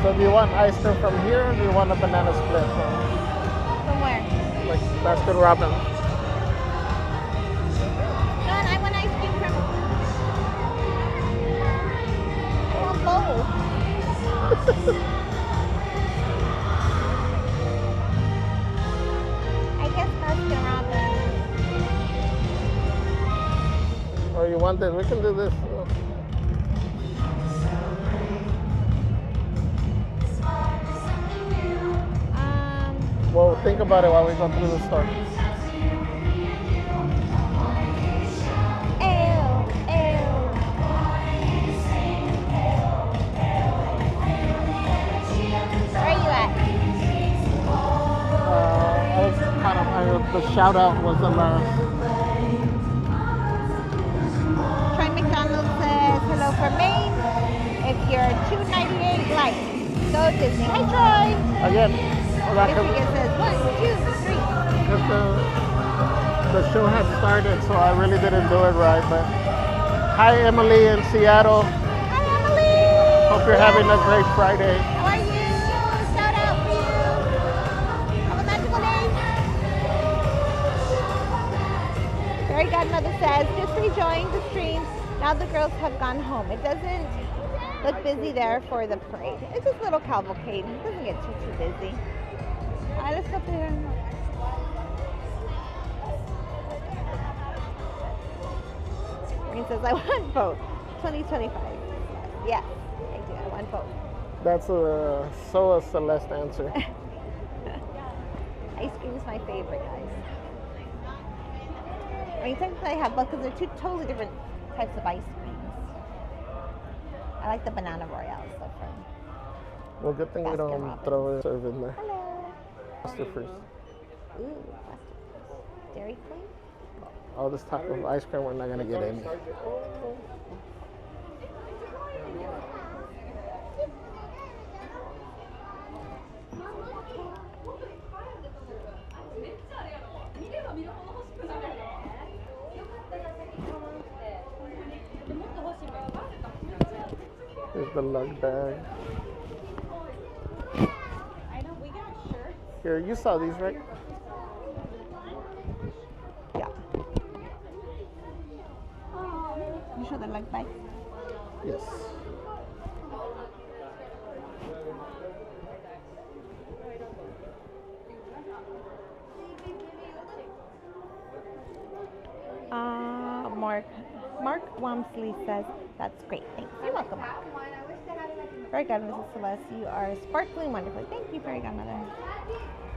[SPEAKER 1] So do you want ice cream from here, or do you want a banana split?
[SPEAKER 2] From where?
[SPEAKER 1] Like Baskin Robbins.
[SPEAKER 2] No, I want ice cream from. I want both. I guess Baskin Robbins.
[SPEAKER 1] Or you want this? We can do this. Well, think about it while we go through the store.
[SPEAKER 2] Where are you at?
[SPEAKER 1] I was kind of, the shout out was the last.
[SPEAKER 2] Troy McDonald says hello from Maine. If you're 298 like, go Disney. Hi Troy.
[SPEAKER 1] Again.
[SPEAKER 2] It says 1, 2, 3.
[SPEAKER 1] Because the show had started, so I really didn't do it right. But hi, Emily in Seattle.
[SPEAKER 2] Hi, Emily.
[SPEAKER 1] Hope you're having a great Friday.
[SPEAKER 2] How are you? Shout out for you. Have a magical day. Fairy Godmother says, just rejoined the stream. Now the girls have gone home. It doesn't look busy there for the parade. It's just a little cavalcade. It doesn't get too busy. Alright, let's go through here. Green says, I want both. 2025. Yes, I do. I want both.
[SPEAKER 1] That's so a Celeste answer.
[SPEAKER 2] Ice cream is my favorite, guys. I mean, technically I have both because they're two totally different types of ice creams. I like the banana royale stuff from.
[SPEAKER 1] Well, good thing we don't throw a serve in there.
[SPEAKER 2] Hello.
[SPEAKER 1] Buster Freeze.
[SPEAKER 2] Ooh, Dairy Queen?
[SPEAKER 1] All this type of ice cream, we're not going to get any. Here's the lug bag. Here, you saw these, right?
[SPEAKER 2] Yeah. You show the lug bag?
[SPEAKER 1] Yes.
[SPEAKER 2] Mark Wamsley says, that's great. Thanks. You're welcome, Mark. Fairy Godmother Celeste, you are sparkling wonderfully. Thank you, Fairy Godmother.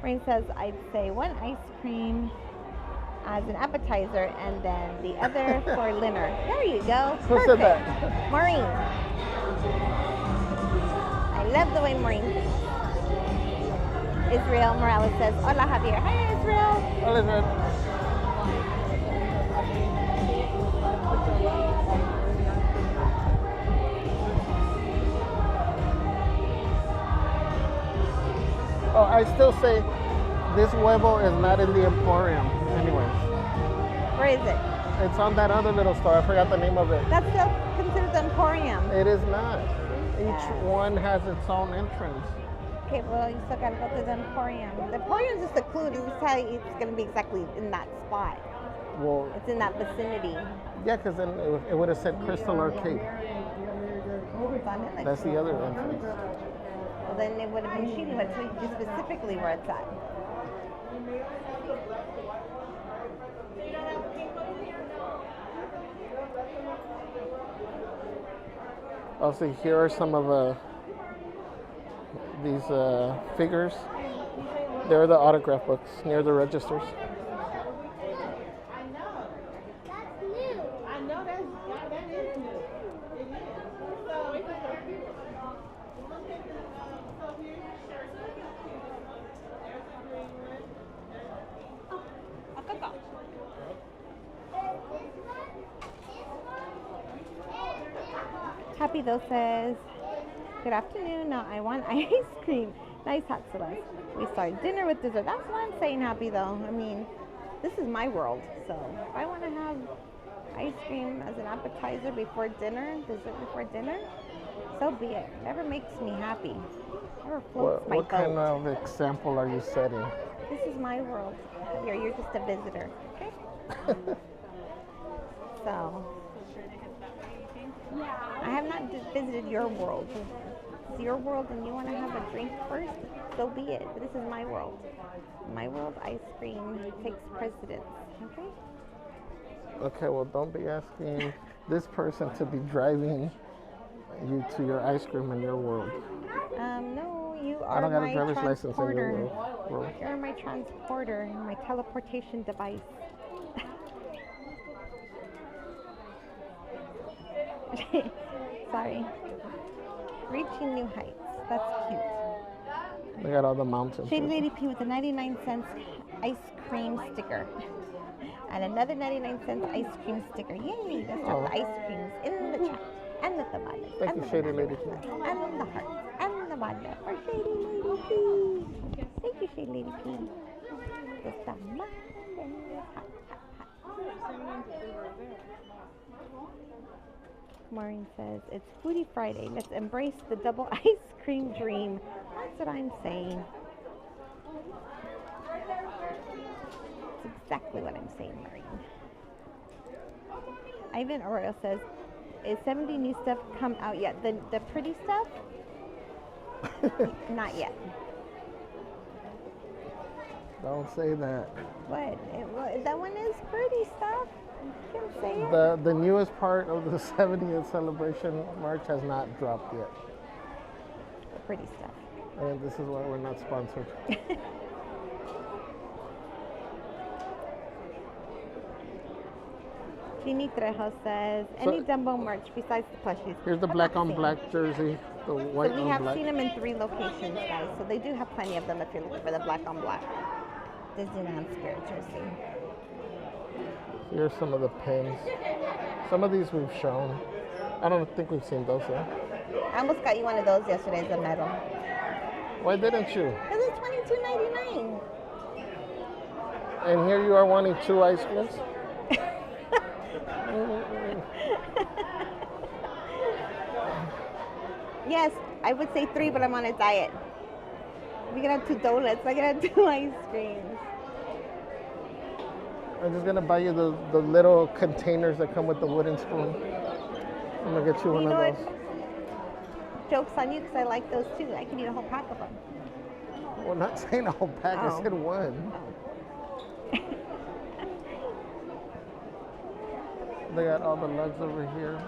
[SPEAKER 2] Rain says, I'd say one ice cream as an appetizer and then the other for dinner. There you go.
[SPEAKER 1] Who
[SPEAKER 2] Perfect.
[SPEAKER 1] said that?
[SPEAKER 2] Maureen. I love the way Maureen thinks. Israel Morales says, hola Javier. Hi Israel.
[SPEAKER 1] Hola Israel. Oh, I still say this huevo is not in the Emporium. Anyways.
[SPEAKER 2] Where is it?
[SPEAKER 1] It's on that other little store. I forgot the name of it.
[SPEAKER 2] That's still considered the Emporium.
[SPEAKER 1] It is not. Each one has its own entrance.
[SPEAKER 2] Okay, well, you still gotta go to the Emporium. The Emporium is just a clue to tell you it's gonna be exactly in that spot.
[SPEAKER 1] Well,
[SPEAKER 2] it's in that vicinity.
[SPEAKER 1] Yeah, because then it would have said Crystal Arcade. That's the other entrance.
[SPEAKER 2] Well, then it would have been cheating, but it tells you specifically where it's at.
[SPEAKER 1] Also, here are some of these figures. They're the autograph books near the registers.
[SPEAKER 2] Happy though says, good afternoon. Now I want ice cream. Nice hot Celeste. We start dinner with dessert. That's what I'm saying, Happy though. I mean, this is my world. So if I want to have ice cream as an appetizer before dinner, dessert before dinner, So be it. Never makes me happy. Never floats
[SPEAKER 1] What,
[SPEAKER 2] my
[SPEAKER 1] what
[SPEAKER 2] boat.
[SPEAKER 1] kind of example are you setting?
[SPEAKER 2] This is my world. You're just a visitor. Okay? So, I have not visited your world. It's your world and you want to have a drink first? So be it. But this is my world. My world, ice cream takes precedence. Okay?
[SPEAKER 1] Okay, well, don't be asking this person to be driving you to your ice cream in your world.
[SPEAKER 2] No, you
[SPEAKER 1] I
[SPEAKER 2] are
[SPEAKER 1] don't got a
[SPEAKER 2] my
[SPEAKER 1] driver's license in
[SPEAKER 2] transporter.
[SPEAKER 1] your world.
[SPEAKER 2] You're my transporter, my teleportation device. Sorry. Reaching new heights. That's cute.
[SPEAKER 1] They got all the mountains.
[SPEAKER 2] Shady Lady P with a 99 cents ice cream sticker. And another 99 cents ice cream sticker. Yay! Let's drop the ice creams in the chat. And the tamales.
[SPEAKER 1] Thank
[SPEAKER 2] and
[SPEAKER 1] you,
[SPEAKER 2] the
[SPEAKER 1] Shady
[SPEAKER 2] banana
[SPEAKER 1] Lady P.
[SPEAKER 2] and the hearts. And the vodka for Shady Lady P. Thank you, Shady Lady P. The tamales. Hot, hot, hot. Maureen says, it's Foodie Friday. Let's embrace the double ice cream dream. That's what I'm saying. That's exactly what I'm saying, Maureen. Ivan Oreo says, is 70 new stuff come out yet? The pretty stuff? Not yet.
[SPEAKER 1] Don't say that.
[SPEAKER 2] What? That one is pretty stuff. You can say it.
[SPEAKER 1] The newest part of the 70th celebration march has not dropped yet.
[SPEAKER 2] The pretty stuff.
[SPEAKER 1] And this is why we're not sponsored.
[SPEAKER 2] Jeannie Trejo says, any Dumbo merch besides the plushies?
[SPEAKER 1] Here's the
[SPEAKER 2] I've
[SPEAKER 1] black
[SPEAKER 2] not
[SPEAKER 1] on
[SPEAKER 2] seen
[SPEAKER 1] black
[SPEAKER 2] them.
[SPEAKER 1] jersey, the white
[SPEAKER 2] So we
[SPEAKER 1] on
[SPEAKER 2] have
[SPEAKER 1] black.
[SPEAKER 2] seen them in 3 locations, guys. So they do have plenty of them if you're looking for the black on black Disneyland Spirit jersey.
[SPEAKER 1] Here's some of the pins. Some of these we've shown. I don't think we've seen those yet.
[SPEAKER 2] I almost got you one of those yesterday as a medal.
[SPEAKER 1] Why didn't you?
[SPEAKER 2] Because it's $22.99.
[SPEAKER 1] And here you are wanting 2 ice creams?
[SPEAKER 2] Yes, I would say 3, but I'm on a diet. We can have 2 donuts. I can have 2 ice creams.
[SPEAKER 1] I'm just gonna buy you the little containers that come with the wooden spoon. I'm gonna get you one
[SPEAKER 2] You know
[SPEAKER 1] of
[SPEAKER 2] what?
[SPEAKER 1] those.
[SPEAKER 2] Joke's on you because I like those too. I can eat a whole pack of them.
[SPEAKER 1] Well, not saying a whole pack, I
[SPEAKER 2] Oh.
[SPEAKER 1] said one. They got all the lugs over here.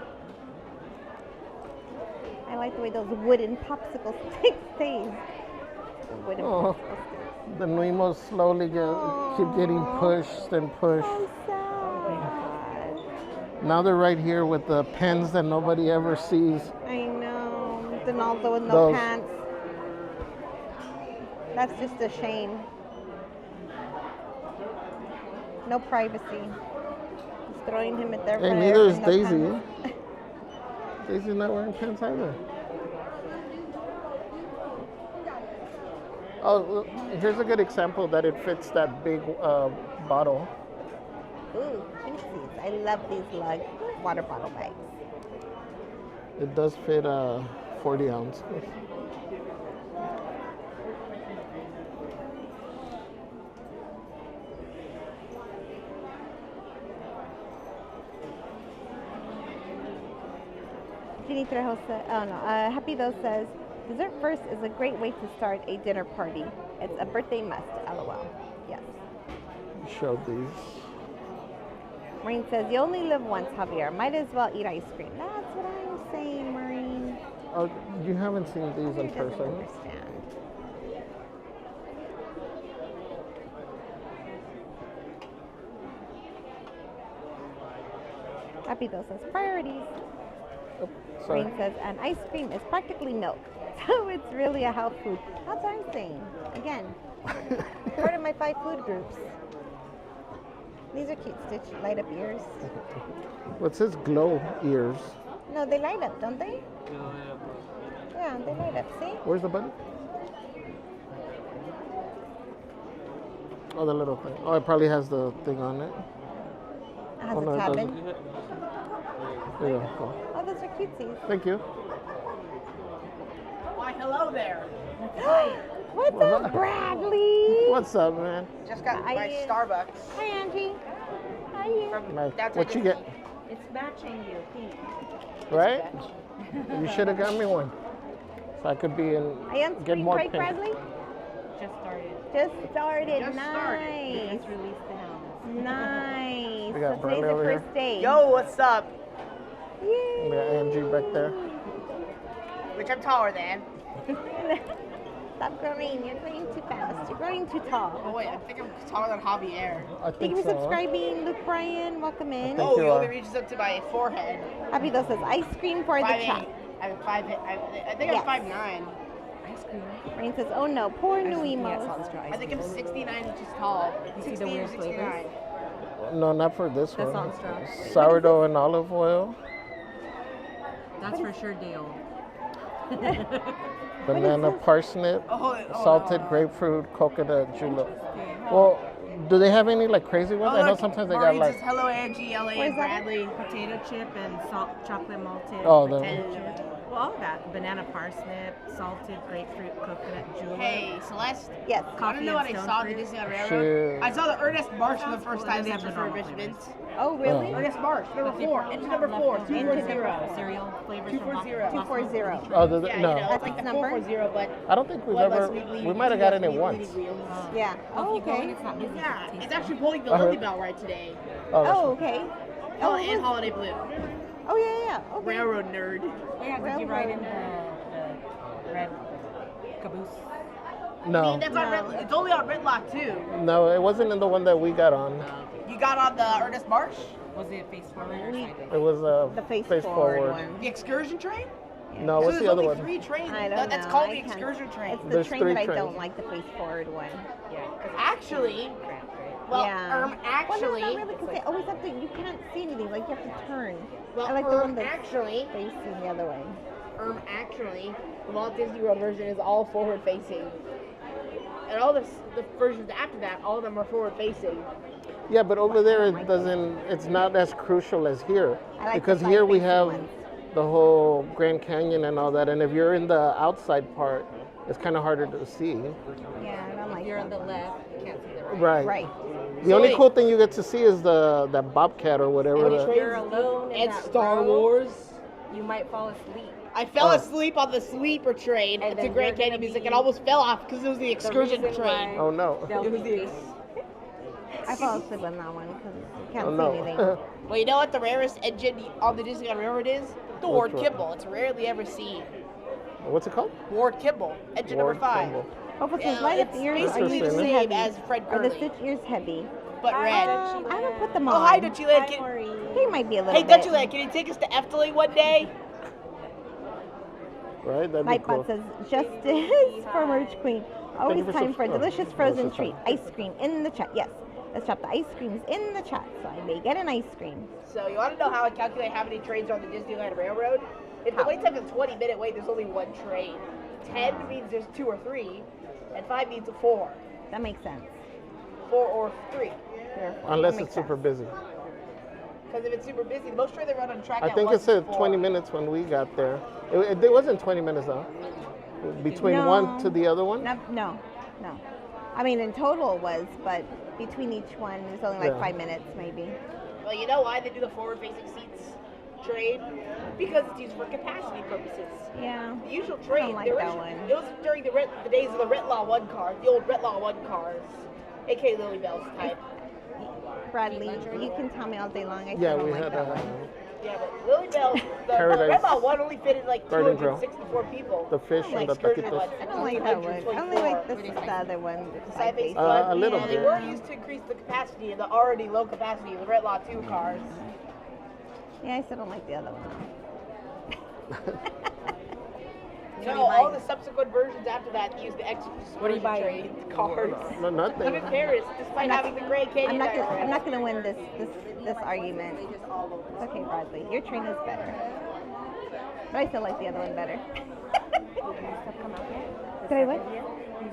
[SPEAKER 2] I like the way those wooden popsicle sticks taste. The wooden
[SPEAKER 1] Oh,
[SPEAKER 2] popsicle sticks.
[SPEAKER 1] the Nuimos slowly keep getting pushed and pushed. Now they're right here with the pens that nobody ever sees.
[SPEAKER 2] I know. Donaldo with no
[SPEAKER 1] Those.
[SPEAKER 2] pants. That's just a shame. No privacy. Just throwing him at their
[SPEAKER 1] Hey,
[SPEAKER 2] fire
[SPEAKER 1] neither is
[SPEAKER 2] with no
[SPEAKER 1] Daisy.
[SPEAKER 2] pants.
[SPEAKER 1] Daisy's not wearing pants either. Oh, look, here's a good example that it fits that big bottle.
[SPEAKER 2] Ooh, cutesies. I love these lug water bottle bags.
[SPEAKER 1] It does fit 40 ounces.
[SPEAKER 2] Ginny Trejo says, oh no, Happy Though says, dessert first is a great way to start a dinner party. It's a birthday must, lol. Yes.
[SPEAKER 1] Showed these.
[SPEAKER 2] Maureen says, you only live once, Javier. Might as well eat ice cream. That's what I'm saying, Maureen.
[SPEAKER 1] Oh, you haven't seen these in
[SPEAKER 2] Javier doesn't
[SPEAKER 1] person.
[SPEAKER 2] understand. Happy Though says, priorities.
[SPEAKER 1] Sorry.
[SPEAKER 2] Maureen says, and ice cream is practically milk. So it's really a health food. That's what I'm saying. Again, part of my 5 food groups. These are cute Stitch light up ears.
[SPEAKER 1] What's his glow ears?
[SPEAKER 2] No, they light up, don't they? Yeah, they light up. See?
[SPEAKER 1] Where's the button? Oh, the little thing. Oh, it probably has the thing on it.
[SPEAKER 2] It has
[SPEAKER 1] Oh, no,
[SPEAKER 2] a
[SPEAKER 1] it
[SPEAKER 2] cabin.
[SPEAKER 1] doesn't. There you go. Cool.
[SPEAKER 2] Oh, those are cutesies.
[SPEAKER 1] Thank you.
[SPEAKER 15] Hello there.
[SPEAKER 2] What's up, Bradley?
[SPEAKER 1] What's up, man?
[SPEAKER 15] Just got my Starbucks.
[SPEAKER 2] Hi, Angie. How are you?
[SPEAKER 1] Nice. What you get?
[SPEAKER 9] It's matching you, Pete.
[SPEAKER 1] Right? You should have got me one. So I could be in,
[SPEAKER 2] Are you on
[SPEAKER 1] get
[SPEAKER 2] spring
[SPEAKER 1] more
[SPEAKER 2] break,
[SPEAKER 1] pink.
[SPEAKER 2] Bradley?
[SPEAKER 9] Just started.
[SPEAKER 2] Just started.
[SPEAKER 15] Just
[SPEAKER 2] Nice.
[SPEAKER 15] started.
[SPEAKER 9] Just released the house.
[SPEAKER 2] Nice.
[SPEAKER 1] We got
[SPEAKER 2] So
[SPEAKER 1] Bradley
[SPEAKER 2] today's
[SPEAKER 1] over
[SPEAKER 2] the
[SPEAKER 1] here.
[SPEAKER 2] first day.
[SPEAKER 15] Yo, what's up?
[SPEAKER 2] Yay.
[SPEAKER 1] We got Angie back there.
[SPEAKER 15] Which I'm taller than.
[SPEAKER 2] Stop growing. You're growing too fast. You're growing too tall.
[SPEAKER 15] Oh wait, I think I'm taller than Javier.
[SPEAKER 1] I
[SPEAKER 2] Thank
[SPEAKER 1] think
[SPEAKER 2] you for
[SPEAKER 1] so.
[SPEAKER 2] subscribing, Luke Bryan. Welcome in.
[SPEAKER 1] Thank
[SPEAKER 15] Oh,
[SPEAKER 1] you,
[SPEAKER 15] he only reaches up to my forehead.
[SPEAKER 2] Happy Those says ice cream for the
[SPEAKER 15] 5'8".
[SPEAKER 2] chat.
[SPEAKER 15] I'm 5'8". I think
[SPEAKER 2] Yes.
[SPEAKER 15] I'm 5'9".
[SPEAKER 9] Ice cream.
[SPEAKER 2] Rain says, oh no, poor new
[SPEAKER 9] Yeah,
[SPEAKER 2] emos.
[SPEAKER 9] salt and straw ice
[SPEAKER 15] I think I'm
[SPEAKER 9] cream.
[SPEAKER 15] 69 inches tall.
[SPEAKER 9] You see the
[SPEAKER 15] 16 or
[SPEAKER 9] weird
[SPEAKER 15] 69.
[SPEAKER 1] No, not for this
[SPEAKER 9] That's
[SPEAKER 1] one.
[SPEAKER 9] on straw.
[SPEAKER 1] Sourdough and olive oil,
[SPEAKER 9] That's for sure, Dale.
[SPEAKER 1] banana parsnip,
[SPEAKER 15] Oh,
[SPEAKER 1] salted
[SPEAKER 15] no.
[SPEAKER 1] grapefruit, coconut julep. Well, do they have any like crazy ones? I know sometimes they got
[SPEAKER 15] Maureen
[SPEAKER 1] like.
[SPEAKER 15] says, hello, Angie, LA,
[SPEAKER 2] Where's
[SPEAKER 15] and
[SPEAKER 2] that?
[SPEAKER 15] Bradley.
[SPEAKER 9] Potato chip and salt, chocolate malted.
[SPEAKER 1] Oh, the-
[SPEAKER 9] potato chip. Well, all of that. Banana parsnip, salted grapefruit, coconut julep.
[SPEAKER 15] Hey, Celeste.
[SPEAKER 2] Yes.
[SPEAKER 15] I don't
[SPEAKER 9] Coffee
[SPEAKER 15] know what
[SPEAKER 9] and
[SPEAKER 15] I
[SPEAKER 9] stone
[SPEAKER 15] saw at the
[SPEAKER 9] fruit.
[SPEAKER 15] Disneyland Railroad.
[SPEAKER 1] Shit.
[SPEAKER 15] I saw the Ernest March for the first time
[SPEAKER 9] They
[SPEAKER 15] since
[SPEAKER 9] have the normal
[SPEAKER 15] refurbishments.
[SPEAKER 2] Oh, really?
[SPEAKER 15] Ernest March, number 4, engine number 4, 240.
[SPEAKER 9] Cereal flavors
[SPEAKER 15] 240.
[SPEAKER 2] 240.
[SPEAKER 1] Oh,
[SPEAKER 15] Yeah,
[SPEAKER 1] no.
[SPEAKER 15] you know, it's
[SPEAKER 2] That's
[SPEAKER 15] like the
[SPEAKER 2] its number?
[SPEAKER 15] 440, but
[SPEAKER 1] I don't think we've
[SPEAKER 15] one
[SPEAKER 1] ever.
[SPEAKER 15] less weekly-
[SPEAKER 1] We might have
[SPEAKER 15] two
[SPEAKER 1] gotten
[SPEAKER 15] less
[SPEAKER 1] it
[SPEAKER 15] weekly
[SPEAKER 1] once.
[SPEAKER 15] wheels.
[SPEAKER 2] Yeah. Oh, okay.
[SPEAKER 9] It's not busy.
[SPEAKER 15] Yeah,
[SPEAKER 9] Tasty.
[SPEAKER 15] it's actually pulling the
[SPEAKER 1] I heard-
[SPEAKER 15] Lily Bell right today.
[SPEAKER 1] Oh, that's
[SPEAKER 2] Oh,
[SPEAKER 1] right.
[SPEAKER 2] okay.
[SPEAKER 15] Oh,
[SPEAKER 2] Oh,
[SPEAKER 15] and
[SPEAKER 2] look.
[SPEAKER 15] Holiday Blue.
[SPEAKER 2] Oh, yeah. Okay.
[SPEAKER 15] Railroad nerd.
[SPEAKER 9] Yeah, did you ride in the red caboose?
[SPEAKER 15] I
[SPEAKER 1] No,
[SPEAKER 15] mean, that's on Red, it's only on Ridlock too.
[SPEAKER 1] no, it wasn't in the one that we got on.
[SPEAKER 15] You got on the Ernest March?
[SPEAKER 9] Was it face forward or sideways?
[SPEAKER 1] It was
[SPEAKER 2] The face forward one.
[SPEAKER 15] The excursion train?
[SPEAKER 1] No,
[SPEAKER 15] So
[SPEAKER 1] what's
[SPEAKER 15] there's
[SPEAKER 1] the other
[SPEAKER 15] only
[SPEAKER 1] one?
[SPEAKER 15] 3 trains.
[SPEAKER 2] I don't
[SPEAKER 15] That's
[SPEAKER 2] know.
[SPEAKER 15] called
[SPEAKER 2] I
[SPEAKER 15] the
[SPEAKER 2] can't-
[SPEAKER 15] excursion train.
[SPEAKER 2] It's the
[SPEAKER 1] There's
[SPEAKER 2] train
[SPEAKER 1] 3
[SPEAKER 2] that I
[SPEAKER 1] trains.
[SPEAKER 2] don't like, the face forward one.
[SPEAKER 9] Yeah.
[SPEAKER 15] Actually,
[SPEAKER 9] Cramped, right?
[SPEAKER 15] well,
[SPEAKER 2] yeah.
[SPEAKER 15] actually,
[SPEAKER 2] Well, no, not really, because they always have to, you can't see anything, like you have to turn.
[SPEAKER 15] well,
[SPEAKER 2] I like the one that's
[SPEAKER 15] actually,
[SPEAKER 2] facing the other way.
[SPEAKER 15] actually, the Walt Disney World version is all forward facing. And all the versions after that, all of them are forward facing.
[SPEAKER 1] Yeah, but over there it doesn't. It's not as crucial as here
[SPEAKER 2] I like
[SPEAKER 1] because
[SPEAKER 2] the
[SPEAKER 1] here we
[SPEAKER 2] side-facing
[SPEAKER 1] have
[SPEAKER 2] ones.
[SPEAKER 1] the whole Grand Canyon and all that, and if you're in the outside part, it's kind of harder to see.
[SPEAKER 2] Yeah, I don't like
[SPEAKER 9] If you're on
[SPEAKER 2] that.
[SPEAKER 9] the left, you can't see the right.
[SPEAKER 1] Right.
[SPEAKER 2] Right.
[SPEAKER 1] The only cool thing you get to see is that bobcat or whatever.
[SPEAKER 15] And
[SPEAKER 1] the-
[SPEAKER 15] the
[SPEAKER 9] You're alone in
[SPEAKER 15] And
[SPEAKER 9] that
[SPEAKER 15] Star
[SPEAKER 9] row,
[SPEAKER 15] Wars.
[SPEAKER 9] You might fall asleep.
[SPEAKER 15] I fell
[SPEAKER 1] Oh.
[SPEAKER 15] asleep on the sleeper train
[SPEAKER 9] And
[SPEAKER 15] to
[SPEAKER 9] then
[SPEAKER 15] Grand
[SPEAKER 9] you're
[SPEAKER 15] Canyon
[SPEAKER 9] gonna
[SPEAKER 15] Music
[SPEAKER 9] be
[SPEAKER 15] and almost fell off because it was the
[SPEAKER 9] The
[SPEAKER 15] excursion
[SPEAKER 9] reason
[SPEAKER 15] train.
[SPEAKER 9] why
[SPEAKER 1] Oh no.
[SPEAKER 9] they'll
[SPEAKER 15] It was
[SPEAKER 9] be
[SPEAKER 15] the-
[SPEAKER 2] I fall asleep on that one because you can't
[SPEAKER 1] Oh
[SPEAKER 2] see
[SPEAKER 1] no.
[SPEAKER 2] anything.
[SPEAKER 15] Well, you know what the rarest engine on the Disneyland Railroad is? The Ward
[SPEAKER 1] one?
[SPEAKER 15] Kimball. It's rarely ever seen.
[SPEAKER 1] What's it called?
[SPEAKER 15] Ward Kimball, engine number
[SPEAKER 1] Ward
[SPEAKER 15] 5.
[SPEAKER 1] Kimball.
[SPEAKER 2] Hopefully,
[SPEAKER 15] Yeah,
[SPEAKER 2] light up
[SPEAKER 15] it's
[SPEAKER 2] the ears.
[SPEAKER 15] basically
[SPEAKER 2] are
[SPEAKER 15] the
[SPEAKER 2] they
[SPEAKER 15] same
[SPEAKER 2] heavy?
[SPEAKER 15] as Fred
[SPEAKER 2] Are the
[SPEAKER 15] Gurley,
[SPEAKER 2] stitch ears heavy?
[SPEAKER 15] but red.
[SPEAKER 2] I haven't put them on.
[SPEAKER 15] Oh, hi, Dutchyland.
[SPEAKER 2] They might be a little
[SPEAKER 15] Hey,
[SPEAKER 2] bit.
[SPEAKER 15] Dutchyland, can you take us to Efteling one day?
[SPEAKER 1] Right? That'd be
[SPEAKER 2] Nightbot
[SPEAKER 1] cool.
[SPEAKER 2] says, Justice for Merch Queen. Always
[SPEAKER 1] you for
[SPEAKER 2] time for a
[SPEAKER 1] subscribing.
[SPEAKER 2] delicious
[SPEAKER 1] Oh,
[SPEAKER 2] frozen
[SPEAKER 1] that's
[SPEAKER 2] treat.
[SPEAKER 1] fine.
[SPEAKER 2] Ice cream in the chat. Yes. Let's drop the ice creams in the chat so I may get an ice cream.
[SPEAKER 15] So you want to know how I calculate how many trains are on the Disneyland Railroad? If the wait time's a 20-minute wait, there's only one train. 10 means there's 2 or 3, and 5 means 4.
[SPEAKER 2] That makes sense.
[SPEAKER 15] 4 or 3.
[SPEAKER 1] Unless
[SPEAKER 2] That
[SPEAKER 1] it's
[SPEAKER 2] makes
[SPEAKER 1] super busy.
[SPEAKER 15] Because if it's super busy, most trains they run on track
[SPEAKER 1] I
[SPEAKER 15] at
[SPEAKER 1] think it
[SPEAKER 15] once
[SPEAKER 1] said
[SPEAKER 15] before.
[SPEAKER 1] 20 minutes when we got there. It wasn't 20 minutes though. Between
[SPEAKER 2] No.
[SPEAKER 1] one to the other one?
[SPEAKER 2] No. I mean, in total it was, but between each one, it was only like
[SPEAKER 1] Yeah.
[SPEAKER 2] 5 minutes maybe.
[SPEAKER 15] Well, you know why they do the forward-facing seats train? Because it's used for capacity purposes.
[SPEAKER 2] Yeah.
[SPEAKER 15] The usual
[SPEAKER 2] I
[SPEAKER 15] train,
[SPEAKER 2] don't like
[SPEAKER 15] the
[SPEAKER 2] that
[SPEAKER 15] original-
[SPEAKER 2] one.
[SPEAKER 15] it was during the days of the Retlaw 1 cars, the old Retlaw 1 cars, aka Lily Bell's type.
[SPEAKER 2] Bradley, you can tell me all day long. I
[SPEAKER 1] Yeah,
[SPEAKER 2] still don't
[SPEAKER 1] we
[SPEAKER 2] like
[SPEAKER 1] had
[SPEAKER 2] that one.
[SPEAKER 15] Yeah, but Lily Bell, the
[SPEAKER 1] Paradise
[SPEAKER 15] Retlaw 1 only fitted like
[SPEAKER 1] Garden Grill.
[SPEAKER 15] 264 people.
[SPEAKER 1] The fish
[SPEAKER 15] Like
[SPEAKER 1] and the
[SPEAKER 15] excursion
[SPEAKER 1] taquitos.
[SPEAKER 15] ones,
[SPEAKER 2] I don't like that one. I only like the other one.
[SPEAKER 15] the side-face
[SPEAKER 1] A
[SPEAKER 15] one.
[SPEAKER 1] little
[SPEAKER 15] and
[SPEAKER 1] bit.
[SPEAKER 15] they were used to increase the capacity of the already low capacity of the Retlaw 2 cars.
[SPEAKER 2] Yeah, I still don't like the other one.
[SPEAKER 15] No, all the subsequent versions after that use the extra excursion train cars.
[SPEAKER 1] No, nothing.
[SPEAKER 15] I'm in Paris, despite having the Grand Canyon
[SPEAKER 2] I'm not
[SPEAKER 15] diagram.
[SPEAKER 2] gonna win this argument. It's okay, Bradley. Your train is better. But I still like the other one better. Did I what?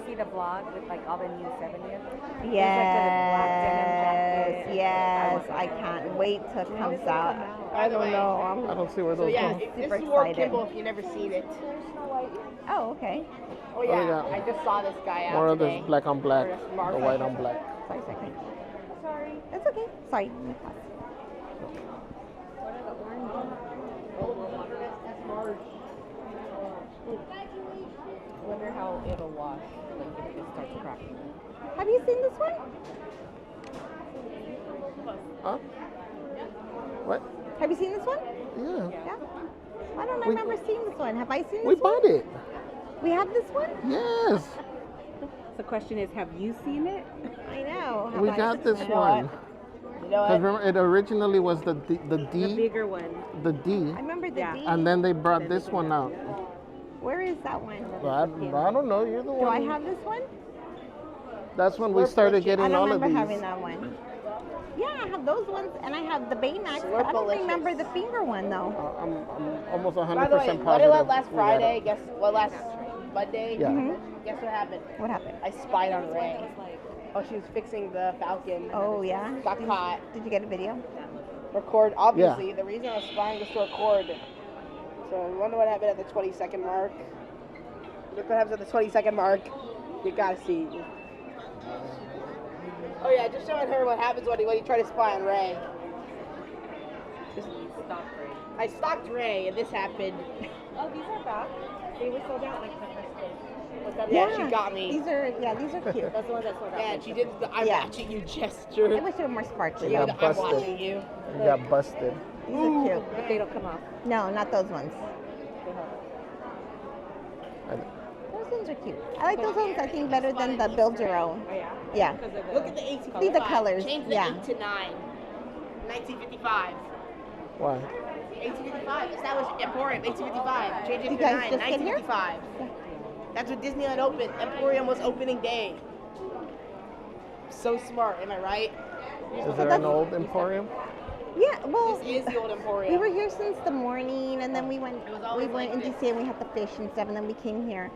[SPEAKER 9] see the vlog with like all the new 70th?
[SPEAKER 2] Yes, yes. I can't wait till it comes out.
[SPEAKER 15] By the way,
[SPEAKER 1] I don't see where
[SPEAKER 15] so
[SPEAKER 1] those
[SPEAKER 15] yeah,
[SPEAKER 1] go.
[SPEAKER 15] this
[SPEAKER 2] Super
[SPEAKER 15] is more
[SPEAKER 2] excited.
[SPEAKER 15] Kimball if you've never seen it.
[SPEAKER 2] Oh, okay.
[SPEAKER 15] Oh
[SPEAKER 1] we
[SPEAKER 15] yeah,
[SPEAKER 1] got?
[SPEAKER 15] I just saw this guy out
[SPEAKER 1] More of
[SPEAKER 15] today.
[SPEAKER 1] this black on black,
[SPEAKER 15] Or this Mark.
[SPEAKER 1] the white on black.
[SPEAKER 2] Sorry, second. Sorry. It's okay. Sorry.
[SPEAKER 9] I wonder how it'll wash like if it starts cracking.
[SPEAKER 2] Have you seen this one?
[SPEAKER 1] Huh? What?
[SPEAKER 2] Have you seen this one?
[SPEAKER 1] Yeah.
[SPEAKER 2] Yeah. I don't
[SPEAKER 1] We-
[SPEAKER 2] remember seeing this one. Have I seen this
[SPEAKER 1] We
[SPEAKER 2] one?
[SPEAKER 1] bought it.
[SPEAKER 2] We have this one?
[SPEAKER 1] Yes.
[SPEAKER 9] The question is, have you seen it?
[SPEAKER 2] I know. Have
[SPEAKER 1] We
[SPEAKER 2] I-
[SPEAKER 1] got this
[SPEAKER 15] You know
[SPEAKER 1] one.
[SPEAKER 15] You know
[SPEAKER 1] Because
[SPEAKER 15] what?
[SPEAKER 1] remember, it originally was the D,
[SPEAKER 9] The bigger one.
[SPEAKER 1] the D,
[SPEAKER 2] I remember the D.
[SPEAKER 1] and then they brought this one out.
[SPEAKER 2] Where is that one?
[SPEAKER 1] But I don't know. You're the one.
[SPEAKER 2] Do I have this one?
[SPEAKER 1] That's when we started
[SPEAKER 2] I
[SPEAKER 1] getting
[SPEAKER 2] don't
[SPEAKER 1] all of
[SPEAKER 2] remember
[SPEAKER 1] these.
[SPEAKER 2] having that one. Yeah, I have those ones, and I have the Baymax, but I don't
[SPEAKER 15] Slurpalicious.
[SPEAKER 2] remember the finger one though.
[SPEAKER 1] I'm almost 100%
[SPEAKER 15] By the way,
[SPEAKER 1] positive.
[SPEAKER 15] what it was last
[SPEAKER 1] we got it.
[SPEAKER 15] Friday? Guess what? Last Monday.
[SPEAKER 1] Yeah.
[SPEAKER 2] Mhm.
[SPEAKER 15] Guess what happened?
[SPEAKER 2] What happened?
[SPEAKER 15] I spied on Ray. Oh, she was fixing the Falcon.
[SPEAKER 2] Oh yeah.
[SPEAKER 15] Got caught.
[SPEAKER 2] Did you get a video?
[SPEAKER 15] Record. Obviously, the reason I was spying was to record. So you wonder what happened at the 20-second mark? Look what happens at the 20-second mark. You gotta see. Oh yeah, just showing her what happens when you try to spy on Ray. I stalked Ray, and this happened.
[SPEAKER 9] Oh, these are back. They were sold out like the first day. Was that
[SPEAKER 15] Yeah, she got me.
[SPEAKER 2] These are cute.
[SPEAKER 9] That's the one that sold out.
[SPEAKER 15] Yeah, and she did the I'm
[SPEAKER 2] Yeah.
[SPEAKER 15] watching you gesture.
[SPEAKER 2] I wish they were more sparkly.
[SPEAKER 1] They got
[SPEAKER 15] I'm
[SPEAKER 1] busted.
[SPEAKER 15] watching you.
[SPEAKER 1] You got busted.
[SPEAKER 2] These are cute.
[SPEAKER 9] But they don't come off.
[SPEAKER 2] No, not those ones.
[SPEAKER 9] They hold.
[SPEAKER 2] Those ones are cute. I like those ones. I think better than the build your own.
[SPEAKER 9] Oh yeah.
[SPEAKER 2] Yeah.
[SPEAKER 9] Because of the
[SPEAKER 15] Look at the 1855.
[SPEAKER 2] See the colors,
[SPEAKER 15] Change the
[SPEAKER 2] yeah.
[SPEAKER 15] 8 to 9. 1955.
[SPEAKER 1] Why?
[SPEAKER 15] 1855. Established Emporium. 1855. Change it
[SPEAKER 2] You
[SPEAKER 15] to
[SPEAKER 2] guys
[SPEAKER 15] 9.
[SPEAKER 2] just get here?
[SPEAKER 15] 1955. That's when Disneyland opened. Emporium was opening day. So smart, am I right?
[SPEAKER 1] Is there an old Emporium?
[SPEAKER 2] Yeah, well,
[SPEAKER 15] This is the old Emporium.
[SPEAKER 2] we were here since the morning, and then we went
[SPEAKER 15] was always like
[SPEAKER 2] in
[SPEAKER 15] this.
[SPEAKER 2] DC and we had the fish and stuff, and then we came here.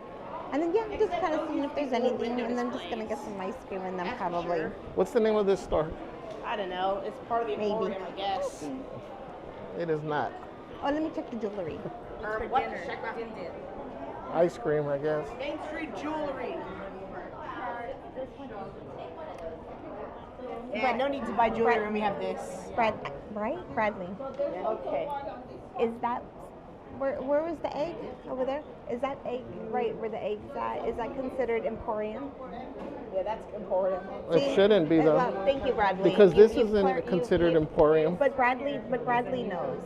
[SPEAKER 2] And then, yeah, just kind of seeing if there's anything, and then just gonna get some ice cream and then probably.
[SPEAKER 1] What's the name of this store?
[SPEAKER 15] I don't know. It's part of the
[SPEAKER 2] Maybe.
[SPEAKER 15] Emporium, I guess.
[SPEAKER 1] It is not.
[SPEAKER 2] Oh, let me check the jewelry.
[SPEAKER 15] What? Check my
[SPEAKER 1] Ice cream, I guess.
[SPEAKER 15] Main Street Jewelry. Yeah, no need to buy jewelry when we have this.
[SPEAKER 2] Bradley.
[SPEAKER 15] Okay.
[SPEAKER 2] Is that where was the egg over there? Is that egg right where the egg's at? Is that considered Emporium?
[SPEAKER 15] Yeah, that's Emporium.
[SPEAKER 1] It shouldn't be though.
[SPEAKER 2] Well, thank you, Bradley.
[SPEAKER 1] Because
[SPEAKER 2] You-
[SPEAKER 1] this
[SPEAKER 2] you
[SPEAKER 1] isn't
[SPEAKER 2] clar- you-
[SPEAKER 1] considered
[SPEAKER 2] you-
[SPEAKER 1] Emporium.
[SPEAKER 2] But Bradley knows.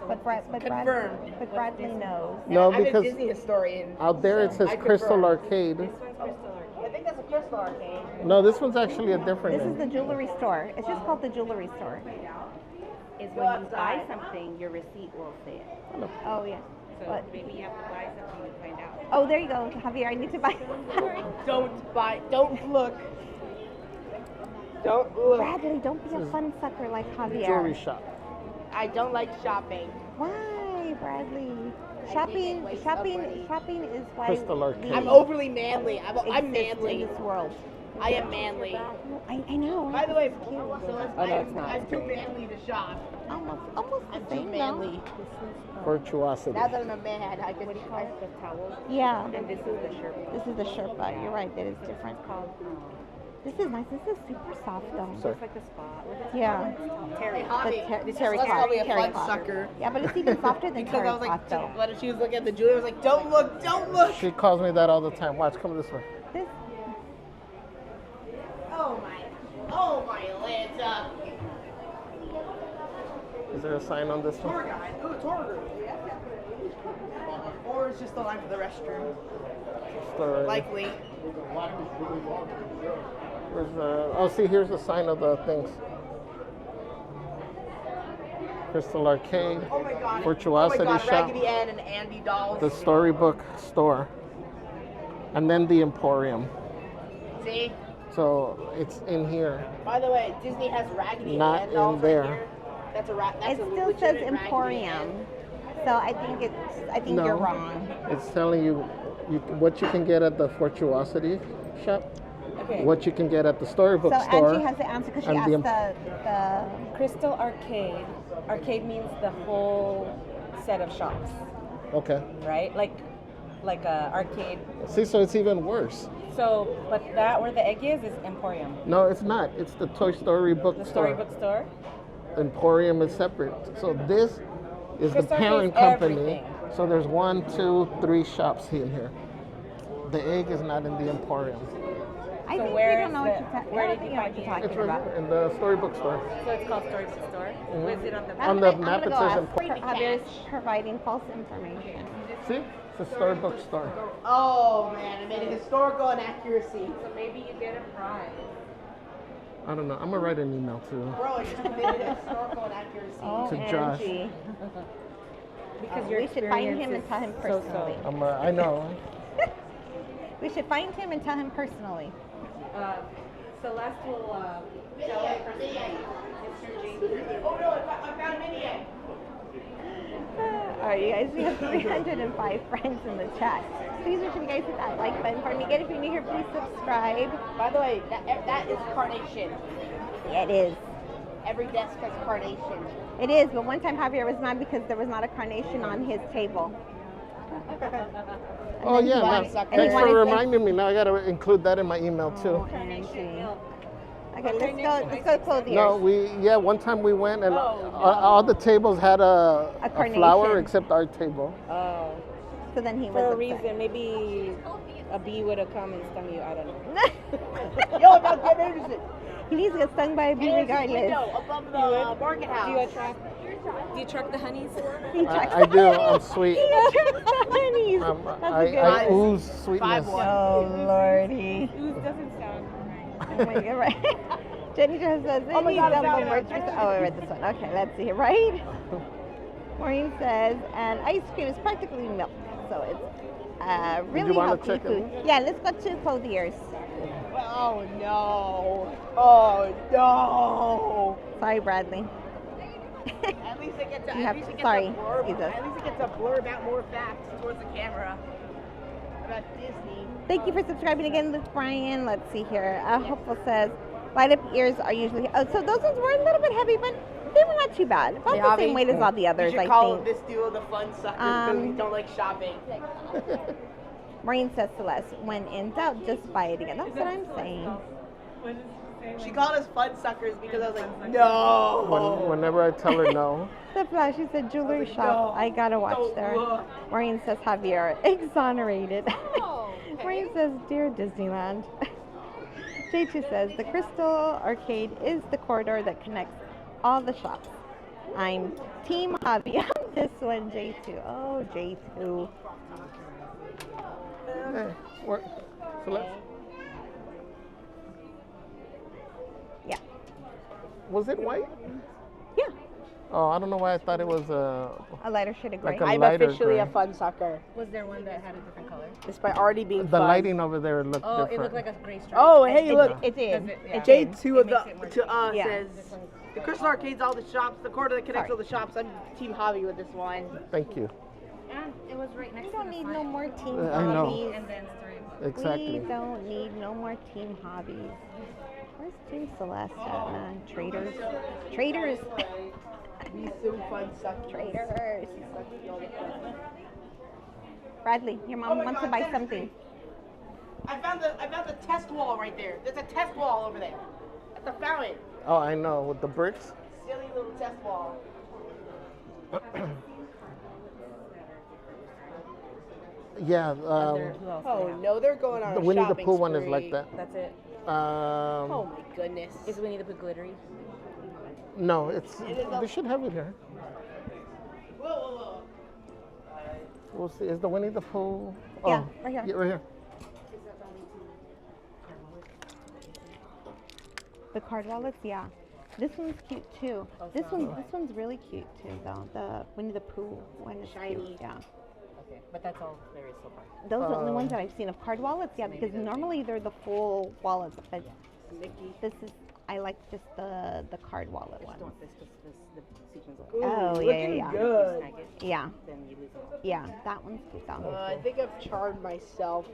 [SPEAKER 15] Confirmed.
[SPEAKER 2] But Bradley knows.
[SPEAKER 1] No,
[SPEAKER 15] I'm
[SPEAKER 1] because
[SPEAKER 15] a Disney historian.
[SPEAKER 1] out there it says
[SPEAKER 15] I
[SPEAKER 1] Crystal
[SPEAKER 15] confirm.
[SPEAKER 1] Arcade.
[SPEAKER 15] I think that's a Crystal Arcade.
[SPEAKER 1] No, this one's actually a different
[SPEAKER 2] This is
[SPEAKER 1] name.
[SPEAKER 2] the jewelry store. It's just called the jewelry store.
[SPEAKER 9] Is
[SPEAKER 15] Go
[SPEAKER 9] when you buy
[SPEAKER 15] outside.
[SPEAKER 9] something, your receipt will say it.
[SPEAKER 2] Oh yeah.
[SPEAKER 9] So
[SPEAKER 2] What?
[SPEAKER 9] maybe you have to buy something to find out.
[SPEAKER 2] Oh, there you go, Javier. I need to buy.
[SPEAKER 15] Don't look. Don't look.
[SPEAKER 2] Bradley, don't be a fun sucker like Javier.
[SPEAKER 1] Jewelry shop.
[SPEAKER 15] I don't like shopping.
[SPEAKER 2] Why, Bradley? Shopping is why
[SPEAKER 1] Crystal Arcade.
[SPEAKER 15] I'm overly manly. I'm
[SPEAKER 2] exist
[SPEAKER 15] manly.
[SPEAKER 2] in this world.
[SPEAKER 15] I am manly.
[SPEAKER 2] I know.
[SPEAKER 15] By the way,
[SPEAKER 2] Cute.
[SPEAKER 15] I'm too manly to shop.
[SPEAKER 2] Almost the
[SPEAKER 15] I'm too
[SPEAKER 2] same,
[SPEAKER 15] manly.
[SPEAKER 1] Virtuosity.
[SPEAKER 15] Now that I'm a man, I can.
[SPEAKER 9] What do you call it? The towel.
[SPEAKER 2] Yeah.
[SPEAKER 9] And this is the Sherpa.
[SPEAKER 2] This is the Sherpa. You're right. That is different. This is nice. This is super soft though.
[SPEAKER 1] Sorry.
[SPEAKER 9] It's like the spot. What is it
[SPEAKER 2] Yeah.
[SPEAKER 9] called?
[SPEAKER 15] Terry
[SPEAKER 9] Terry.
[SPEAKER 15] Hobby.
[SPEAKER 2] The terry
[SPEAKER 15] Let's
[SPEAKER 2] cloth.
[SPEAKER 15] call me a
[SPEAKER 2] Terry
[SPEAKER 15] fun
[SPEAKER 2] cloth.
[SPEAKER 15] sucker.
[SPEAKER 2] Yeah, but it's even softer than
[SPEAKER 15] Because
[SPEAKER 2] terry
[SPEAKER 15] I was like,
[SPEAKER 2] cloth though.
[SPEAKER 15] when she was looking at the jewelry, I was like, don't look, don't look.
[SPEAKER 1] She calls me that all the time. Watch, come this way.
[SPEAKER 2] This
[SPEAKER 15] Oh my Atlanta.
[SPEAKER 1] Is there a sign on this
[SPEAKER 15] Tour
[SPEAKER 1] one?
[SPEAKER 15] guide. Ooh, tour group. Or it's just the line for the restroom.
[SPEAKER 1] Story.
[SPEAKER 15] Likely.
[SPEAKER 1] Where's the? Oh, see, here's the sign of the things. Crystal Arcade,
[SPEAKER 15] Oh my god.
[SPEAKER 1] Virtuosity
[SPEAKER 15] oh my god,
[SPEAKER 1] Shop,
[SPEAKER 15] Raggedy Ann and Andy dolls.
[SPEAKER 1] the Storybook store, and then the Emporium.
[SPEAKER 15] See?
[SPEAKER 1] So it's in here.
[SPEAKER 15] By the way, Disney has Raggedy
[SPEAKER 1] Not
[SPEAKER 15] Ann
[SPEAKER 1] in
[SPEAKER 15] dolls
[SPEAKER 1] there.
[SPEAKER 15] right here. That's a that's
[SPEAKER 2] it
[SPEAKER 15] a
[SPEAKER 2] still
[SPEAKER 15] legitimate
[SPEAKER 2] says
[SPEAKER 15] Raggedy Ann.
[SPEAKER 2] Emporium. So I think
[SPEAKER 1] No.
[SPEAKER 2] you're wrong.
[SPEAKER 1] It's telling you what you can get at the Fortuosity shop,
[SPEAKER 9] Okay.
[SPEAKER 1] what you can get at the Storybook
[SPEAKER 2] So
[SPEAKER 1] store.
[SPEAKER 2] Angie has the answer because she
[SPEAKER 1] and
[SPEAKER 2] asked the
[SPEAKER 9] Crystal Arcade. Arcade means the whole set of shops,
[SPEAKER 1] Okay.
[SPEAKER 9] right? Like a arcade.
[SPEAKER 1] See, so it's even worse.
[SPEAKER 9] So, but that where the egg is Emporium.
[SPEAKER 1] No, it's not. It's the Toy Story
[SPEAKER 9] The
[SPEAKER 1] bookstore.
[SPEAKER 9] Storybook store.
[SPEAKER 1] Emporium is separate. So this is the
[SPEAKER 9] Crystal Arcade
[SPEAKER 1] parent
[SPEAKER 9] is
[SPEAKER 1] company.
[SPEAKER 9] everything.
[SPEAKER 1] So there's 1, 2, 3 shops in here. The egg is not in the Emporium.
[SPEAKER 2] I
[SPEAKER 9] So
[SPEAKER 2] think
[SPEAKER 9] where
[SPEAKER 2] we don't
[SPEAKER 9] is
[SPEAKER 2] know
[SPEAKER 9] the-
[SPEAKER 2] what you're talking
[SPEAKER 9] where
[SPEAKER 2] about.
[SPEAKER 9] did you find
[SPEAKER 2] You're
[SPEAKER 9] the
[SPEAKER 2] talking
[SPEAKER 1] It's right
[SPEAKER 2] about.
[SPEAKER 1] here in the Storybook store.
[SPEAKER 9] So it's called Storybook store.
[SPEAKER 1] Mhm.
[SPEAKER 9] Was it on the
[SPEAKER 1] On the
[SPEAKER 2] I'm
[SPEAKER 1] map
[SPEAKER 2] gonna
[SPEAKER 1] it
[SPEAKER 2] go
[SPEAKER 1] says
[SPEAKER 2] ask her.
[SPEAKER 1] Emporium.
[SPEAKER 2] Javier's providing false information.
[SPEAKER 1] See? It's a Storybook store.
[SPEAKER 15] Oh man, I made a historical inaccuracy.
[SPEAKER 9] So maybe you get a prize.
[SPEAKER 1] I don't know. I'm gonna write an email to
[SPEAKER 15] Bro, I just committed a historical inaccuracy.
[SPEAKER 2] Oh,
[SPEAKER 1] To Josh.
[SPEAKER 2] Angie.
[SPEAKER 9] Because your
[SPEAKER 2] We should find him
[SPEAKER 9] experience
[SPEAKER 2] and tell him
[SPEAKER 9] is so-so.
[SPEAKER 2] personally.
[SPEAKER 1] I know.
[SPEAKER 2] We should find him and tell him personally.
[SPEAKER 9] Celeste will tell her personally.
[SPEAKER 15] Oh no, I found a mini egg.
[SPEAKER 2] All right, you guys, we have 305 friends in the chat. Please make sure you guys hit that like button for me. Again, if you're new here, please subscribe.
[SPEAKER 15] By the way, that is carnation.
[SPEAKER 2] Yeah, it is.
[SPEAKER 15] Every desk has carnation.
[SPEAKER 2] It is, but one time Javier was mad because there was not a carnation on his table.
[SPEAKER 1] Oh
[SPEAKER 2] then
[SPEAKER 1] yeah,
[SPEAKER 2] he
[SPEAKER 1] man.
[SPEAKER 2] wanted- and he
[SPEAKER 1] Thanks
[SPEAKER 2] wanted
[SPEAKER 1] for
[SPEAKER 2] to-
[SPEAKER 1] reminding me. Now I gotta include that in my email too.
[SPEAKER 2] Oh, Angie. Okay, let's go clothiers.
[SPEAKER 1] No, one time we went and all the tables had a flower
[SPEAKER 2] carnation.
[SPEAKER 1] except our table.
[SPEAKER 9] Oh.
[SPEAKER 2] So then he was
[SPEAKER 9] For a
[SPEAKER 2] upset.
[SPEAKER 9] reason, maybe a bee would have come and stung you. I don't know.
[SPEAKER 15] Yo, about Jen Anderson.
[SPEAKER 2] He needs to get stung by a bee regardless.
[SPEAKER 15] Window above the market house.
[SPEAKER 9] Do you attract the honeys?
[SPEAKER 2] He tracks
[SPEAKER 1] I
[SPEAKER 2] the
[SPEAKER 1] do.
[SPEAKER 2] honeys.
[SPEAKER 1] I'm sweet.
[SPEAKER 2] He attracts the honeys. That's a good
[SPEAKER 1] I
[SPEAKER 2] one.
[SPEAKER 1] ooze sweetness.
[SPEAKER 2] Oh, Lordy.
[SPEAKER 9] Ooze doesn't sound right.
[SPEAKER 2] Oh my God, right. Jenny just says,
[SPEAKER 15] Oh my God,
[SPEAKER 2] Dumbo
[SPEAKER 15] it's
[SPEAKER 2] merch for- Oh, I read this one. Okay, let's see. Right? Maureen says, and ice cream is practically milk. So it's really
[SPEAKER 1] wanna
[SPEAKER 2] healthy
[SPEAKER 1] check
[SPEAKER 2] food.
[SPEAKER 1] it?
[SPEAKER 2] Yeah, let's go to clothiers.
[SPEAKER 15] Oh no. Oh no.
[SPEAKER 2] Sorry, Bradley.
[SPEAKER 15] At least it gets a,
[SPEAKER 2] You
[SPEAKER 15] at
[SPEAKER 2] have-
[SPEAKER 15] least it gets
[SPEAKER 2] sorry,
[SPEAKER 15] a blurb.
[SPEAKER 2] excuse us.
[SPEAKER 15] At least it gets a blurb out more facts towards the camera about Disney.
[SPEAKER 2] Thank you for subscribing again, Luke Bryan. Let's see here. Hopeful says, light up ears are usually. Oh, so those ones were a little bit heavy, but they were not too bad. About the same weight as all the others,
[SPEAKER 15] You should
[SPEAKER 2] I
[SPEAKER 15] call
[SPEAKER 2] think.
[SPEAKER 15] this duo the fun suckers because we don't like shopping.
[SPEAKER 2] Maureen says, Celeste, when in doubt, just buy it again. That's what I'm saying.
[SPEAKER 15] She called us fun suckers because I was like, no.
[SPEAKER 1] Whenever I tell her no.
[SPEAKER 2] The flashy said, jewelry shop. I gotta watch there. Maureen says, Javier, exonerated. Maureen says, dear Disneyland. J2 says, the Crystal Arcade is the corridor that connects all the shops. I'm Team Javi on this one, J2. Oh, J2.
[SPEAKER 1] Hey, what? Celeste?
[SPEAKER 2] Yeah.
[SPEAKER 1] Was it white?
[SPEAKER 2] Yeah.
[SPEAKER 1] Oh, I don't know why I thought it was
[SPEAKER 2] A lighter shade of gray.
[SPEAKER 1] like a
[SPEAKER 15] I'm
[SPEAKER 1] lighter
[SPEAKER 15] officially
[SPEAKER 1] gray.
[SPEAKER 15] a fun sucker.
[SPEAKER 9] Was there one that had a different color?
[SPEAKER 15] Despite already being
[SPEAKER 1] The
[SPEAKER 15] fun.
[SPEAKER 1] lighting over there looked
[SPEAKER 9] Oh,
[SPEAKER 1] different.
[SPEAKER 9] it looked like a gray stripe.
[SPEAKER 15] Oh, hey, look.
[SPEAKER 2] It did.
[SPEAKER 9] Does it? Yeah.
[SPEAKER 15] J2 of
[SPEAKER 9] It makes it more
[SPEAKER 15] to us
[SPEAKER 2] Yeah.
[SPEAKER 15] says the Crystal Arcade's all the shops, the corridor that connects
[SPEAKER 2] Sorry.
[SPEAKER 15] all the shops. I'm Team Javi with this one.
[SPEAKER 1] Thank you.
[SPEAKER 9] And it was right next
[SPEAKER 2] We
[SPEAKER 9] to
[SPEAKER 2] don't
[SPEAKER 9] the
[SPEAKER 2] need
[SPEAKER 9] front.
[SPEAKER 2] no more team
[SPEAKER 1] I know.
[SPEAKER 2] hobbies.
[SPEAKER 9] And then story.
[SPEAKER 1] Exactly.
[SPEAKER 2] We don't need no more team hobbies. Where's Team Celeste at, man? Traitors. Traitors.
[SPEAKER 15] We so fun suck
[SPEAKER 2] Traitors. Bradley, your mom wants to buy something.
[SPEAKER 15] I found the test wall right there. There's a test wall over there at the fountain.
[SPEAKER 1] Oh, I know. With the bricks.
[SPEAKER 15] Silly little test wall.
[SPEAKER 1] Yeah.
[SPEAKER 15] Oh no, they're going on
[SPEAKER 1] The
[SPEAKER 15] a
[SPEAKER 1] Winnie the
[SPEAKER 15] shopping
[SPEAKER 1] Pooh one is
[SPEAKER 15] spree.
[SPEAKER 1] like that.
[SPEAKER 9] That's it.
[SPEAKER 15] Oh my goodness.
[SPEAKER 9] Is Winnie the Pooh glittery?
[SPEAKER 1] No, it's.
[SPEAKER 15] It is
[SPEAKER 1] They should have it here.
[SPEAKER 15] Whoa, whoa, whoa.
[SPEAKER 1] We'll see. Is the Winnie the Pooh?
[SPEAKER 2] Yeah, right here.
[SPEAKER 1] Yeah, right here.
[SPEAKER 2] The card wallets, yeah. This one's cute too. This one's really cute too, though. The Winnie the Pooh one is
[SPEAKER 15] Shiny.
[SPEAKER 2] cute. Yeah.
[SPEAKER 9] Okay, but that's all there is so far.
[SPEAKER 2] Those are the only ones that I've seen of card wallets. Yeah, because normally they're the full wallets. But
[SPEAKER 15] Mickey.
[SPEAKER 2] this is. I like just the card wallet one.
[SPEAKER 15] The sequins look
[SPEAKER 2] Oh,
[SPEAKER 15] Ooh,
[SPEAKER 2] yeah,
[SPEAKER 15] looking
[SPEAKER 2] yeah.
[SPEAKER 15] good.
[SPEAKER 2] Yeah.
[SPEAKER 15] Then you lose them.
[SPEAKER 2] Yeah, that one's cute though.
[SPEAKER 15] I think I've charmed myself.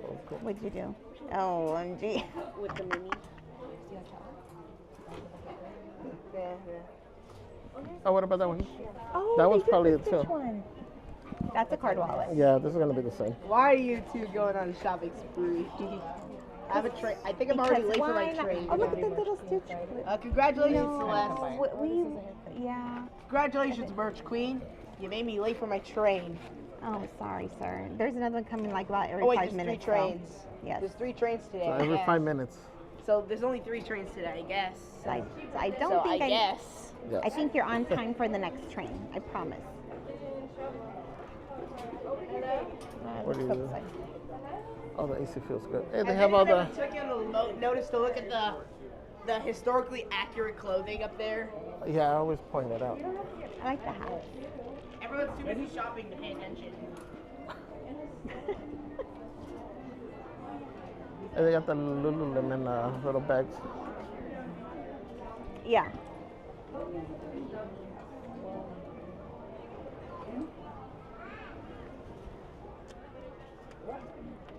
[SPEAKER 2] What'd you do? Oh, OMG.
[SPEAKER 15] With the mini. Yeah.
[SPEAKER 1] Oh, what about that one?
[SPEAKER 2] Oh,
[SPEAKER 1] that
[SPEAKER 2] they
[SPEAKER 1] one's
[SPEAKER 2] did
[SPEAKER 1] probably
[SPEAKER 2] the
[SPEAKER 1] it too.
[SPEAKER 2] Stitch one. That's a card wallet.
[SPEAKER 1] Yeah, this is gonna be the same.
[SPEAKER 15] Why are you two going on a shopping spree? I have a train. I think I'm already
[SPEAKER 2] Because
[SPEAKER 15] late for my
[SPEAKER 2] why not?
[SPEAKER 15] train.
[SPEAKER 2] Oh, look at the little Stitch.
[SPEAKER 15] Congratulations,
[SPEAKER 2] No,
[SPEAKER 15] Celeste.
[SPEAKER 2] yeah.
[SPEAKER 15] Congratulations, Merch Queen. You made me late for my train.
[SPEAKER 2] Oh, sorry, sir. There's another one coming like about every
[SPEAKER 15] Oh, wait,
[SPEAKER 2] 5
[SPEAKER 15] there's
[SPEAKER 2] minutes.
[SPEAKER 15] 3 trains.
[SPEAKER 2] So, yes.
[SPEAKER 15] There's 3 trains today.
[SPEAKER 1] So every 5 minutes.
[SPEAKER 15] So there's only 3 trains today, I guess.
[SPEAKER 2] I don't
[SPEAKER 15] So
[SPEAKER 2] think
[SPEAKER 15] I guess.
[SPEAKER 1] Yes.
[SPEAKER 2] I think you're on time for the next train. I promise.
[SPEAKER 1] What do you do? Oh, the AC feels good. Hey, they
[SPEAKER 15] Has
[SPEAKER 1] have all
[SPEAKER 15] anyone
[SPEAKER 1] the.
[SPEAKER 15] ever taken a notice to look at the historically accurate clothing up there?
[SPEAKER 1] Yeah, I always point it out.
[SPEAKER 2] I like the hat.
[SPEAKER 15] Everyone's too busy shopping to pay attention.
[SPEAKER 1] And they got the Lululemon little bags.
[SPEAKER 2] Yeah.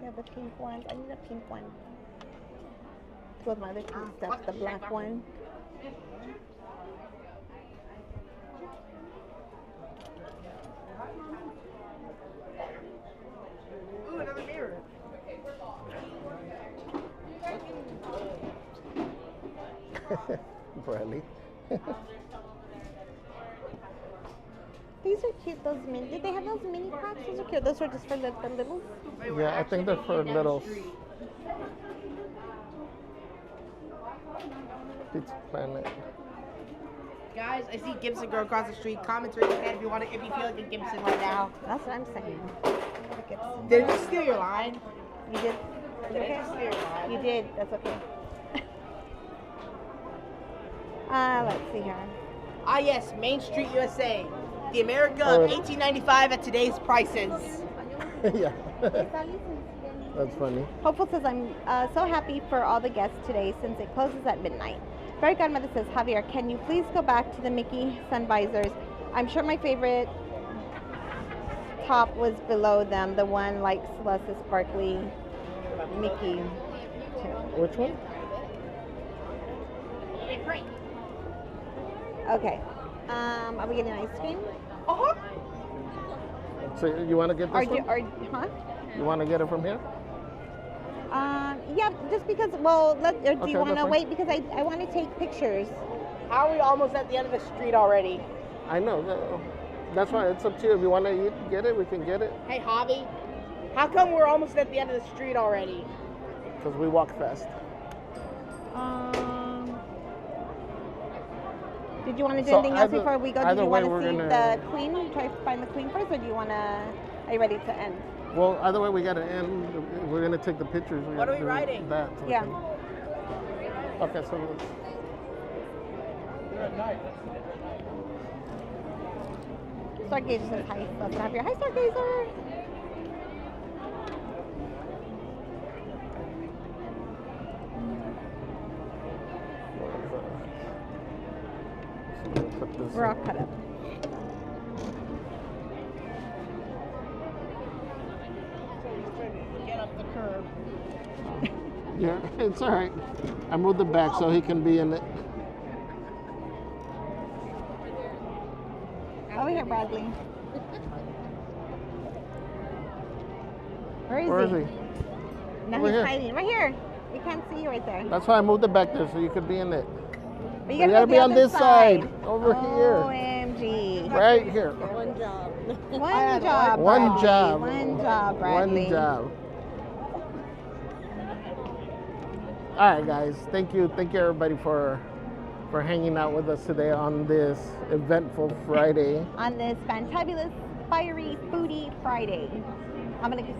[SPEAKER 2] Yeah, the pink one. I need a pink one. With my other pink stuff, the black one.
[SPEAKER 15] Ooh, another mirror.
[SPEAKER 1] Bradley.
[SPEAKER 2] These are cute. Those mini. Did they have those mini cracks? Those are cute. Those are just for the little.
[SPEAKER 1] Yeah, I think they're for littles. Pizza Planet.
[SPEAKER 15] Guys, I see Gibson go across the street. Comment raise your hand if you want to, if you feel like a Gibson right now.
[SPEAKER 2] That's what I'm saying.
[SPEAKER 15] Did we steal your line?
[SPEAKER 2] You did.
[SPEAKER 15] Did I just steal your line?
[SPEAKER 2] You did. That's okay. Let's see here.
[SPEAKER 15] Ah, yes, Main Street, USA. The America of 1895 at today's prices.
[SPEAKER 1] Yeah. That's funny.
[SPEAKER 2] Hopeful says, I'm so happy for all the guests today since it closes at midnight. Fairy Godmother says, Javier, can you please go back to the Mickey sun visors? I'm sure my favorite top was below them, the one like Celeste sparkly Mickey.
[SPEAKER 1] Which one?
[SPEAKER 2] Okay. Are we getting ice cream?
[SPEAKER 15] Uh-huh.
[SPEAKER 1] So you want to get this one?
[SPEAKER 2] Huh?
[SPEAKER 1] You want to get it from here?
[SPEAKER 2] Yeah, just because, well, do
[SPEAKER 1] Okay,
[SPEAKER 2] you want
[SPEAKER 1] that's
[SPEAKER 2] to
[SPEAKER 1] fine.
[SPEAKER 2] wait? Because I want to take pictures.
[SPEAKER 15] How are we almost at the end of the street already?
[SPEAKER 1] I know. That's why it's up to you. If you want to get it, we can get it.
[SPEAKER 15] Hey, Javi, how come we're almost at the end of the street already?
[SPEAKER 1] Because we walk fast.
[SPEAKER 2] Did you want to do
[SPEAKER 1] So
[SPEAKER 2] anything else
[SPEAKER 1] either-
[SPEAKER 2] before we go? Do
[SPEAKER 1] either
[SPEAKER 2] you
[SPEAKER 1] way,
[SPEAKER 2] want to
[SPEAKER 1] we're
[SPEAKER 2] see
[SPEAKER 1] gonna-
[SPEAKER 2] the queen? Try to find the queen first, or do you want to? Are you ready to end?
[SPEAKER 1] Well, either way, we got to end. We're going to take the pictures.
[SPEAKER 15] What
[SPEAKER 1] gotta
[SPEAKER 15] are we
[SPEAKER 1] do
[SPEAKER 15] riding?
[SPEAKER 1] That. so we
[SPEAKER 2] Yeah.
[SPEAKER 1] can- Okay, so let's.
[SPEAKER 2] Stargazer says hi. That's not here. Hi, Stargazer.
[SPEAKER 1] Put this
[SPEAKER 2] We're all
[SPEAKER 1] in.
[SPEAKER 2] cut up.
[SPEAKER 15] Get up the curb.
[SPEAKER 1] Yeah, it's all right. I moved it back so he can be in it.
[SPEAKER 2] Over here, Bradley.
[SPEAKER 1] Where is he?
[SPEAKER 2] No,
[SPEAKER 1] Over
[SPEAKER 2] he's
[SPEAKER 1] here.
[SPEAKER 2] hiding. Right here. We can't see you right there.
[SPEAKER 1] That's why I moved it back there so you could be in it.
[SPEAKER 2] But
[SPEAKER 1] You gotta
[SPEAKER 2] go
[SPEAKER 1] be
[SPEAKER 2] the
[SPEAKER 1] on
[SPEAKER 2] other
[SPEAKER 1] this side. Over here.
[SPEAKER 2] OMG.
[SPEAKER 1] Right here.
[SPEAKER 2] One job. One
[SPEAKER 1] One
[SPEAKER 2] job.
[SPEAKER 1] job.
[SPEAKER 2] One job, Bradley.
[SPEAKER 1] One job. All right, guys. Thank you everybody for hanging out with us today on this eventful Friday.
[SPEAKER 2] On this fantabulous, fiery, foodie Friday. I'm gonna just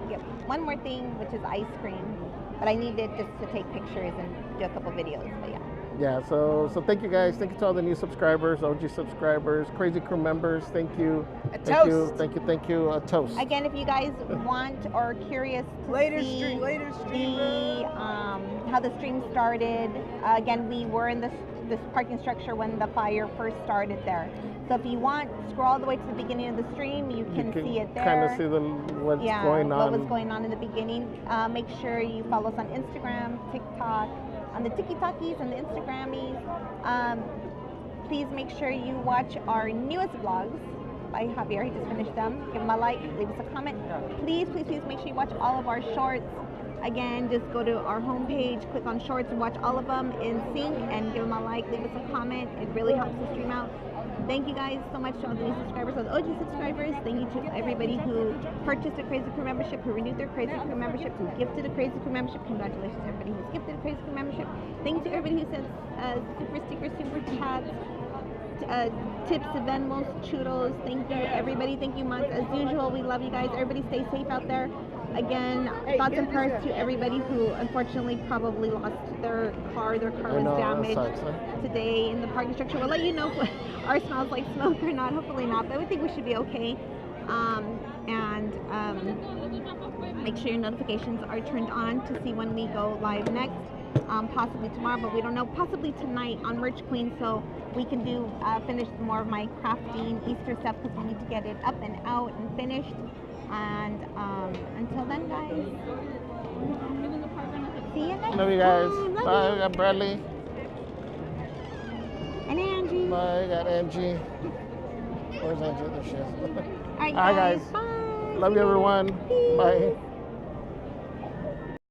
[SPEAKER 2] get one more thing, which is ice cream. But I need it just to take pictures and do a couple videos. But yeah.
[SPEAKER 1] Yeah, so thank you guys. Thank you to all the new subscribers, OG subscribers, Crazy Crew members. Thank you. Thank you. Thank you. Thank you. A toast.
[SPEAKER 2] Again, if you guys want or are curious to see the how the stream started, again, we were in this parking structure when the fire first started there. So if you want, scroll all the way to the beginning of the stream. You can see it there.
[SPEAKER 1] Kind of see what's going on.
[SPEAKER 2] What was going on in the beginning. Make sure you follow us on Instagram, TikTok, on the TikTokies and the Instagrammies. Please make sure you watch our newest vlogs by Javier. He just finished them. Give him a like, leave us a comment. Please, please, please make sure you watch all of our shorts. Again, just go to our homepage, click on shorts, and watch all of them in sync, and give them a like, leave us a comment. It really helps the stream out. Thank you guys so much to all the new subscribers, all the OG subscribers. Thank you to everybody who purchased a Crazy Crew membership, who renewed their Crazy Crew membership, who gifted a Crazy Crew membership. Congratulations to everybody who's gifted a Crazy Crew membership. Thank you to everybody who sends super stickers, super chats, tips, Venmos, churros. Thank you, everybody. Thank you, Monts. As usual, we love you guys. Everybody stay safe out there. Again, thoughts and prayers to everybody who unfortunately probably lost their car. Their car was damaged today in the parking structure. We'll let you know if ours smells like smoke or not. Hopefully not, but we think we should be okay. Make sure your notifications are turned on to see when we go live next. Possibly tomorrow, but we don't know. Possibly tonight on Merch Queen, so we can do finish more of my crafting Easter stuff because we need to get it up and out and finished. And until then, guys, see you next time.
[SPEAKER 1] Love you guys. Bye. We got Bradley.
[SPEAKER 2] And Angie.
[SPEAKER 1] Bye. We got Angie. Where's Angie? There she is.
[SPEAKER 2] All right,
[SPEAKER 1] guys.
[SPEAKER 2] Bye.
[SPEAKER 1] Love you, everyone. Bye.